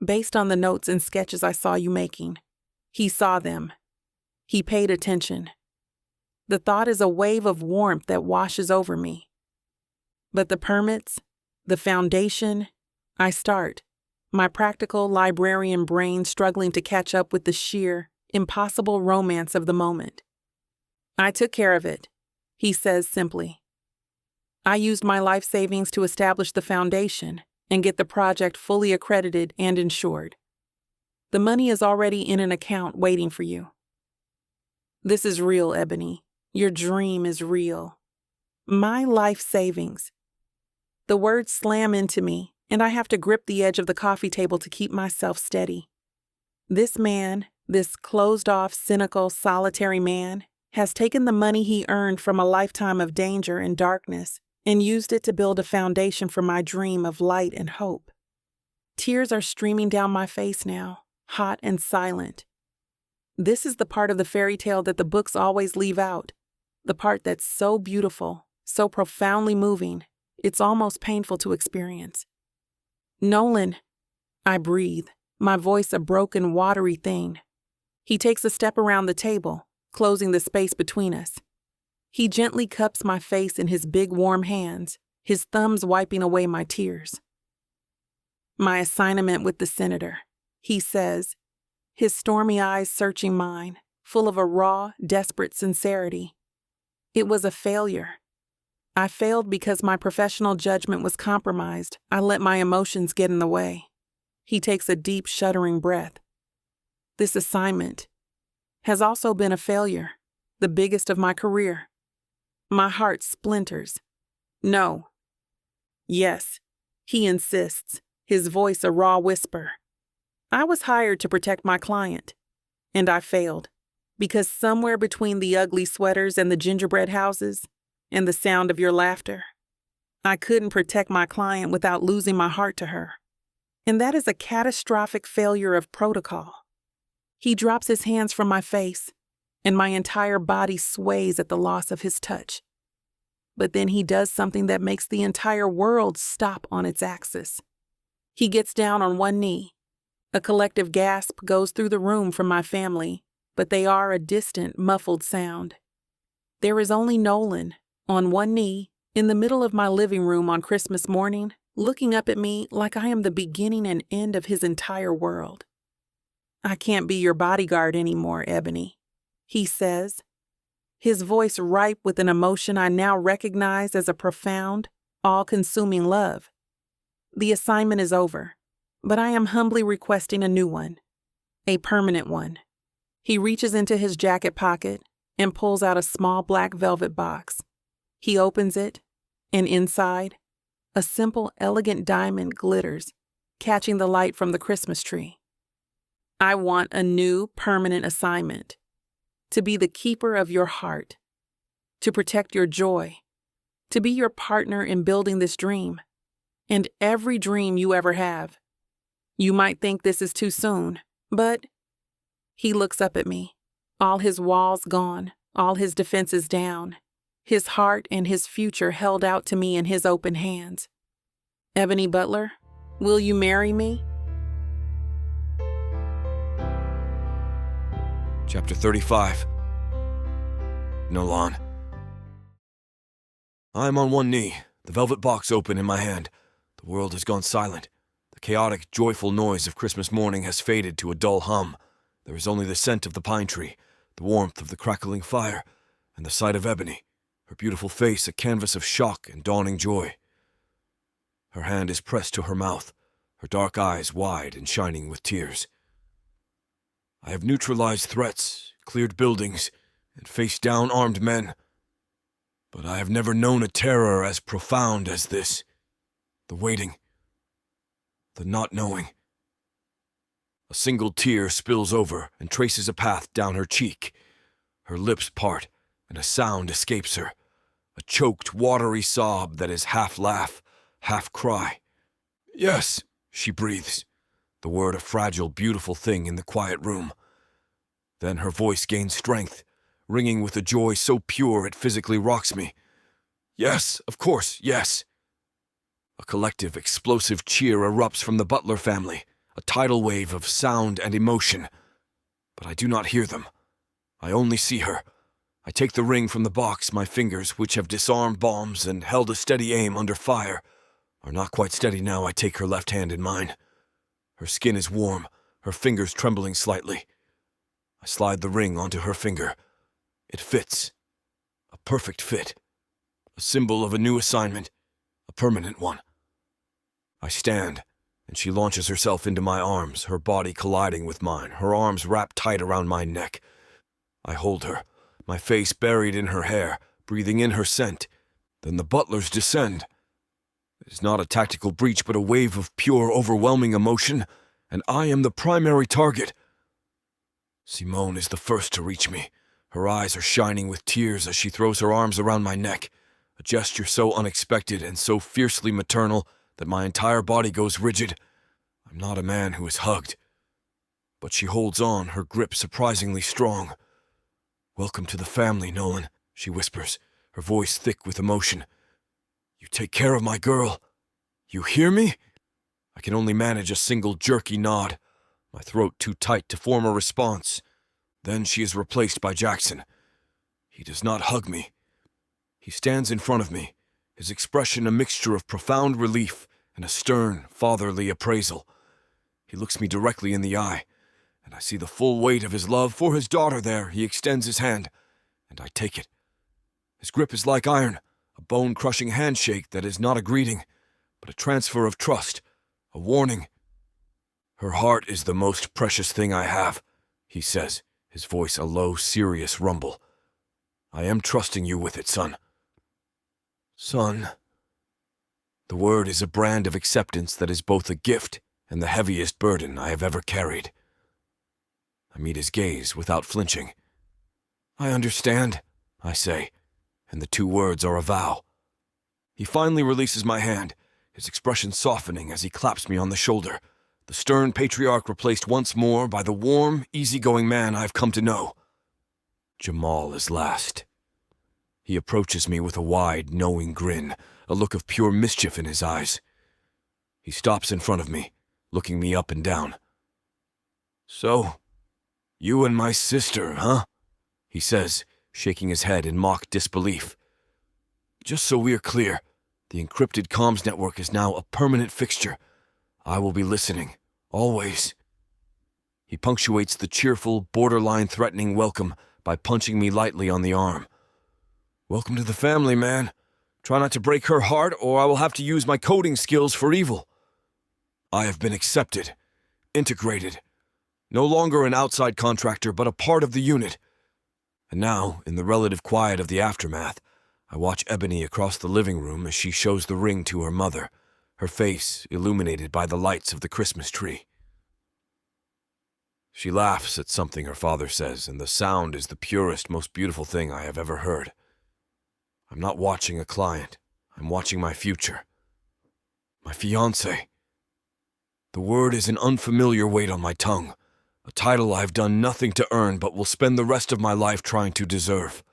based on the notes and sketches I saw you making. He saw them. He paid attention. The thought is a wave of warmth that washes over me. But the permits, the foundation, I start, my practical librarian brain struggling to catch up with the sheer, impossible romance of the moment. I took care of it, he says simply. I used my life savings to establish the foundation and get the project fully accredited and insured. The money is already in an account waiting for you. This is real, Ebony. Your dream is real. My life savings. The words slam into me, and I have to grip the edge of the coffee table to keep myself steady. This man, this closed-off, cynical, solitary man, has taken the money he earned from a lifetime of danger and darkness and used it to build a foundation for my dream of light and hope. Tears are streaming down my face now, hot and silent. This is the part of the fairy tale that the books always leave out, the part that's so beautiful, so profoundly moving, it's almost painful to experience. Nolan, I breathe, my voice a broken, watery thing. He takes a step around the table, closing the space between us. He gently cups my face in his big, warm hands, his thumbs wiping away my tears. My assignment with the senator, he says, his stormy eyes searching mine, full of a raw, desperate sincerity. It was a failure. I failed because my professional judgment was compromised. I let my emotions get in the way. He takes a deep, shuddering breath. This assignment has also been a failure, the biggest of my career. My heart splinters. No. Yes, he insists, his voice a raw whisper. I was hired to protect my client, and I failed, because somewhere between the ugly sweaters and the gingerbread houses and the sound of your laughter, I couldn't protect my client without losing my heart to her. And that is a catastrophic failure of protocol. He drops his hands from my face, and my entire body sways at the loss of his touch. But then he does something that makes the entire world stop on its axis. He gets down on one knee. A collective gasp goes through the room from my family, but they are a distant, muffled sound. There is only Nolan, on one knee, in the middle of my living room on Christmas morning, looking up at me like I am the beginning and end of his entire world. I can't be your bodyguard anymore, Ebony, he says, his voice ripe with an emotion I now recognize as a profound, all-consuming love. The assignment is over, but I am humbly requesting a new one, a permanent one. He reaches into his jacket pocket and pulls out a small black velvet box. He opens it, and inside, A simple, elegant diamond glitters, catching the light from the Christmas tree. I want a new, permanent assignment. To be the keeper of your heart. To protect your joy. To be your partner in building this dream. And every dream you ever have. You might think this is too soon, but he looks up at me, all his walls gone, all his defenses down, his heart and his future held out to me in his open hands. Ebony Butler, will you marry me? Chapter 35. Nolan. I am on one knee, the velvet box open in my hand. The world has gone silent. The chaotic, joyful noise of Christmas morning has faded to a dull hum. There is only the scent of the pine tree, the warmth of the crackling fire, and the sight of Ebony, her beautiful face a canvas of shock and dawning joy. Her hand is pressed to her mouth, her dark eyes wide and shining with tears. I have neutralized threats, cleared buildings, and faced down armed men. But I have never known a terror as profound as this. The waiting. The not knowing. A single tear spills over and traces a path down her cheek. Her lips part, and a sound escapes her. A choked, watery sob that is half laugh, half cry. Yes, she breathes. The word a fragile, beautiful thing in the quiet room. Then her voice gains strength, ringing with a joy so pure it physically rocks me. Yes, of course, yes. A collective, explosive cheer erupts from the Butler family, a tidal wave of sound and emotion. But I do not hear them. I only see her. I take the ring from the box. My fingers, which have disarmed bombs and held a steady aim under fire, are not quite steady now. I take her left hand in mine. Her skin is warm, her fingers trembling slightly. I slide the ring onto her finger. It fits. A perfect fit. A symbol of a new assignment. A permanent one. I stand, and she launches herself into my arms, her body colliding with mine, her arms wrapped tight around my neck. I hold her, my face buried in her hair, breathing in her scent. Then the Butlers descend. It is not a tactical breach, but a wave of pure, overwhelming emotion, and I am the primary target. Simone is the first to reach me. Her eyes are shining with tears as she throws her arms around my neck, a gesture so unexpected and so fiercely maternal that my entire body goes rigid. I'm not a man who is hugged. But she holds on, her grip surprisingly strong. "Welcome to the family, Nolan," she whispers, her voice thick with emotion. "You take care of my girl. You hear me?" I can only manage a single jerky nod, my throat too tight to form a response. Then she is replaced by Jackson. He does not hug me. He stands in front of me, his expression a mixture of profound relief and a stern, fatherly appraisal. He looks me directly in the eye, and I see the full weight of his love for his daughter there. He extends his hand, and I take it. His grip is like iron, a bone-crushing handshake that is not a greeting, but a transfer of trust, a warning. "Her heart is the most precious thing I have," he says, his voice a low, serious rumble. "I am trusting you with it, son." Son. The word is a brand of acceptance that is both a gift and the heaviest burden I have ever carried. I meet his gaze without flinching. "I understand," I say, and the two words are a vow. He finally releases my hand, his expression softening as he claps me on the shoulder, the stern patriarch replaced once more by the warm, easygoing man I've come to know. Jamal is last. He approaches me with a wide, knowing grin, a look of pure mischief in his eyes. He stops in front of me, looking me up and down. "So, you and my sister, huh?" he says, shaking his head in mock disbelief. "Just so we are clear, the encrypted comms network is now a permanent fixture. I will be listening, always." He punctuates the cheerful, borderline threatening welcome by punching me lightly on the arm. "Welcome to the family, man. Try not to break her heart, or I will have to use my coding skills for evil." I have been accepted, integrated, no longer an outside contractor, but a part of the unit. And now, in the relative quiet of the aftermath, I watch Ebony across the living room as she shows the ring to her mother, her face illuminated by the lights of the Christmas tree. She laughs at something her father says, and the sound is the purest, most beautiful thing I have ever heard. I'm not watching a client. I'm watching my future. My fiancé. The word is an unfamiliar weight on my tongue, a title I've done nothing to earn but will spend the rest of my life trying to deserve.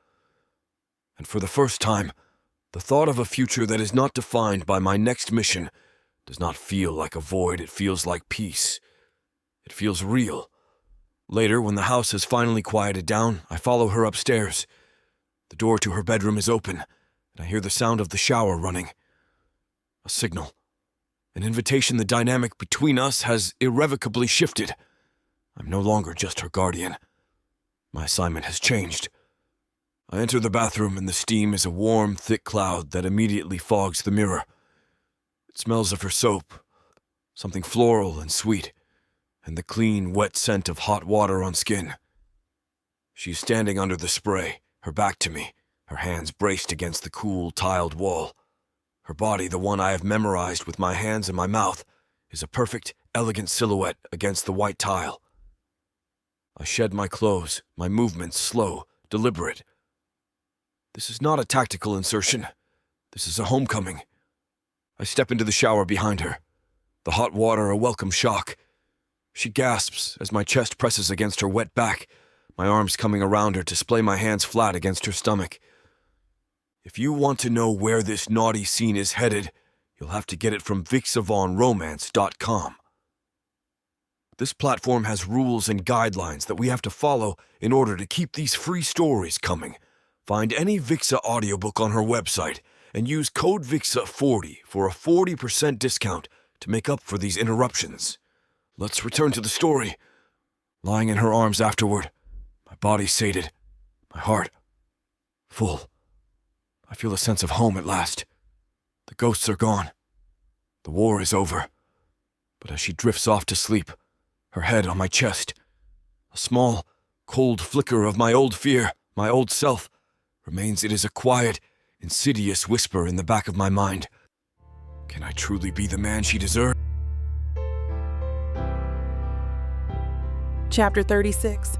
And for the first time, the thought of a future that is not defined by my next mission does not feel like a void, it feels like peace. It feels real. Later, when the house has finally quieted down, I follow her upstairs. The door to her bedroom is open, and I hear the sound of the shower running. A signal. An invitation. The dynamic between us has irrevocably shifted. I'm no longer just her guardian. My assignment has changed. I enter the bathroom, and the steam is a warm, thick cloud that immediately fogs the mirror. It smells of her soap, something floral and sweet, and the clean, wet scent of hot water on skin. She's standing under the spray, her back to me, her hands braced against the cool, tiled wall. Her body, the one I have memorized with my hands and my mouth, is a perfect, elegant silhouette against the white tile. I shed my clothes, my movements slow, deliberate. This is not a tactical insertion. This is a homecoming. I step into the shower behind her. The hot water a welcome shock. She gasps as my chest presses against her wet back, my arms coming around her to splay my hands flat against her stomach. If you want to know where this naughty scene is headed, you'll have to get it from BWWM.com. This platform has rules and guidelines that we have to follow in order to keep these free stories coming. Find any Vixa audiobook on her website and use code VIXA40 for a 40% discount to make up for these interruptions. Let's return to the story. Lying in her arms afterward, my body sated, my heart full. I feel a sense of home at last. The ghosts are gone. The war is over. But as she drifts off to sleep, her head on my chest, a small, cold flicker of my old fear, my old self, remains. It is a quiet, insidious whisper in the back of my mind. Can I truly be the man she deserves? Chapter 36.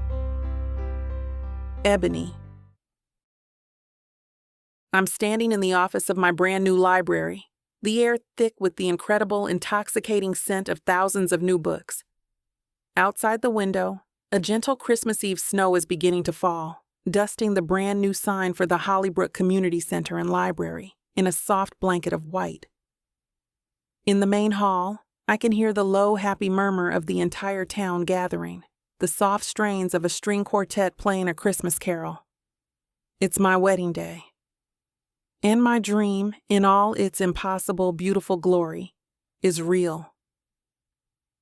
Ebony. I'm standing in the office of my brand new library, the air thick with the incredible, intoxicating scent of thousands of new books. Outside the window, a gentle Christmas Eve snow is beginning to fall, dusting the brand new sign for the Hollybrook Community Center and Library in a soft blanket of white. In the main hall, I can hear the low, happy murmur of the entire town gathering, the soft strains of a string quartet playing a Christmas carol. It's my wedding day. And my dream, in all its impossible, beautiful glory, is real.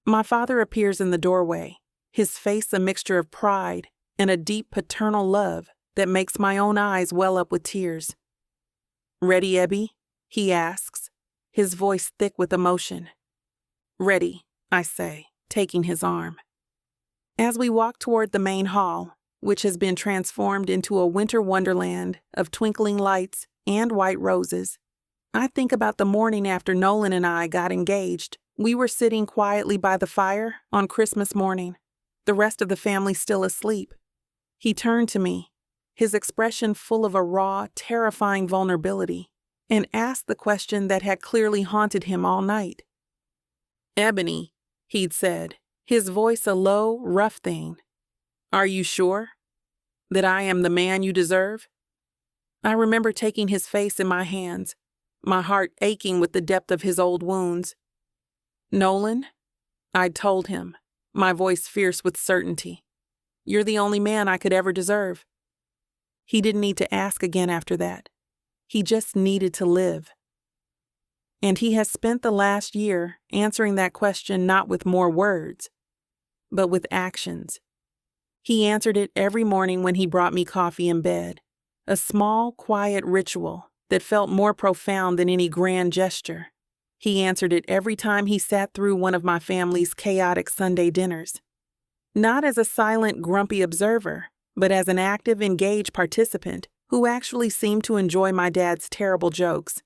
My father appears in the doorway, his face a mixture of pride and a deep paternal love that makes my own eyes well up with tears. "Ready, Ebby?" he asks, his voice thick with emotion. "Ready," I say, taking his arm. As we walk toward the main hall, which has been transformed into a winter wonderland of twinkling lights and white roses, I think about the morning after Nolan and I got engaged. We were sitting quietly by the fire on Christmas morning, the rest of the family still asleep. He turned to me, his expression full of a raw, terrifying vulnerability, and asked the question that had clearly haunted him all night. "Ebony," he'd said, his voice a low, rough thing, "are you sure that I am the man you deserve?" I remember taking his face in my hands, my heart aching with the depth of his old wounds. "Nolan," I'd told him, my voice fierce with certainty, "you're the only man I could ever deserve." He didn't need to ask again after that. He just needed to live. And he has spent the last year answering that question not with more words, but with actions. He answered it every morning when he brought me coffee in bed, a small, quiet ritual that felt more profound than any grand gesture. He answered it every time he sat through one of my family's chaotic Sunday dinners. Not as a silent, grumpy observer, but as an active, engaged participant who actually seemed to enjoy my dad's terrible jokes.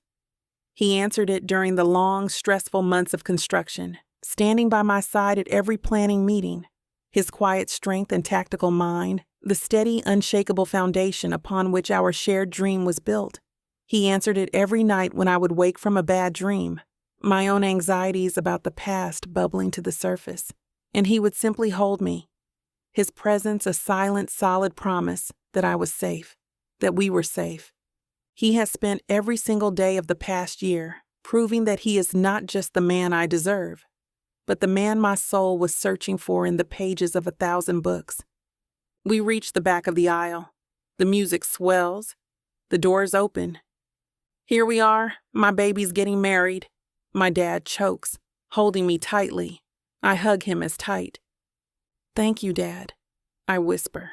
He answered it during the long, stressful months of construction, standing by my side at every planning meeting. His quiet strength and tactical mind, the steady, unshakable foundation upon which our shared dream was built. He answered it every night when I would wake from a bad dream, my own anxieties about the past bubbling to the surface, and he would simply hold me. His presence a silent, solid promise that I was safe, that we were safe. He has spent every single day of the past year proving that he is not just the man I deserve, but the man my soul was searching for in the pages of 1,000 books. We reach the back of the aisle. The music swells. The doors open. Here we are, my baby's getting married. My dad chokes, holding me tightly. I hug him as tight. "Thank you, Dad," I whisper,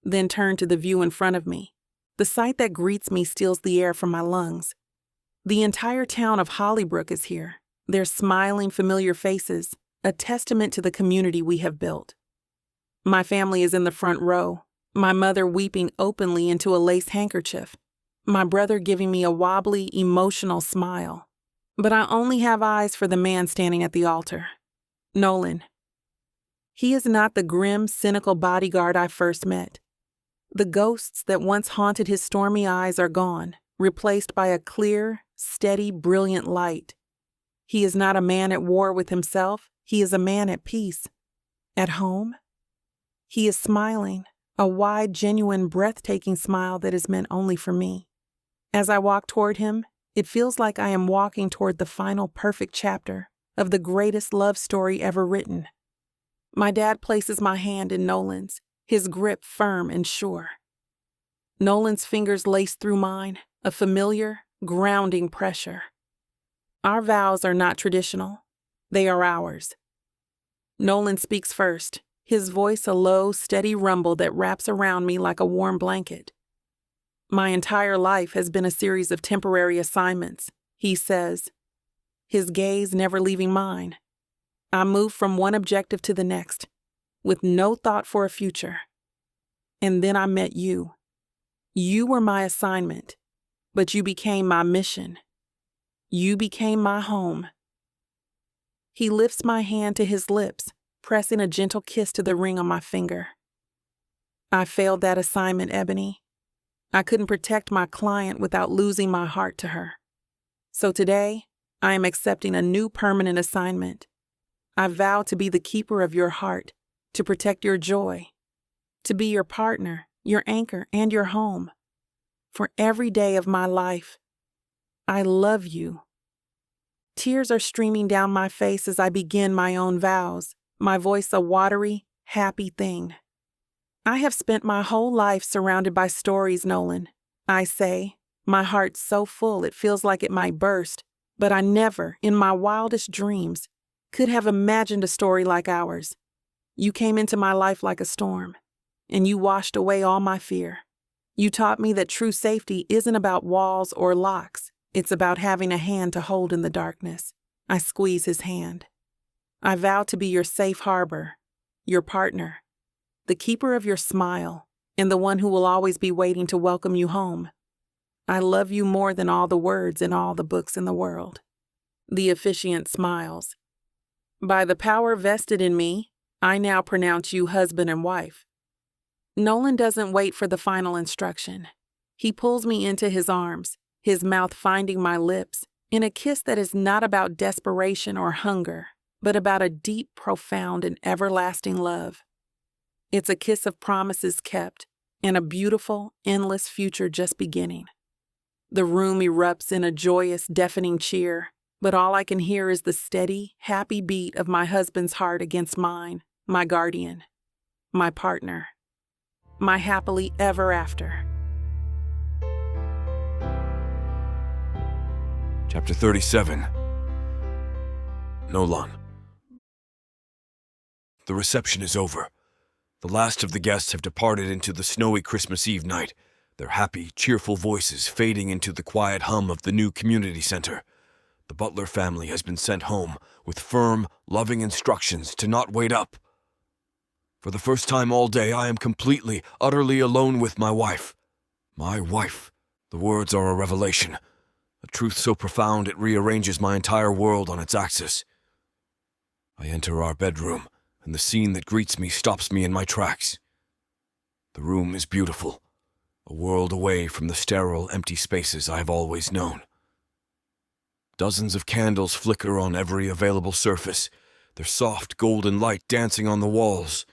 then turn to the view in front of me. The sight that greets me steals the air from my lungs. The entire town of Hollybrook is here, their smiling, familiar faces, a testament to the community we have built. My family is in the front row, my mother weeping openly into a lace handkerchief, my brother giving me a wobbly, emotional smile. But I only have eyes for the man standing at the altar, Nolan. He is not the grim, cynical bodyguard I first met. The ghosts that once haunted his stormy eyes are gone, replaced by a clear, steady, brilliant light. He is not a man at war with himself. He is a man at peace. At home? He is smiling, a wide, genuine, breathtaking smile that is meant only for me. As I walk toward him, it feels like I am walking toward the final perfect chapter of the greatest love story ever written. My dad places my hand in Nolan's, his grip firm and sure. Nolan's fingers lace through mine, a familiar, grounding pressure. Our vows are not traditional. They are ours. Nolan speaks first, his voice a low, steady rumble that wraps around me like a warm blanket. "My entire life has been a series of temporary assignments," he says, his gaze never leaving mine. I move from one objective to the next, with no thought for a future. And then I met you. You were my assignment, but you became my mission. You became my home. He lifts my hand to his lips, pressing a gentle kiss to the ring on my finger. I failed that assignment, Ebony. I couldn't protect my client without losing my heart to her. So today, I am accepting a new permanent assignment. I vow to be the keeper of your heart, to protect your joy, to be your partner, your anchor, and your home. For every day of my life, I love you. Tears are streaming down my face as I begin my own vows, my voice a watery, happy thing. I have spent my whole life surrounded by stories, Nolan. I say, my heart so full it feels like it might burst, but I never, in my wildest dreams, could have imagined a story like ours. You came into my life like a storm, and you washed away all my fear. You taught me that true safety isn't about walls or locks. It's about having a hand to hold in the darkness. I squeeze his hand. I vow to be your safe harbor, your partner, the keeper of your smile, and the one who will always be waiting to welcome you home. I love you more than all the words in all the books in the world. The officiant smiles. By the power vested in me, I now pronounce you husband and wife. Nolan doesn't wait for the final instruction. He pulls me into his arms, his mouth finding my lips, in a kiss that is not about desperation or hunger, but about a deep, profound, and everlasting love. It's a kiss of promises kept, and a beautiful, endless future just beginning. The room erupts in a joyous, deafening cheer, but all I can hear is the steady, happy beat of my husband's heart against mine, my guardian, my partner, my happily ever after. Chapter 37. Nolan. The reception is over. The last of the guests have departed into the snowy Christmas Eve night, their happy, cheerful voices fading into the quiet hum of the new community center. The Butler family has been sent home with firm, loving instructions to not wait up. For the first time all day, I am completely, utterly alone with my wife. My wife. The words are a revelation. A truth so profound it rearranges my entire world on its axis. I enter our bedroom, and the scene that greets me stops me in my tracks. The room is beautiful, a world away from the sterile, empty spaces I have always known. Dozens of candles flicker on every available surface, their soft golden light dancing on the walls.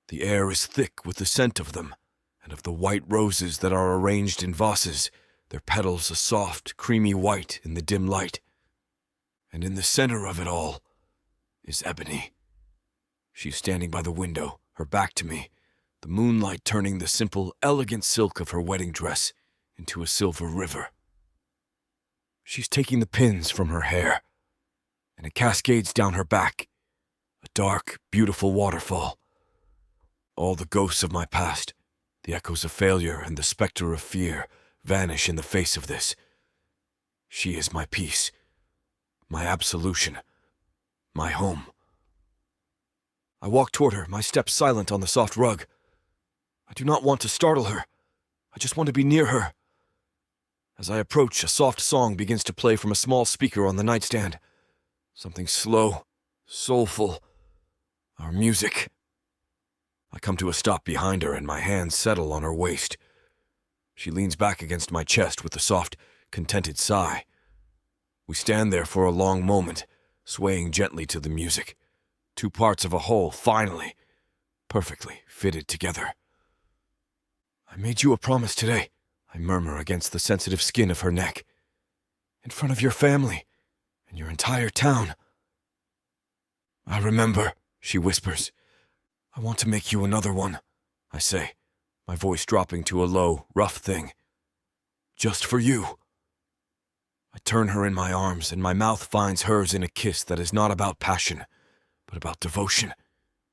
The air is thick with the scent of them, and of the white roses that are arranged in vases, their petals a soft, creamy white in the dim light. And in the center of it all is Ebony. She's standing by the window, her back to me, the moonlight turning the simple, elegant silk of her wedding dress into a silver river. She's taking the pins from her hair, and it cascades down her back, a dark, beautiful waterfall. All the ghosts of my past, the echoes of failure and the specter of fear, vanish in the face of this. She is my peace, my absolution, my home. I walk toward her, my steps silent on the soft rug. I do not want to startle her. I just want to be near her. As I approach, a soft song begins to play from a small speaker on the nightstand. Something slow, soulful. Our music. I come to a stop behind her and my hands settle on her waist. She leans back against my chest with a soft, contented sigh. We stand there for a long moment, swaying gently to the music. Two parts of a whole, finally, perfectly fitted together. I made you a promise today, I murmur against the sensitive skin of her neck. In front of your family and your entire town. I remember, she whispers. I want to make you another one, I say, my voice dropping to a low, rough thing. Just for you. I turn her in my arms and my mouth finds hers in a kiss that is not about passion, but about devotion.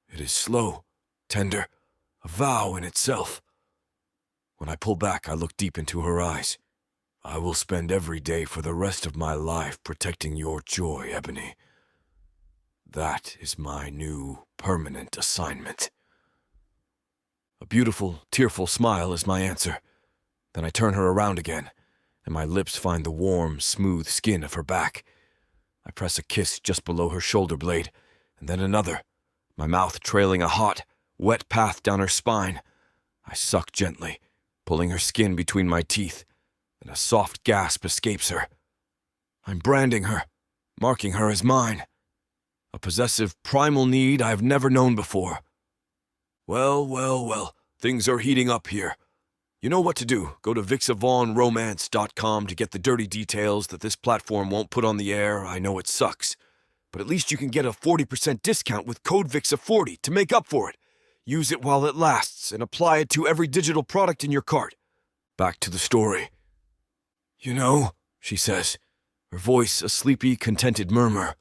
It is slow, tender, a vow in itself. When I pull back, I look deep into her eyes. I will spend every day for the rest of my life protecting your joy, Ebony. That is my new, permanent assignment. A beautiful, tearful smile is my answer. Then I turn her around again, and my lips find the warm, smooth skin of her back. I press a kiss just below her shoulder blade, and then another, my mouth trailing a hot, wet path down her spine. I suck gently, pulling her skin between my teeth, and a soft gasp escapes her. I'm branding her, marking her as mine. A possessive, primal need I have never known before. Well, things are heating up here. You know what to do. Go to vixavonromance.com to get the dirty details that this platform won't put on the air. I know it sucks. But at least you can get a 40% discount with code VIXA40 to make up for it. Use it while it lasts and apply it to every digital product in your cart. Back to the story. You know, she says, her voice a sleepy, contented murmur.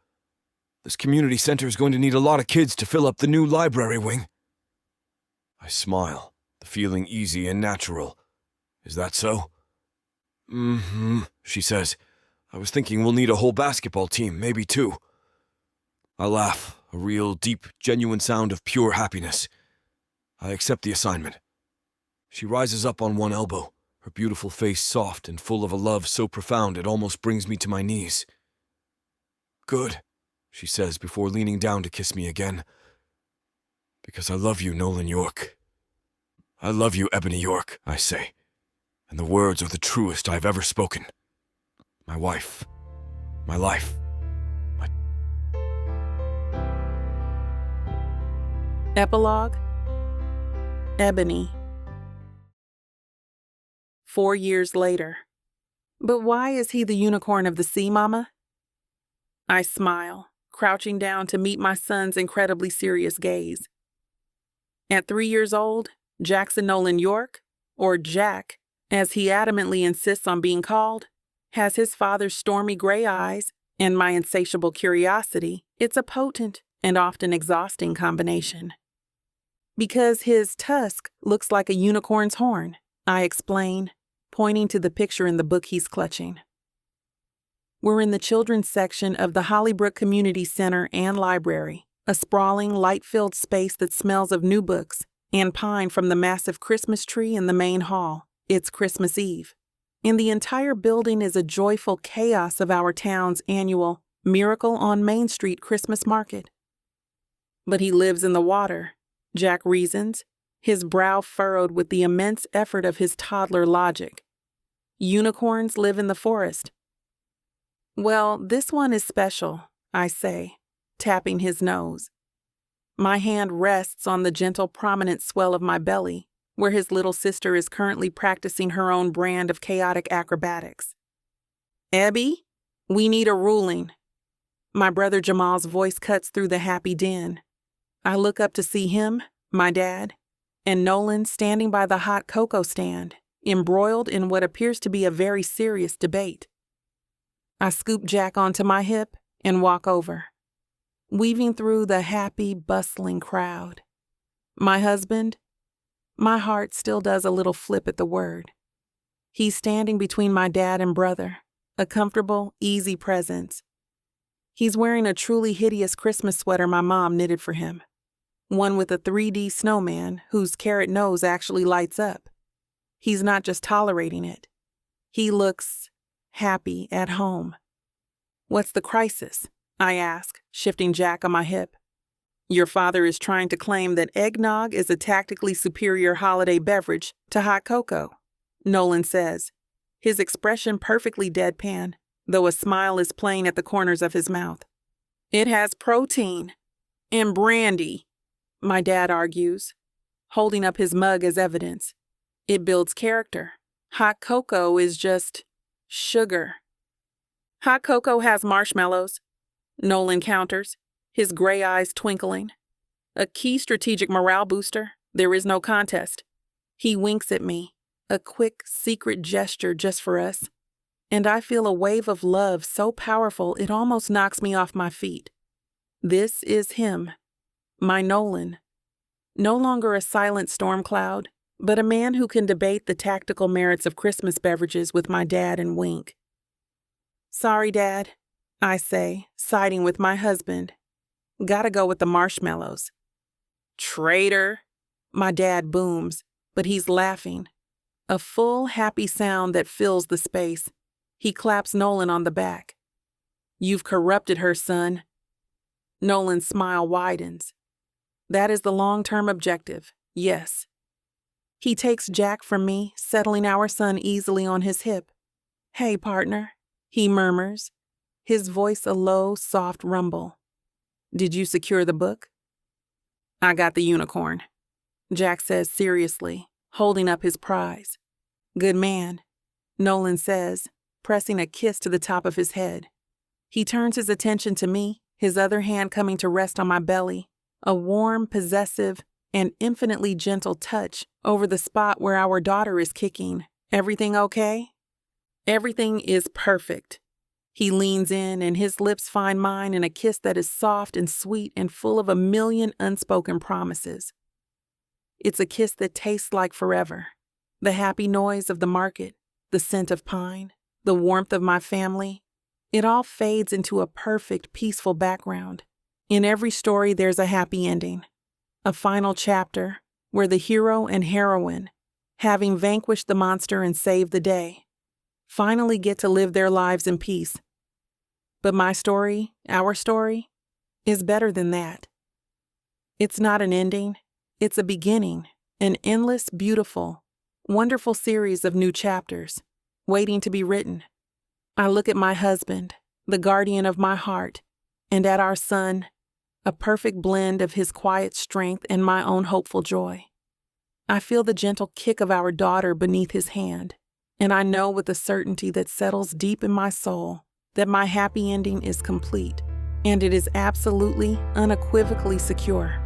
This community center is going to need a lot of kids to fill up the new library wing. I smile, the feeling easy and natural. Is that so? She says. I was thinking we'll need a whole basketball team, maybe two. I laugh, a real, deep, genuine sound of pure happiness. I accept the assignment. She rises up on one elbow, her beautiful face soft and full of a love so profound it almost brings me to my knees. Good, she says before leaning down to kiss me again. Because I love you, Nolan York. I love you, Ebony York, I say, and the words are the truest I've ever spoken. My wife, my life, my... Epilogue. Ebony. 4 years later. But why is he the unicorn of the sea, Mama? I smile, crouching down to meet my son's incredibly serious gaze. At 3 years old, Jackson Nolan York, or Jack, as he adamantly insists on being called, has his father's stormy gray eyes and my insatiable curiosity. It's a potent and often exhausting combination. Because his tusk looks like a unicorn's horn, I explain, pointing to the picture in the book he's clutching. We're in the children's section of the Hollybrook Community Center and Library, a sprawling, light-filled space that smells of new books and pine from the massive Christmas tree in the main hall. It's Christmas Eve, and the entire building is a joyful chaos of our town's annual Miracle on Main Street Christmas market. But he lives in the water, Jack reasons, his brow furrowed with the immense effort of his toddler logic. Unicorns live in the forest. Well, this one is special, I say, tapping his nose. My hand rests on the gentle prominent swell of my belly, where his little sister is currently practicing her own brand of chaotic acrobatics. Ebby, we need a ruling. My brother Jamal's voice cuts through the happy din. I look up to see him, my dad, and Nolan standing by the hot cocoa stand, embroiled in what appears to be a very serious debate. I scoop Jack onto my hip and walk over, weaving through the happy, bustling crowd. My husband, my heart still does a little flip at the word. He's standing between my dad and brother, a comfortable, easy presence. He's wearing a truly hideous Christmas sweater my mom knitted for him, one with a 3D snowman whose carrot nose actually lights up. He's not just tolerating it. He looks happy at home. What's the crisis? I ask, shifting Jack on my hip. Your father is trying to claim that eggnog is a tactically superior holiday beverage to hot cocoa, Nolan says, his expression perfectly deadpan, though a smile is playing at the corners of his mouth. It has protein and brandy, my dad argues, holding up his mug as evidence. It builds character. Hot cocoa is just sugar. Hot cocoa has marshmallows, Nolan counters, his gray eyes twinkling. A key strategic morale booster, there is no contest. He winks at me, a quick, secret gesture just for us, and I feel a wave of love so powerful it almost knocks me off my feet. This is him, my Nolan. No longer a silent storm cloud, but a man who can debate the tactical merits of Christmas beverages with my dad and wink. Sorry, Dad, I say, siding with my husband. Gotta go with the marshmallows. Traitor, my dad booms, but he's laughing. A full, happy sound that fills the space. He claps Nolan on the back. You've corrupted her, son. Nolan's smile widens. That is the long-term objective, yes. He takes Jack from me, settling our son easily on his hip. Hey, partner, he murmurs, his voice a low, soft rumble. Did you secure the book? I got the unicorn, Jack says seriously, holding up his prize. Good man, Nolan says, pressing a kiss to the top of his head. He turns his attention to me, his other hand coming to rest on my belly, a warm, possessive, and infinitely gentle touch over the spot where our daughter is kicking. Everything okay? Everything is perfect. He leans in and his lips find mine in a kiss that is soft and sweet and full of a million unspoken promises. It's a kiss that tastes like forever. The happy noise of the market, the scent of pine, the warmth of my family, it all fades into a perfect, peaceful background. In every story, there's a happy ending. A final chapter where the hero and heroine, having vanquished the monster and saved the day, finally get to live their lives in peace. But my story, our story, is better than that. It's not an ending, it's a beginning, an endless, beautiful, wonderful series of new chapters, waiting to be written. I look at my husband, the guardian of my heart, and at our son, a perfect blend of his quiet strength and my own hopeful joy. I feel the gentle kick of our daughter beneath his hand, and I know with a certainty that settles deep in my soul that my happy ending is complete, and it is absolutely, unequivocally secure.